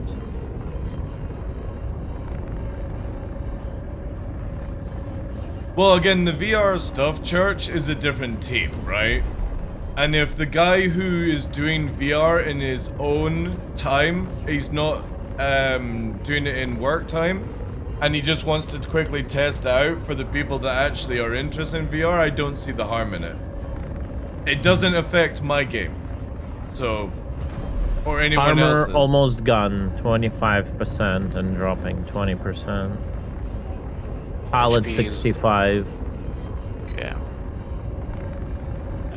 [SPEAKER 1] Well, again, the VR stuff, Church, is a different team, right? And if the guy who is doing VR in his own time, he's not doing it in work time, and he just wants to quickly test it out for the people that actually are interested in VR, I don't see the harm in it. It doesn't affect my game. So, or anyone
[SPEAKER 10] Armor
[SPEAKER 1] else's.
[SPEAKER 10] almost gone, 25% and dropping 20%. Hull at
[SPEAKER 11] HP is-
[SPEAKER 10] 65.
[SPEAKER 11] Yeah.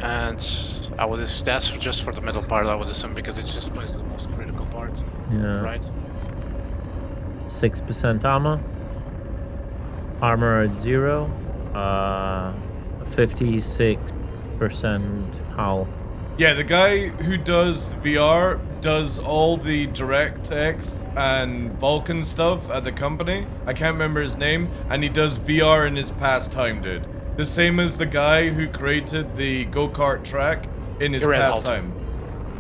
[SPEAKER 11] And I would that's just for the middle part, I would assume, because it just plays the most critical part.
[SPEAKER 10] Yeah.
[SPEAKER 11] Right?
[SPEAKER 10] 6% armor. Armor at 0. 56% hull.
[SPEAKER 1] Yeah, the guy who does the VR does all the DirectX and Vulkan stuff at the company. I can't remember his name, and he does VR in his past time, dude. The same as the guy who created the go-kart track in his
[SPEAKER 11] You're right,
[SPEAKER 1] past
[SPEAKER 11] Halt.
[SPEAKER 1] time.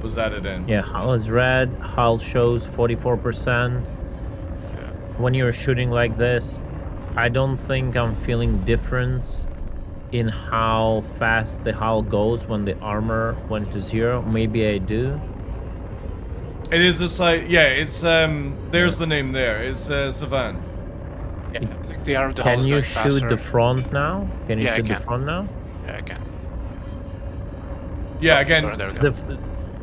[SPEAKER 1] Was added in.
[SPEAKER 10] Yeah, hull is red. Hull shows 44%. When you're shooting like this, I don't think I'm feeling difference in how fast the hull goes when the armor went to 0. Maybe I do.
[SPEAKER 1] It is a slight, yeah, it's, there's the name there. It's, Savan.
[SPEAKER 11] Yeah, I think the arm of the hull
[SPEAKER 10] Can
[SPEAKER 11] is
[SPEAKER 10] you
[SPEAKER 11] going
[SPEAKER 10] shoot
[SPEAKER 11] faster.
[SPEAKER 10] the front now? Can you
[SPEAKER 11] Yeah, I
[SPEAKER 10] shoot the
[SPEAKER 11] can.
[SPEAKER 10] front now?
[SPEAKER 11] Yeah, I can.
[SPEAKER 1] Yeah,
[SPEAKER 11] Oh,
[SPEAKER 1] again,
[SPEAKER 11] sorry, there we go.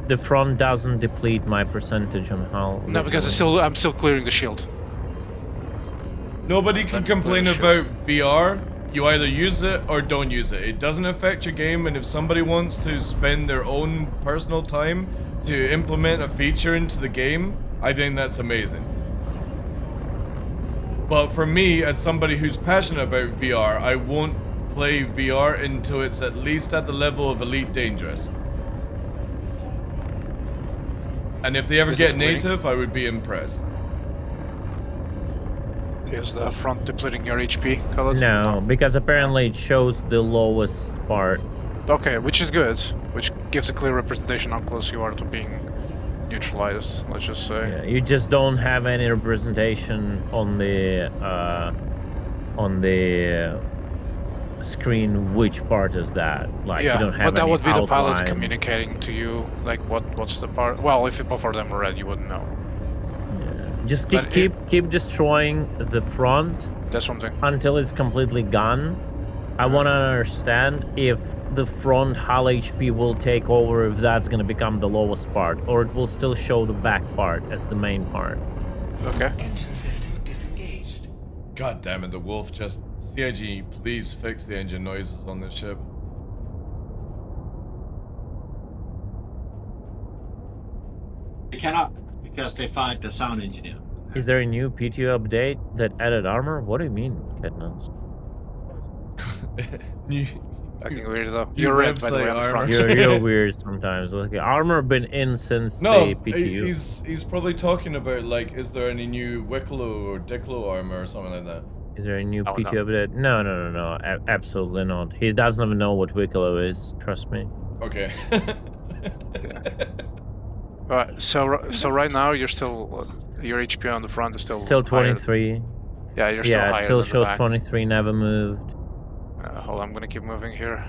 [SPEAKER 10] The front doesn't deplete my percentage on hull.
[SPEAKER 11] No, because
[SPEAKER 10] usually.
[SPEAKER 11] I'm still clearing the shield.
[SPEAKER 1] nobody can
[SPEAKER 11] Let me
[SPEAKER 1] complain
[SPEAKER 11] play the
[SPEAKER 1] about VR. You either use it or don't use it. It doesn't affect your game, and if somebody wants to spend their own personal time to implement a feature into the game, I think that's amazing. But for me, as somebody who's passionate about VR, I won't play VR until it's at least at the level of Elite Dangerous. And if they ever
[SPEAKER 11] Is
[SPEAKER 1] get
[SPEAKER 11] it winning?
[SPEAKER 1] native, I would be impressed.
[SPEAKER 11] Is the front depleting your HP, Khaled?
[SPEAKER 10] No, because apparently it shows the lowest part.
[SPEAKER 11] Okay, which is good. Which gives a clear representation how close you are to being neutralized, let's just say.
[SPEAKER 10] Yeah, you just don't have any representation on the screen. Which part is that? Like you don't have
[SPEAKER 11] but that
[SPEAKER 10] any
[SPEAKER 11] would be the pilots
[SPEAKER 10] outline.
[SPEAKER 11] communicating to you, like what's the part. Well, if both of them are red, you wouldn't know.
[SPEAKER 10] Just
[SPEAKER 11] But
[SPEAKER 10] keep destroying the front
[SPEAKER 11] That's something.
[SPEAKER 10] until it's completely gone. I want to understand if the front hull HP will take over, if that's going to become the lowest part, or it will still show the back part as the main part.
[SPEAKER 11] Okay.
[SPEAKER 1] God damn it, the wolf just... CIG, please fix the engine noises on this ship.
[SPEAKER 12] They cannot, because they fired the sound engineer.
[SPEAKER 10] Is there a new PTO update that added armor? What do you mean, Catnons?
[SPEAKER 11] Fucking weird though.
[SPEAKER 1] You
[SPEAKER 11] You're red, by the way,
[SPEAKER 1] website
[SPEAKER 11] on the
[SPEAKER 1] armor.
[SPEAKER 11] front.
[SPEAKER 10] You're weird sometimes. Like, armor been in since
[SPEAKER 1] No,
[SPEAKER 10] the PTU.
[SPEAKER 1] he's probably talking about, like, is there any new Wicklow or Dicklow armor or something like that?
[SPEAKER 10] Is there a new
[SPEAKER 11] Oh,
[SPEAKER 10] PTO
[SPEAKER 11] no.
[SPEAKER 10] update? No. Absolutely not. He doesn't even know what Wicklow is. Trust me.
[SPEAKER 1] Okay.
[SPEAKER 11] Alright, so right now you're still your HP on the front is still
[SPEAKER 10] Still
[SPEAKER 11] higher.
[SPEAKER 10] 23.
[SPEAKER 11] Yeah, you're still
[SPEAKER 10] Yeah,
[SPEAKER 11] higher
[SPEAKER 10] still
[SPEAKER 11] than the
[SPEAKER 10] shows
[SPEAKER 11] back.
[SPEAKER 10] 23. Never moved.
[SPEAKER 11] Hold on, I'm gonna keep moving here.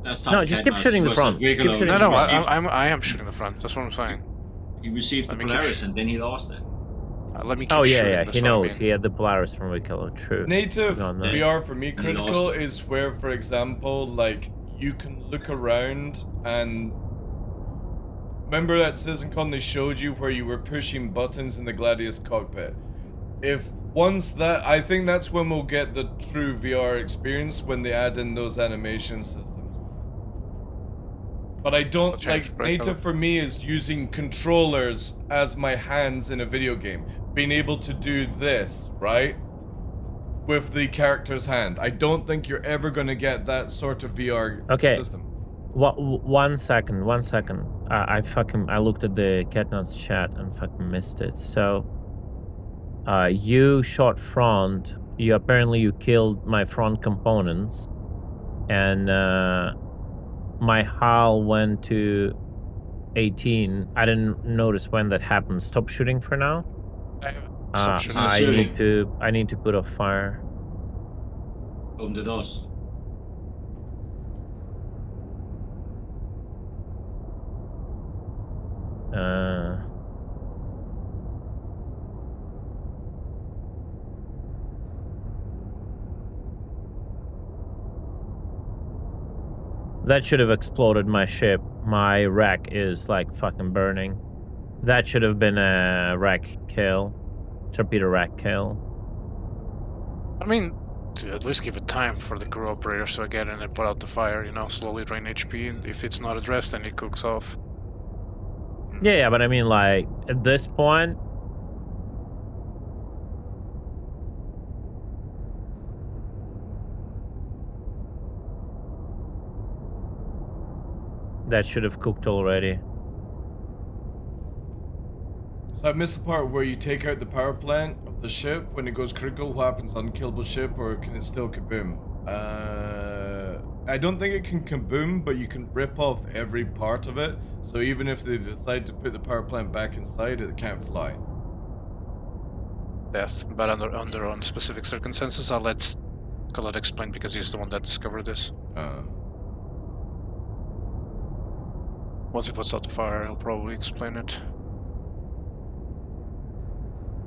[SPEAKER 12] Last
[SPEAKER 10] No,
[SPEAKER 12] time
[SPEAKER 10] just keep
[SPEAKER 12] Cadmus
[SPEAKER 10] shooting the
[SPEAKER 12] was
[SPEAKER 10] front.
[SPEAKER 12] at
[SPEAKER 10] Keep
[SPEAKER 12] Wicklow,
[SPEAKER 10] shooting
[SPEAKER 11] No,
[SPEAKER 10] the
[SPEAKER 11] no,
[SPEAKER 10] front.
[SPEAKER 11] I am shooting the front. That's what I'm saying.
[SPEAKER 12] He received the
[SPEAKER 11] Let me keep
[SPEAKER 12] Polaris and then he lost it.
[SPEAKER 11] Let me keep
[SPEAKER 10] Oh
[SPEAKER 11] shooting.
[SPEAKER 10] yeah.
[SPEAKER 11] That's
[SPEAKER 10] He
[SPEAKER 11] what I
[SPEAKER 10] knows.
[SPEAKER 11] mean.
[SPEAKER 10] He had the Polaris from Wicklow. True.
[SPEAKER 1] Native
[SPEAKER 10] No, no.
[SPEAKER 1] VR for me
[SPEAKER 12] He
[SPEAKER 1] critical
[SPEAKER 12] lost it.
[SPEAKER 1] is where, for example, like, you can look around and... Remember at CitizenCon they showed you where you were pushing buttons in the Gladius cockpit? Once that, I think that's when we'll get the true VR experience, when they add in those animation systems. But I don't, like, native for me is using controllers as my hands in a video game. Being able to do this, right? With the character's hand. I don't think you're ever going to get that sort of VR system.
[SPEAKER 10] One second. I looked at the Catnuts chat and fucking missed it. So, you shot front. You killed my front components, and my hull went to 18. I didn't notice when that happened. Stop shooting for now.
[SPEAKER 11] Stop shooting.
[SPEAKER 10] I need to put off fire.
[SPEAKER 12] Open the doors.
[SPEAKER 10] That should have exploded my ship. My wreck is like fucking burning. That should have been a wreck kill. Torpedo wreck kill.
[SPEAKER 11] I mean, to at least give it time for the crew operators to get in and put out the fire, you know, slowly drain HP, and if it's not addressed, then it cooks off.
[SPEAKER 10] Yeah, but I mean, like, at this point... That should have cooked already.
[SPEAKER 1] So I missed the part where you take out the power plant of the ship. When it goes critical, what happens? Unkillable ship, or can it still kaboom? I don't think it can kaboom, but you can rip off every part of it. So even if they decide to put the power plant back inside, it can't fly.
[SPEAKER 11] Yes, but under specific circumstances, I'll let Colette explain because he's the one that discovered this. Once he puts out the fire, he'll probably explain it.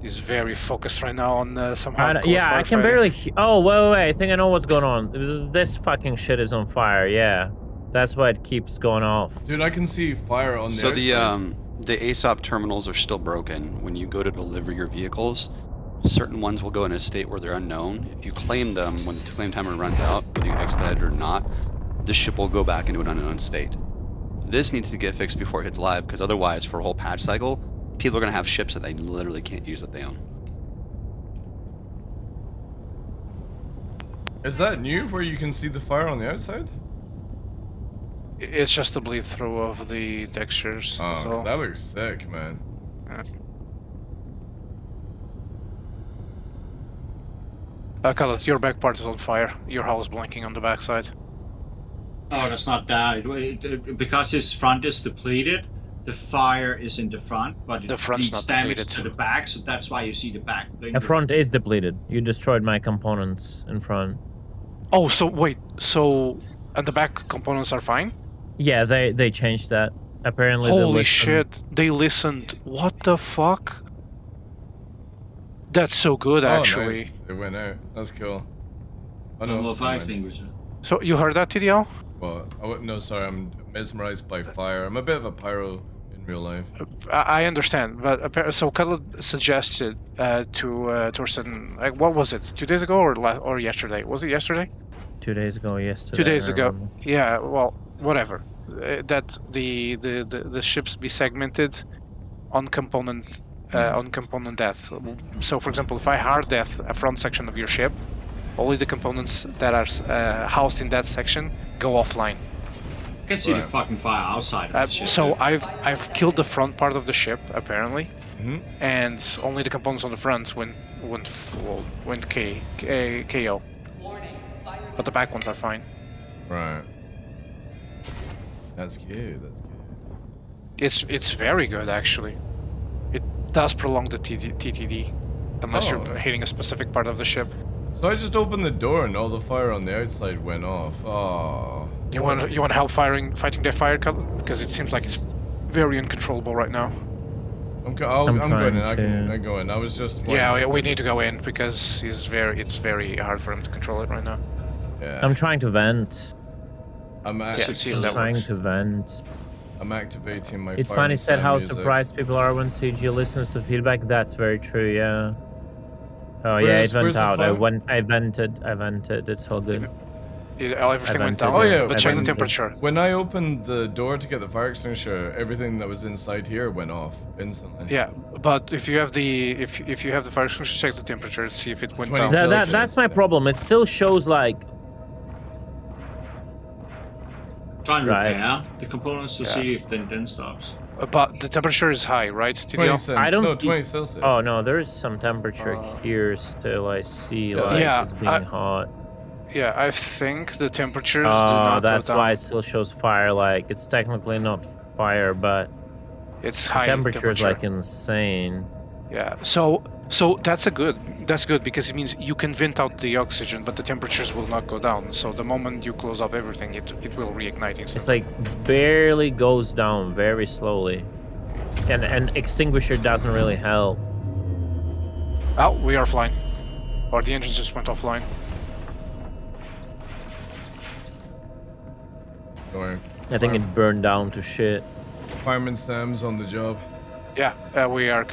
[SPEAKER 11] He's very focused right now on some hardcore
[SPEAKER 10] yeah, I can
[SPEAKER 11] firefighting.
[SPEAKER 10] barely... Oh, wait. I think I know what's going on. This fucking shit is on fire, yeah. That's why it keeps going off.
[SPEAKER 1] Dude, I can see fire on the
[SPEAKER 13] So
[SPEAKER 1] outside.
[SPEAKER 13] the ASOP terminals are still broken. When you go to deliver your vehicles, certain ones will go in a state where they're unknown. If you claim them when the claim timer runs out, whether you expedite it or not, the ship will go back into an unknown state. This needs to get fixed before it hits live, because otherwise, for a whole patch cycle, people are going to have ships that they literally can't use that they own.
[SPEAKER 1] Is that new, where you can see the fire on the outside?
[SPEAKER 11] It's just the bleed through of the textures.
[SPEAKER 1] Oh,
[SPEAKER 11] so.
[SPEAKER 1] 'cause that looks sick, man.
[SPEAKER 11] Colette, your back part is on fire. Your hull is blinking on the backside.
[SPEAKER 12] Oh, that's not that. Because his front is depleted, the fire is in the front, but
[SPEAKER 11] The
[SPEAKER 12] it
[SPEAKER 11] front's
[SPEAKER 12] leads
[SPEAKER 11] not
[SPEAKER 12] damage
[SPEAKER 11] depleted.
[SPEAKER 12] to the back, so that's why you see the back.
[SPEAKER 10] The front is depleted. You destroyed my components in front.
[SPEAKER 11] Oh, so wait, and the back components are fine?
[SPEAKER 10] Yeah, they changed that. Apparently,
[SPEAKER 11] Holy shit, they listened. What the fuck? That's so good, actually.
[SPEAKER 1] Nice. It went out. That's cool. Oh,
[SPEAKER 12] No more
[SPEAKER 1] never
[SPEAKER 12] fire
[SPEAKER 1] mind.
[SPEAKER 12] extinguisher.
[SPEAKER 11] So you heard that, TDL?
[SPEAKER 1] Well, no, sorry, I'm mesmerized by fire. I'm a bit of a pyro in real life.
[SPEAKER 11] I understand, but so Cuddle suggested to Torsten, like, what was it? 2 days ago or yesterday? Was it yesterday?
[SPEAKER 10] 2 days ago, yesterday.
[SPEAKER 11] 2 days
[SPEAKER 10] I
[SPEAKER 11] ago.
[SPEAKER 10] remember.
[SPEAKER 11] Yeah. Well, whatever. That the ships be segmented on component death. So, for example, if I hard death a front section of your ship, only the components that are housed in that section go offline.
[SPEAKER 12] I can see the fucking fire outside of the ship.
[SPEAKER 11] So I've killed the front part of the ship apparently,
[SPEAKER 1] Mhm.
[SPEAKER 11] and only the components on the front went KO. But the back ones are fine.
[SPEAKER 1] Right. That's good. That's good.
[SPEAKER 11] It's very good actually. It does prolong the TTD, unless
[SPEAKER 1] Oh.
[SPEAKER 11] you're hitting a specific part of the ship.
[SPEAKER 1] So I just opened the door and all the fire on the outside went off. Oh.
[SPEAKER 11] You want help fighting their fire, Cuddle? Because it seems like it's very uncontrollable right now.
[SPEAKER 1] I'm going in. I
[SPEAKER 10] trying
[SPEAKER 1] go in. I was just.
[SPEAKER 11] Yeah, we need to go in because it's very hard for him to control it right now.
[SPEAKER 1] Yeah.
[SPEAKER 10] I'm trying to vent.
[SPEAKER 1] I'm
[SPEAKER 11] Yeah, see if
[SPEAKER 10] I'm
[SPEAKER 11] that
[SPEAKER 10] trying
[SPEAKER 11] works.
[SPEAKER 10] to vent.
[SPEAKER 1] I'm activating my.
[SPEAKER 10] It's
[SPEAKER 1] fire
[SPEAKER 10] funny
[SPEAKER 1] and
[SPEAKER 10] said
[SPEAKER 1] sound
[SPEAKER 10] how
[SPEAKER 1] music.
[SPEAKER 10] surprised people are when CG listens to feedback. That's very true. Yeah. Oh yeah,
[SPEAKER 1] Where's-
[SPEAKER 10] it went
[SPEAKER 1] where's the
[SPEAKER 10] out. I
[SPEAKER 1] fire?
[SPEAKER 10] vented. It's all good.
[SPEAKER 11] Everything went down.
[SPEAKER 1] Oh yeah,
[SPEAKER 11] But check the
[SPEAKER 10] vented.
[SPEAKER 11] temperature.
[SPEAKER 1] When I opened the door to get the fire extinguisher, everything that was inside here went off instantly.
[SPEAKER 11] Yeah, but if you have the if you have the fire extinguisher, check the temperature, see if it went
[SPEAKER 1] 20
[SPEAKER 11] down.
[SPEAKER 10] That's my problem. It still shows like
[SPEAKER 12] Try and
[SPEAKER 10] Right.
[SPEAKER 12] repair the components to
[SPEAKER 11] Yeah.
[SPEAKER 12] see if then stops.
[SPEAKER 11] But the temperature is high, right,
[SPEAKER 1] 20
[SPEAKER 11] TDL?
[SPEAKER 10] I don't
[SPEAKER 1] no,
[SPEAKER 10] see-
[SPEAKER 1] 20 Celsius.
[SPEAKER 10] Oh no, there is some temperature here still. I see
[SPEAKER 1] Yeah.
[SPEAKER 10] like
[SPEAKER 11] Yeah,
[SPEAKER 10] it's being hot.
[SPEAKER 11] Yeah, I think the temperatures do
[SPEAKER 10] Oh,
[SPEAKER 11] not
[SPEAKER 10] that's
[SPEAKER 11] go down.
[SPEAKER 10] why it still shows fire. Like it's technically not fire, but
[SPEAKER 11] It's
[SPEAKER 10] the
[SPEAKER 11] high
[SPEAKER 10] temperature is like insane.
[SPEAKER 11] Yeah, so that's good because it means you can vent out the oxygen, but the temperatures will not go down. So the moment you close up everything, it will reignite instantly.
[SPEAKER 10] It's like barely goes down very slowly, and extinguisher doesn't really help.
[SPEAKER 11] Oh, we are flying, or the engines just went offline.
[SPEAKER 1] Going.
[SPEAKER 10] I think it burned down to shit.
[SPEAKER 1] Fireman Sam's on the job.
[SPEAKER 11] Yeah, we are.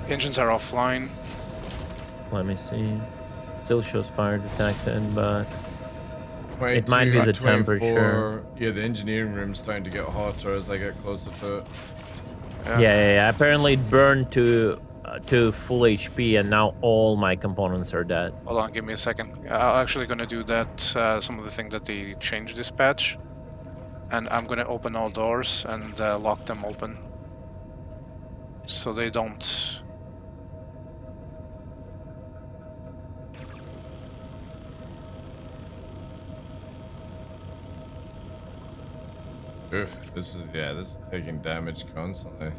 [SPEAKER 11] Engines are offline.
[SPEAKER 10] Let me see. Still shows fire detected, but
[SPEAKER 1] 22,
[SPEAKER 10] it might be the
[SPEAKER 1] 24.
[SPEAKER 10] temperature.
[SPEAKER 1] Yeah, the engineering room's starting to get hotter as I get closer to it.
[SPEAKER 10] Yeah. Apparently it burned to full HP, and now all my components are dead.
[SPEAKER 11] Hold on, give me a second. I'm actually gonna do that. Some of the things that they changed dispatch, and I'm gonna open all doors and lock them open, so they don't.
[SPEAKER 1] Oof, this is taking damage constantly.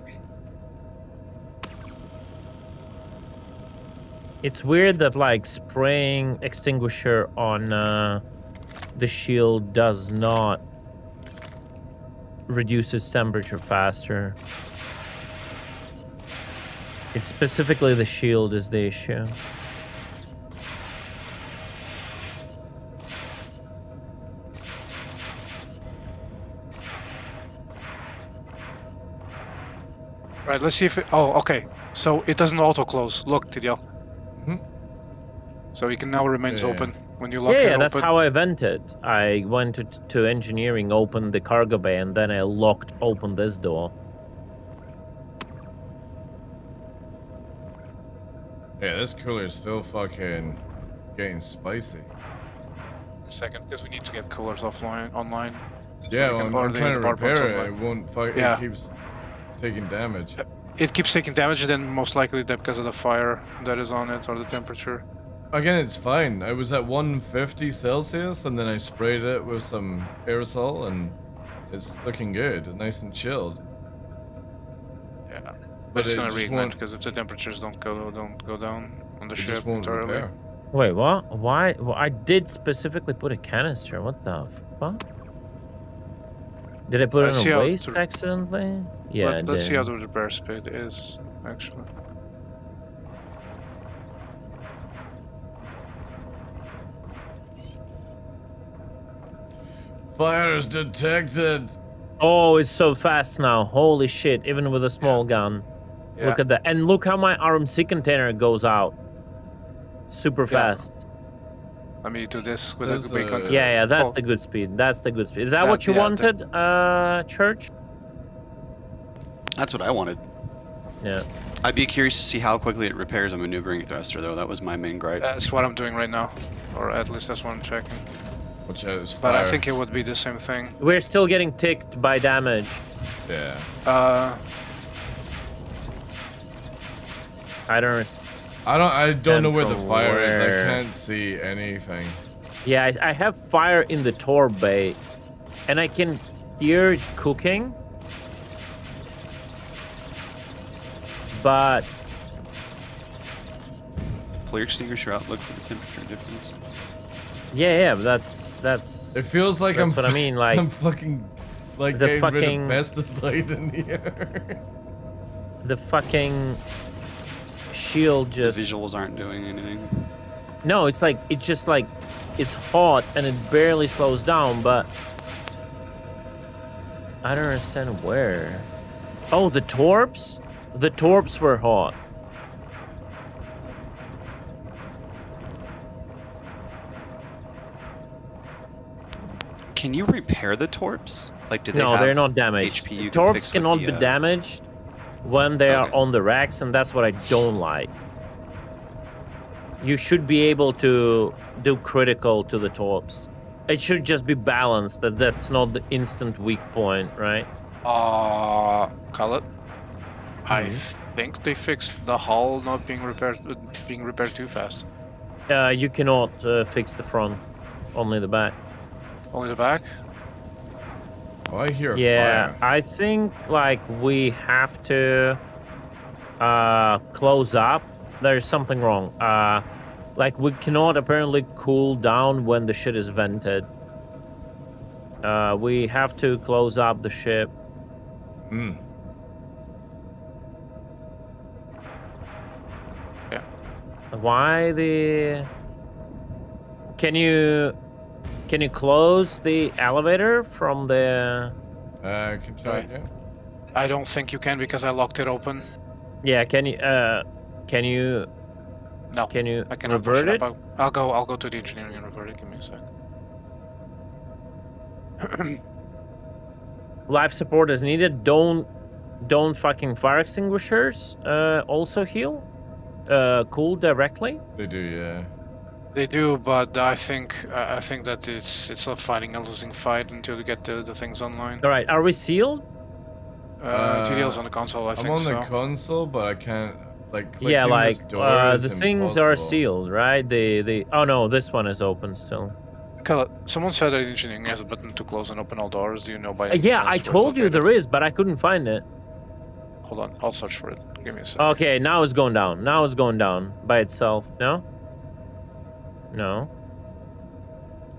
[SPEAKER 10] It's weird that like spraying extinguisher on the shield does not reduce its temperature faster. It's specifically the shield is the issue.
[SPEAKER 11] Right, let's see if it. Oh, okay. So it doesn't auto close. Look, TDL.
[SPEAKER 1] Mhm.
[SPEAKER 11] So it can now remains
[SPEAKER 1] Yeah.
[SPEAKER 11] open when you lock
[SPEAKER 10] Yeah,
[SPEAKER 11] it
[SPEAKER 10] that's
[SPEAKER 11] open.
[SPEAKER 10] how I vented. I went to engineering, opened the cargo bay, and then I locked open this door.
[SPEAKER 1] Yeah, this cooler is still fucking getting spicy.
[SPEAKER 11] Second, because we need to get coolers online.
[SPEAKER 1] Yeah,
[SPEAKER 11] we
[SPEAKER 1] well,
[SPEAKER 11] can
[SPEAKER 1] I'm
[SPEAKER 11] order the
[SPEAKER 1] trying to
[SPEAKER 11] power plugs
[SPEAKER 1] repair it.
[SPEAKER 11] online.
[SPEAKER 1] It won't fuck.
[SPEAKER 11] Yeah.
[SPEAKER 1] It keeps taking damage.
[SPEAKER 11] It keeps taking damage, and then most likely that because of the fire that is on it or the temperature.
[SPEAKER 1] Again, it's fine. I was at 150 Celsius, and then I sprayed it with some aerosol, and it's looking good, nice and chilled.
[SPEAKER 11] Yeah,
[SPEAKER 1] But
[SPEAKER 11] but it's
[SPEAKER 1] it
[SPEAKER 11] gonna
[SPEAKER 1] just
[SPEAKER 11] reignite
[SPEAKER 1] won't-
[SPEAKER 11] because if the temperatures don't go down on the
[SPEAKER 1] It
[SPEAKER 11] ship
[SPEAKER 1] just won't
[SPEAKER 11] entirely.
[SPEAKER 1] repair.
[SPEAKER 10] Wait, what? Why? Well, I did specifically put a canister. What the fuck? Did I put
[SPEAKER 11] Let's
[SPEAKER 10] it
[SPEAKER 11] see
[SPEAKER 10] in a
[SPEAKER 11] how
[SPEAKER 10] waste
[SPEAKER 11] to-
[SPEAKER 10] accidentally? Yeah, I
[SPEAKER 11] Let's see
[SPEAKER 10] did.
[SPEAKER 11] how the repair speed is actually.
[SPEAKER 1] Fire is detected.
[SPEAKER 10] Oh, it's so fast now. Holy shit, even with a small gun.
[SPEAKER 11] Yeah.
[SPEAKER 10] Look at that. And look how my RMC container goes out. Super fast.
[SPEAKER 11] Let me do this with
[SPEAKER 1] Says
[SPEAKER 11] a big container.
[SPEAKER 10] Yeah, that's
[SPEAKER 11] Oh.
[SPEAKER 10] the good speed. That's the good speed. Is that what you
[SPEAKER 11] yeah,
[SPEAKER 10] wanted, Church?
[SPEAKER 13] That's what I wanted.
[SPEAKER 10] Yeah.
[SPEAKER 13] I'd be curious to see how quickly it repairs a maneuvering thruster, though. That was my main gripe.
[SPEAKER 11] That's what I'm doing right now. Or at least that's what I'm checking.
[SPEAKER 1] Which is
[SPEAKER 11] But I
[SPEAKER 1] fire.
[SPEAKER 11] think it would be the same thing.
[SPEAKER 10] We're still getting ticked by damage.
[SPEAKER 1] Yeah.
[SPEAKER 10] I don't.
[SPEAKER 1] I don't know where the
[SPEAKER 10] from
[SPEAKER 1] fire is.
[SPEAKER 10] where?
[SPEAKER 1] I can't see anything.
[SPEAKER 10] Yeah, I have fire in the torp bay, and I can hear it cooking. But
[SPEAKER 13] Pull your extinguisher out, look for the temperature difference.
[SPEAKER 10] yeah, but that's.
[SPEAKER 1] It feels like
[SPEAKER 10] That's
[SPEAKER 1] I'm.
[SPEAKER 10] what I mean, like
[SPEAKER 1] I'm fucking like
[SPEAKER 10] the
[SPEAKER 1] getting
[SPEAKER 10] fucking-
[SPEAKER 1] rid of pesticide in here.
[SPEAKER 10] the fucking shield just.
[SPEAKER 13] The visuals aren't doing anything.
[SPEAKER 10] No, it's like it's just like it's hot and it barely slows down, but I don't understand where. Oh, the torps? The torps were hot.
[SPEAKER 13] Can you repair the torps? Like, do they
[SPEAKER 10] No,
[SPEAKER 13] have
[SPEAKER 10] they're not damaged.
[SPEAKER 13] HP you can
[SPEAKER 10] Torps
[SPEAKER 13] fix with
[SPEAKER 10] cannot
[SPEAKER 13] the,
[SPEAKER 10] be damaged when they are
[SPEAKER 13] Okay.
[SPEAKER 10] on the racks, and that's what I don't like. You should be able to do critical to the torps. It should just be balanced. That's not the instant weak point, right?
[SPEAKER 11] Call it. I think they fixed the hull not being repaired too fast.
[SPEAKER 10] You cannot fix the front, only the back.
[SPEAKER 11] Only the back?
[SPEAKER 1] Oh, I hear
[SPEAKER 10] Yeah,
[SPEAKER 1] fire.
[SPEAKER 10] I think like we have to close up. There's something wrong. Like we cannot apparently cool down when the shit is vented. We have to close up the ship.
[SPEAKER 1] Hmm.
[SPEAKER 11] Yeah.
[SPEAKER 10] Why the? Can you close the elevator from the?
[SPEAKER 1] I can try it. Yeah.
[SPEAKER 11] I don't think you can because I locked it open.
[SPEAKER 10] Yeah, can you?
[SPEAKER 11] No.
[SPEAKER 10] Can you
[SPEAKER 11] I cannot push
[SPEAKER 10] revert it?
[SPEAKER 11] up. I'll go to the engineering and revert it. Give me a sec.
[SPEAKER 10] Life support is needed. Don't fucking fire extinguishers also heal? Cool directly?
[SPEAKER 1] They do, yeah.
[SPEAKER 11] They do, but I think that it's not fighting a losing fight until you get the things online.
[SPEAKER 10] All right, are we sealed?
[SPEAKER 11] TDL's on the console, I
[SPEAKER 1] I'm
[SPEAKER 11] think
[SPEAKER 1] on
[SPEAKER 11] so.
[SPEAKER 1] the console, but I can't like.
[SPEAKER 10] Yeah,
[SPEAKER 1] clicking
[SPEAKER 10] like
[SPEAKER 1] this door is
[SPEAKER 10] the things are
[SPEAKER 1] impossible.
[SPEAKER 10] sealed, right? The oh no, this one is open still.
[SPEAKER 11] Someone said that engineering has a button to close and open all doors. Do you know by any
[SPEAKER 10] Yeah,
[SPEAKER 11] chance
[SPEAKER 10] I
[SPEAKER 11] where it's
[SPEAKER 10] told you
[SPEAKER 11] located?
[SPEAKER 10] there is, but I couldn't find it.
[SPEAKER 11] Hold on, I'll search for it. Give me a sec.
[SPEAKER 10] Okay, now it's going down. Now it's going down by itself. No? No.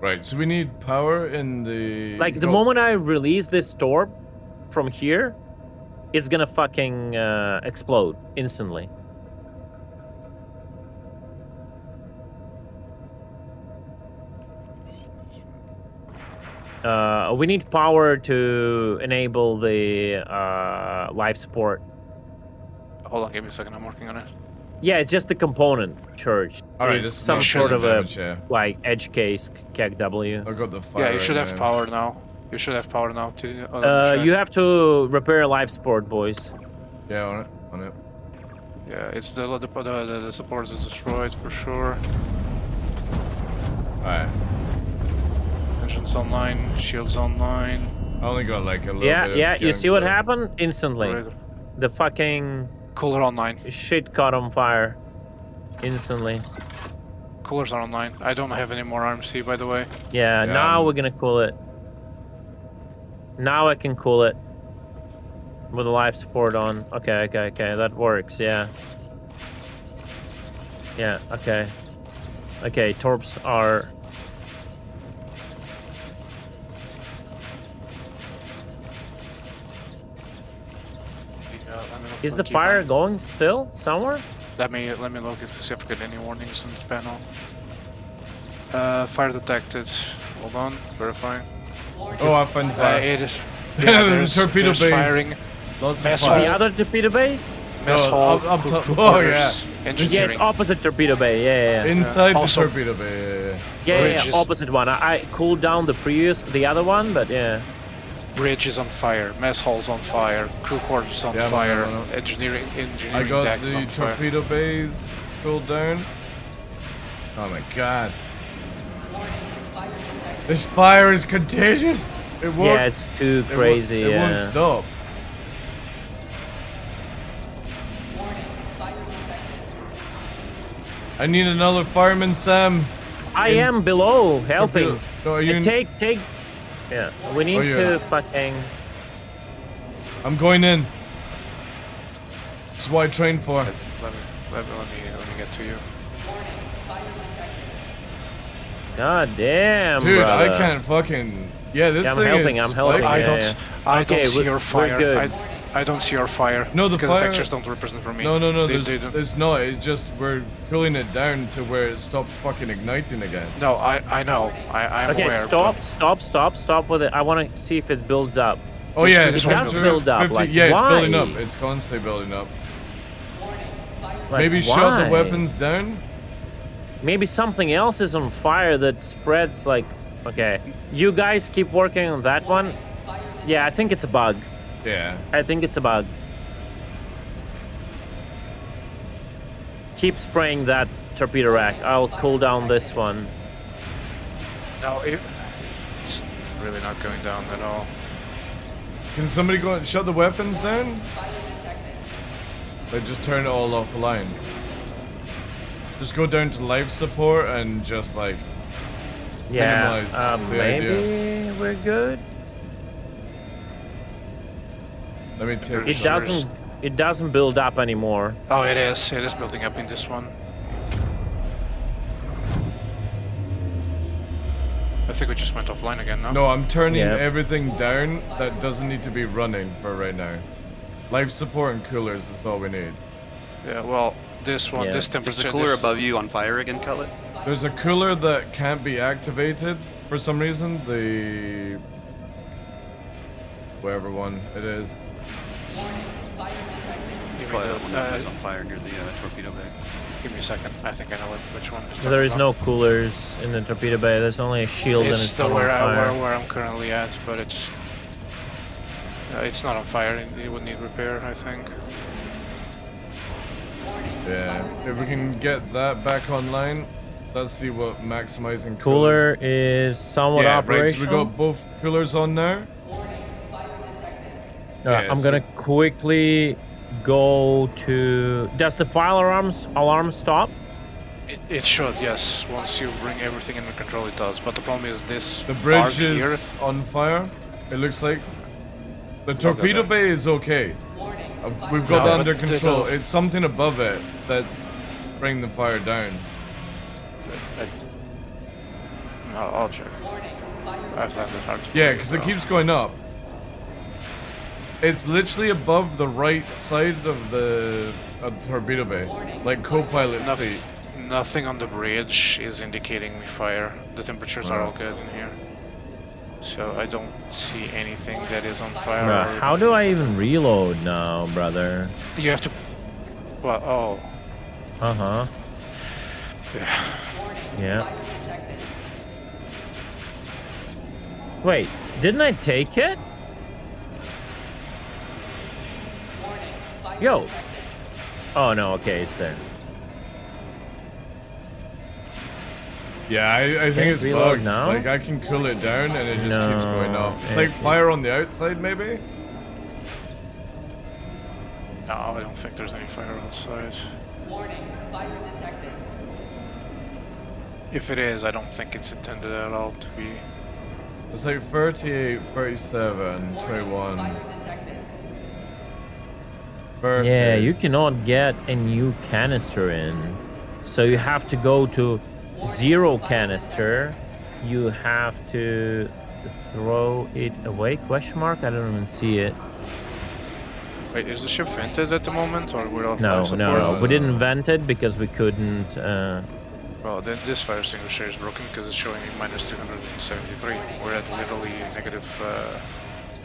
[SPEAKER 1] Right, so we need power in the.
[SPEAKER 10] Like the moment I release this torp from here, it's gonna fucking explode instantly. We need power to enable the life support.
[SPEAKER 11] Hold on, give me a second. I'm working on it.
[SPEAKER 10] Yeah, it's just the component, Church.
[SPEAKER 1] All right,
[SPEAKER 10] it's
[SPEAKER 1] this is
[SPEAKER 10] some
[SPEAKER 1] not
[SPEAKER 10] sort of
[SPEAKER 1] damage,
[SPEAKER 10] a
[SPEAKER 1] yeah.
[SPEAKER 10] like edge case KW.
[SPEAKER 1] I got the fire.
[SPEAKER 11] Yeah, you should
[SPEAKER 1] right
[SPEAKER 11] have
[SPEAKER 1] now.
[SPEAKER 11] power now. You should have power now. To,
[SPEAKER 10] You have to repair life support, boys.
[SPEAKER 1] Yeah, on it, on it.
[SPEAKER 11] Yeah, it's the support is destroyed for sure.
[SPEAKER 1] Alright.
[SPEAKER 11] Engine's online, shields online.
[SPEAKER 1] I only got like a little
[SPEAKER 10] Yeah,
[SPEAKER 1] bit
[SPEAKER 10] yeah.
[SPEAKER 1] of
[SPEAKER 10] You
[SPEAKER 1] junk
[SPEAKER 10] see what
[SPEAKER 1] left.
[SPEAKER 10] happened instantly?
[SPEAKER 11] Right.
[SPEAKER 10] The fucking
[SPEAKER 11] Cooler online.
[SPEAKER 10] shit caught on fire instantly.
[SPEAKER 11] Coolers are online. I don't have any more RMC, by the way.
[SPEAKER 10] Yeah,
[SPEAKER 1] Yeah,
[SPEAKER 10] now we're gonna cool it. Now I can cool it with the life support on. Okay, that works. Yeah. Yeah. Okay. Okay, torps are. Is the fire going still somewhere?
[SPEAKER 11] Let me look if I've got any warnings on this panel. Fire detected. Hold on, verifying.
[SPEAKER 1] Oh, I found the fire.
[SPEAKER 11] Yeah,
[SPEAKER 1] The
[SPEAKER 11] there's,
[SPEAKER 1] torpedo
[SPEAKER 11] there's
[SPEAKER 1] base.
[SPEAKER 11] firing.
[SPEAKER 1] Lots of
[SPEAKER 11] Mess
[SPEAKER 1] fire.
[SPEAKER 10] The other torpedo base?
[SPEAKER 11] Mess
[SPEAKER 1] No,
[SPEAKER 11] hall,
[SPEAKER 1] up
[SPEAKER 11] crew-
[SPEAKER 1] top.
[SPEAKER 11] crew
[SPEAKER 1] Oh,
[SPEAKER 11] quarters,
[SPEAKER 1] yeah.
[SPEAKER 10] Yeah,
[SPEAKER 11] engineering.
[SPEAKER 10] it's opposite torpedo bay. Yeah.
[SPEAKER 1] Inside
[SPEAKER 11] Also-
[SPEAKER 1] the torpedo bay.
[SPEAKER 11] Bridges.
[SPEAKER 10] Opposite one. I cooled down the other one, but yeah.
[SPEAKER 11] Bridge is on fire. Mess hall's on fire. Crew quarters on
[SPEAKER 1] Yeah,
[SPEAKER 11] fire.
[SPEAKER 1] no.
[SPEAKER 11] Engineering
[SPEAKER 1] I got
[SPEAKER 11] deck is
[SPEAKER 1] the
[SPEAKER 11] on fire.
[SPEAKER 1] torpedo bays cooled down. Oh my god. This fire is contagious. It won't.
[SPEAKER 10] Yeah, it's too crazy.
[SPEAKER 1] It won't
[SPEAKER 10] yeah.
[SPEAKER 1] stop. I need another fireman, Sam.
[SPEAKER 10] I am below helping.
[SPEAKER 1] Torpedo- No, are you in-
[SPEAKER 10] Take. Yeah, we need
[SPEAKER 1] yeah.
[SPEAKER 10] to fucking.
[SPEAKER 1] I'm going in. This is what I trained for.
[SPEAKER 11] Let me get to you.
[SPEAKER 10] God damn,
[SPEAKER 1] Dude,
[SPEAKER 10] brother.
[SPEAKER 1] I can't fucking. Yeah, this
[SPEAKER 10] Yeah, I'm
[SPEAKER 1] thing
[SPEAKER 10] helping,
[SPEAKER 1] is.
[SPEAKER 10] I'm helping.
[SPEAKER 1] spiky.
[SPEAKER 11] I
[SPEAKER 10] Yeah,
[SPEAKER 11] don't.
[SPEAKER 10] yeah.
[SPEAKER 11] I
[SPEAKER 10] Okay,
[SPEAKER 11] don't see
[SPEAKER 10] we're-
[SPEAKER 11] your
[SPEAKER 10] we're
[SPEAKER 11] fire.
[SPEAKER 10] good.
[SPEAKER 11] I don't see your fire.
[SPEAKER 1] No, the
[SPEAKER 11] because
[SPEAKER 1] fire-
[SPEAKER 11] the textures don't represent for me.
[SPEAKER 1] No,
[SPEAKER 11] They don't.
[SPEAKER 1] there's not. It's just we're cooling it down to where it stops fucking igniting again.
[SPEAKER 11] No, I know. I'm
[SPEAKER 10] Okay,
[SPEAKER 11] aware.
[SPEAKER 10] stop with it. I want to see if it builds up.
[SPEAKER 1] Oh yeah,
[SPEAKER 11] this
[SPEAKER 1] it's
[SPEAKER 11] one's
[SPEAKER 10] does
[SPEAKER 11] building
[SPEAKER 10] build up. Like,
[SPEAKER 1] yeah, it's
[SPEAKER 10] why?
[SPEAKER 1] building up. It's constantly building up.
[SPEAKER 10] Like,
[SPEAKER 1] Maybe shut the
[SPEAKER 10] why?
[SPEAKER 1] weapons down.
[SPEAKER 10] Maybe something else is on fire that spreads like. Okay, you guys keep working on that one. Yeah, I think it's a bug.
[SPEAKER 1] Yeah.
[SPEAKER 10] I think it's a bug. Keep spraying that torpedo rack. I'll cool down this one.
[SPEAKER 11] No, it's really not going down at all.
[SPEAKER 1] Can somebody go and shut the weapons down? Like just turn it all off the line. Just go down to life support and just like minimize
[SPEAKER 10] Yeah,
[SPEAKER 1] the idea.
[SPEAKER 10] maybe we're good.
[SPEAKER 1] Let me take.
[SPEAKER 10] It doesn't build up anymore.
[SPEAKER 11] Oh, it is. It is building up in this one. I think we just went offline again, no?
[SPEAKER 1] No, I'm turning
[SPEAKER 10] Yeah.
[SPEAKER 1] everything down that doesn't need to be running for right now. Life support and coolers is all we need.
[SPEAKER 11] Yeah, well, this one,
[SPEAKER 10] Yeah.
[SPEAKER 11] this
[SPEAKER 13] Is
[SPEAKER 11] temperature...
[SPEAKER 13] the cooler
[SPEAKER 11] this-
[SPEAKER 13] above you on fire again, Cutlet?
[SPEAKER 1] There's a cooler that can't be activated for some reason. The whatever one it is.
[SPEAKER 13] It's probably that one that is on fire near the torpedo bay.
[SPEAKER 11] Give me a second. I think I know which one. you're
[SPEAKER 10] There
[SPEAKER 11] talking
[SPEAKER 10] is
[SPEAKER 11] about.
[SPEAKER 10] no coolers in the torpedo bay. There's only a shield and
[SPEAKER 11] It's
[SPEAKER 10] it's
[SPEAKER 11] still
[SPEAKER 10] not on
[SPEAKER 11] where
[SPEAKER 10] fire.
[SPEAKER 11] I'm currently at, but it's not on fire. It would need repair, I think.
[SPEAKER 1] Yeah. If we can get that back online, let's see what maximizing
[SPEAKER 10] Cooler is somewhat
[SPEAKER 1] Yeah, right. So we
[SPEAKER 10] operational.
[SPEAKER 1] got both coolers on now.
[SPEAKER 10] Alright,
[SPEAKER 1] Yeah,
[SPEAKER 10] I'm
[SPEAKER 1] so-
[SPEAKER 10] gonna quickly go to. Does the fire alarm stop?
[SPEAKER 11] It should, yes. Once you bring everything under control, it does. But the problem is this
[SPEAKER 1] The
[SPEAKER 11] part
[SPEAKER 1] bridge
[SPEAKER 11] here.
[SPEAKER 1] is on fire. It looks like the torpedo
[SPEAKER 11] that.
[SPEAKER 1] bay is okay. We've got
[SPEAKER 11] No,
[SPEAKER 1] that under
[SPEAKER 11] but the-
[SPEAKER 1] control. It's something above it that's bringing the fire down.
[SPEAKER 11] I'll check. I've landed hard.
[SPEAKER 1] Yeah, because it keeps going up. It's literally above the right side of the torpedo bay, like co-pilot seat.
[SPEAKER 11] Nothing on the bridge is indicating me fire. The temperatures are all good in here. So I don't see anything that is on fire.
[SPEAKER 10] Bruh, how do I even reload now, brother?
[SPEAKER 11] You have to... Well, oh.
[SPEAKER 10] Uh-huh.
[SPEAKER 11] Yeah.
[SPEAKER 10] Yeah. Wait, didn't I take it? Yo. Oh no, okay, it's there.
[SPEAKER 1] Yeah, I think
[SPEAKER 10] Can't
[SPEAKER 1] it's
[SPEAKER 10] reload
[SPEAKER 1] bugged.
[SPEAKER 10] now?
[SPEAKER 1] Like I can cool it down and it just keeps going up. It's like
[SPEAKER 10] it-
[SPEAKER 1] fire on the outside, maybe.
[SPEAKER 11] No, I don't think there's any fire outside.
[SPEAKER 3] Warning, fire detected.
[SPEAKER 11] If it is, I don't think it's intended at all to be.
[SPEAKER 1] It's like 38, 37, 21.
[SPEAKER 3] Detected.
[SPEAKER 1] 30.
[SPEAKER 10] Yeah, you cannot get a new canister in. So you have to go to 0 canister. You have to throw it away, question mark? I don't even see it.
[SPEAKER 11] Wait, is the ship vented at the moment, or we're off
[SPEAKER 10] No,
[SPEAKER 11] life support?
[SPEAKER 10] no, we didn't vent it because we couldn't.
[SPEAKER 11] Well, then this fire extinguisher is broken because it's showing me minus 273. We're at literally negative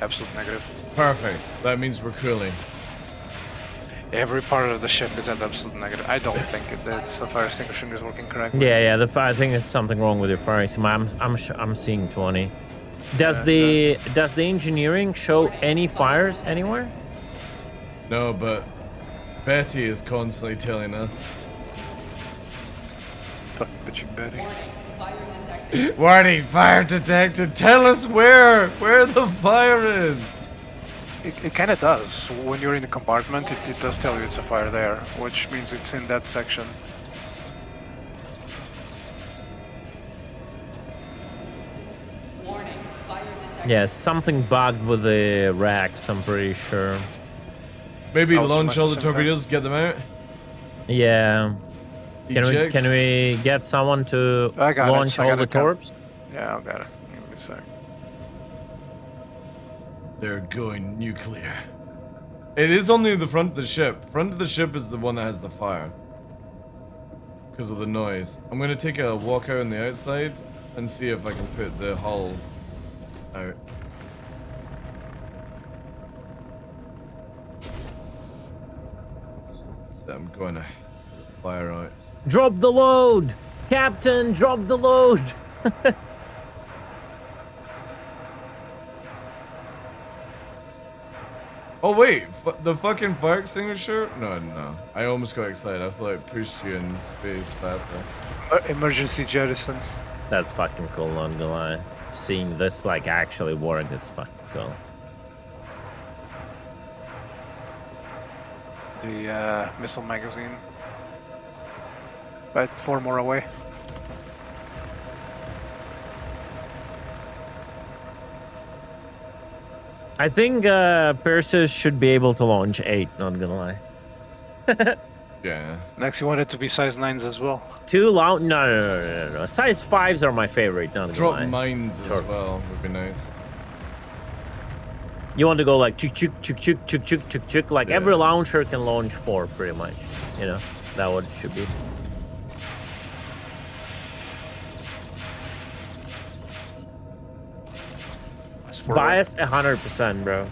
[SPEAKER 11] Absolute negative.
[SPEAKER 1] Perfect. That means we're cooling.
[SPEAKER 11] Every part of the ship is at absolute negative. I don't think the fire extinguishing is working correctly.
[SPEAKER 10] Yeah, the fire. I think there's something wrong with your fire. I'm seeing 20. Does the engineering show any fires anywhere?
[SPEAKER 1] No, but Betty is constantly telling us.
[SPEAKER 11] Fucking bitching Betty.
[SPEAKER 1] Warning, fire detected. Tell us where the fire is.
[SPEAKER 11] It kind of does. When you're in the compartment, it does tell you it's a fire there, which means it's in that section.
[SPEAKER 10] Yeah, something bugged with the racks, I'm pretty sure.
[SPEAKER 1] Maybe
[SPEAKER 11] Oh, it's
[SPEAKER 1] launch
[SPEAKER 11] almost
[SPEAKER 1] all
[SPEAKER 11] the
[SPEAKER 1] the
[SPEAKER 11] same time.
[SPEAKER 1] torpedoes, get them out.
[SPEAKER 10] Yeah.
[SPEAKER 1] Eject.
[SPEAKER 10] Can we get someone to
[SPEAKER 11] I got it.
[SPEAKER 10] launch
[SPEAKER 11] I
[SPEAKER 10] all
[SPEAKER 11] got
[SPEAKER 10] the
[SPEAKER 11] it.
[SPEAKER 10] torps?
[SPEAKER 11] Yeah, I'll get it. Give me a sec.
[SPEAKER 1] They're going nuclear. It is only the front of the ship. Front of the ship is the one that has the fire. Because of the noise. I'm going to take a walk out on the outside and see if I can put the hull out. So I'm going to fire out.
[SPEAKER 10] Drop the load! Captain, drop the load!
[SPEAKER 1] Oh wait, the fucking fire extinguisher? No. I almost got excited. I thought it pushed you in space faster.
[SPEAKER 11] Emergency jettison.
[SPEAKER 10] That's fucking cool, not gonna lie. Seeing this like actually work is fucking cool.
[SPEAKER 11] The missile magazine. About 4 more away.
[SPEAKER 10] I think Perseus should be able to launch 8, not gonna lie.
[SPEAKER 1] Yeah.
[SPEAKER 11] Next, you want it to be size 9s as well.
[SPEAKER 10] Too loud? No. Size 5s are my favorite, not gonna
[SPEAKER 1] Drop
[SPEAKER 10] lie.
[SPEAKER 1] mines as well would be nice.
[SPEAKER 10] You want to go like chuk, like every launcher can launch 4 pretty much. You know, that's what it should be. Bias 100%, bro.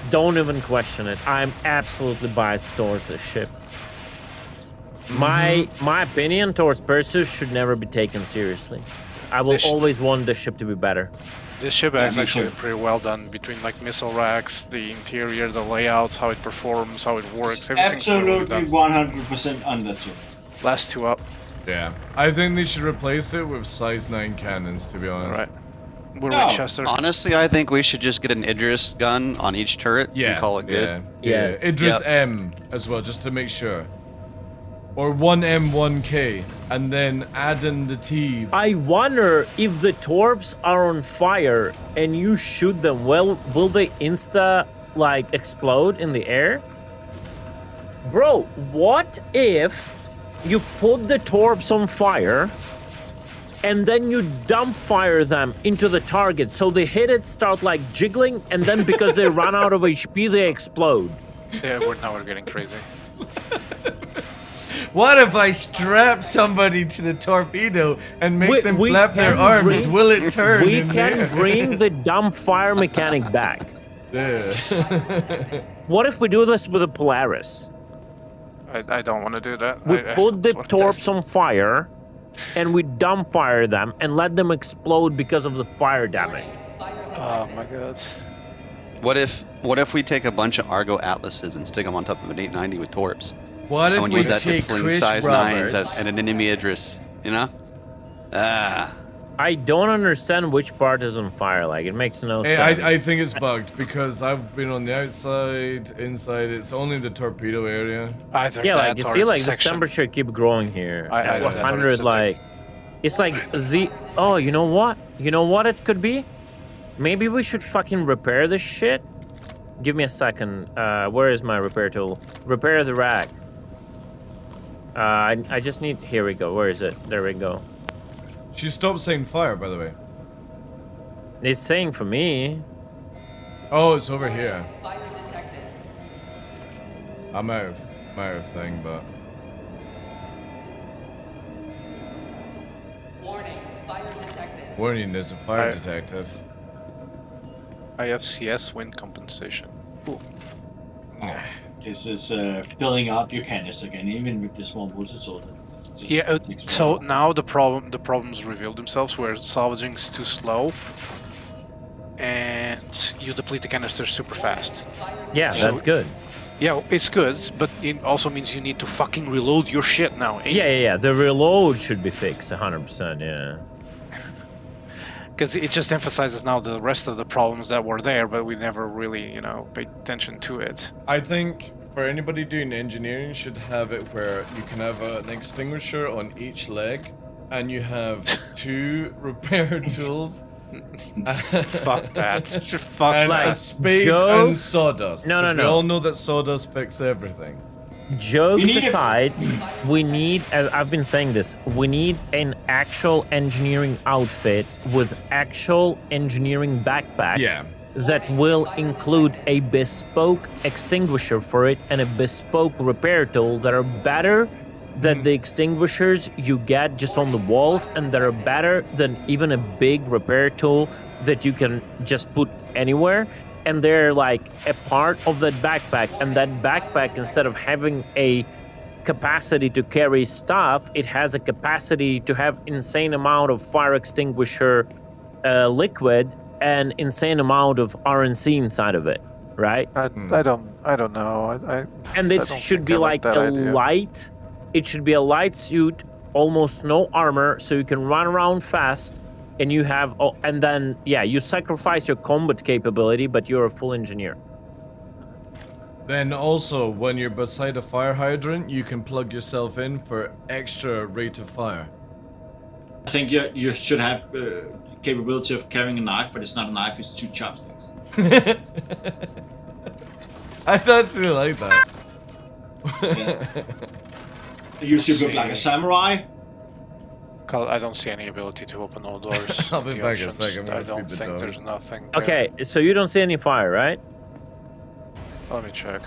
[SPEAKER 10] Don't even question it. I'm absolutely biased towards this ship. My opinion towards Perseus should never be taken seriously. I will always want the ship to be better.
[SPEAKER 11] This ship is actually pretty well done between like missile racks, the interior, the layouts, how it performs, how it works. Everything's really
[SPEAKER 12] Absolutely
[SPEAKER 11] done.
[SPEAKER 12] 100% under 2.
[SPEAKER 11] Last 2 up.
[SPEAKER 1] Yeah. I think they should replace it with size 9 cannons, to be honest.
[SPEAKER 11] Right. We're Winchester.
[SPEAKER 13] Honestly, I think we should just get an Idris gun on each turret and call it good.
[SPEAKER 1] Yeah. Idris M as well, just to make sure. Or 1M1K, and then add in the T.
[SPEAKER 10] I wonder if the torps are on fire and you shoot them, well, will they like explode in the air? Bro, what if you put the torps on fire and then you dump fire them into the target so they hit it, start like jiggling, and then because they run out of HP, they explode?
[SPEAKER 11] Yeah, now we're getting crazy.
[SPEAKER 1] What if I strap somebody to the torpedo and make them flap their
[SPEAKER 10] can
[SPEAKER 1] arms?
[SPEAKER 10] bring-
[SPEAKER 1] Will it turn?
[SPEAKER 10] We
[SPEAKER 1] in the
[SPEAKER 10] can
[SPEAKER 1] air?
[SPEAKER 10] bring the dump fire mechanic back.
[SPEAKER 1] Yeah.
[SPEAKER 10] What if we do this with a Polaris?
[SPEAKER 11] I don't want to do that.
[SPEAKER 10] We
[SPEAKER 11] I
[SPEAKER 10] put the
[SPEAKER 11] don't wanna
[SPEAKER 10] torps
[SPEAKER 11] test.
[SPEAKER 10] on fire, and we dump fire them and let them explode because of the fire damage.
[SPEAKER 11] Oh my god.
[SPEAKER 13] What if we take a bunch of Argo Atlases and stick them on top of an 890 with torps?
[SPEAKER 1] What if
[SPEAKER 13] and
[SPEAKER 1] we
[SPEAKER 13] use that to
[SPEAKER 1] take
[SPEAKER 13] fling
[SPEAKER 1] Chris
[SPEAKER 13] size
[SPEAKER 1] Roberts?
[SPEAKER 13] 9s at an enemy Idris? You know?
[SPEAKER 10] I don't understand which part is on fire. Like, it makes no
[SPEAKER 1] Hey,
[SPEAKER 10] sense.
[SPEAKER 1] I think it's bugged because I've been on the outside, inside. It's only the torpedo area.
[SPEAKER 11] Either
[SPEAKER 10] Yeah,
[SPEAKER 11] that
[SPEAKER 10] like, you
[SPEAKER 11] or
[SPEAKER 10] see,
[SPEAKER 11] it's
[SPEAKER 10] like, this
[SPEAKER 11] section.
[SPEAKER 10] temperature keep growing here.
[SPEAKER 11] Either
[SPEAKER 10] At
[SPEAKER 11] that or
[SPEAKER 10] 100,
[SPEAKER 11] it's a
[SPEAKER 10] like, it's like the... Oh, you know what? You know what it could be? Maybe we should fucking repair this shit? Give me a second. Where is my repair tool? Repair the rack. I just need... Here we go. Where is it? There we go.
[SPEAKER 1] She stopped saying fire, by the way.
[SPEAKER 10] It's saying for me.
[SPEAKER 1] Oh, it's over here. I'm out of thing, but...
[SPEAKER 14] Warning, fire detected.
[SPEAKER 1] Warning, there's a fire detected.
[SPEAKER 11] IFCS wind compensation. Cool.
[SPEAKER 12] This is filling up your canister again, even with the small multi-tool.
[SPEAKER 11] Yeah. So now the problems reveal themselves where salvaging is too slow, and you deplete the canister super fast.
[SPEAKER 10] Yeah,
[SPEAKER 11] So-
[SPEAKER 10] that's good.
[SPEAKER 11] Yeah, it's good, but it also means you need to fucking reload your shit now.
[SPEAKER 10] Yeah. The reload should be fixed 100%. Yeah.
[SPEAKER 11] Because it just emphasizes now the rest of the problems that were there, but we never really, paid attention to it.
[SPEAKER 1] I think for anybody doing engineering should have it where you can have an extinguisher on each leg, and you have 2 repair tools.
[SPEAKER 11] Fuck that. Fuck
[SPEAKER 1] and
[SPEAKER 11] that.
[SPEAKER 1] a spade
[SPEAKER 10] Joe-
[SPEAKER 1] and sawdust.
[SPEAKER 10] No,
[SPEAKER 1] 'cause
[SPEAKER 10] no.
[SPEAKER 1] We all know that sawdust fixes everything.
[SPEAKER 10] Jokes aside, we need, as I've been saying this, we need an actual engineering outfit with actual engineering backpack
[SPEAKER 1] Yeah.
[SPEAKER 10] that will include a bespoke extinguisher for it and a bespoke repair tool that are better than the extinguishers you get just on the walls, and that are better than even a big repair tool that you can just put anywhere. And they're like a part of that backpack, and that backpack, instead of having a capacity to carry stuff, it has a capacity to have insane amount of fire extinguisher liquid and insane amount of RNC inside of it, right?
[SPEAKER 11] I don't know.
[SPEAKER 10] And
[SPEAKER 11] I
[SPEAKER 10] this
[SPEAKER 11] don't
[SPEAKER 10] should
[SPEAKER 11] think
[SPEAKER 10] be
[SPEAKER 11] I
[SPEAKER 10] like
[SPEAKER 11] that
[SPEAKER 10] a
[SPEAKER 11] idea.
[SPEAKER 10] light. It should be a light suit, almost no armor, so you can run around fast. And you have, and then you sacrifice your combat capability, but you're a full engineer.
[SPEAKER 1] Then also, when you're beside a fire hydrant, you can plug yourself in for extra rate of fire.
[SPEAKER 12] I think you should have capability of carrying a knife, but it's not a knife; it's 2 chopsticks.
[SPEAKER 1] I'd actually like that.
[SPEAKER 12] You should look like a samurai.
[SPEAKER 11] I don't see any ability to open all doors.
[SPEAKER 1] I'll be
[SPEAKER 11] The
[SPEAKER 1] back in a
[SPEAKER 11] options.
[SPEAKER 1] second, I'm
[SPEAKER 11] I
[SPEAKER 1] gonna
[SPEAKER 11] don't
[SPEAKER 1] feed the
[SPEAKER 11] think
[SPEAKER 1] dog.
[SPEAKER 11] there's nothing. there.
[SPEAKER 10] Okay, so you don't see any fire, right?
[SPEAKER 11] Let me check.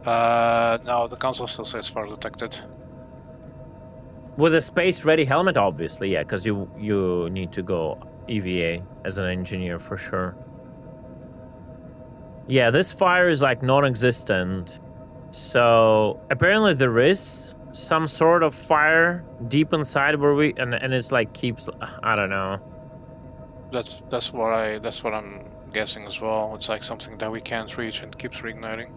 [SPEAKER 11] No, the console still says fire detected.
[SPEAKER 10] With a space-ready helmet, obviously, yeah, because you need to go EVA as an engineer for sure. Yeah, this fire is like non-existent. So apparently there is some sort of fire deep inside where we and it's like keeps, I don't know.
[SPEAKER 11] That's what I'm guessing as well. It's like something that we can't reach and keeps reigniting.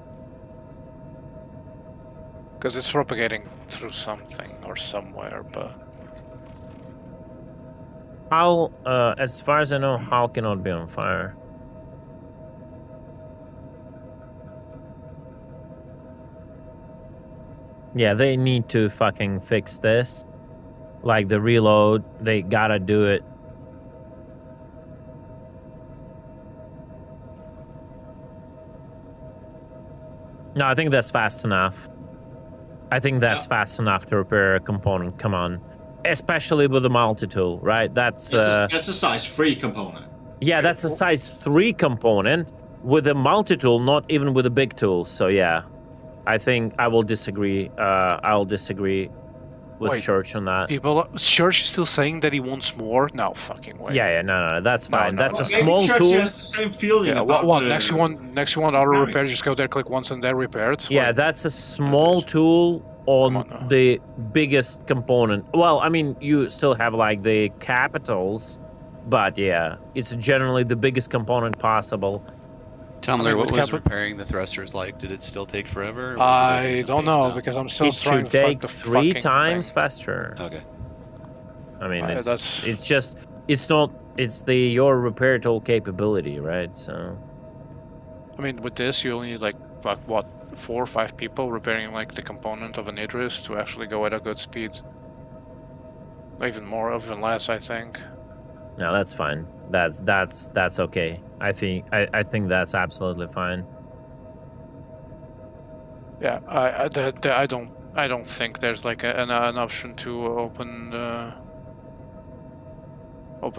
[SPEAKER 11] Because it's propagating through something or somewhere, but
[SPEAKER 10] Hal, as far as I know, Hal cannot be on fire. Yeah, they need to fucking fix this. Like the reload, they gotta do it. No, I think that's fast enough. I think that's fast enough to repair a component. Come on. Especially with the multi-tool, right? That's
[SPEAKER 12] That's a size 3 component.
[SPEAKER 10] yeah, that's a size 3 component with a multi-tool, not even with a big tool. So yeah, I think I will disagree. I'll disagree with
[SPEAKER 11] Wait,
[SPEAKER 10] Church on that.
[SPEAKER 11] Church is still saying that he wants more. No fucking way.
[SPEAKER 10] Yeah, no, that's fine.
[SPEAKER 11] No,
[SPEAKER 10] That's
[SPEAKER 11] no.
[SPEAKER 10] a
[SPEAKER 12] Maybe
[SPEAKER 10] small
[SPEAKER 12] Church
[SPEAKER 10] tool.
[SPEAKER 12] has the same feeling
[SPEAKER 11] Yeah.
[SPEAKER 12] about
[SPEAKER 11] What?
[SPEAKER 12] the-
[SPEAKER 11] Next you want auto repair? Just go there, click once, and they're repaired.
[SPEAKER 10] Yeah,
[SPEAKER 11] What?
[SPEAKER 10] that's a small tool on
[SPEAKER 11] Come on now.
[SPEAKER 10] the biggest component. Well, I mean, you still have like the capitals, but yeah, it's generally the biggest component possible.
[SPEAKER 13] Tumblr, what
[SPEAKER 11] with
[SPEAKER 13] was
[SPEAKER 11] Cap-
[SPEAKER 13] repairing the thrusters like? Did it still take forever? or was it
[SPEAKER 11] I
[SPEAKER 13] like
[SPEAKER 11] don't
[SPEAKER 13] pace
[SPEAKER 11] know
[SPEAKER 13] now?
[SPEAKER 11] because I'm still
[SPEAKER 10] It
[SPEAKER 11] trying
[SPEAKER 10] should
[SPEAKER 11] to
[SPEAKER 10] take
[SPEAKER 11] fuck the
[SPEAKER 10] 3
[SPEAKER 11] fucking
[SPEAKER 10] times
[SPEAKER 11] thing.
[SPEAKER 10] faster.
[SPEAKER 13] Okay.
[SPEAKER 10] I mean,
[SPEAKER 11] that's-
[SPEAKER 10] it's your repair tool capability, right? So
[SPEAKER 11] I mean, with this, you only need like 4 or 5 people repairing like the component of an Idris to actually go at a good speed. Even more, even less, I think.
[SPEAKER 10] no, that's fine. That's okay. I think that's absolutely fine.
[SPEAKER 11] Yeah, I don't think there's like an option to open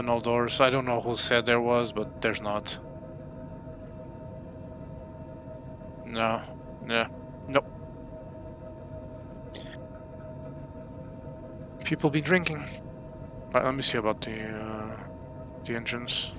[SPEAKER 11] all doors. I don't know who said there was, but there's not. No, yeah, nope. People be drinking. Right, let me see about the engines.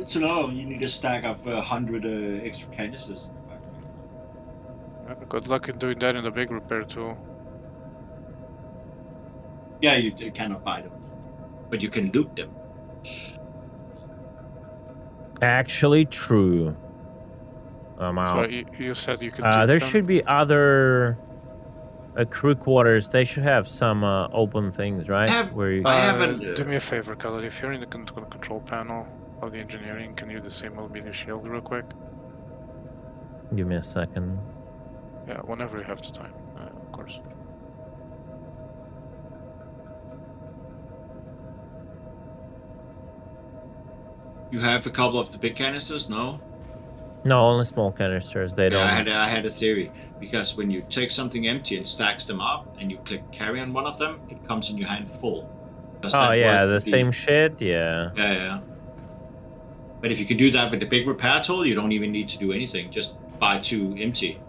[SPEAKER 12] to know. You need a stack of 100 extra canisters.
[SPEAKER 11] Good luck in doing that in the big repair tool.
[SPEAKER 12] Yeah, you cannot buy them, but you can loot them.
[SPEAKER 10] Actually, true. I'm out.
[SPEAKER 11] Sorry, you said you could do
[SPEAKER 10] There
[SPEAKER 11] them?
[SPEAKER 10] should be other crew quarters. They should have some open things, right? Where you...
[SPEAKER 11] Do me a favor, Khaled. If you're in the control panel of the engineering, can you disable me the shield real quick?
[SPEAKER 10] Give me a second.
[SPEAKER 11] Yeah, whenever you have the time, of course.
[SPEAKER 12] You have a couple of the big canisters, no?
[SPEAKER 10] No, only small canisters. They don't.
[SPEAKER 12] I had a theory, because when you take something empty and stacks them up, and you click carry on one of them, it comes in your hand full. Does
[SPEAKER 10] Oh
[SPEAKER 12] that
[SPEAKER 10] yeah,
[SPEAKER 12] work
[SPEAKER 10] the
[SPEAKER 12] with
[SPEAKER 10] same shit. Yeah.
[SPEAKER 12] Yeah. But if you can do that with the big repair tool, you don't even need to do anything. Just buy 2 empty.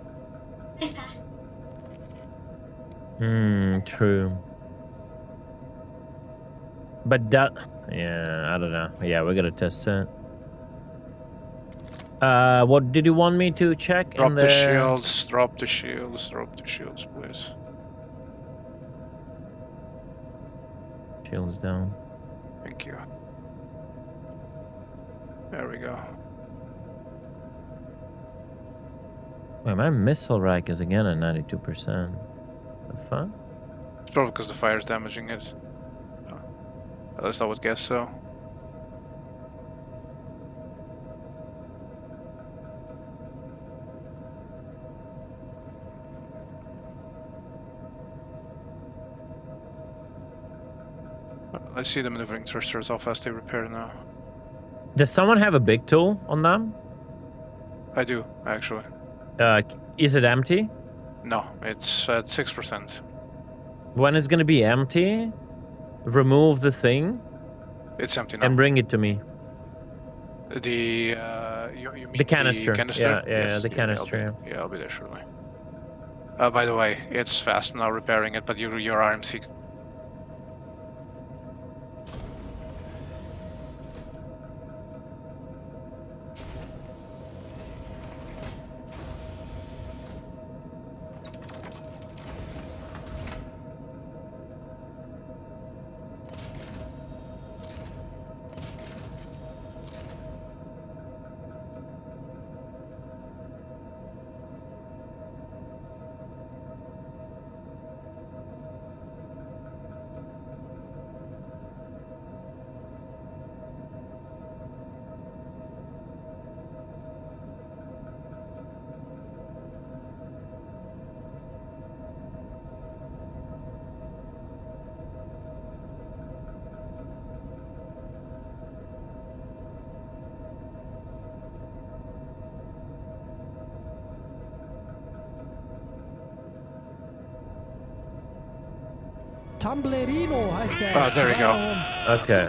[SPEAKER 10] True. But that, yeah, I don't know. Yeah, we're gonna test it. What did you want me to check?
[SPEAKER 11] Drop
[SPEAKER 10] in
[SPEAKER 11] the shields, drop the shields, please.
[SPEAKER 10] Shields down.
[SPEAKER 11] Thank you. There we go.
[SPEAKER 10] Wait, my missile rack is again at 92%. The fuck?
[SPEAKER 11] It's probably because the fire is damaging it. At least I would guess so. I see the maneuvering thrusters, how fast they repair now.
[SPEAKER 10] Does someone have a big tool on them?
[SPEAKER 11] I do, actually.
[SPEAKER 10] Is it empty?
[SPEAKER 11] No, it's at 6%.
[SPEAKER 10] When it's gonna be empty, remove the thing.
[SPEAKER 11] It's empty now.
[SPEAKER 10] And bring it to me.
[SPEAKER 11] The you mean
[SPEAKER 10] the canister?
[SPEAKER 11] The canister?
[SPEAKER 10] Yeah, the canister.
[SPEAKER 11] I'll be there shortly. By the way, it's fast now repairing it, but your RMC.
[SPEAKER 8] Tumblerino heißt der.
[SPEAKER 11] Oh, there we go.
[SPEAKER 10] Okay.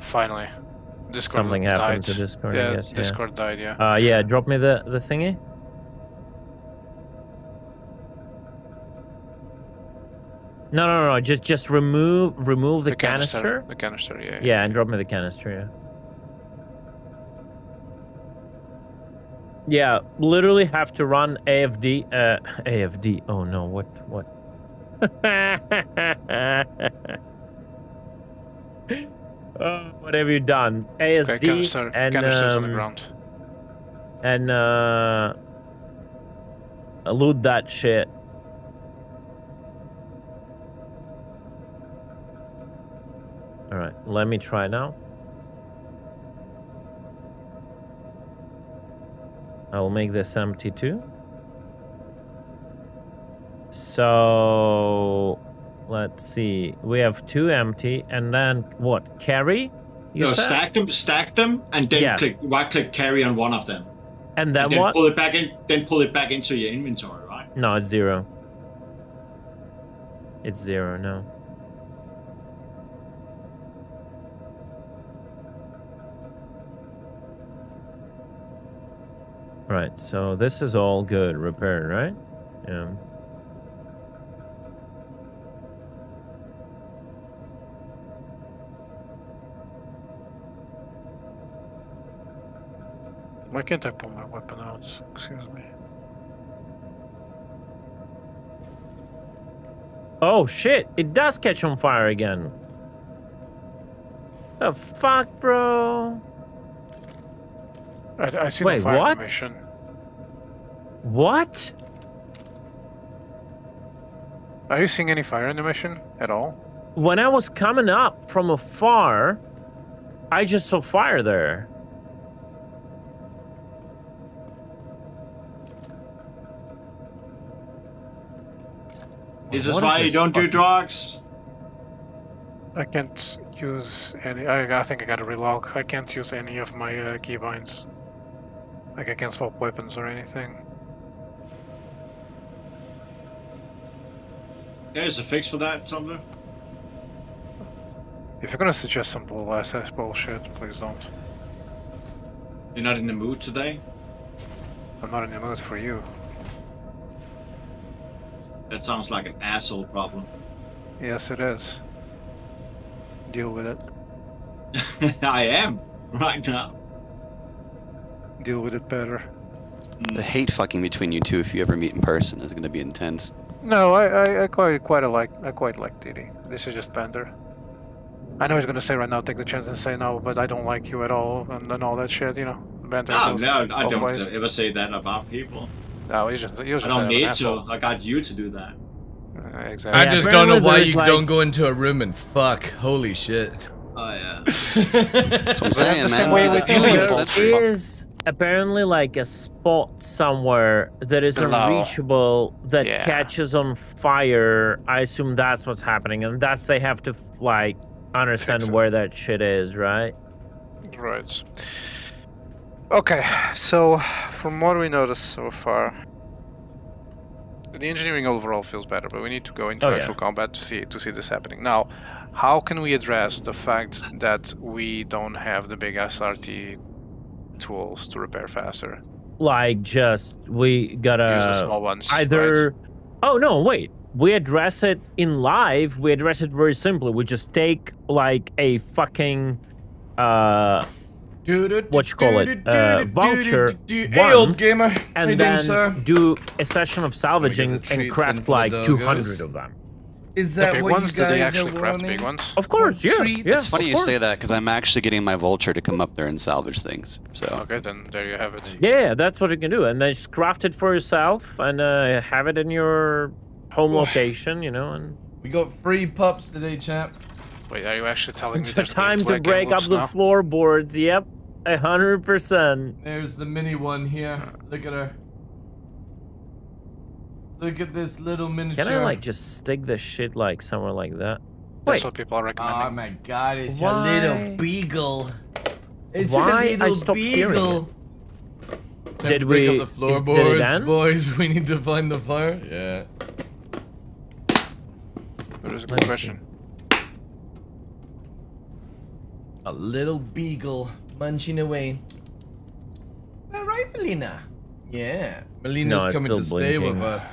[SPEAKER 11] Finally. Discord
[SPEAKER 10] Something happened
[SPEAKER 11] died.
[SPEAKER 10] to Discord,
[SPEAKER 11] Yeah,
[SPEAKER 10] I guess.
[SPEAKER 11] Discord died, yeah.
[SPEAKER 10] Yeah, drop me the thingy. No. Just remove the canister.
[SPEAKER 11] The canister, yeah.
[SPEAKER 10] Yeah, and drop me the canister, yeah. Yeah, literally have to run AFD. AFD. Oh no, what? Oh, what have you done? ASD
[SPEAKER 11] Okay, canister's on the ground.
[SPEAKER 10] And loot that shit. All right, let me try now. I will make this empty too. So let's see. We have 2 empty, and then what? Carry?
[SPEAKER 12] No, stack them, and then right-click carry on one of them.
[SPEAKER 10] And then
[SPEAKER 12] what?
[SPEAKER 10] what?
[SPEAKER 12] Pull it back in. Then pull it back into your inventory, right?
[SPEAKER 10] No, it's 0. It's 0 no. Right, so this is all good, repaired, right? Yeah.
[SPEAKER 11] Why can't I pull my weapon out? Excuse me.
[SPEAKER 10] Oh shit! It does catch on fire again. The fuck, bro?
[SPEAKER 11] I see
[SPEAKER 10] Wait,
[SPEAKER 11] no fire
[SPEAKER 10] what?
[SPEAKER 11] animation.
[SPEAKER 10] What?
[SPEAKER 11] Are you seeing any fire animation at all?
[SPEAKER 10] When I was coming up from afar, I just saw fire there.
[SPEAKER 12] This is
[SPEAKER 10] What
[SPEAKER 12] why you
[SPEAKER 10] this
[SPEAKER 12] don't do
[SPEAKER 10] fucking-
[SPEAKER 12] drugs.
[SPEAKER 11] I can't use any. I think I gotta relog. I can't use any of my keybinds. Like I can't swap weapons or anything.
[SPEAKER 12] There's a fix for that, Tumblr.
[SPEAKER 11] If you're gonna suggest some bull SS bullshit, please don't.
[SPEAKER 12] You're not in the mood today?
[SPEAKER 11] I'm not in the mood for you.
[SPEAKER 12] That sounds like an asshole problem.
[SPEAKER 11] Yes, it is. Deal with it.
[SPEAKER 12] I am, right now.
[SPEAKER 11] Deal with it better.
[SPEAKER 13] The hate fucking between you two, if you ever meet in person, is going to be intense.
[SPEAKER 11] No, I quite like Didi. This is just banter. I know he's gonna say right now, take the chance and say no, but I don't like you at all, and all that shit, you know. Banter
[SPEAKER 12] No,
[SPEAKER 11] goes
[SPEAKER 12] no, I
[SPEAKER 11] both
[SPEAKER 12] don't
[SPEAKER 11] ways.
[SPEAKER 12] ever say that about people.
[SPEAKER 11] No, you just
[SPEAKER 12] I don't need to. I got you to do that.
[SPEAKER 11] Exactly.
[SPEAKER 1] I
[SPEAKER 10] Yeah,
[SPEAKER 1] just don't know
[SPEAKER 10] apparently
[SPEAKER 1] why
[SPEAKER 10] there's,
[SPEAKER 1] you
[SPEAKER 10] like-
[SPEAKER 1] don't go into a room and fuck. Holy shit.
[SPEAKER 12] Oh yeah.
[SPEAKER 13] That's what I'm saying,
[SPEAKER 11] the
[SPEAKER 13] man.
[SPEAKER 11] same way with you,
[SPEAKER 10] There is apparently like a spot somewhere that is
[SPEAKER 11] Below.
[SPEAKER 10] unreachable that
[SPEAKER 11] Yeah.
[SPEAKER 10] catches on fire. I assume that's what's happening, and that's they have to like understand
[SPEAKER 11] Fix it.
[SPEAKER 10] where that shit is, right?
[SPEAKER 11] Right. Okay, so from what we noticed so far, the engineering overall feels better, but we need to go into
[SPEAKER 10] Oh, yeah.
[SPEAKER 11] actual combat to see this happening. Now, how can we address the fact that we don't have the big SRT tools to repair faster?
[SPEAKER 10] Like, just we gotta
[SPEAKER 11] Use the small ones.
[SPEAKER 10] either.
[SPEAKER 11] right?
[SPEAKER 10] Oh no, wait. We address it in live. We address it very simply. We just take like a fucking what you call it, voucher
[SPEAKER 1] Hey, old
[SPEAKER 10] once,
[SPEAKER 1] gamer. How you
[SPEAKER 10] and
[SPEAKER 1] doing,
[SPEAKER 10] then
[SPEAKER 1] sir?
[SPEAKER 10] do a session of salvaging
[SPEAKER 1] the treats
[SPEAKER 10] and
[SPEAKER 1] in
[SPEAKER 10] craft
[SPEAKER 1] for the
[SPEAKER 10] like
[SPEAKER 1] doggos.
[SPEAKER 10] 200 of them.
[SPEAKER 1] Is
[SPEAKER 11] The
[SPEAKER 1] that
[SPEAKER 11] big
[SPEAKER 1] what
[SPEAKER 11] ones,
[SPEAKER 1] you
[SPEAKER 11] do they
[SPEAKER 1] guys
[SPEAKER 11] actually
[SPEAKER 1] are
[SPEAKER 11] craft
[SPEAKER 1] wanting?
[SPEAKER 11] big ones?
[SPEAKER 10] Of course, yeah,
[SPEAKER 1] treats.
[SPEAKER 10] yeah.
[SPEAKER 13] It's funny
[SPEAKER 10] of
[SPEAKER 13] you
[SPEAKER 10] course.
[SPEAKER 13] say that because I'm actually getting my vulture to come up there and salvage things. So
[SPEAKER 11] Okay, then there you have it.
[SPEAKER 10] Yeah, that's what you can do, and then just craft it for yourself and have it in your home location, you know. And
[SPEAKER 1] We got free pups today, champ.
[SPEAKER 11] Wait, are you actually telling
[SPEAKER 10] it's
[SPEAKER 11] me
[SPEAKER 10] the
[SPEAKER 11] there's
[SPEAKER 10] time
[SPEAKER 11] gameplay
[SPEAKER 10] to
[SPEAKER 11] game
[SPEAKER 10] break up
[SPEAKER 11] loops
[SPEAKER 10] the
[SPEAKER 11] now?
[SPEAKER 10] floorboards. Yep, 100%.
[SPEAKER 1] There's the mini one here. Look at her. Look at this little miniature.
[SPEAKER 10] Can I like just stick this shit like somewhere like that?
[SPEAKER 11] That's
[SPEAKER 10] Wait,
[SPEAKER 11] what people are recommending.
[SPEAKER 1] Oh my god, it's
[SPEAKER 10] Why?
[SPEAKER 1] your little beagle. It's
[SPEAKER 10] Why
[SPEAKER 1] your
[SPEAKER 10] I
[SPEAKER 1] little
[SPEAKER 10] stopped hearing
[SPEAKER 1] beagle. Time
[SPEAKER 10] Did
[SPEAKER 1] to break
[SPEAKER 10] we-
[SPEAKER 1] up the
[SPEAKER 10] did it
[SPEAKER 1] floorboards,
[SPEAKER 10] end?
[SPEAKER 1] boys? We need to find the fire. Yeah.
[SPEAKER 11] That is a
[SPEAKER 10] Let
[SPEAKER 11] good
[SPEAKER 10] me
[SPEAKER 11] question.
[SPEAKER 1] A little beagle munching away. All right, Melina. Yeah, Melina's
[SPEAKER 10] No, it's
[SPEAKER 1] coming to
[SPEAKER 10] still
[SPEAKER 1] stay
[SPEAKER 10] blinking.
[SPEAKER 1] with us.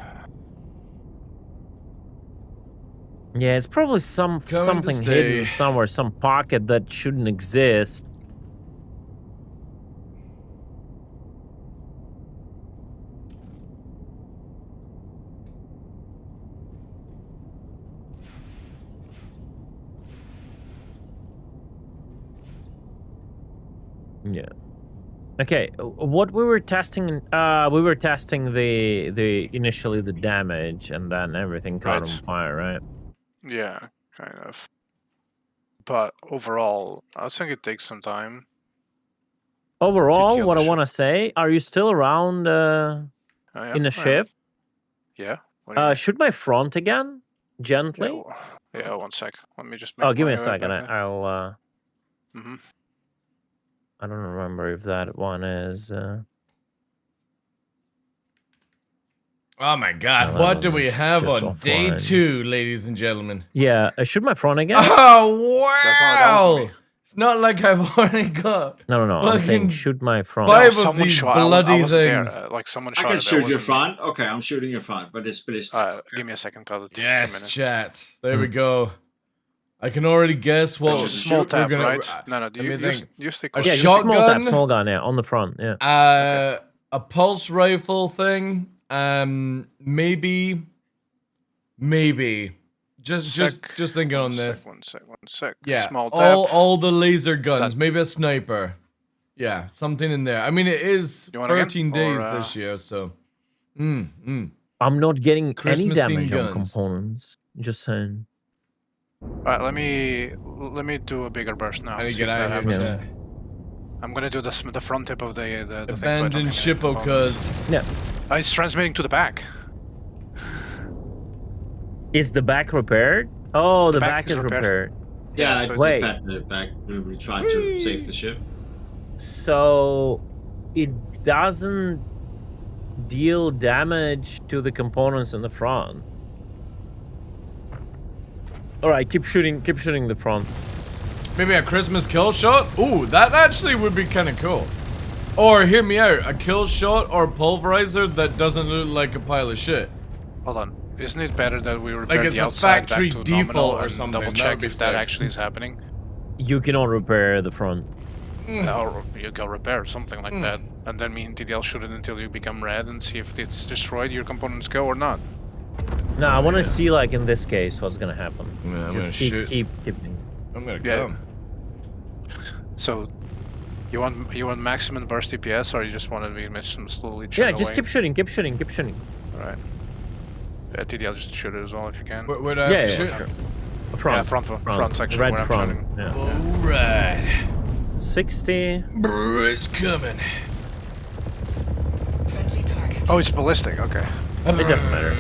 [SPEAKER 10] yeah, it's probably
[SPEAKER 1] to
[SPEAKER 10] something
[SPEAKER 1] stay.
[SPEAKER 10] hidden somewhere, some pocket that shouldn't exist. Yeah. Okay, what we were testing, the initially the damage, and then everything caught
[SPEAKER 11] Right.
[SPEAKER 10] on fire, right?
[SPEAKER 11] Yeah, kind of. But overall, I think it takes some time.
[SPEAKER 10] Overall,
[SPEAKER 11] kill
[SPEAKER 10] what
[SPEAKER 11] the
[SPEAKER 10] I
[SPEAKER 11] ship.
[SPEAKER 10] want to say, are you still around
[SPEAKER 11] I am,
[SPEAKER 10] in the
[SPEAKER 11] I am.
[SPEAKER 10] ship?
[SPEAKER 11] Yeah. What do you mean?
[SPEAKER 10] Shoot my front again, gently.
[SPEAKER 11] Yeah, 1 sec. Let me just make
[SPEAKER 10] Oh, give me
[SPEAKER 11] my
[SPEAKER 10] a
[SPEAKER 11] way
[SPEAKER 10] second.
[SPEAKER 11] back there.
[SPEAKER 10] I'll.
[SPEAKER 11] Mhm.
[SPEAKER 10] I don't remember if that one is.
[SPEAKER 1] Oh my god,
[SPEAKER 10] No,
[SPEAKER 1] what
[SPEAKER 10] that
[SPEAKER 1] do
[SPEAKER 10] one
[SPEAKER 1] we
[SPEAKER 10] is
[SPEAKER 1] have
[SPEAKER 10] just
[SPEAKER 1] on day
[SPEAKER 10] offline.
[SPEAKER 1] 2, ladies and gentlemen?
[SPEAKER 10] Yeah, shoot my front again.
[SPEAKER 1] Oh
[SPEAKER 11] that wasn't
[SPEAKER 1] wow!
[SPEAKER 11] me.
[SPEAKER 1] It's not like I've already got
[SPEAKER 10] No, I'm saying
[SPEAKER 1] fucking
[SPEAKER 10] shoot my front.
[SPEAKER 1] five of
[SPEAKER 11] Someone
[SPEAKER 1] these
[SPEAKER 11] shot. I
[SPEAKER 1] bloody
[SPEAKER 11] wasn't there.
[SPEAKER 1] things.
[SPEAKER 11] Like someone
[SPEAKER 12] I
[SPEAKER 11] shot
[SPEAKER 12] can
[SPEAKER 11] it. That
[SPEAKER 12] shoot your
[SPEAKER 11] wasn't me.
[SPEAKER 12] front. Okay, I'm shooting your front, but it's ballistic.
[SPEAKER 11] Give me a second, cause it's 2
[SPEAKER 1] Yes,
[SPEAKER 11] minutes.
[SPEAKER 1] chat. There we go. I can already guess what
[SPEAKER 11] Just small
[SPEAKER 1] we're
[SPEAKER 11] tap,
[SPEAKER 1] gonna.
[SPEAKER 11] right? No,
[SPEAKER 1] let me think.
[SPEAKER 11] use the
[SPEAKER 1] A
[SPEAKER 10] Yeah, just small
[SPEAKER 1] shotgun?
[SPEAKER 10] tap, small gun, yeah, on the front, yeah.
[SPEAKER 1] A pulse rifle thing. Maybe. Just thinking on this.
[SPEAKER 11] One sec.
[SPEAKER 1] Yeah,
[SPEAKER 11] Small tap.
[SPEAKER 1] all the laser guns. Maybe a sniper. Yeah, something in there. I mean, it is
[SPEAKER 11] You want again?
[SPEAKER 1] 13 days this year, so.
[SPEAKER 10] I'm not getting any
[SPEAKER 1] Christmas-themed
[SPEAKER 10] damage on
[SPEAKER 1] guns.
[SPEAKER 10] components. Just saying.
[SPEAKER 11] Alright, let me do a bigger burst now.
[SPEAKER 1] I need to
[SPEAKER 11] see
[SPEAKER 1] get
[SPEAKER 11] if
[SPEAKER 1] out
[SPEAKER 11] that
[SPEAKER 1] of here with
[SPEAKER 11] happens.
[SPEAKER 1] that.
[SPEAKER 11] I'm gonna do the front tip of the thing. So I don't
[SPEAKER 1] Abandoned
[SPEAKER 11] get
[SPEAKER 1] ship,
[SPEAKER 11] any components.
[SPEAKER 1] cuz.
[SPEAKER 10] Yeah.
[SPEAKER 11] It's transmitting to the back.
[SPEAKER 10] Is the back repaired? Oh, the
[SPEAKER 11] back
[SPEAKER 10] back
[SPEAKER 11] is
[SPEAKER 10] is
[SPEAKER 11] repaired.
[SPEAKER 10] repaired.
[SPEAKER 12] Yeah, I
[SPEAKER 11] so
[SPEAKER 12] just
[SPEAKER 10] wait.
[SPEAKER 12] pat the back. We tried to save the ship.
[SPEAKER 10] So it doesn't deal damage to the components in the front. All right, keep shooting the front.
[SPEAKER 1] Maybe a Christmas kill shot? Ooh, that actually would be kind of cool. Or, hear me out, a kill shot or pulverizer that doesn't look like a pile of shit.
[SPEAKER 11] Hold on. Isn't it better that we repair
[SPEAKER 1] it's
[SPEAKER 11] the
[SPEAKER 1] a
[SPEAKER 11] outside
[SPEAKER 1] factory
[SPEAKER 11] back to nominal
[SPEAKER 1] default or
[SPEAKER 11] and
[SPEAKER 1] something?
[SPEAKER 11] double
[SPEAKER 1] That'd
[SPEAKER 11] check
[SPEAKER 1] be
[SPEAKER 11] if that
[SPEAKER 1] sick.
[SPEAKER 11] actually is happening?
[SPEAKER 10] You cannot repair the front.
[SPEAKER 11] Or you go repair something like that, and then me and TDL shoot it until you become red and see if it's destroyed, your components go or not.
[SPEAKER 10] No, I want to see, like, in this case, what's gonna happen.
[SPEAKER 1] Yeah, I'm
[SPEAKER 10] Just
[SPEAKER 1] gonna
[SPEAKER 10] keep.
[SPEAKER 1] I'm gonna
[SPEAKER 11] Yeah.
[SPEAKER 1] come.
[SPEAKER 11] So, you want maximum burst DPS, or you just want to be some slowly chip
[SPEAKER 10] Yeah,
[SPEAKER 11] away?
[SPEAKER 10] just keep shooting.
[SPEAKER 11] Alright. Yeah, TDL just shoot it as well if you can.
[SPEAKER 1] Where do I have to shoot?
[SPEAKER 10] Sure. Front.
[SPEAKER 11] Yeah, front section
[SPEAKER 10] Red
[SPEAKER 11] where I'm
[SPEAKER 10] front.
[SPEAKER 11] shooting.
[SPEAKER 10] Yeah.
[SPEAKER 1] Alright.
[SPEAKER 10] 60.
[SPEAKER 1] Brr, it's coming.
[SPEAKER 11] Oh, it's ballistic, okay.
[SPEAKER 10] It doesn't matter.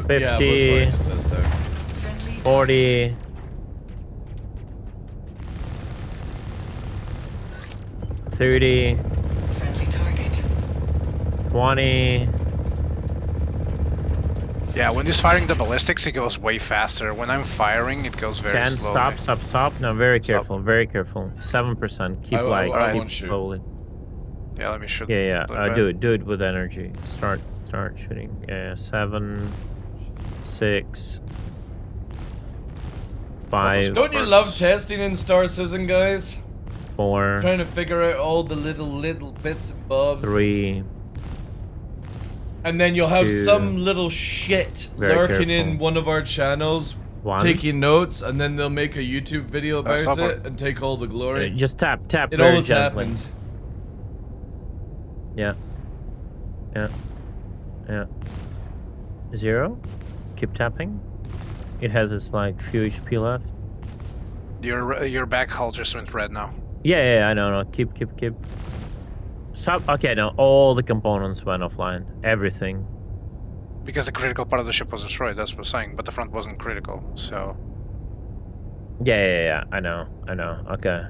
[SPEAKER 10] 50.
[SPEAKER 1] Yeah,
[SPEAKER 10] 40. 30. 20.
[SPEAKER 11] Yeah, when he's firing the ballistics, it goes way faster. When I'm firing, it goes very
[SPEAKER 10] 10.
[SPEAKER 11] slowly.
[SPEAKER 10] Stop. No, very careful. Very careful. 7%. Keep
[SPEAKER 1] I
[SPEAKER 10] keep
[SPEAKER 1] won't shoot.
[SPEAKER 10] slowly.
[SPEAKER 11] Yeah, let me shoot.
[SPEAKER 10] Yeah.
[SPEAKER 11] the
[SPEAKER 10] Do it with energy. Start shooting. Yeah. 7. 6. 5.
[SPEAKER 1] Don't you love testing in Star Citizen, guys?
[SPEAKER 10] 4.
[SPEAKER 1] Trying to figure out all the little bits and bobs.
[SPEAKER 10] 3.
[SPEAKER 1] And then you'll have
[SPEAKER 10] 2.
[SPEAKER 1] some little shit
[SPEAKER 10] Very
[SPEAKER 1] lurking in
[SPEAKER 10] careful.
[SPEAKER 1] one of our channels,
[SPEAKER 10] 1.
[SPEAKER 1] taking notes, and then they'll make a YouTube video about
[SPEAKER 11] stop
[SPEAKER 1] it and take all the glory.
[SPEAKER 10] Just tap
[SPEAKER 1] It
[SPEAKER 10] very
[SPEAKER 1] always
[SPEAKER 10] gently.
[SPEAKER 1] happens.
[SPEAKER 10] Yeah. 0. Keep tapping. It has its like few HP left.
[SPEAKER 11] Your back hull just went red now.
[SPEAKER 10] Yeah, I know. No, keep. Stop. Okay, now all the components went offline. Everything.
[SPEAKER 11] Because the critical part of the ship was destroyed, that's what I'm saying, but the front wasn't critical, so...
[SPEAKER 10] Yeah. I know. Okay.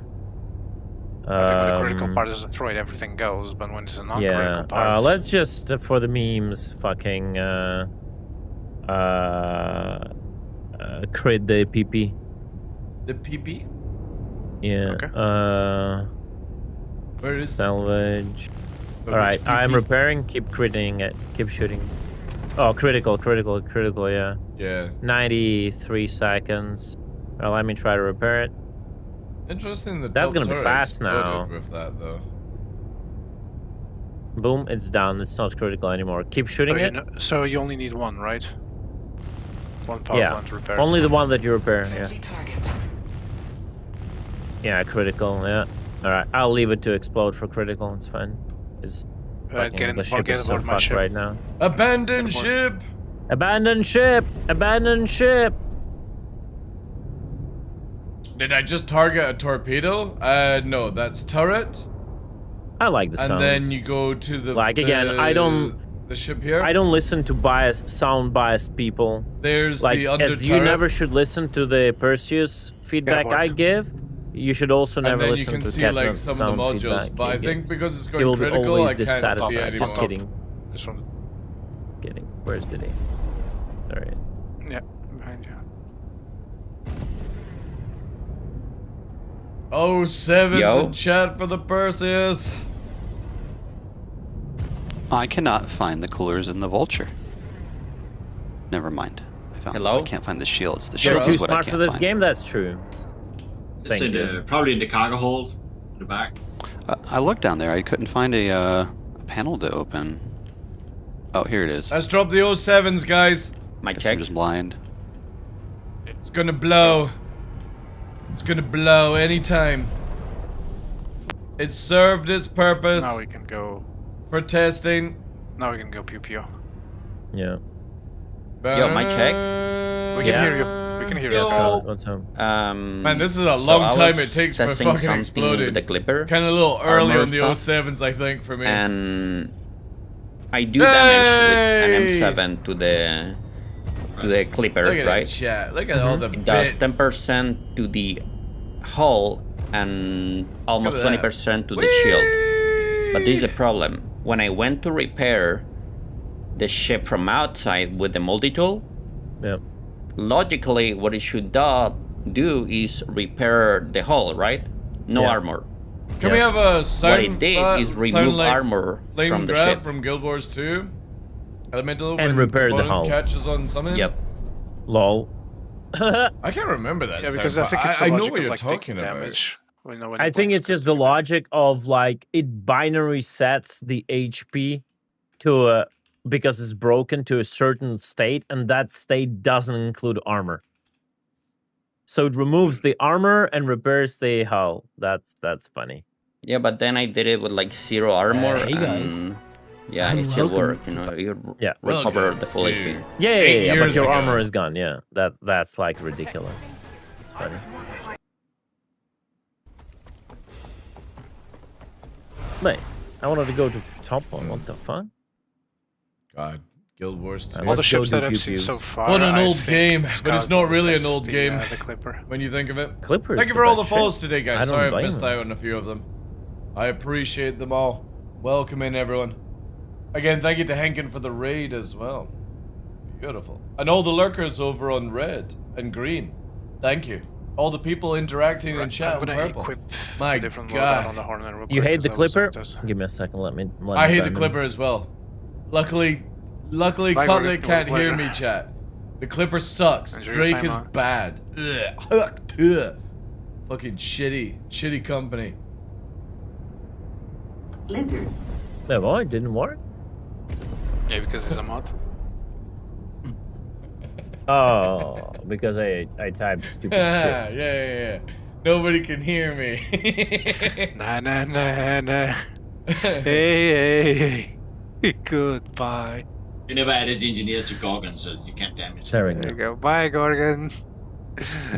[SPEAKER 11] I think when the critical part is destroyed, everything goes, but when it's a non-critical
[SPEAKER 10] Yeah.
[SPEAKER 11] part...
[SPEAKER 10] Let's just, for the memes, fucking, crit the PP.
[SPEAKER 1] The PP?
[SPEAKER 10] Yeah.
[SPEAKER 11] Okay.
[SPEAKER 1] Where is
[SPEAKER 10] Salvage.
[SPEAKER 1] But
[SPEAKER 10] Alright,
[SPEAKER 1] which
[SPEAKER 10] I'm
[SPEAKER 1] PP?
[SPEAKER 10] repairing, keep critting it. Keep shooting. Oh, critical, yeah.
[SPEAKER 1] Yeah.
[SPEAKER 10] 93 seconds. Well, let me try to repair it.
[SPEAKER 1] Interesting that
[SPEAKER 10] That's
[SPEAKER 1] top
[SPEAKER 10] gonna be
[SPEAKER 1] turret
[SPEAKER 10] fast now.
[SPEAKER 1] exploded with that, though.
[SPEAKER 10] Boom, it's done. It's not critical anymore. Keep shooting it.
[SPEAKER 11] So you only need one, right? One power
[SPEAKER 10] Yeah,
[SPEAKER 11] plant repair.
[SPEAKER 10] only the one that you repair, yeah. Yeah, critical, yeah. Alright, I'll leave it to explode for critical, it's fine. It's
[SPEAKER 11] get
[SPEAKER 10] the ship is so
[SPEAKER 11] aboard my
[SPEAKER 10] fucked
[SPEAKER 11] ship.
[SPEAKER 10] right now.
[SPEAKER 1] Abandoned ship!
[SPEAKER 10] Abandoned ship! Abandoned ship!
[SPEAKER 1] Did I just target a torpedo? No, that's turret.
[SPEAKER 10] I like the sounds.
[SPEAKER 1] And then you go to the
[SPEAKER 10] Like, again, I don't...
[SPEAKER 1] The ship here?
[SPEAKER 10] I don't listen to sound-biased people.
[SPEAKER 1] There's
[SPEAKER 10] like,
[SPEAKER 1] the under
[SPEAKER 10] as you
[SPEAKER 1] turret.
[SPEAKER 10] never should listen to the Perseus feedback I give, you should also
[SPEAKER 1] And
[SPEAKER 10] never
[SPEAKER 1] then
[SPEAKER 10] listen
[SPEAKER 1] you can
[SPEAKER 10] to
[SPEAKER 1] see
[SPEAKER 10] Catman's
[SPEAKER 1] like some
[SPEAKER 10] sound
[SPEAKER 1] of the modules,
[SPEAKER 10] feedback.
[SPEAKER 1] but I
[SPEAKER 10] You
[SPEAKER 1] think
[SPEAKER 10] get-
[SPEAKER 1] because it's
[SPEAKER 10] you
[SPEAKER 1] going
[SPEAKER 10] will be
[SPEAKER 1] critical,
[SPEAKER 10] always
[SPEAKER 1] I can't see it
[SPEAKER 10] dissatisfied.
[SPEAKER 1] anymore.
[SPEAKER 10] Just kidding.
[SPEAKER 11] This one.
[SPEAKER 10] Kidding. Where's Diddy? Alright.
[SPEAKER 11] Yeah, behind you.
[SPEAKER 1] Oh, sevens
[SPEAKER 13] Yo.
[SPEAKER 1] in chat for the Perseus.
[SPEAKER 13] I cannot find the coolers in the Vulture. Never mind. found.
[SPEAKER 14] Hello?
[SPEAKER 13] I can't find the shields. The
[SPEAKER 10] You're
[SPEAKER 13] shields
[SPEAKER 10] too
[SPEAKER 13] is what I
[SPEAKER 10] smart
[SPEAKER 13] can't
[SPEAKER 10] for this
[SPEAKER 13] find.
[SPEAKER 10] game. That's true.
[SPEAKER 12] It's
[SPEAKER 10] Thank
[SPEAKER 12] in
[SPEAKER 10] you.
[SPEAKER 12] probably in the cargo hold in the back.
[SPEAKER 13] I looked down there. I couldn't find a panel to open. Oh, here it is.
[SPEAKER 1] Let's drop the 07s, guys.
[SPEAKER 14] My
[SPEAKER 13] Guess
[SPEAKER 14] check.
[SPEAKER 13] I'm just blind.
[SPEAKER 1] It's gonna blow. It's gonna blow anytime. It served its purpose
[SPEAKER 11] Now we can go.
[SPEAKER 1] for testing.
[SPEAKER 11] Now we can go pew pew.
[SPEAKER 10] Yeah.
[SPEAKER 14] Yo, my check.
[SPEAKER 11] We can hear you. We can hear you.
[SPEAKER 10] Yes,
[SPEAKER 11] Scott.
[SPEAKER 10] what's up?
[SPEAKER 1] Man, this is a
[SPEAKER 14] so
[SPEAKER 1] long
[SPEAKER 14] I
[SPEAKER 1] time
[SPEAKER 14] was
[SPEAKER 1] it takes for
[SPEAKER 14] testing
[SPEAKER 1] fucking
[SPEAKER 14] something
[SPEAKER 1] exploding.
[SPEAKER 14] with the clipper.
[SPEAKER 1] Kind of a little early
[SPEAKER 14] armor
[SPEAKER 1] on the
[SPEAKER 14] stuff,
[SPEAKER 1] 07s, I think, for me.
[SPEAKER 14] and I do damage with an M7 to the clipper,
[SPEAKER 1] Look at
[SPEAKER 14] right?
[SPEAKER 1] the chat. Look at all the
[SPEAKER 14] It does
[SPEAKER 1] bits.
[SPEAKER 14] 10% to the hull and almost
[SPEAKER 1] Look at that.
[SPEAKER 14] 20% to the shield. But this is the problem. When I went to repair the ship from outside with the multi-tool,
[SPEAKER 10] Yeah.
[SPEAKER 14] logically what it should do is repair the hull, right? No
[SPEAKER 10] Yeah.
[SPEAKER 14] armor.
[SPEAKER 1] Can we have a sound?
[SPEAKER 14] What it did is
[SPEAKER 1] sound
[SPEAKER 14] remove
[SPEAKER 1] like
[SPEAKER 14] armor
[SPEAKER 1] flame
[SPEAKER 14] from the
[SPEAKER 1] grab
[SPEAKER 14] ship.
[SPEAKER 1] from Guild Wars 2? Elemental
[SPEAKER 10] And
[SPEAKER 1] when
[SPEAKER 10] repair the
[SPEAKER 1] opponent
[SPEAKER 10] hull.
[SPEAKER 1] catches on something?
[SPEAKER 14] Yep.
[SPEAKER 10] Lol.
[SPEAKER 1] I can't remember that.
[SPEAKER 11] Yeah, because I
[SPEAKER 1] sound,
[SPEAKER 11] think
[SPEAKER 1] but
[SPEAKER 11] it's the
[SPEAKER 1] I know
[SPEAKER 11] logic
[SPEAKER 1] what
[SPEAKER 11] of,
[SPEAKER 1] you're
[SPEAKER 11] like,
[SPEAKER 1] talking
[SPEAKER 11] taking
[SPEAKER 1] about.
[SPEAKER 11] damage. We know when
[SPEAKER 10] I
[SPEAKER 11] it
[SPEAKER 10] think
[SPEAKER 11] works,
[SPEAKER 10] it's just the logic of like it binary sets the HP to a because it's broken to a certain state, and that state doesn't include armor. So it removes the armor and repairs the hull. That's funny.
[SPEAKER 14] Yeah, but then I did it with like 0 armor.
[SPEAKER 8] Hey, guys.
[SPEAKER 14] and yeah,
[SPEAKER 8] I'm
[SPEAKER 14] it still
[SPEAKER 8] welcome.
[SPEAKER 14] worked. You know, you
[SPEAKER 10] Yeah.
[SPEAKER 14] recover
[SPEAKER 1] Welcome
[SPEAKER 14] the full
[SPEAKER 1] to-
[SPEAKER 14] HP.
[SPEAKER 10] Yeah,
[SPEAKER 1] 8
[SPEAKER 10] but
[SPEAKER 1] years
[SPEAKER 10] your
[SPEAKER 1] ago.
[SPEAKER 10] armor is gone. Yeah, that's like ridiculous. It's funny. Mate, I wanted to go to top one. What the fuck?
[SPEAKER 1] God, Guild Wars 2.
[SPEAKER 10] All
[SPEAKER 11] All the
[SPEAKER 10] Let's
[SPEAKER 11] ships
[SPEAKER 10] go
[SPEAKER 11] that
[SPEAKER 10] do
[SPEAKER 11] I've seen
[SPEAKER 10] pew-pews.
[SPEAKER 11] so far.
[SPEAKER 1] What an
[SPEAKER 11] I
[SPEAKER 1] old
[SPEAKER 11] think
[SPEAKER 1] game, but
[SPEAKER 11] Scott
[SPEAKER 1] it's not really an
[SPEAKER 11] tests
[SPEAKER 1] old game
[SPEAKER 11] the Clipper.
[SPEAKER 1] when you think of it.
[SPEAKER 10] Clippers.
[SPEAKER 1] Thank you
[SPEAKER 10] the
[SPEAKER 1] for all the
[SPEAKER 10] best
[SPEAKER 1] follows
[SPEAKER 10] ship.
[SPEAKER 1] today,
[SPEAKER 10] I
[SPEAKER 1] guys.
[SPEAKER 10] don't
[SPEAKER 1] Sorry I
[SPEAKER 10] blame
[SPEAKER 1] missed
[SPEAKER 10] them.
[SPEAKER 1] out on a few of them. I appreciate them all. Welcome in, everyone. Again, thank you to Henkin for the raid as well. Beautiful. And all the lurkers over on red and green. Thank you. All the people interacting in chat
[SPEAKER 11] I'm
[SPEAKER 1] on
[SPEAKER 11] gonna
[SPEAKER 1] purple.
[SPEAKER 11] equip
[SPEAKER 1] My
[SPEAKER 11] a different loadout
[SPEAKER 1] God.
[SPEAKER 11] on the Hornet real
[SPEAKER 10] You
[SPEAKER 11] quick,
[SPEAKER 10] hate the
[SPEAKER 11] 'cause I was
[SPEAKER 10] Clipper?
[SPEAKER 11] like this.
[SPEAKER 10] Give me a second. Let me
[SPEAKER 1] I hate the
[SPEAKER 10] ban them.
[SPEAKER 1] Clipper as well. Luckily
[SPEAKER 11] Bye,
[SPEAKER 1] Cutlet
[SPEAKER 11] Gordon.
[SPEAKER 1] can't
[SPEAKER 11] It was a
[SPEAKER 1] hear
[SPEAKER 11] pleasure.
[SPEAKER 1] me, chat. The Clipper sucks.
[SPEAKER 11] Enjoy your
[SPEAKER 1] Drake
[SPEAKER 11] time
[SPEAKER 1] is
[SPEAKER 11] out.
[SPEAKER 1] bad. Ugh. Fucking shitty company.
[SPEAKER 4] Lizard.
[SPEAKER 10] No, boy, it didn't work.
[SPEAKER 11] Yeah, because it's a mod.
[SPEAKER 10] Oh, because I typed stupid
[SPEAKER 1] yeah,
[SPEAKER 10] shit.
[SPEAKER 1] yeah. Nobody can hear me.
[SPEAKER 11] Nah, nah, nah, nah. Hey. Goodbye.
[SPEAKER 12] You never added engineer to Gorgon, so you can't damage
[SPEAKER 10] There we
[SPEAKER 11] There you
[SPEAKER 10] go.
[SPEAKER 11] go. Bye, Gorgon.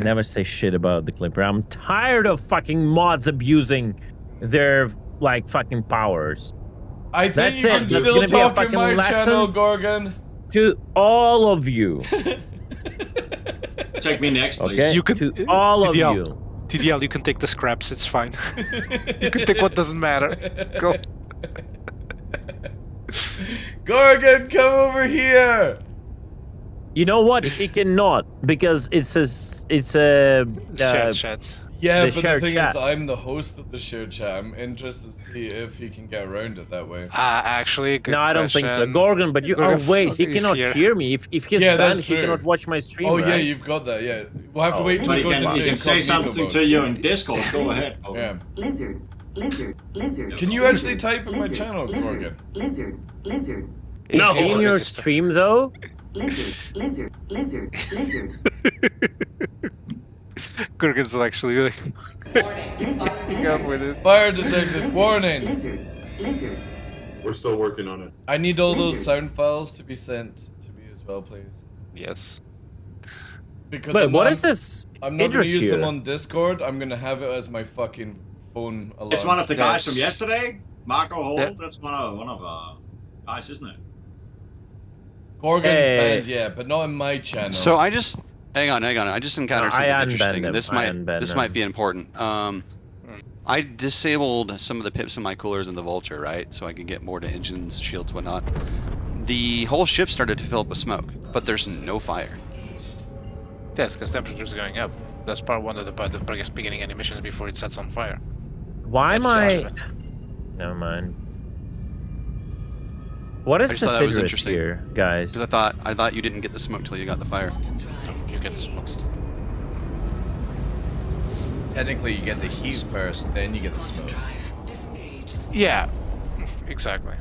[SPEAKER 10] Never say shit about the Clipper. I'm tired of fucking mods abusing their like fucking powers.
[SPEAKER 1] I think
[SPEAKER 10] That's
[SPEAKER 1] you
[SPEAKER 10] it.
[SPEAKER 1] can
[SPEAKER 10] That's
[SPEAKER 1] still
[SPEAKER 10] gonna be a
[SPEAKER 1] talk in
[SPEAKER 10] fucking
[SPEAKER 1] my
[SPEAKER 10] lesson.
[SPEAKER 1] channel, Gorgon.
[SPEAKER 10] To all of you.
[SPEAKER 12] Check me next, please.
[SPEAKER 10] Okay?
[SPEAKER 11] You can-
[SPEAKER 10] to all of
[SPEAKER 11] TDL.
[SPEAKER 10] you.
[SPEAKER 11] TDL, you can take the scraps. It's fine. You can take what doesn't matter. Go.
[SPEAKER 1] Gorgon, come over here.
[SPEAKER 10] You know what? He cannot because it's a
[SPEAKER 11] Chat, chat.
[SPEAKER 1] Yeah,
[SPEAKER 10] The
[SPEAKER 1] but
[SPEAKER 10] shared
[SPEAKER 1] the thing
[SPEAKER 10] chat.
[SPEAKER 1] is, I'm the host of the shared chat. I'm interested to see if he can get around it that way.
[SPEAKER 11] Actually, good
[SPEAKER 10] No, I don't think so.
[SPEAKER 11] question.
[SPEAKER 10] Gorgon, but you.
[SPEAKER 11] Gorgon,
[SPEAKER 10] Oh wait, he
[SPEAKER 11] he's
[SPEAKER 10] cannot
[SPEAKER 11] here.
[SPEAKER 10] hear me. If he's
[SPEAKER 1] Yeah,
[SPEAKER 10] banned,
[SPEAKER 1] that's
[SPEAKER 10] he
[SPEAKER 1] true.
[SPEAKER 10] cannot watch my stream.
[SPEAKER 1] Oh yeah,
[SPEAKER 10] right?
[SPEAKER 1] you've got that. Yeah, we'll have to
[SPEAKER 10] Oh.
[SPEAKER 1] wait till
[SPEAKER 12] But
[SPEAKER 1] he
[SPEAKER 12] he
[SPEAKER 1] goes into
[SPEAKER 12] can say
[SPEAKER 1] incognito
[SPEAKER 12] something
[SPEAKER 1] mode.
[SPEAKER 12] to you in Discord. Go ahead.
[SPEAKER 1] Yeah.
[SPEAKER 4] Lizard. Lizard.
[SPEAKER 1] Can you actually type in my channel, Gorgon?
[SPEAKER 4] Lizard.
[SPEAKER 10] Is
[SPEAKER 11] No.
[SPEAKER 10] he in your stream though?
[SPEAKER 4] Lizard.
[SPEAKER 11] Gorgon's actually really keeping up with this.
[SPEAKER 1] Fire detected. Warning.
[SPEAKER 4] Lizard.
[SPEAKER 6] We're still working on it.
[SPEAKER 1] I need all those sound files to be sent to me as well, please.
[SPEAKER 11] Yes.
[SPEAKER 1] Because
[SPEAKER 10] Wait,
[SPEAKER 1] I'm
[SPEAKER 10] what
[SPEAKER 1] not-
[SPEAKER 10] is this
[SPEAKER 1] I'm not gonna
[SPEAKER 10] interest
[SPEAKER 1] use them
[SPEAKER 10] here?
[SPEAKER 1] on Discord. I'm gonna have it as my fucking phone alarm.
[SPEAKER 12] It's one of the guys
[SPEAKER 11] Yes.
[SPEAKER 12] from yesterday. Marco Holt.
[SPEAKER 11] Yeah.
[SPEAKER 12] That's one of our guys, isn't it?
[SPEAKER 1] Gorgon's
[SPEAKER 10] Hey.
[SPEAKER 1] banned, yeah, but not in my channel.
[SPEAKER 13] So I just hang on. I just encountered
[SPEAKER 10] No, I
[SPEAKER 13] something
[SPEAKER 10] unbanned
[SPEAKER 13] interesting.
[SPEAKER 10] them.
[SPEAKER 13] This
[SPEAKER 10] I unbanned them.
[SPEAKER 13] might be important. I disabled some of the pips in my coolers in the Vulture, right? So I could get more to engines, shields, whatnot. The whole ship started to fill up with smoke, but there's no fire.
[SPEAKER 11] Yes, because temperature's going up. That's one of the beginning animations before it sets on fire.
[SPEAKER 10] Why am
[SPEAKER 11] That's
[SPEAKER 10] I?
[SPEAKER 11] awesome.
[SPEAKER 10] Never mind. What
[SPEAKER 13] I
[SPEAKER 10] is
[SPEAKER 13] just
[SPEAKER 10] the
[SPEAKER 13] thought that was
[SPEAKER 10] citrus
[SPEAKER 13] interesting.
[SPEAKER 10] here, guys?
[SPEAKER 13] Because I thought you didn't get the smoke till you got the fire.
[SPEAKER 11] You get the smoke.
[SPEAKER 1] Technically, you get the heat first, then you get the smoke.
[SPEAKER 11] Yeah, exactly.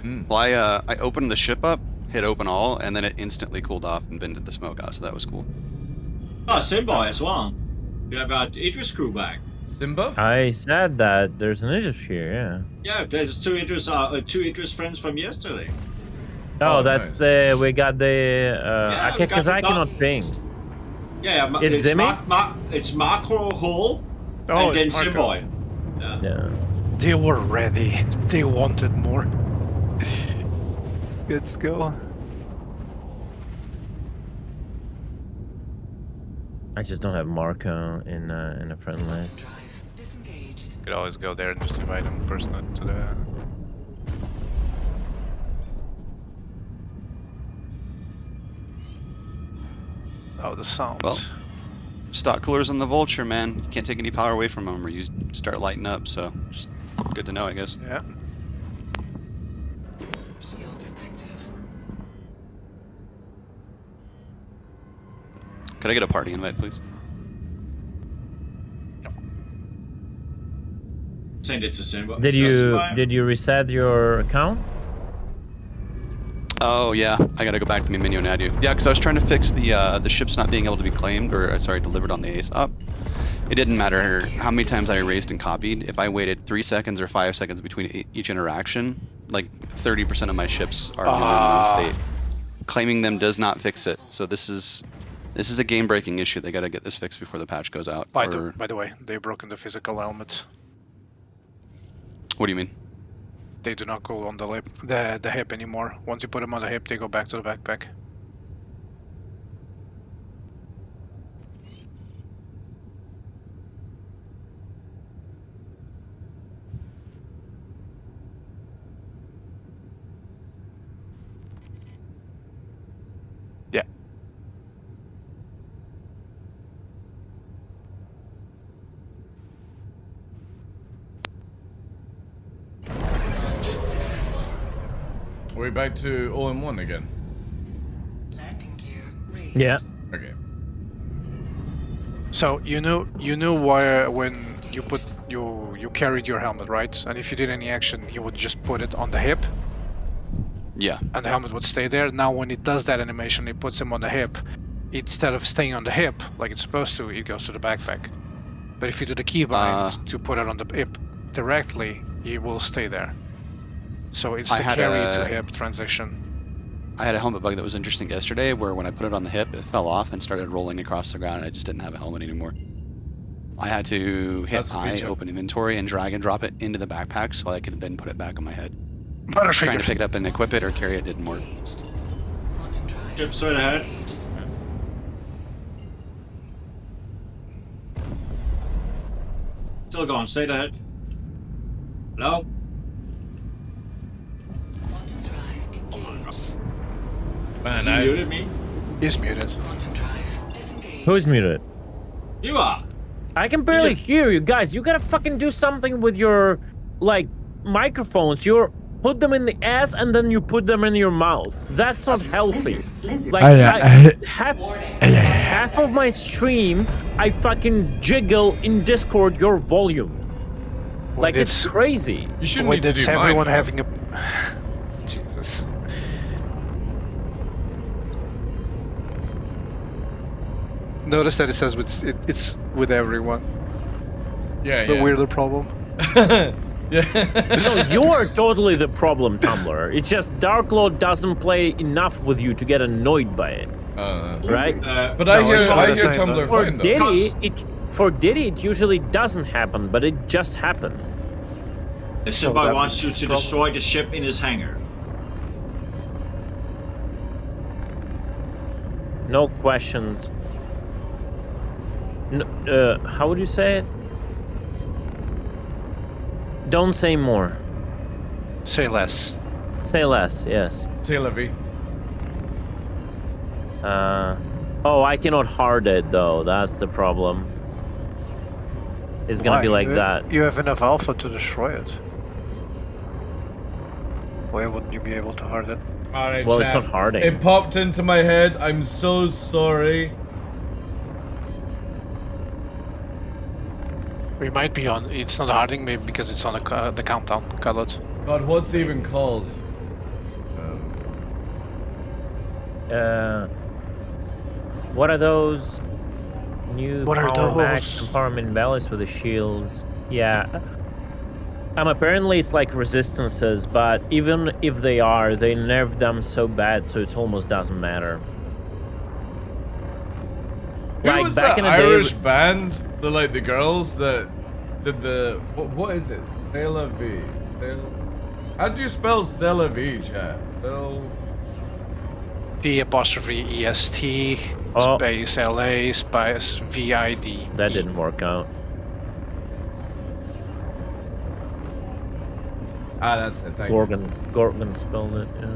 [SPEAKER 13] Well, I opened the ship up, hit open all, and then it instantly cooled off and vented the smoke out, so that was cool.
[SPEAKER 12] Oh, Simba as well. We have our Idris crew back.
[SPEAKER 1] Simba?
[SPEAKER 10] I said that there's an Idris here, yeah.
[SPEAKER 12] Yeah, there's two Idris friends from yesterday.
[SPEAKER 10] Oh, that's
[SPEAKER 1] nice.
[SPEAKER 10] we got the,
[SPEAKER 12] Yeah, we
[SPEAKER 10] because
[SPEAKER 12] got
[SPEAKER 10] I
[SPEAKER 12] the
[SPEAKER 10] cannot ping.
[SPEAKER 12] Yeah,
[SPEAKER 10] It's Zimmy?
[SPEAKER 12] It's Macro Hall,
[SPEAKER 11] Oh,
[SPEAKER 12] and then
[SPEAKER 11] it's Marco.
[SPEAKER 12] Simboy.
[SPEAKER 10] Yeah.
[SPEAKER 11] They were ready. They wanted more. Let's go.
[SPEAKER 10] I just don't have Marco in a friend list.
[SPEAKER 11] Could always go there and just invite him personally to the. Oh, the sound.
[SPEAKER 13] Well, stock coolers on the Vulture, man. You can't take any power away from them, or you start lighting up. So, just good to know, I guess.
[SPEAKER 11] Yeah.
[SPEAKER 13] Could I get a party invite, please?
[SPEAKER 12] Send it to Simba.
[SPEAKER 10] Did you reset your account?
[SPEAKER 13] Oh yeah, I gotta go back to my menu and add you. Yeah, because I was trying to fix the ships not being able to be claimed, or sorry, delivered on the ASOP. It didn't matter how many times I erased and copied. If I waited 3 seconds or 5 seconds between each interaction, like 30% of my ships are in the wrong state. Claiming them does not fix it. So this is a game-breaking issue. They gotta get this fixed before the patch goes out.
[SPEAKER 11] By the way, they've broken the physical element.
[SPEAKER 13] What do you mean?
[SPEAKER 11] They do not go on the hip anymore. Once you put them on the hip, they go back to the backpack. Yeah.
[SPEAKER 1] Are we back to all-in-one again?
[SPEAKER 10] Yeah.
[SPEAKER 1] Okay.
[SPEAKER 11] So you knew why when you put you carried your helmet, right? And if you did any action, you would just put it on the hip.
[SPEAKER 13] Yeah.
[SPEAKER 11] And the helmet would stay there. Now when it does that animation, it puts him on the hip. Instead of staying on the hip like it's supposed to, it goes to the backpack. But if you do the keybind to put it on the hip directly, it will stay there. So it's the carry to hip transition.
[SPEAKER 13] I had a helmet bug that was interesting yesterday, where when I put it on the hip, it fell off and started rolling across the ground, and I just didn't have a helmet anymore. I had to hit I, open inventory, and drag and drop it into the backpack so I could then put it back on my head. Trying to pick it up and equip it or carry it didn't work.
[SPEAKER 12] Ship straight ahead. Still going, straight ahead. Hello?
[SPEAKER 1] Man,
[SPEAKER 12] Has he muted me?
[SPEAKER 11] He's muted.
[SPEAKER 10] Who's muted?
[SPEAKER 12] You are.
[SPEAKER 10] I can barely hear you guys. You gotta fucking do something with your like microphones. You put them in the ass and then you put them in your mouth. That's not healthy. Like half of my stream, I fucking jiggle in Discord your volume. Like it's crazy.
[SPEAKER 1] You shouldn't
[SPEAKER 11] When
[SPEAKER 1] need to
[SPEAKER 11] it's
[SPEAKER 1] do
[SPEAKER 11] everyone
[SPEAKER 1] mine,
[SPEAKER 11] having a Jesus. Notice that it says it's with everyone.
[SPEAKER 1] Yeah,
[SPEAKER 11] The weirder problem.
[SPEAKER 10] No, you're totally the problem, Tumblr. It's just DarkLaw doesn't play enough with you to get annoyed by it. Right?
[SPEAKER 1] But I hear Tumblr
[SPEAKER 10] For
[SPEAKER 1] fine, though.
[SPEAKER 10] Diddy, it usually doesn't happen, but it just happened.
[SPEAKER 12] Somebody wants you to destroy the ship in his hangar.
[SPEAKER 10] No questions. No, how would you say it? Don't say more.
[SPEAKER 11] Say less.
[SPEAKER 10] Say less, yes.
[SPEAKER 1] Say la vie.
[SPEAKER 10] Oh, I cannot hard it though. That's the problem. It's gonna be like that.
[SPEAKER 11] You have enough alpha to destroy it. Why wouldn't you be able to hard it?
[SPEAKER 1] Alright,
[SPEAKER 10] Well, it's
[SPEAKER 1] chat.
[SPEAKER 10] not harding.
[SPEAKER 1] It popped into my head. I'm so sorry.
[SPEAKER 11] We might be on. It's not harding, maybe because it's on the countdown. Colored.
[SPEAKER 1] God, what's it even called?
[SPEAKER 10] What are those new
[SPEAKER 11] What are
[SPEAKER 10] power max
[SPEAKER 11] those?
[SPEAKER 10] empowerment values for the shields? Yeah. Apparently it's like resistances, but even if they are, they nerfed them so bad, so it almost doesn't matter.
[SPEAKER 1] Who
[SPEAKER 10] Like
[SPEAKER 1] was
[SPEAKER 10] back
[SPEAKER 1] that
[SPEAKER 10] in the
[SPEAKER 1] Irish
[SPEAKER 10] day,
[SPEAKER 1] band? The girls that did the what is it? Sailor V. How do you spell Sailor V, chat?
[SPEAKER 11] T''EST
[SPEAKER 10] Oh.
[SPEAKER 11] space LA space VID.
[SPEAKER 10] that didn't work out.
[SPEAKER 1] Ah, that's it. Thank you.
[SPEAKER 10] Gorgon spelled it. Yeah.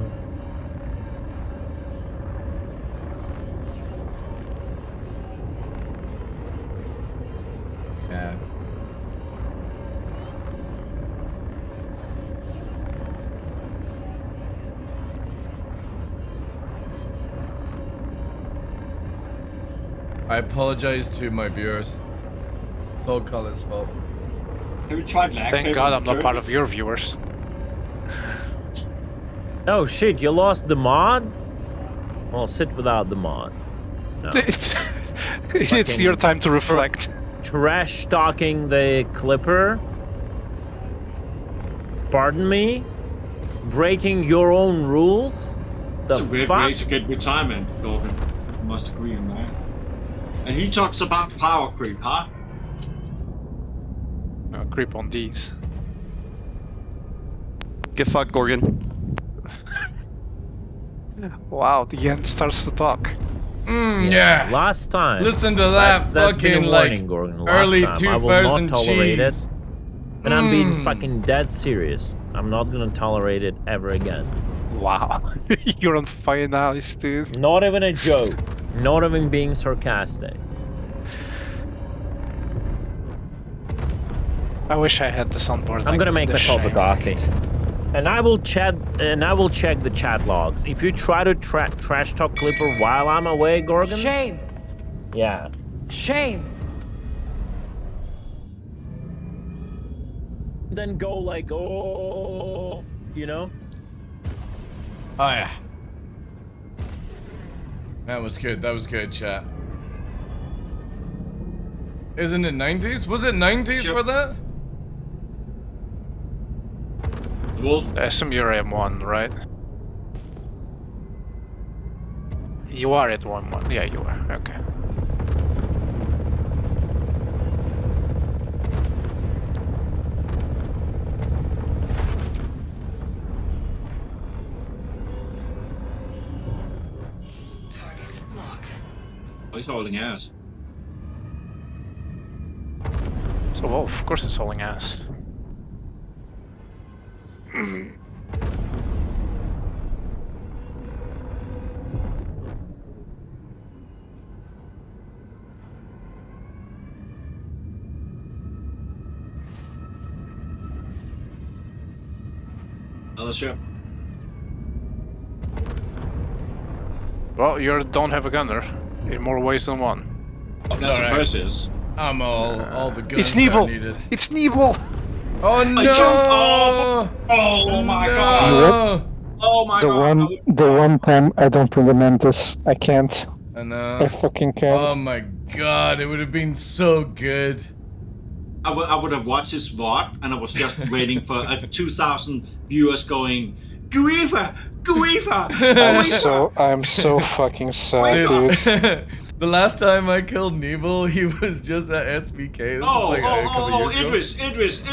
[SPEAKER 1] Yeah. I apologize to my viewers. It's all Colin's fault.
[SPEAKER 12] Have you tried lag?
[SPEAKER 11] Thank God I'm not part of your viewers.
[SPEAKER 10] Oh shit, you lost the mod? Well, sit without the mod. No.
[SPEAKER 11] It's your time to reflect.
[SPEAKER 10] Trash talking the Clipper? Pardon me? Breaking your own rules?
[SPEAKER 12] That's
[SPEAKER 10] The
[SPEAKER 12] a weird
[SPEAKER 10] fuck?
[SPEAKER 12] way to get retirement, Gorgon. You must agree on that. And he talks about power creep, huh?
[SPEAKER 11] No, creep on these.
[SPEAKER 13] Get fucked, Gorgon.
[SPEAKER 11] Wow, the end starts to talk.
[SPEAKER 1] Yeah.
[SPEAKER 10] Last time.
[SPEAKER 1] Listen to that
[SPEAKER 10] That's been
[SPEAKER 1] fucking
[SPEAKER 10] a
[SPEAKER 1] like
[SPEAKER 10] warning, Gorgon. Last
[SPEAKER 1] early
[SPEAKER 10] time. I will not
[SPEAKER 1] 2000
[SPEAKER 10] tolerate it.
[SPEAKER 1] cheese.
[SPEAKER 10] And I'm being fucking dead serious. I'm not gonna tolerate it ever again.
[SPEAKER 11] Wow, you're on fire now, dude.
[SPEAKER 10] Not even a joke. Not even being sarcastic.
[SPEAKER 11] I wish I had the soundboard.
[SPEAKER 10] I'm
[SPEAKER 11] like
[SPEAKER 10] gonna
[SPEAKER 11] this
[SPEAKER 10] make
[SPEAKER 11] dish.
[SPEAKER 10] myself a coffee. And I will check the chat logs. If you try to trash talk Clipper while I'm away, Gorgon.
[SPEAKER 15] Shame.
[SPEAKER 10] Yeah.
[SPEAKER 15] Shame.
[SPEAKER 10] Then go like, oh, you know?
[SPEAKER 1] Oh yeah. That was good. That was good, chat. Isn't it 90s? Was it 90s for that?
[SPEAKER 12] Wolf.
[SPEAKER 11] I assume you're M1, right? You are at 1-1. Yeah, you are. Okay.
[SPEAKER 12] Oh, he's holding ass.
[SPEAKER 11] So, well, of course it's hauling ass.
[SPEAKER 12] Another ship.
[SPEAKER 11] Well, you don't have a gunner in more ways than one.
[SPEAKER 12] Oh, that's
[SPEAKER 1] alright.
[SPEAKER 12] a Perseus.
[SPEAKER 1] I'm all the guns
[SPEAKER 11] It's
[SPEAKER 1] I
[SPEAKER 11] Nebel!
[SPEAKER 1] needed.
[SPEAKER 11] It's Nebel!
[SPEAKER 1] Oh no!
[SPEAKER 12] Oh my
[SPEAKER 1] No!
[SPEAKER 12] god! Oh my god!
[SPEAKER 16] The one time I don't implement this, I can't.
[SPEAKER 1] I know.
[SPEAKER 16] I fucking can't.
[SPEAKER 1] Oh my god, it would have been so good.
[SPEAKER 12] I would have watched his VOD and I was just waiting for 2,000 viewers going, Guiva! Guiva!
[SPEAKER 16] I'm so fucking sad, dude.
[SPEAKER 1] The last time I killed Nebel, he was just at SBK. This was like a couple years ago.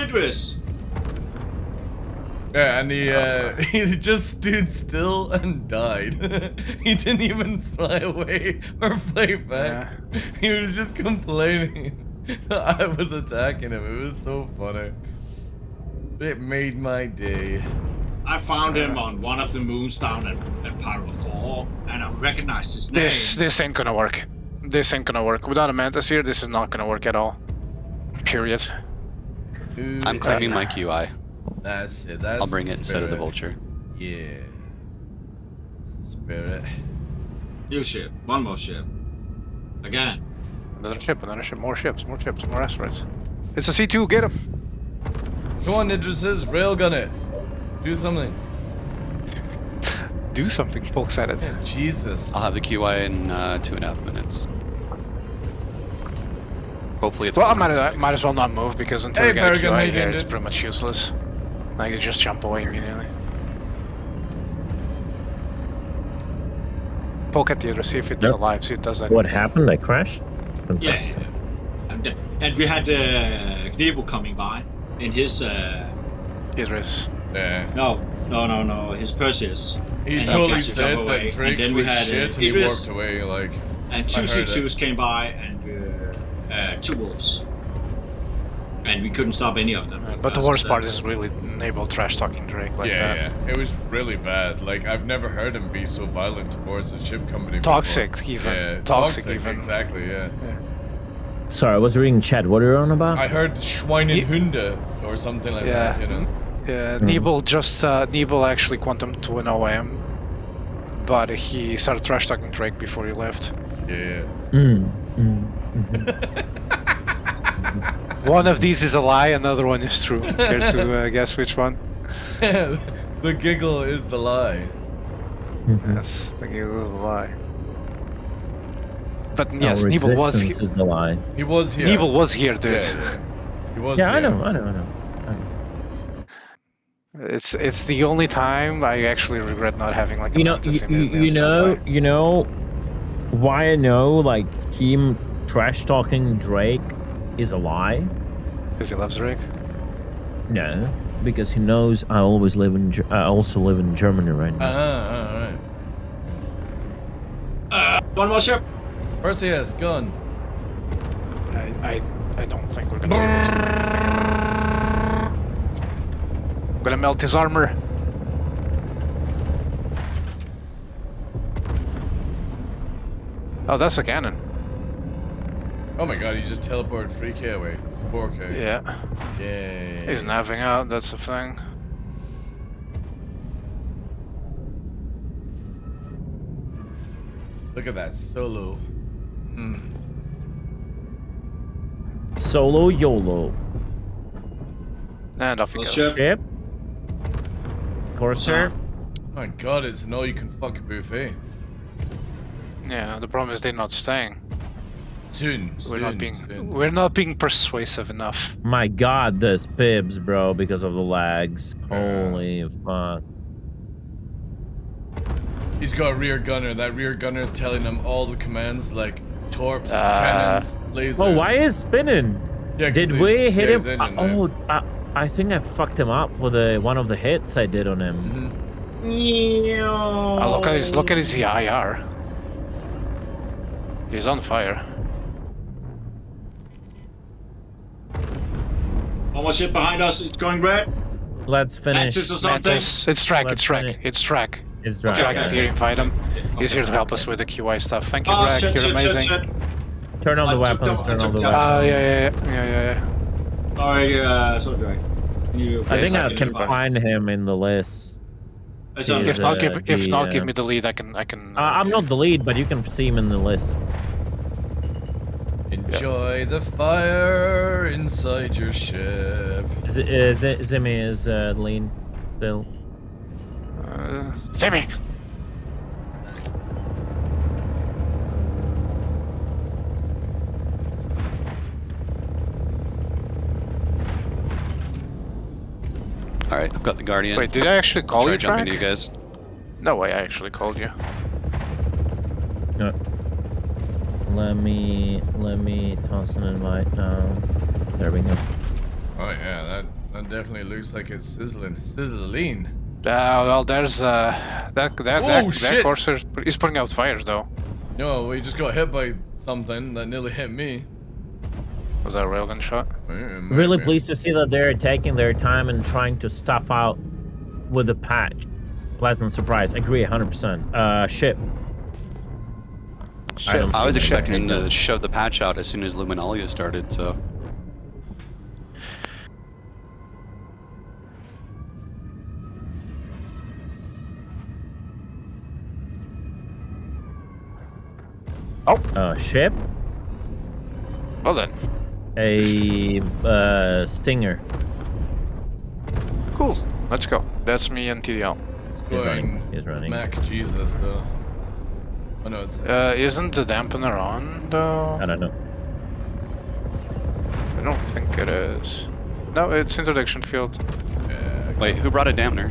[SPEAKER 12] Idris!
[SPEAKER 1] Yeah, and he just stood still and died. He didn't even fly away or play back. Yeah. He was just complaining that I was attacking him. It was so funny. It made my day.
[SPEAKER 12] I found him on one of the moons down at Pyro 4, and I recognized his name.
[SPEAKER 11] This ain't gonna work. This ain't gonna work. Without a Mantis here, this is not gonna work at all. Period.
[SPEAKER 13] I'm claiming my QI.
[SPEAKER 1] That's it. That's
[SPEAKER 13] I'll bring it instead of the Vulture.
[SPEAKER 1] Yeah. It's the spirit.
[SPEAKER 12] New ship. One more ship. Again.
[SPEAKER 11] Another ship, more ships, more asteroids. It's a C2, get him!
[SPEAKER 1] Come on, Idrises, railgun it. Do something.
[SPEAKER 11] Do something, pokes at it.
[SPEAKER 1] Yeah, Jesus.
[SPEAKER 13] I'll have the QI in 2.5 minutes. Hopefully it's.
[SPEAKER 11] Well, I might as well not move because until
[SPEAKER 1] Hey,
[SPEAKER 11] we get a
[SPEAKER 1] Bergen, how
[SPEAKER 11] QI
[SPEAKER 1] you
[SPEAKER 11] here,
[SPEAKER 1] doing,
[SPEAKER 11] it's
[SPEAKER 1] dude?
[SPEAKER 11] pretty much useless. Like, you just jump away immediately. Poke at the other, see if it's alive, see if it does that.
[SPEAKER 10] What happened? I crashed?
[SPEAKER 12] Yeah. And we had Knievel coming by in his.
[SPEAKER 11] Idris.
[SPEAKER 1] Yeah.
[SPEAKER 12] No, his Perseus.
[SPEAKER 1] He
[SPEAKER 12] And
[SPEAKER 1] totally
[SPEAKER 12] got to
[SPEAKER 1] said
[SPEAKER 12] jump away.
[SPEAKER 1] that Drake
[SPEAKER 12] and then we
[SPEAKER 1] was
[SPEAKER 12] had
[SPEAKER 1] shit and he
[SPEAKER 12] Idris,
[SPEAKER 1] walked away, like...
[SPEAKER 12] and two
[SPEAKER 1] I heard
[SPEAKER 12] C2s
[SPEAKER 1] it.
[SPEAKER 12] came by and 2 wolves. And we couldn't stop any of them.
[SPEAKER 11] But the worst part is really Naval trash talking Drake like that.
[SPEAKER 1] Yeah, it was really bad. Like, I've never heard him be so violent towards the ship company
[SPEAKER 11] Toxic,
[SPEAKER 1] before.
[SPEAKER 11] even.
[SPEAKER 1] Yeah,
[SPEAKER 11] Toxic, even.
[SPEAKER 1] Exactly, yeah.
[SPEAKER 10] Sorry, I was reading chat. What are you on about?
[SPEAKER 1] I heard Schweinenhunde or something like that, you know?
[SPEAKER 11] Yeah, Nebel actually quantum to an OM, but he started trash talking Drake before he left.
[SPEAKER 1] Yeah.
[SPEAKER 11] One of these is a lie, another one is true. Care to guess which one?
[SPEAKER 1] The giggle is the lie.
[SPEAKER 11] Yes, the giggle is a lie. But yes,
[SPEAKER 10] Our
[SPEAKER 11] Nebel was
[SPEAKER 10] existence is a lie.
[SPEAKER 1] He was here.
[SPEAKER 11] Nebel was here, dude.
[SPEAKER 1] Yeah. He was
[SPEAKER 10] Yeah,
[SPEAKER 1] here.
[SPEAKER 10] I know.
[SPEAKER 11] It's the only time I actually regret not having like a
[SPEAKER 10] You know,
[SPEAKER 11] Mantis in the
[SPEAKER 10] you know why I know like him trash talking Drake is a lie?
[SPEAKER 11] Because he loves Drake.
[SPEAKER 10] No, because he knows I always live in. I also live in Germany right now.
[SPEAKER 1] Alright.
[SPEAKER 12] One more ship.
[SPEAKER 1] Perseus, gun.
[SPEAKER 11] I don't think we're gonna be able to do anything. I'm gonna melt his armor. Oh, that's a cannon.
[SPEAKER 1] Oh my god, he just teleported 3k away. 4k.
[SPEAKER 11] Yeah.
[SPEAKER 1] Yay.
[SPEAKER 11] He's navving out, that's the thing.
[SPEAKER 1] Look at that solo.
[SPEAKER 10] Solo YOLO.
[SPEAKER 11] And off he goes.
[SPEAKER 10] Ship. Corsair.
[SPEAKER 1] My god, it's an all-you-can-fuck buffet.
[SPEAKER 11] Yeah, the problem is they're not staying.
[SPEAKER 1] Soon.
[SPEAKER 11] We're not being persuasive enough.
[SPEAKER 10] My god, this Pibs, bro, because of the lags. Holy fuck.
[SPEAKER 1] He's got a rear gunner. That rear gunner is telling him all the commands like torps, cannons, lasers.
[SPEAKER 10] Oh, why is spinning?
[SPEAKER 1] Yeah, 'cause
[SPEAKER 10] did
[SPEAKER 1] he's-
[SPEAKER 10] we hit
[SPEAKER 1] yeah, he's
[SPEAKER 10] him?
[SPEAKER 1] engine there.
[SPEAKER 10] I think I fucked him up with one of the hits I did on him.
[SPEAKER 11] Oh, look at his IR. He's on fire.
[SPEAKER 12] One more ship behind us. It's going red.
[SPEAKER 10] Let's finish.
[SPEAKER 12] Mantis or something.
[SPEAKER 11] Mantis. It's track,
[SPEAKER 10] Let's
[SPEAKER 11] it's track,
[SPEAKER 10] finish.
[SPEAKER 11] it's track.
[SPEAKER 10] It's Drake.
[SPEAKER 11] Drake is here, invite him. He's here to help us with the QI stuff. Thank you,
[SPEAKER 12] Oh,
[SPEAKER 11] Drake,
[SPEAKER 12] shit,
[SPEAKER 11] you're
[SPEAKER 12] shit,
[SPEAKER 11] amazing.
[SPEAKER 12] shit.
[SPEAKER 10] Turn on the
[SPEAKER 12] I took
[SPEAKER 10] weapons.
[SPEAKER 12] them- I
[SPEAKER 10] Turn on
[SPEAKER 12] took
[SPEAKER 10] the
[SPEAKER 12] them.
[SPEAKER 10] weapons.
[SPEAKER 11] Yeah.
[SPEAKER 12] Sorry, so Drake. Can you
[SPEAKER 10] I think I
[SPEAKER 12] please
[SPEAKER 10] can
[SPEAKER 12] identify?
[SPEAKER 10] find him in the list.
[SPEAKER 12] It's on
[SPEAKER 11] If
[SPEAKER 12] there.
[SPEAKER 11] not, give me the lead. I can.
[SPEAKER 10] I'm not the lead, but you can see him in the list.
[SPEAKER 1] Enjoy the fire inside your ship.
[SPEAKER 10] Zimmy is lean still.
[SPEAKER 11] Zimmy.
[SPEAKER 13] All right, I've got the Guardian.
[SPEAKER 11] Wait, did I actually call
[SPEAKER 13] Try
[SPEAKER 11] you,
[SPEAKER 13] jumping
[SPEAKER 11] Drake?
[SPEAKER 13] to you guys.
[SPEAKER 11] No way, I actually called you.
[SPEAKER 10] No. Let me toss an invite now. There we go.
[SPEAKER 1] Oh yeah, that definitely looks like it's sizzling.
[SPEAKER 11] Well, there's that
[SPEAKER 1] shit.
[SPEAKER 11] Corsair is putting out fires though.
[SPEAKER 1] No, we just got hit by something that nearly hit me.
[SPEAKER 11] Was that a railgun shot?
[SPEAKER 10] Really pleased to see that they're taking their time and trying to stuff out with the patch. Pleasant surprise. Agree 100%. Ship.
[SPEAKER 13] I was expecting to shove the patch out as soon as Luminalia started, so.
[SPEAKER 10] Ship.
[SPEAKER 11] Well then.
[SPEAKER 10] A Stinger.
[SPEAKER 11] Cool. Let's go. That's me and TDL.
[SPEAKER 10] He's running. He's running.
[SPEAKER 1] Mac Jesus though. Oh no, it's.
[SPEAKER 11] Isn't the dampener on though?
[SPEAKER 10] I don't know.
[SPEAKER 11] I don't think it is. No, it's interdiction field.
[SPEAKER 13] Wait, who brought a dampener?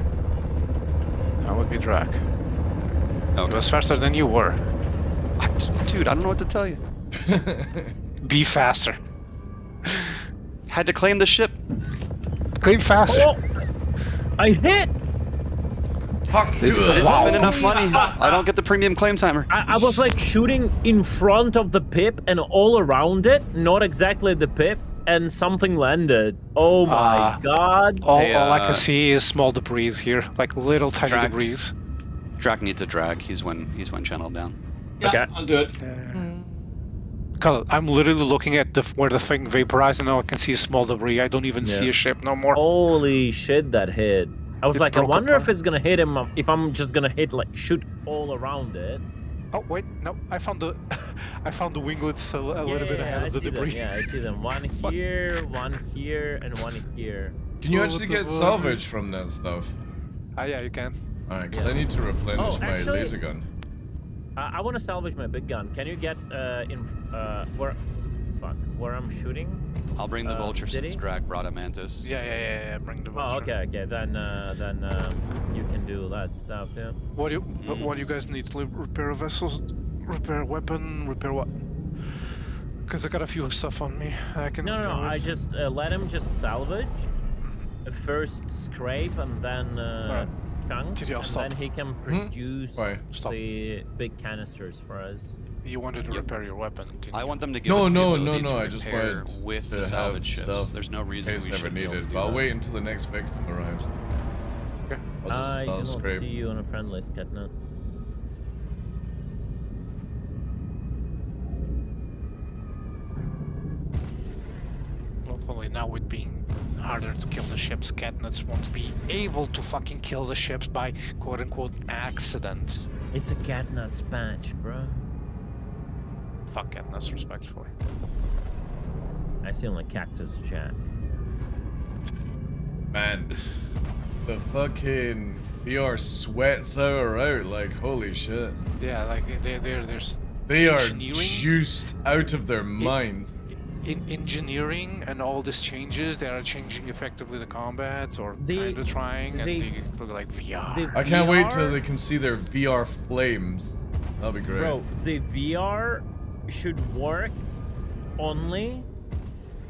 [SPEAKER 11] That would be Drac.
[SPEAKER 13] Okay.
[SPEAKER 11] It was faster than you were.
[SPEAKER 13] Dude, I don't know what to tell you.
[SPEAKER 11] Be faster.
[SPEAKER 13] Had to claim the ship.
[SPEAKER 11] Claim faster.
[SPEAKER 10] Oh, I hit.
[SPEAKER 13] It's been enough money. I don't get the premium claim timer.
[SPEAKER 10] I was like shooting in front of the pip and all around it, not exactly the pip, and something landed. Oh my god.
[SPEAKER 11] All I can see is small debris here, like little tiny
[SPEAKER 13] Drac.
[SPEAKER 11] debris.
[SPEAKER 13] Drac needs a drag. He's one channel down.
[SPEAKER 12] Yeah,
[SPEAKER 10] Okay.
[SPEAKER 12] I'll do it.
[SPEAKER 11] I'm literally looking at where the thing vaporized, and now I can see small debris. I don't even see a ship no more.
[SPEAKER 10] Holy shit, that hit. I was
[SPEAKER 11] It
[SPEAKER 10] like, I
[SPEAKER 11] broke
[SPEAKER 10] wonder if
[SPEAKER 11] apart.
[SPEAKER 10] it's gonna hit him, if I'm just gonna hit, like, shoot all around it.
[SPEAKER 11] Oh wait, no, I found the winglets a little bit ahead
[SPEAKER 10] I
[SPEAKER 11] of the
[SPEAKER 10] see
[SPEAKER 11] debris.
[SPEAKER 10] them. Yeah, I see them. One here, and one here.
[SPEAKER 1] Can you actually get salvage from that stuff?
[SPEAKER 11] Yeah, you can.
[SPEAKER 1] Alright, because I need to replenish my
[SPEAKER 10] actually-
[SPEAKER 1] laser gun.
[SPEAKER 10] I want to salvage my big gun. Can you get where I'm shooting?
[SPEAKER 13] I'll bring the vulture
[SPEAKER 10] did
[SPEAKER 13] since
[SPEAKER 10] he?
[SPEAKER 13] Drac brought a mantis.
[SPEAKER 11] Yeah. Bring the vulture.
[SPEAKER 10] Oh, okay. Then you can do that stuff. Yeah.
[SPEAKER 11] What do you guys need? To repair vessels, repair weapon, repair what? Because I got a few stuff on me. I can.
[SPEAKER 10] No.
[SPEAKER 11] repair
[SPEAKER 10] I
[SPEAKER 11] with.
[SPEAKER 10] just let him just salvage. First scrape and then chunks,
[SPEAKER 11] TDL,
[SPEAKER 10] and
[SPEAKER 11] stop.
[SPEAKER 10] then he can produce
[SPEAKER 1] Why?
[SPEAKER 11] Stop.
[SPEAKER 10] the big canisters for us.
[SPEAKER 11] You wanted to repair your weapon. didn't
[SPEAKER 13] I
[SPEAKER 11] you?
[SPEAKER 13] want them to give
[SPEAKER 1] No,
[SPEAKER 13] us the
[SPEAKER 1] no,
[SPEAKER 13] ability
[SPEAKER 1] no.
[SPEAKER 13] to
[SPEAKER 1] I just
[SPEAKER 13] repair
[SPEAKER 1] wanted
[SPEAKER 13] with
[SPEAKER 1] to
[SPEAKER 13] the salvage
[SPEAKER 1] have
[SPEAKER 13] ships.
[SPEAKER 1] stuff
[SPEAKER 13] There's no reason we
[SPEAKER 1] in case
[SPEAKER 13] should
[SPEAKER 1] ever
[SPEAKER 13] be able to
[SPEAKER 1] needed.
[SPEAKER 13] do
[SPEAKER 1] But I'll
[SPEAKER 13] that.
[SPEAKER 1] wait until the next victim arrives.
[SPEAKER 11] Okay.
[SPEAKER 10] I do
[SPEAKER 1] I'll
[SPEAKER 10] not
[SPEAKER 1] scrape.
[SPEAKER 10] see you on a friend list, Catnuts.
[SPEAKER 11] Hopefully now with being harder to kill the ships, Catnuts won't be able to fucking kill the ships by quote-unquote accident.
[SPEAKER 10] It's a Catnuts patch, bro.
[SPEAKER 11] Fuck Catnuts, respectfully.
[SPEAKER 10] I see only Cactus Jack.
[SPEAKER 1] Man, the fucking VR sweats out, like holy shit.
[SPEAKER 11] Yeah, like there's
[SPEAKER 1] They are
[SPEAKER 11] engineering-
[SPEAKER 1] juiced out of their minds.
[SPEAKER 11] in engineering and all these changes. They are changing effectively the combat, or kind of trying, and they look like VR.
[SPEAKER 1] I can't wait till they can see their VR flames. That'll be great.
[SPEAKER 10] Bro, the VR should work only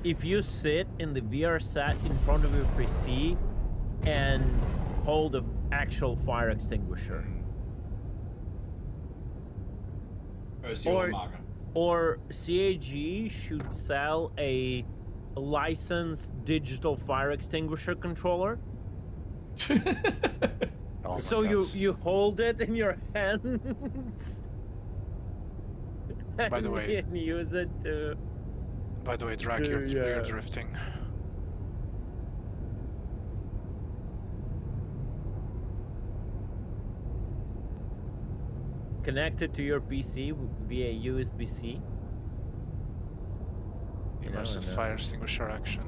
[SPEAKER 10] if you sit in the VR set in front of your PC and hold an actual fire extinguisher.
[SPEAKER 12] Where's your marker?
[SPEAKER 10] Or CAG should sell a licensed digital fire extinguisher controller.
[SPEAKER 11] Oh
[SPEAKER 10] So you hold it in your hands.
[SPEAKER 11] By the way-
[SPEAKER 10] and use it to.
[SPEAKER 11] By the way, Drac, you're drifting.
[SPEAKER 10] Connect it to your PC via USB-C.
[SPEAKER 11] Immersive fire extinguisher action.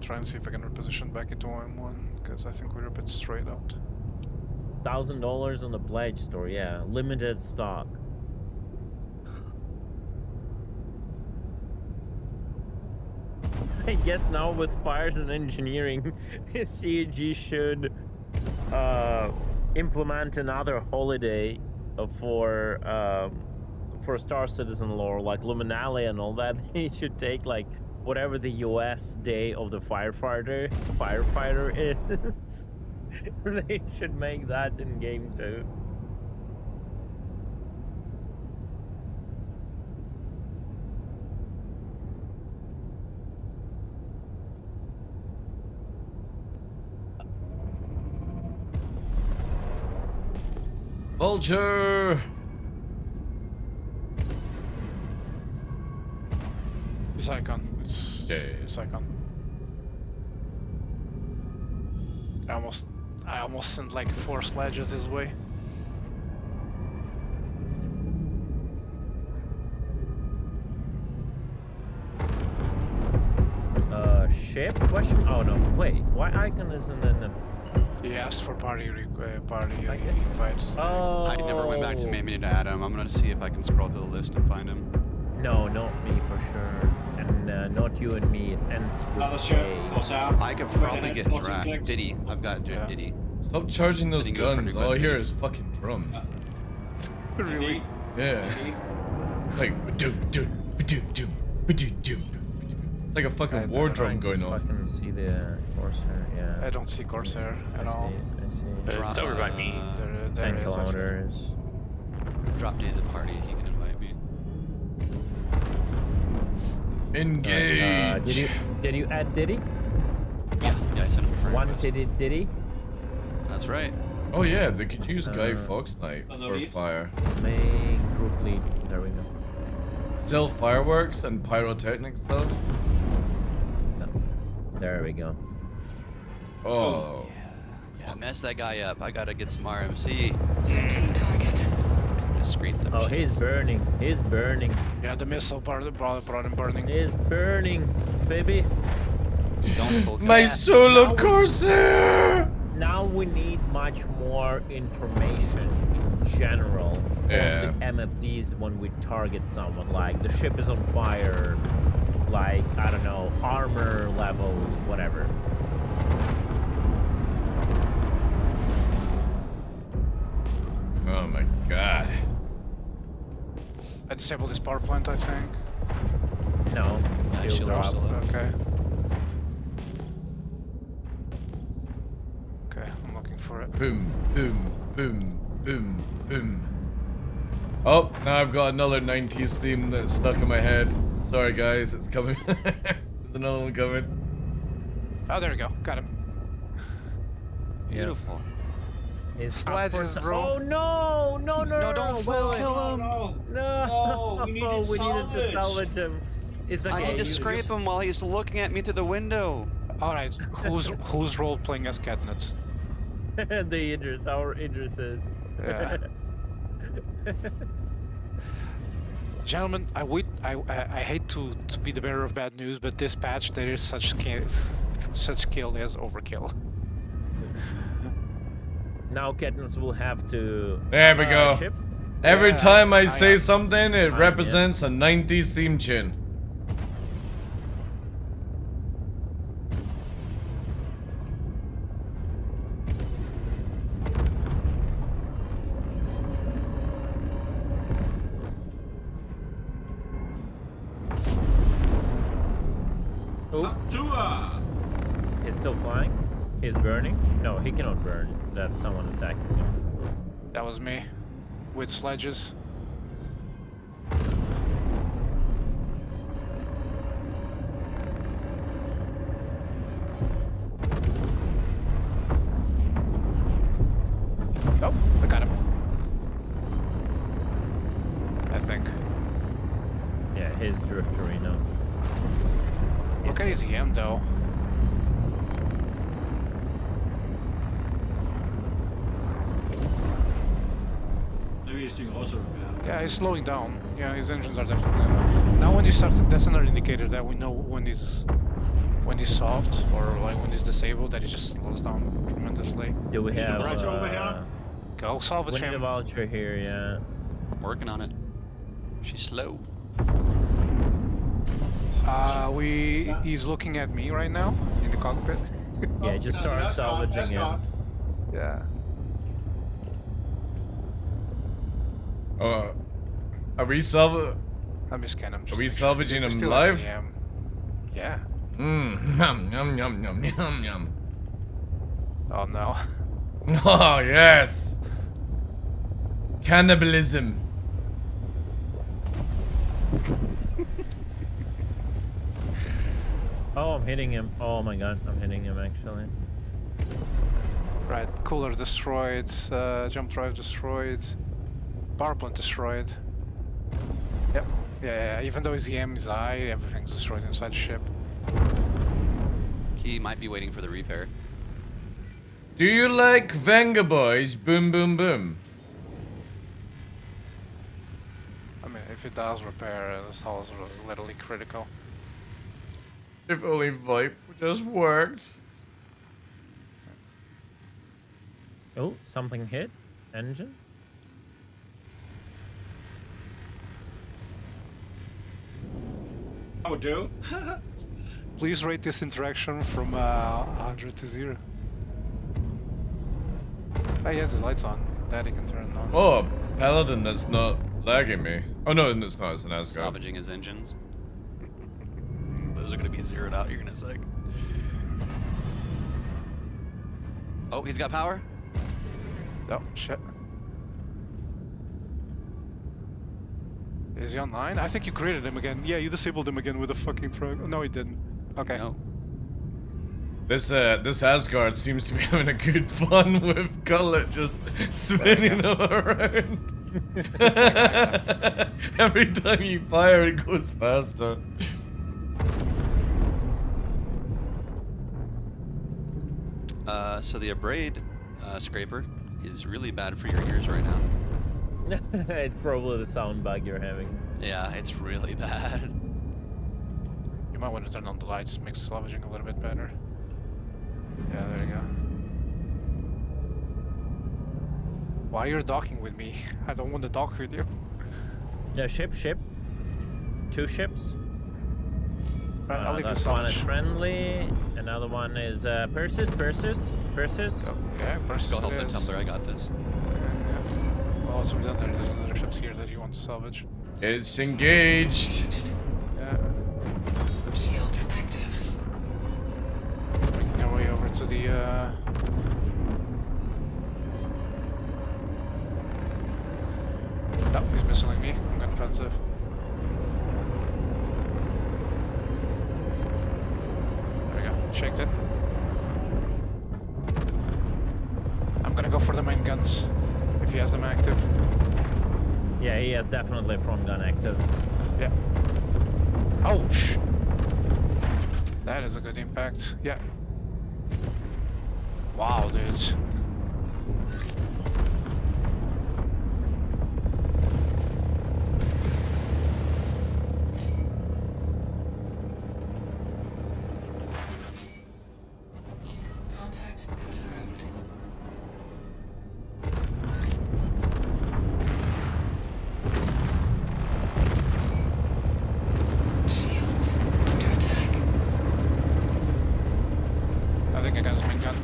[SPEAKER 11] Try and see if I can reposition back into OM1, because I think we're a bit straight out.
[SPEAKER 10] $1,000 on the pledge store, yeah. Limited stock. I guess now with fires and engineering, CAG should implement another holiday for Star Citizen lore, like Luminale and all that. They should take like whatever the US day of the firefighter is. They should make that in game too.
[SPEAKER 1] Vulture!
[SPEAKER 11] It's Icon. It's
[SPEAKER 1] Yeah.
[SPEAKER 11] It's Icon. I almost sent like 4 sledges this way.
[SPEAKER 10] Ship? Question? Oh no, wait. Why icon isn't in the...
[SPEAKER 11] He asked for party invites.
[SPEAKER 10] Oh.
[SPEAKER 13] I never went back to main menu to add him. I'm gonna see if I can scroll through the list and find him.
[SPEAKER 10] No, not me for sure. And not you and me. It ends with
[SPEAKER 13] I could probably get Drac. Diddy. I've got Diddy.
[SPEAKER 1] Stop charging those
[SPEAKER 13] Sitting good for
[SPEAKER 1] guns. All I
[SPEAKER 13] request
[SPEAKER 1] hear
[SPEAKER 13] Diddy.
[SPEAKER 1] is fucking drums.
[SPEAKER 11] Really?
[SPEAKER 1] Yeah. It's like it's like a fucking war drum going on.
[SPEAKER 10] I can see the Corsair, yeah.
[SPEAKER 11] I don't see Corsair at all.
[SPEAKER 10] I see.
[SPEAKER 11] It's over by me. There
[SPEAKER 10] 10
[SPEAKER 11] it is, I see.
[SPEAKER 10] kilometers.
[SPEAKER 13] Drop Diddy to the party. He can invite me.
[SPEAKER 1] Engage.
[SPEAKER 10] Did you add Diddy?
[SPEAKER 13] Yeah, I sent him a friend.
[SPEAKER 10] One Diddy?
[SPEAKER 13] That's right.
[SPEAKER 1] Oh yeah, they could use Guy Fawkes Night for fire.
[SPEAKER 10] Main group lead. There we go.
[SPEAKER 1] Sell fireworks and pyrotechnic stuff.
[SPEAKER 10] There we go.
[SPEAKER 1] Oh.
[SPEAKER 13] Yeah, mess that guy up. I gotta get some RMC. Just screen them.
[SPEAKER 10] Oh, he's burning. He's burning.
[SPEAKER 11] Yeah, the missile brought him burning.
[SPEAKER 10] He's burning, baby.
[SPEAKER 13] Don't focus.
[SPEAKER 1] My solo Corsair!
[SPEAKER 10] Now we need much more information in general on the MFDs when we target someone. Like the ship is on fire, like, I don't know, armor levels, whatever.
[SPEAKER 1] Oh my god.
[SPEAKER 11] I disabled this power plant, I think.
[SPEAKER 10] No,
[SPEAKER 13] shields are still up.
[SPEAKER 11] Okay. Okay, I'm looking for it.
[SPEAKER 1] Boom, boom, boom, boom, boom. Oh, now I've got another 90s theme that's stuck in my head. Sorry guys, it's coming. There's another one coming.
[SPEAKER 11] Oh, there we go. Got him.
[SPEAKER 13] Beautiful.
[SPEAKER 10] His
[SPEAKER 11] Sledges, bro.
[SPEAKER 10] Oh no! No,
[SPEAKER 13] don't full kill him.
[SPEAKER 10] No,
[SPEAKER 12] we needed
[SPEAKER 10] needed to
[SPEAKER 12] salvage.
[SPEAKER 10] salvage him. It's okay.
[SPEAKER 13] I need to scrape him while he's looking at me through the window.
[SPEAKER 11] All right, who's role playing as Katniss?
[SPEAKER 10] The Idris, our Idris is.
[SPEAKER 11] Yeah. Gentlemen, I hate to be the bearer of bad news, but this patch there is such kill as overkill.
[SPEAKER 10] Now Katniss will have to.
[SPEAKER 1] There we go.
[SPEAKER 10] Ship.
[SPEAKER 1] Every
[SPEAKER 11] Yeah,
[SPEAKER 1] time I say something, it
[SPEAKER 10] yeah.
[SPEAKER 1] represents a 90s theme tune.
[SPEAKER 10] Oh. He's still flying? He's burning? No, he cannot burn. That's someone attacking him.
[SPEAKER 11] That was me, with sledges. Oh, I got him. I think.
[SPEAKER 10] Yeah, his driftery now.
[SPEAKER 11] Look at his EM though.
[SPEAKER 12] Maybe he's doing auto repair.
[SPEAKER 11] Yeah, he's slowing down. Yeah, his engines are definitely. Now when he starts, that's another indicator that we know when he's soft or like when he's disabled, that he just slows down tremendously.
[SPEAKER 10] Do we have
[SPEAKER 12] over here?
[SPEAKER 11] Go salvage
[SPEAKER 10] we need a
[SPEAKER 11] him.
[SPEAKER 10] vulture here, yeah.
[SPEAKER 13] I'm working on it. She's slow.
[SPEAKER 11] He's looking at me right now in the cockpit.
[SPEAKER 10] Yeah, just start salvaging him.
[SPEAKER 11] Yeah.
[SPEAKER 1] Are we salvaging?
[SPEAKER 11] Let me scan him.
[SPEAKER 1] Are we salvaging him
[SPEAKER 11] Still
[SPEAKER 1] live?
[SPEAKER 11] SEM. Yeah.
[SPEAKER 1] Yum yum yum yum yum yum.
[SPEAKER 11] Oh no.
[SPEAKER 1] Oh yes. Cannibalism.
[SPEAKER 10] Oh, I'm hitting him. Oh my god, I'm hitting him actually.
[SPEAKER 11] Right, cooler destroyed, jump drive destroyed, power plant destroyed. Yep. Yeah, even though his EM is high, everything's destroyed inside the ship.
[SPEAKER 13] He might be waiting for the repair.
[SPEAKER 1] Do you like Venga Boys? Boom, boom, boom.
[SPEAKER 11] I mean, if it does repair, this hull is literally critical.
[SPEAKER 1] If only Vipe just worked.
[SPEAKER 10] Oh, something hit. Engine.
[SPEAKER 12] I would do.
[SPEAKER 11] Please rate this interaction from 100 to 0. Oh, he has his lights on. That he can turn on.
[SPEAKER 1] Oh, Paladin that's not lagging me. Oh no, it's not, it's an Asgard.
[SPEAKER 13] Salvaging his engines. Those are gonna be zeroed out here in a sec. Oh, he's got power?
[SPEAKER 11] Oh, shit. Is he online? I think you created him again. Yeah, you disabled him again with a fucking truck. No, he didn't. Okay.
[SPEAKER 13] No.
[SPEAKER 1] This Asgard seems to be having a good fun with Gullet just spinning him around. Every time you fire, it goes faster.
[SPEAKER 13] So the Abrade scraper is really bad for your ears right now.
[SPEAKER 10] It's probably the sound bug you're having.
[SPEAKER 13] Yeah, it's really bad.
[SPEAKER 11] You might want to turn on the lights, makes salvaging a little bit better. Yeah, there you go. Why you're docking with me? I don't want to dock with you.
[SPEAKER 10] Yeah, ship. 2 ships.
[SPEAKER 11] I'll leave you
[SPEAKER 10] That one is
[SPEAKER 11] salvage.
[SPEAKER 10] friendly. Another one is Persis.
[SPEAKER 11] Okay, Persis
[SPEAKER 13] Go help
[SPEAKER 11] it
[SPEAKER 13] the
[SPEAKER 11] is.
[SPEAKER 13] tumbler, I got this.
[SPEAKER 11] Well, it's already done there. There's other ships here that you want to salvage.
[SPEAKER 1] It's engaged.
[SPEAKER 11] Yeah. Making our way over to the Oh, he's missing me. I'm going offensive. There we go. Shaked it. I'm gonna go for the main guns if he has them active.
[SPEAKER 10] Yeah, he has definitely front gun active.
[SPEAKER 11] Yeah. Oh, that is a good impact. Yeah. Wow, dudes. I think I got his main gun.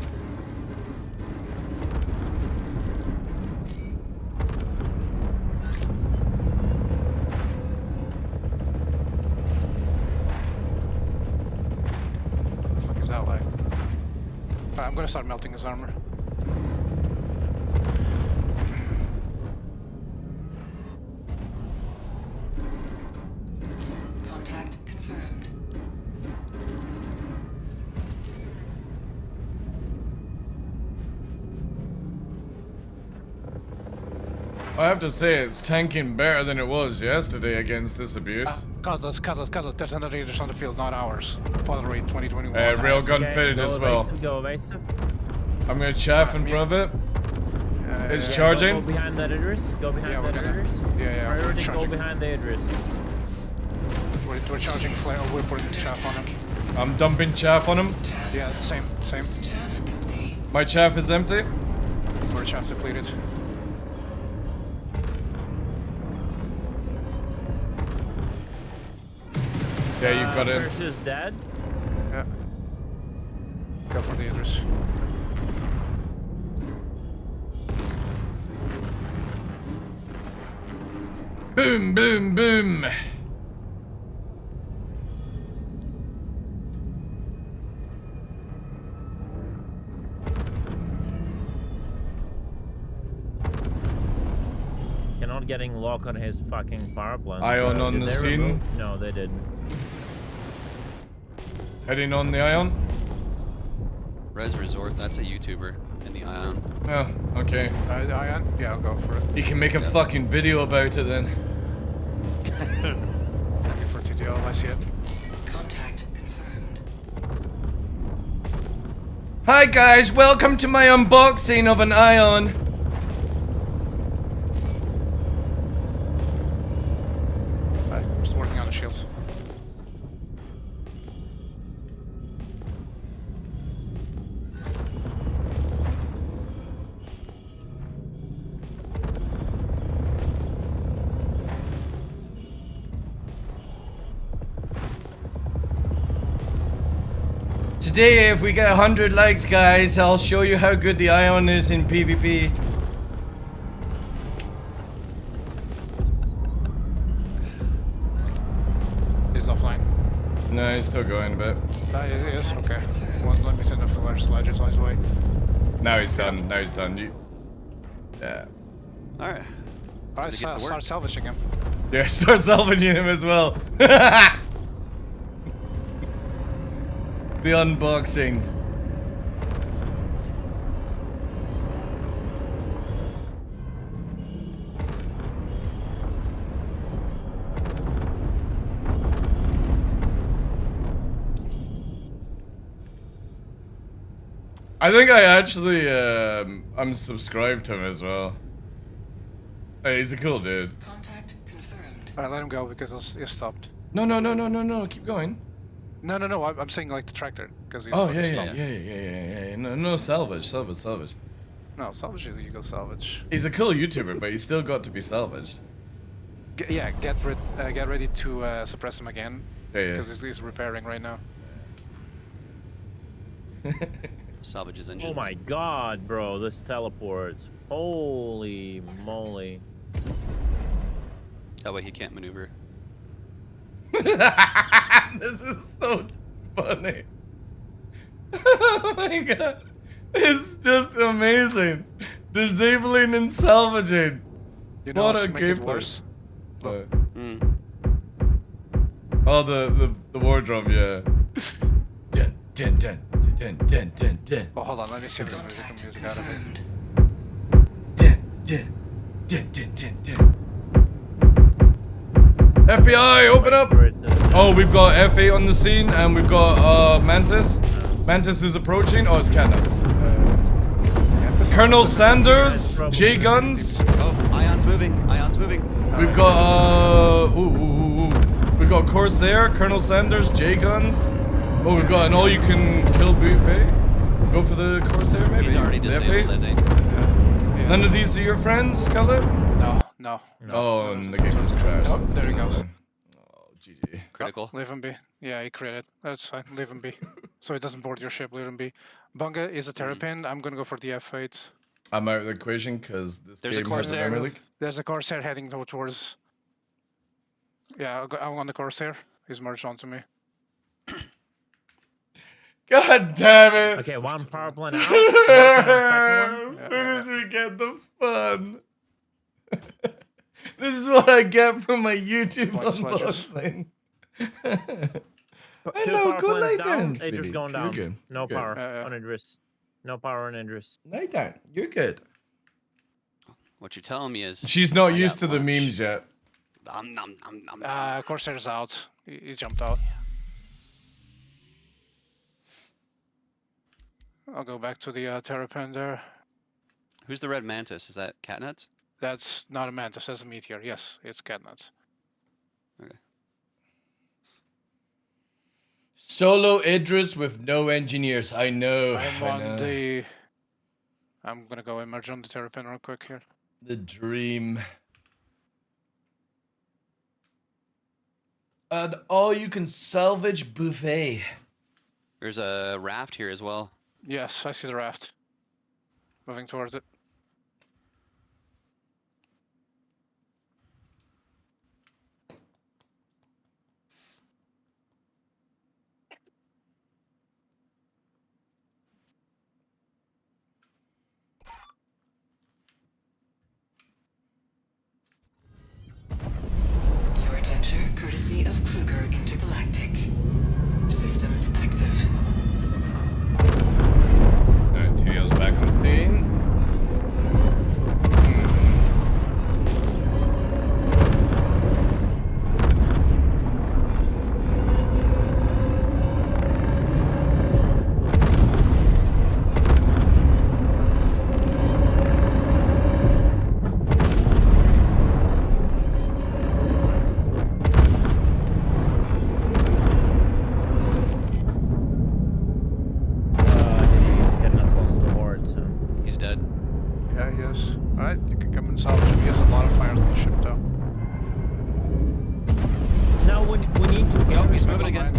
[SPEAKER 11] What the fuck is that like? Alright, I'm gonna start melting his armor.
[SPEAKER 3] Contact confirmed.
[SPEAKER 1] I have to say, it's tanking better than it was yesterday against this abuse.
[SPEAKER 11] Cutlass, there's another Idris on the field, not ours. Father rate 2021.
[SPEAKER 1] Railgun fitted as well.
[SPEAKER 10] Go evasive.
[SPEAKER 1] I'm gonna chaff in front of it. It's charging.
[SPEAKER 10] Go behind that Idris. Go behind that Idris.
[SPEAKER 11] Yeah,
[SPEAKER 10] Priority,
[SPEAKER 11] we're
[SPEAKER 10] go
[SPEAKER 11] charging.
[SPEAKER 10] behind the Idris.
[SPEAKER 11] We're charging flare, we're putting chaff on him.
[SPEAKER 1] I'm dumping chaff on him.
[SPEAKER 11] Yeah, same.
[SPEAKER 1] My chaff is empty.
[SPEAKER 11] We're chaff depleted.
[SPEAKER 1] Yeah, you've got it.
[SPEAKER 10] Versus dead.
[SPEAKER 11] Yeah. Go for the Idris.
[SPEAKER 1] Boom, boom, boom.
[SPEAKER 10] You're not getting lock on his fucking power plant.
[SPEAKER 1] Ion on
[SPEAKER 10] Did
[SPEAKER 1] the
[SPEAKER 10] they
[SPEAKER 1] scene.
[SPEAKER 10] remove? No, they didn't.
[SPEAKER 1] Heading on the Ion.
[SPEAKER 13] Res Resort, that's a YouTuber in the Ion.
[SPEAKER 1] Oh, okay.
[SPEAKER 11] Ion? Yeah, I'll go for it.
[SPEAKER 1] You can make a fucking video about it then.
[SPEAKER 11] Looking for TDL, I see it.
[SPEAKER 3] Contact confirmed.
[SPEAKER 1] Hi guys, welcome to my unboxing of an Ion.
[SPEAKER 11] I'm just working on the shields.
[SPEAKER 1] Today, if we get 100 likes, guys, I'll show you how good the Ion is in PvP.
[SPEAKER 11] He's offline.
[SPEAKER 1] No, he's still going a bit.
[SPEAKER 11] He is? Okay. Won't let me send a flash sliders on his way.
[SPEAKER 1] Now he's done. Now he's done. You... Yeah.
[SPEAKER 13] Alright.
[SPEAKER 11] Alright, start salvaging him.
[SPEAKER 1] Yeah, start salvaging him as well. The unboxing. I think I actually unsubscribed to him as well. Hey, he's a cool dude.
[SPEAKER 11] Alright, let him go because he's stopped.
[SPEAKER 1] No, keep going.
[SPEAKER 11] No, I'm saying like the tractor because he's
[SPEAKER 1] Oh,
[SPEAKER 11] he's
[SPEAKER 1] yeah.
[SPEAKER 11] stopped.
[SPEAKER 1] No, salvage.
[SPEAKER 11] No, salvage, you go salvage.
[SPEAKER 1] He's a cool YouTuber, but he's still got to be salvaged.
[SPEAKER 11] Get ready to suppress him again.
[SPEAKER 1] Yeah.
[SPEAKER 11] Because he's repairing right now.
[SPEAKER 13] Salvage his engines.
[SPEAKER 10] Oh my god, bro, this teleports. Holy moly.
[SPEAKER 13] That way he can't maneuver.
[SPEAKER 1] This is so funny. Oh my god. It's just amazing. Disabling and salvaging.
[SPEAKER 11] You know
[SPEAKER 1] what
[SPEAKER 11] what's
[SPEAKER 1] a
[SPEAKER 11] make it
[SPEAKER 1] gameplay.
[SPEAKER 11] worse?
[SPEAKER 1] What?
[SPEAKER 13] Mm.
[SPEAKER 1] Oh, the war drum, yeah. Dun, dun, dun, dun, dun, dun, dun.
[SPEAKER 11] Oh, hold on, let me see if there's music out of it.
[SPEAKER 1] Dun, dun, dun, dun, dun, dun. FBI, open up! Oh, we've got F8 on the scene, and we've got Mantis. Mantis is approaching. Oh, it's Catnuts. Colonel Sanders, J Guns.
[SPEAKER 13] Oh, Ion's moving.
[SPEAKER 1] We've got we've got Corsair, Colonel Sanders, J Guns. Oh, we've got an all-you-can-kill buffet. Go for the Corsair, maybe.
[SPEAKER 13] He's already disabled, I think.
[SPEAKER 11] Yeah.
[SPEAKER 1] None of these are your friends, Khaled?
[SPEAKER 11] No.
[SPEAKER 1] Oh, and the game just crashed.
[SPEAKER 11] Oh, there he goes.
[SPEAKER 1] Oh, GG.
[SPEAKER 13] Critical.
[SPEAKER 11] Leave him be. Yeah, he critted. That's fine. Leave him be. So he doesn't board your ship. Leave him be. Bunga is a terrapin. I'm gonna go for the F8.
[SPEAKER 1] I'm out of the equation because this
[SPEAKER 13] There's a
[SPEAKER 1] game has a
[SPEAKER 13] Corsair.
[SPEAKER 1] memory leak.
[SPEAKER 11] There's a Corsair heading towards. Yeah, I'm on the Corsair. He's merged onto me.
[SPEAKER 1] God damn it!
[SPEAKER 10] Okay, one power plant out. Second
[SPEAKER 1] As soon as we get the fun. This is what I get from my YouTube unboxing.
[SPEAKER 10] Two power plants down. Idris going down.
[SPEAKER 1] You're good.
[SPEAKER 10] No
[SPEAKER 1] Good.
[SPEAKER 10] power on Idris. No power on Idris.
[SPEAKER 1] Lay down. You're good.
[SPEAKER 13] What you're telling me is
[SPEAKER 1] She's not
[SPEAKER 13] I
[SPEAKER 1] used to
[SPEAKER 13] got
[SPEAKER 1] the
[SPEAKER 13] lunch.
[SPEAKER 1] memes yet.
[SPEAKER 11] Corsair's out. He jumped out. I'll go back to the terrapin there.
[SPEAKER 13] Who's the red mantis? Is that Catnuts?
[SPEAKER 11] That's not a mantis, that's a meteor. Yes, it's Catnuts.
[SPEAKER 13] Okay.
[SPEAKER 1] Solo Idris with no engineers. I know.
[SPEAKER 11] I'm gonna go emerge on the terrapin real quick here.
[SPEAKER 1] The dream. An all-you-can salvage buffet.
[SPEAKER 13] There's a raft here as well.
[SPEAKER 11] Yes, I see the raft. Moving towards it.
[SPEAKER 15] Your adventure courtesy of Kruger Intergalactic. Systems active.
[SPEAKER 1] Alright, TDL's back on the scene.
[SPEAKER 11] us. Alright, you can come and salvage him. He has a lot of fires on the ship, though.
[SPEAKER 10] Now we need to carry.
[SPEAKER 13] He's moving again.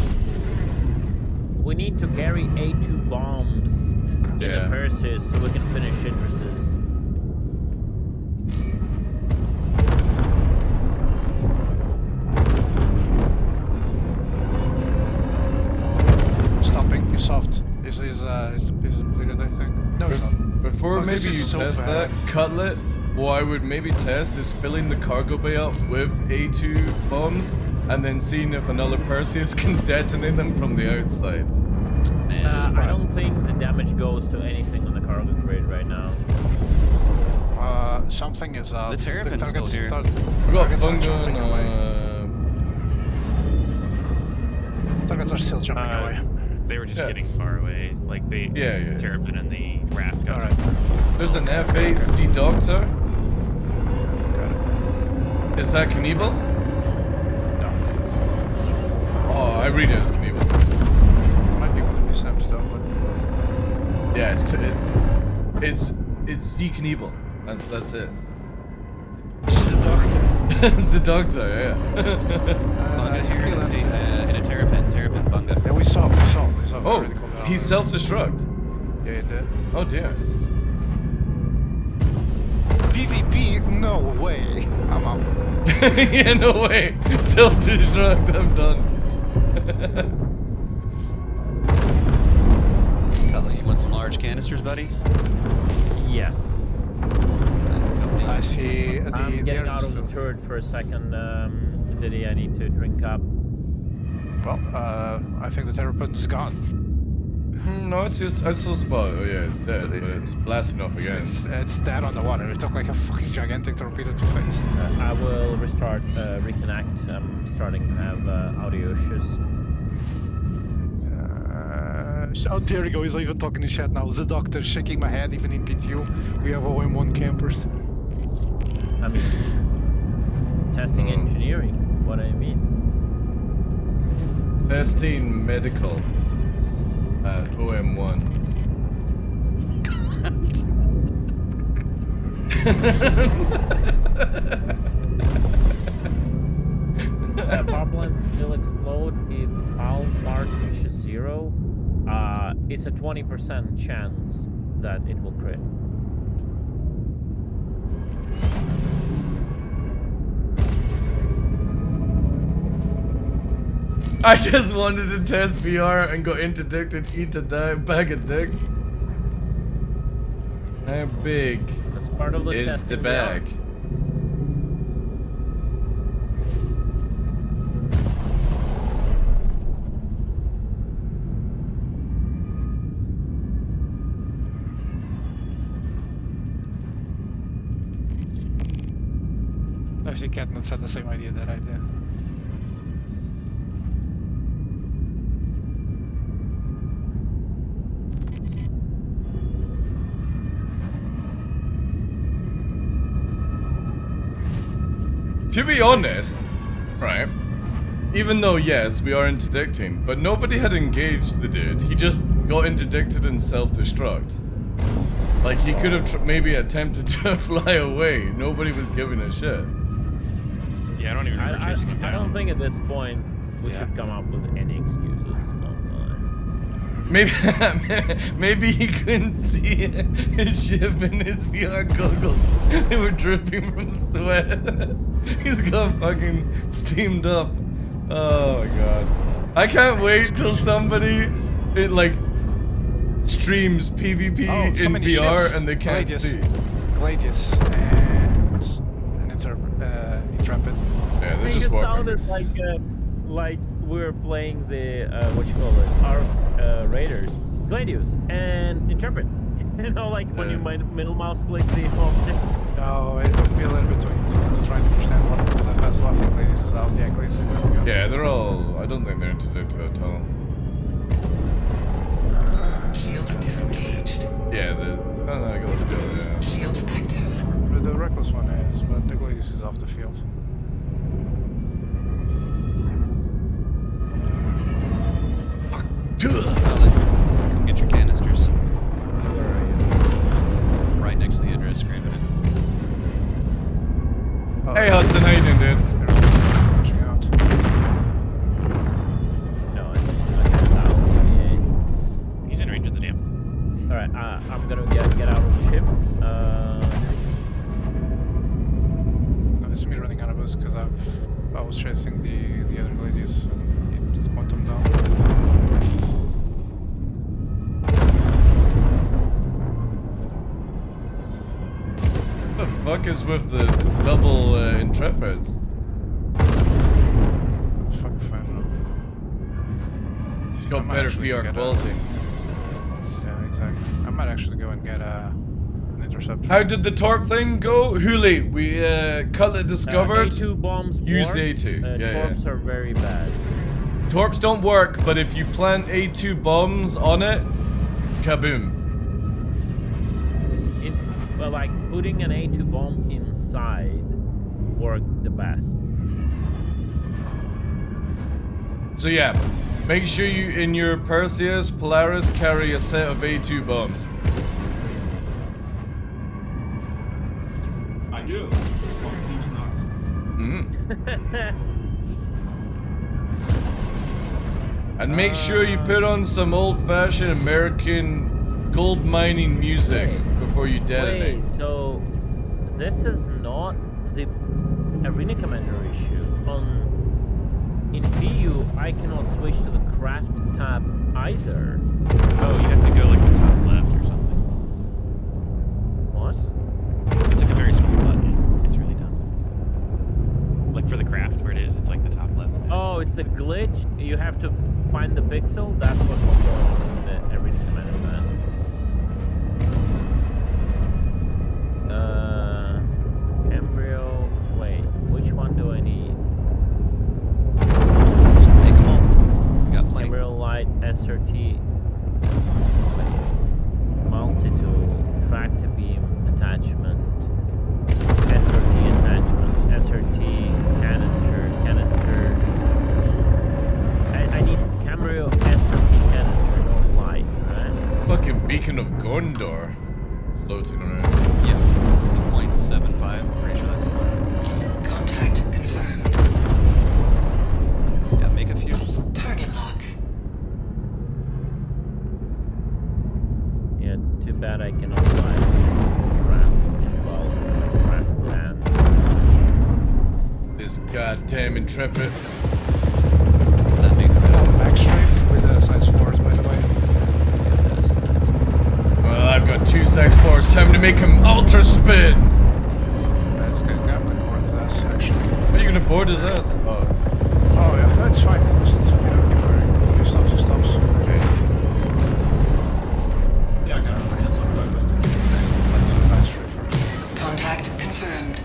[SPEAKER 10] We need to carry A2 bombs in the Perseus so we can finish Idris's.
[SPEAKER 11] Stopping. He's soft. He's depleted, I think. No, he's not.
[SPEAKER 1] Before
[SPEAKER 11] Oh, this
[SPEAKER 1] maybe
[SPEAKER 11] is
[SPEAKER 1] you
[SPEAKER 11] so
[SPEAKER 1] test
[SPEAKER 11] bad.
[SPEAKER 1] that, Cutlet, what I would maybe test is filling the cargo bay up with A2 bombs and then seeing if another Perseus can detonate them from the outside.
[SPEAKER 10] I don't think the damage goes to anything on the cargo grid right now.
[SPEAKER 11] Something is up.
[SPEAKER 13] The Terrapin's still here.
[SPEAKER 1] We got Bunga and
[SPEAKER 11] Targets are still jumping away.
[SPEAKER 17] They were just getting far away. Like the Terrapin and the Wrath got.
[SPEAKER 11] Alright.
[SPEAKER 1] there's an F8 Sea Doctor. Is that Knievel?
[SPEAKER 11] No.
[SPEAKER 1] Oh, I read it as Knievel.
[SPEAKER 11] Might be one of these sims though, but
[SPEAKER 1] Yeah, it's Z Knievel. That's it.
[SPEAKER 11] the Doctor.
[SPEAKER 1] It's the Doctor, yeah.
[SPEAKER 13] Bunga here in a Terrapin Bunga.
[SPEAKER 11] Yeah, we saw.
[SPEAKER 1] Oh, he self-destruct.
[SPEAKER 11] Yeah, he did.
[SPEAKER 1] Oh dear.
[SPEAKER 11] PvP? No way. I'm out.
[SPEAKER 1] Yeah, no way. Self-destruct. I'm done.
[SPEAKER 13] Cutlet, you want some large canisters, buddy?
[SPEAKER 10] Yes.
[SPEAKER 11] I see.
[SPEAKER 10] I'm getting out of the turret for a second. Diddy, I need to drink up.
[SPEAKER 11] Well, I think the Terrapin's gone.
[SPEAKER 1] No, it's just I saw about. Oh yeah, it's dead, but it's blasting off again.
[SPEAKER 11] It's dead on the water. It took like a fucking gigantic torpedo to face.
[SPEAKER 10] I will restart, reconnect. I'm starting to have audio issues.
[SPEAKER 11] Oh, there you go. He's even talking in chat now. The Doctor shaking my head, even in PTU. We have OM1 campers.
[SPEAKER 10] I mean, testing engineering. What I mean.
[SPEAKER 1] Testing medical at OM1.
[SPEAKER 10] Power plants still explode if all mark reaches 0. It's a 20% chance that it will crit.
[SPEAKER 1] I just wanted to test VR and got interdicted, eat a bag of dicks. How big
[SPEAKER 10] That's part of the
[SPEAKER 1] is
[SPEAKER 10] testing
[SPEAKER 1] the bag?
[SPEAKER 11] Actually, Katniss had the same idea that I did.
[SPEAKER 1] To be honest, right? Even though yes, we are interdicting, but nobody had engaged the dude. He just got interdicted and self-destruct. Like he could have maybe attempted to fly away. Nobody was giving a shit.
[SPEAKER 17] Yeah, I don't even remember chasing him down.
[SPEAKER 10] I don't think at this point we should come up with any excuses.
[SPEAKER 1] Maybe maybe he couldn't see his ship in his VR goggles. They were dripping from sweat. He's got fucking steamed up. Oh my god. I can't wait till somebody streams PvP in VR
[SPEAKER 11] ships.
[SPEAKER 1] and they can't see.
[SPEAKER 11] Gladius and Intrepid.
[SPEAKER 1] Yeah,
[SPEAKER 10] I
[SPEAKER 1] they're
[SPEAKER 10] think
[SPEAKER 1] just
[SPEAKER 10] it
[SPEAKER 1] walking.
[SPEAKER 10] sounded like we were playing the what you call it, our Raiders, Gladius and Intrepid. You know, like when you might middle mouse click the objects.
[SPEAKER 11] So it took me a little bit to try to understand what the vessel. I think Gladius is out. Yeah, Gladius is never good.
[SPEAKER 1] Yeah, they're all. I don't think they're interdicted at all.
[SPEAKER 15] Shields disengaged.
[SPEAKER 1] Yeah, I got the feel. Yeah.
[SPEAKER 15] Shields active.
[SPEAKER 11] But the Reckless one is, but the Gladius is off the field.
[SPEAKER 13] Come get your canisters. Right next to the address, grabbing it.
[SPEAKER 1] Hey Hudson, how you doing, dude?
[SPEAKER 10] No, I see. Okay, now
[SPEAKER 17] He's in range of the dam.
[SPEAKER 10] all right, I'm gonna get out of the ship.
[SPEAKER 18] No, this is me running out of boost because I was chasing the other ladies and it quantum down.
[SPEAKER 1] What the fuck is with the double intrepids?
[SPEAKER 18] Fuck if I know.
[SPEAKER 1] It's got better VR quality.
[SPEAKER 18] Yeah, exactly. I might actually go and get an interceptor.
[SPEAKER 1] How did the torp thing go? Huli, we Cutlet discovered.
[SPEAKER 10] A2 bombs
[SPEAKER 1] Use
[SPEAKER 10] work.
[SPEAKER 1] the A2. Yeah,
[SPEAKER 10] Torps are very bad.
[SPEAKER 1] Torps don't work, but if you plant A2 bombs on it, kaboom.
[SPEAKER 10] Well, like putting an A2 bomb inside worked the best.
[SPEAKER 1] So yeah, make sure you in your Perseus Polaris carry a set of A2 bombs.
[SPEAKER 12] I do. It's one of these nuts.
[SPEAKER 1] And make sure you put on some old-fashioned American gold mining music before you detonate.
[SPEAKER 10] Wait, so this is not the Arena Commander issue. In BU, I cannot switch to the craft tab either.
[SPEAKER 17] Oh, you have to go like the top left or something.
[SPEAKER 10] What?
[SPEAKER 17] It's like a very small button. It's really dumb. Like for the craft where it is, it's like the top left.
[SPEAKER 10] Oh, it's the glitch. You have to find the pixel. That's what was going on in the Arena Commander man. Embryo. Wait, which one do I need?
[SPEAKER 13] Make them all. Got plenty.
[SPEAKER 10] Embryo light, SRT, multi-tool, track to beam attachment, SRT attachment, SRT canister. I need Cambrio SRT canister, no light, right?
[SPEAKER 1] Fucking Beacon of Gondor floating around.
[SPEAKER 13] Yeah, the 0.75. I'm pretty sure that's the one.
[SPEAKER 15] Contact confirmed.
[SPEAKER 13] Yeah, make a few.
[SPEAKER 15] Target lock.
[SPEAKER 10] Yeah, too bad I cannot buy craft sand.
[SPEAKER 1] This goddamn intrepid.
[SPEAKER 13] That make
[SPEAKER 18] Max strafe with size 4s, by the way.
[SPEAKER 1] Well, I've got 2 sex 4s. Time to make him ultra spin.
[SPEAKER 18] This guy's got good board to us, actually.
[SPEAKER 1] Are you gonna board his ass? Oh.
[SPEAKER 18] Oh yeah, that's fine. Just, if he stops, he stops. Okay.
[SPEAKER 12] Yeah, I can understand some purpose to keep
[SPEAKER 18] Max strafe.
[SPEAKER 15] Contact confirmed.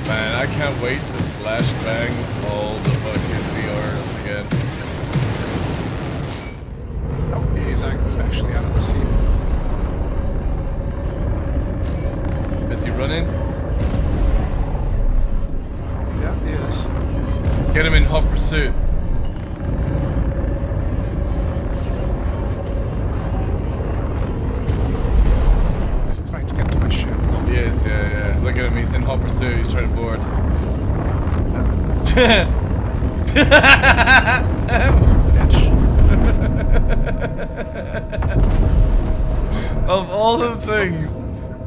[SPEAKER 1] Man, I can't wait to flashbang all the fucking VRs again.
[SPEAKER 18] Oh, he's actually out of the scene.
[SPEAKER 1] Is he running?
[SPEAKER 18] Yeah, he is.
[SPEAKER 1] Get him in hot pursuit.
[SPEAKER 18] He's trying to get to my ship.
[SPEAKER 1] He is, yeah. Look at him, he's in hot pursuit, he's trying to board. Of all the things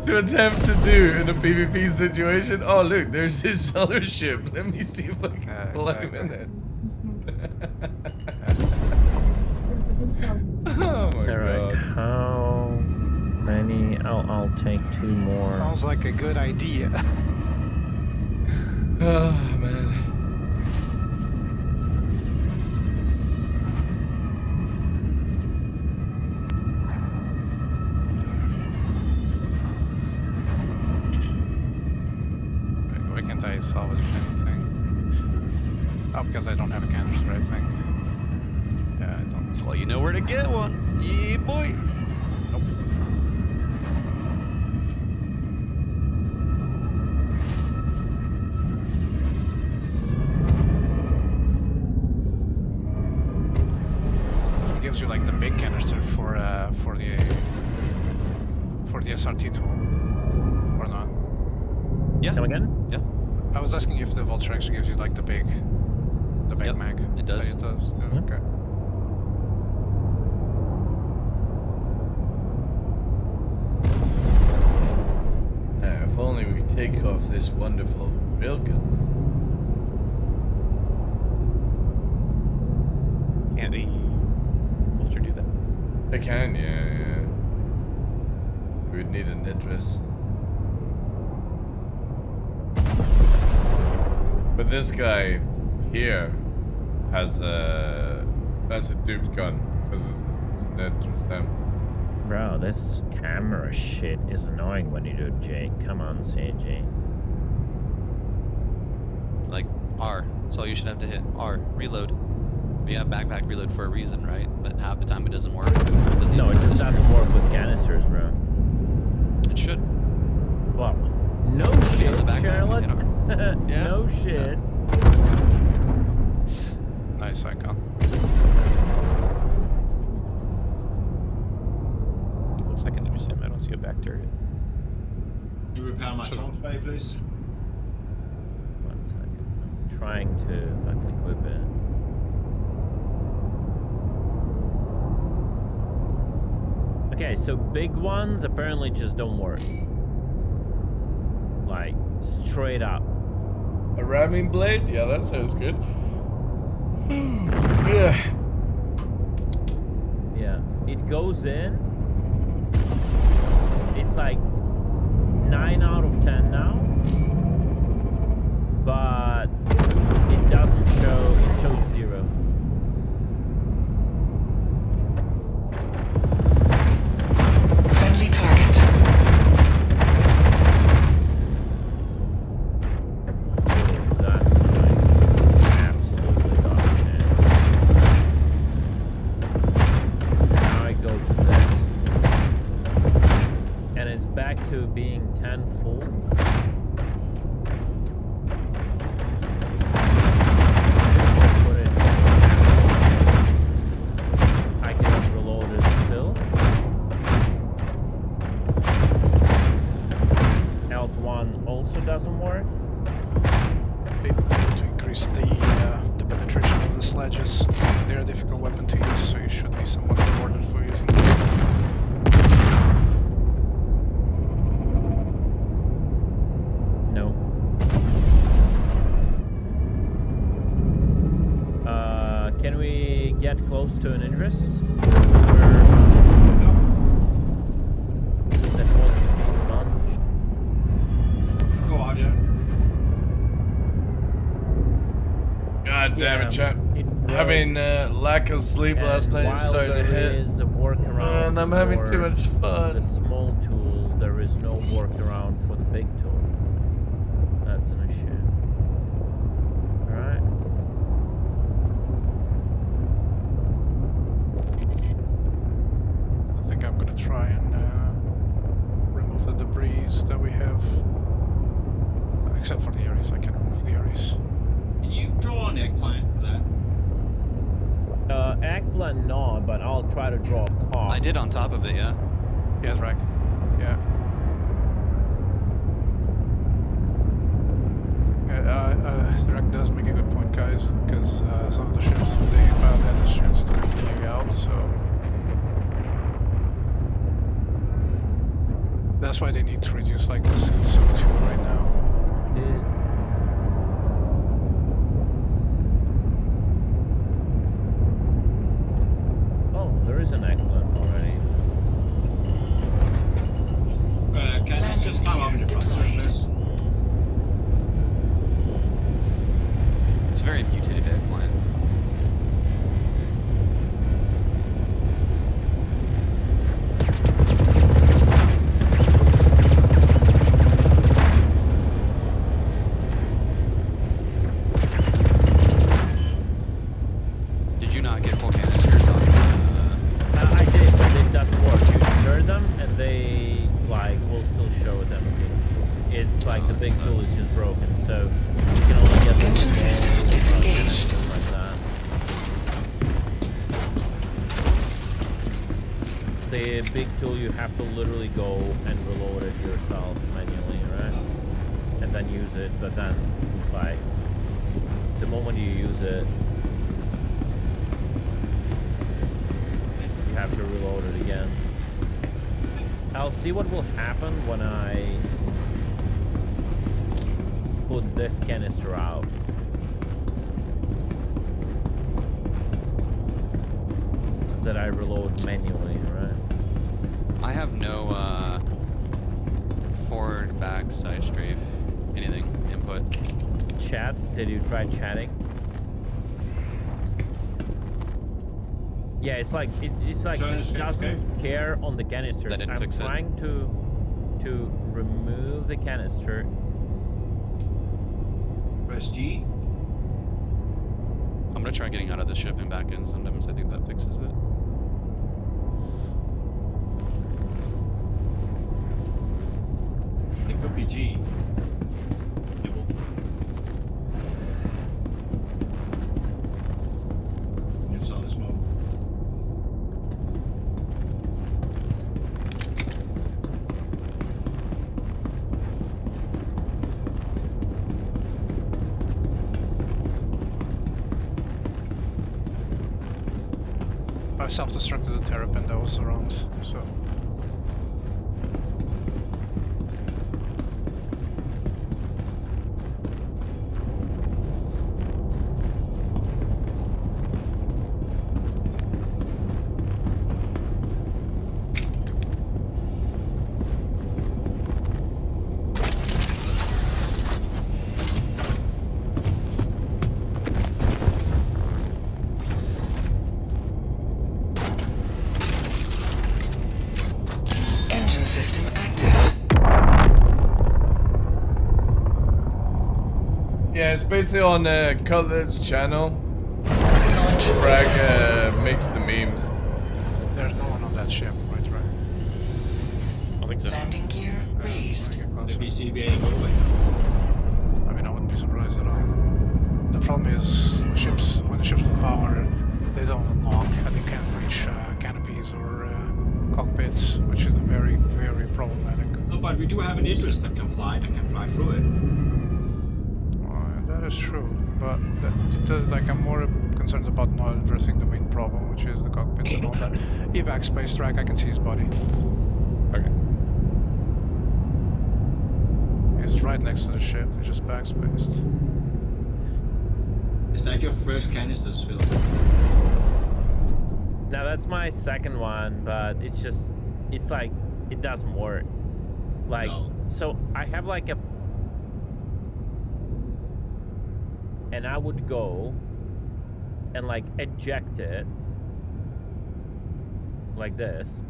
[SPEAKER 1] to attempt to do in a PvP situation, oh look, there's this other ship. Let me see if I can climb in it. Oh my god.
[SPEAKER 10] How many? I'll take 2 more.
[SPEAKER 18] Sounds like a good idea.
[SPEAKER 1] Oh man.
[SPEAKER 18] Why can't I salvage anything? Oh, because I don't have a canister, I think. Yeah, I don't.
[SPEAKER 13] Well, you know where to get one. Yeah, boy.
[SPEAKER 18] Nope. It gives you like the big canister for the SRT tool, or not?
[SPEAKER 13] Yeah.
[SPEAKER 10] Come again?
[SPEAKER 13] Yeah.
[SPEAKER 18] I was asking if the Vulture actually gives you like the big mag.
[SPEAKER 13] It does.
[SPEAKER 18] It does. Yeah, okay.
[SPEAKER 1] Now, if only we could take off this wonderful railgun.
[SPEAKER 17] Can't the Vulture do that?
[SPEAKER 1] They can, yeah. We would need a Nitris. But this guy here has that's a duped gun because it's Nitris him.
[SPEAKER 10] Bro, this camera shit is annoying when you do it, Jake. Come on, CJ.
[SPEAKER 13] Like R. That's all you should have to hit. R. Reload. We have backpack reload for a reason, right? But half the time it doesn't work.
[SPEAKER 10] No, it just doesn't work with canisters, bro.
[SPEAKER 13] It should.
[SPEAKER 10] Well, no shit, Charlotte.
[SPEAKER 13] Yeah.
[SPEAKER 10] No shit.
[SPEAKER 18] Nice icon.
[SPEAKER 17] Looks like a new sim. I don't see a back turret.
[SPEAKER 12] Can you repair my torch bay, please?
[SPEAKER 10] 1 second. I'm trying to fucking equip it. Okay, so big ones apparently just don't work. Like, straight up.
[SPEAKER 1] A ramming blade? Yeah, that sounds good. Yeah.
[SPEAKER 10] Yeah, it goes in. It's like 9 out of 10 now. But it doesn't show, it shows 0.
[SPEAKER 15] Friendly target.
[SPEAKER 10] That's annoying. Absolutely dog shit. Now I go to this. And it's back to being 10 full. I cannot reload it still. Alt 1 also doesn't work.
[SPEAKER 18] Be able to increase the penetration of the sledges. They're a difficult weapon to use, so you should be somewhat rewarded for using them.
[SPEAKER 10] No. Can we get close to an ingress? That wasn't being launched.
[SPEAKER 12] Go out, yeah.
[SPEAKER 1] God damn it, chat.
[SPEAKER 10] It broke.
[SPEAKER 1] Having lack of sleep
[SPEAKER 10] And
[SPEAKER 1] last night is
[SPEAKER 10] while
[SPEAKER 1] starting to
[SPEAKER 10] there
[SPEAKER 1] hit.
[SPEAKER 10] is a workaround
[SPEAKER 1] And I'm having
[SPEAKER 10] for
[SPEAKER 1] too much fun.
[SPEAKER 10] the small tool, there is no workaround for the big tool. That's an issue. Alright.
[SPEAKER 18] I think I'm gonna try and remove the debris that we have. Except for the Ares, I can remove the Ares.
[SPEAKER 12] Can you draw an eggplant for that?
[SPEAKER 10] Eggplant no, but I'll try to draw a car.
[SPEAKER 13] I did on top of it, yeah.
[SPEAKER 18] Yeah, Drake. Yeah. Drake does make a good point, guys, because some of the ships, they about had a chance to be out, so... That's why they need to reduce like this in so 2 right now.
[SPEAKER 10] Oh, there is an eggplant already.
[SPEAKER 12] Can you just climb up in the front surface?
[SPEAKER 13] It's a very mutated eggplant. Did you not get full canisters on?
[SPEAKER 10] I did, but it doesn't work. You insert them, and they like will still show as empty. It's like the big tool is just broken, so you can only get the small canisters like that. The big tool, you have to literally go and reload it yourself manually, right? And use it, but then, like, the moment you use it, you have to reload it again. I'll see what will happen when I put this canister out. That I reload manually, right?
[SPEAKER 13] I have no forward, back, side strafe, anything input.
[SPEAKER 10] Chat? Did you try chatting? Yeah, it's like it's like just doesn't care on the canisters.
[SPEAKER 13] That didn't
[SPEAKER 10] I'm
[SPEAKER 13] fix it.
[SPEAKER 10] trying to remove the canister.
[SPEAKER 12] Press G.
[SPEAKER 13] I'm gonna try getting out of the ship and back in sometimes. I think that fixes it.
[SPEAKER 12] It could be G. You saw this mode.
[SPEAKER 18] I self-destructed the terrapin that was around, so...
[SPEAKER 15] Engine system active.
[SPEAKER 1] Yeah, it's basically on Cutlet's channel. Bragg makes the memes.
[SPEAKER 18] There's no one on that ship, right?
[SPEAKER 17] I think so.
[SPEAKER 15] Landing gear raised.
[SPEAKER 12] The BCBA moving.
[SPEAKER 18] I mean, I wouldn't be surprised at all. The problem is, when the ships with power, they don't unlock and they can't reach canopies or cockpits, which is very, very problematic.
[SPEAKER 12] No, but we do have an interest that can fly through it.
[SPEAKER 18] That is true, but like I'm more concerned about not addressing the main problem, which is the cockpits and all that. Evac space track, I can see his body.
[SPEAKER 17] Okay.
[SPEAKER 18] He's right next to the ship, he's just backspaced.
[SPEAKER 12] Is that your first canisters filled?
[SPEAKER 10] Now that's my second one, but it's just, it's like, it doesn't work. Like, so I have like and I would go and like eject it like this,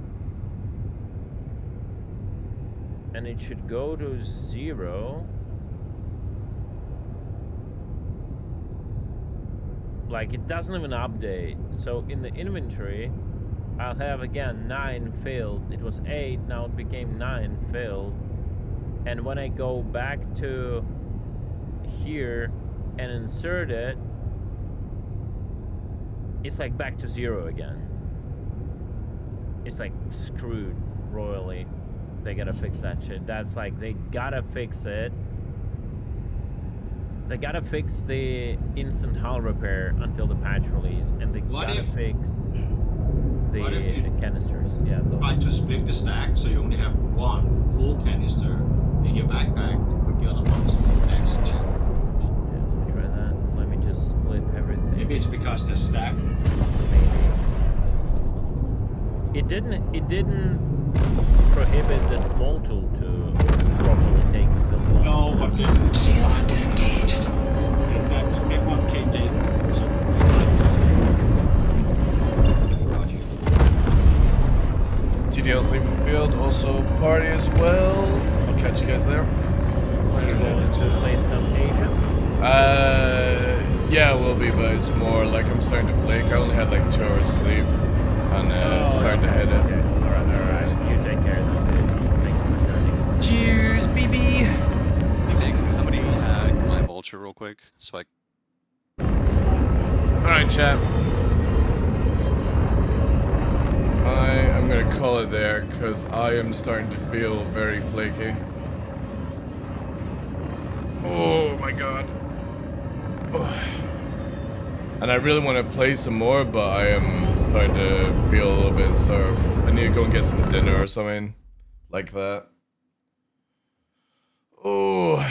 [SPEAKER 10] and it should go to 0. Like, it doesn't even update. So in the inventory, I'll have again 9 failed. It was 8, now it became 9 failed. And when I go back to here and insert it, it's like back to 0 again. It's like screwed royally. They gotta fix that shit. That's like, they gotta fix it. They gotta fix the instant hull repair until the patch release, and they gotta fix the canisters. Yeah.
[SPEAKER 12] Try to split the stack so you only have one full canister in your backpack and put the other ones in the back section.
[SPEAKER 10] Yeah, let me try that. Let me just split everything.
[SPEAKER 12] Maybe it's because they're stacked.
[SPEAKER 10] It didn't prohibit the small tool to properly take the film.
[SPEAKER 12] No, but
[SPEAKER 15] Shields disengaged.
[SPEAKER 12] That big one came in. So
[SPEAKER 1] TDL's leaving the field, also party as well. I'll catch you guys there.
[SPEAKER 10] Are you going to play some Asia?
[SPEAKER 1] Yeah, it will be, but it's more like I'm starting to flake. I only had like 2 hours sleep, and starting to head it.
[SPEAKER 10] Okay. Alright. You take care of that, dude. Thanks for joining.
[SPEAKER 1] Cheers, BB!
[SPEAKER 13] Hey, can somebody tag my vulture real quick? So
[SPEAKER 1] Alright, chat. I am gonna call it there, because I am starting to feel very flaky. Oh my god. Oh. And I really want to play some more, but I am starting to feel a little bit sort of... I need to go and get some dinner or something like that. Oh.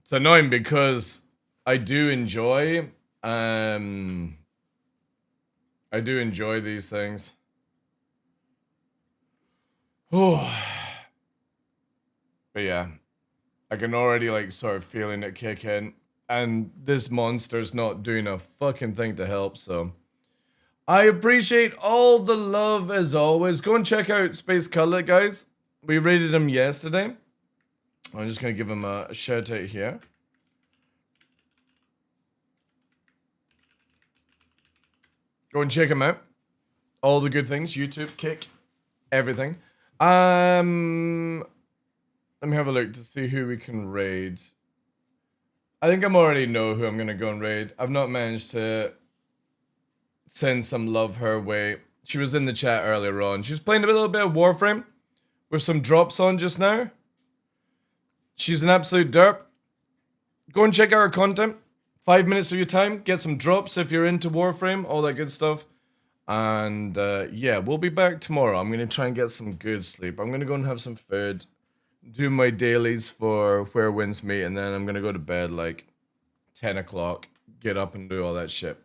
[SPEAKER 1] It's annoying because I do enjoy... I do enjoy these things. Oh. But yeah. I can already like sort of feeling it kick in. And this monster's not doing a fucking thing to help, so... I appreciate all the love as always. Go and check out Space Cutlet, guys. We rated him yesterday. I'm just going to give him a shout out here. Go and check him out. All the good things. YouTube, Kick, everything. Let me have a look to see who we can raid. I think I already know who I'm going to go and raid. I've not managed to send some love her way. She was in the chat earlier on. She's playing a little bit of Warframe with some drops on just now. She's an absolute derp. Go and check out her content. 5 minutes of your time. Get some drops if you're into Warframe. All that good stuff. And yeah, we'll be back tomorrow. I'm going to try and get some good sleep. I'm going to go and have some food. Do my dailies for Where Winds Meet, and then I'm going to go to bed like 10 o'clock. Get up and do all that shit.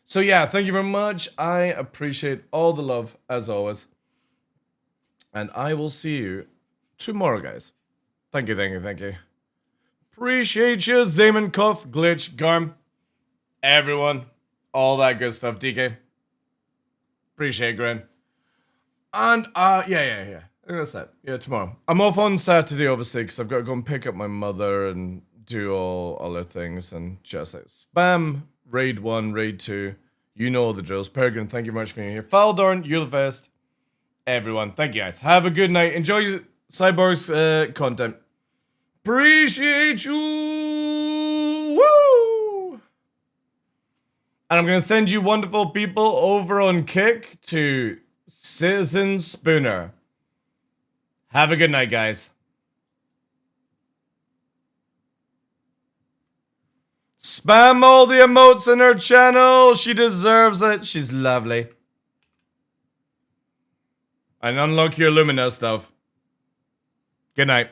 [SPEAKER 1] So yeah, thank you very much. I appreciate all the love, as always. And I will see you tomorrow, guys. Thank you, thank you, thank you. Appreciate you, Zayman, Cuff, Glitch, Garm, everyone. All that good stuff, DK. Appreciate it, Gren. And, yeah. I think that's it. Yeah, tomorrow. I'm off on Saturday, obviously, because I've got to go and pick up my mother and do all other things. And just like spam, raid 1, raid 2. You know all the drills. Peregrine, thank you very much for being here. Faldorn, Yulfest, everyone. Thank you, guys. Have a good night. Enjoy your Cyborg's content. Appreciate you. Woo! And I'm going to send you wonderful people over on Kick to Citizen Spooner. Have a good night, guys. Spam all the emotes in her channel. She deserves it. She's lovely. And unlock your Lumina stuff. Good night.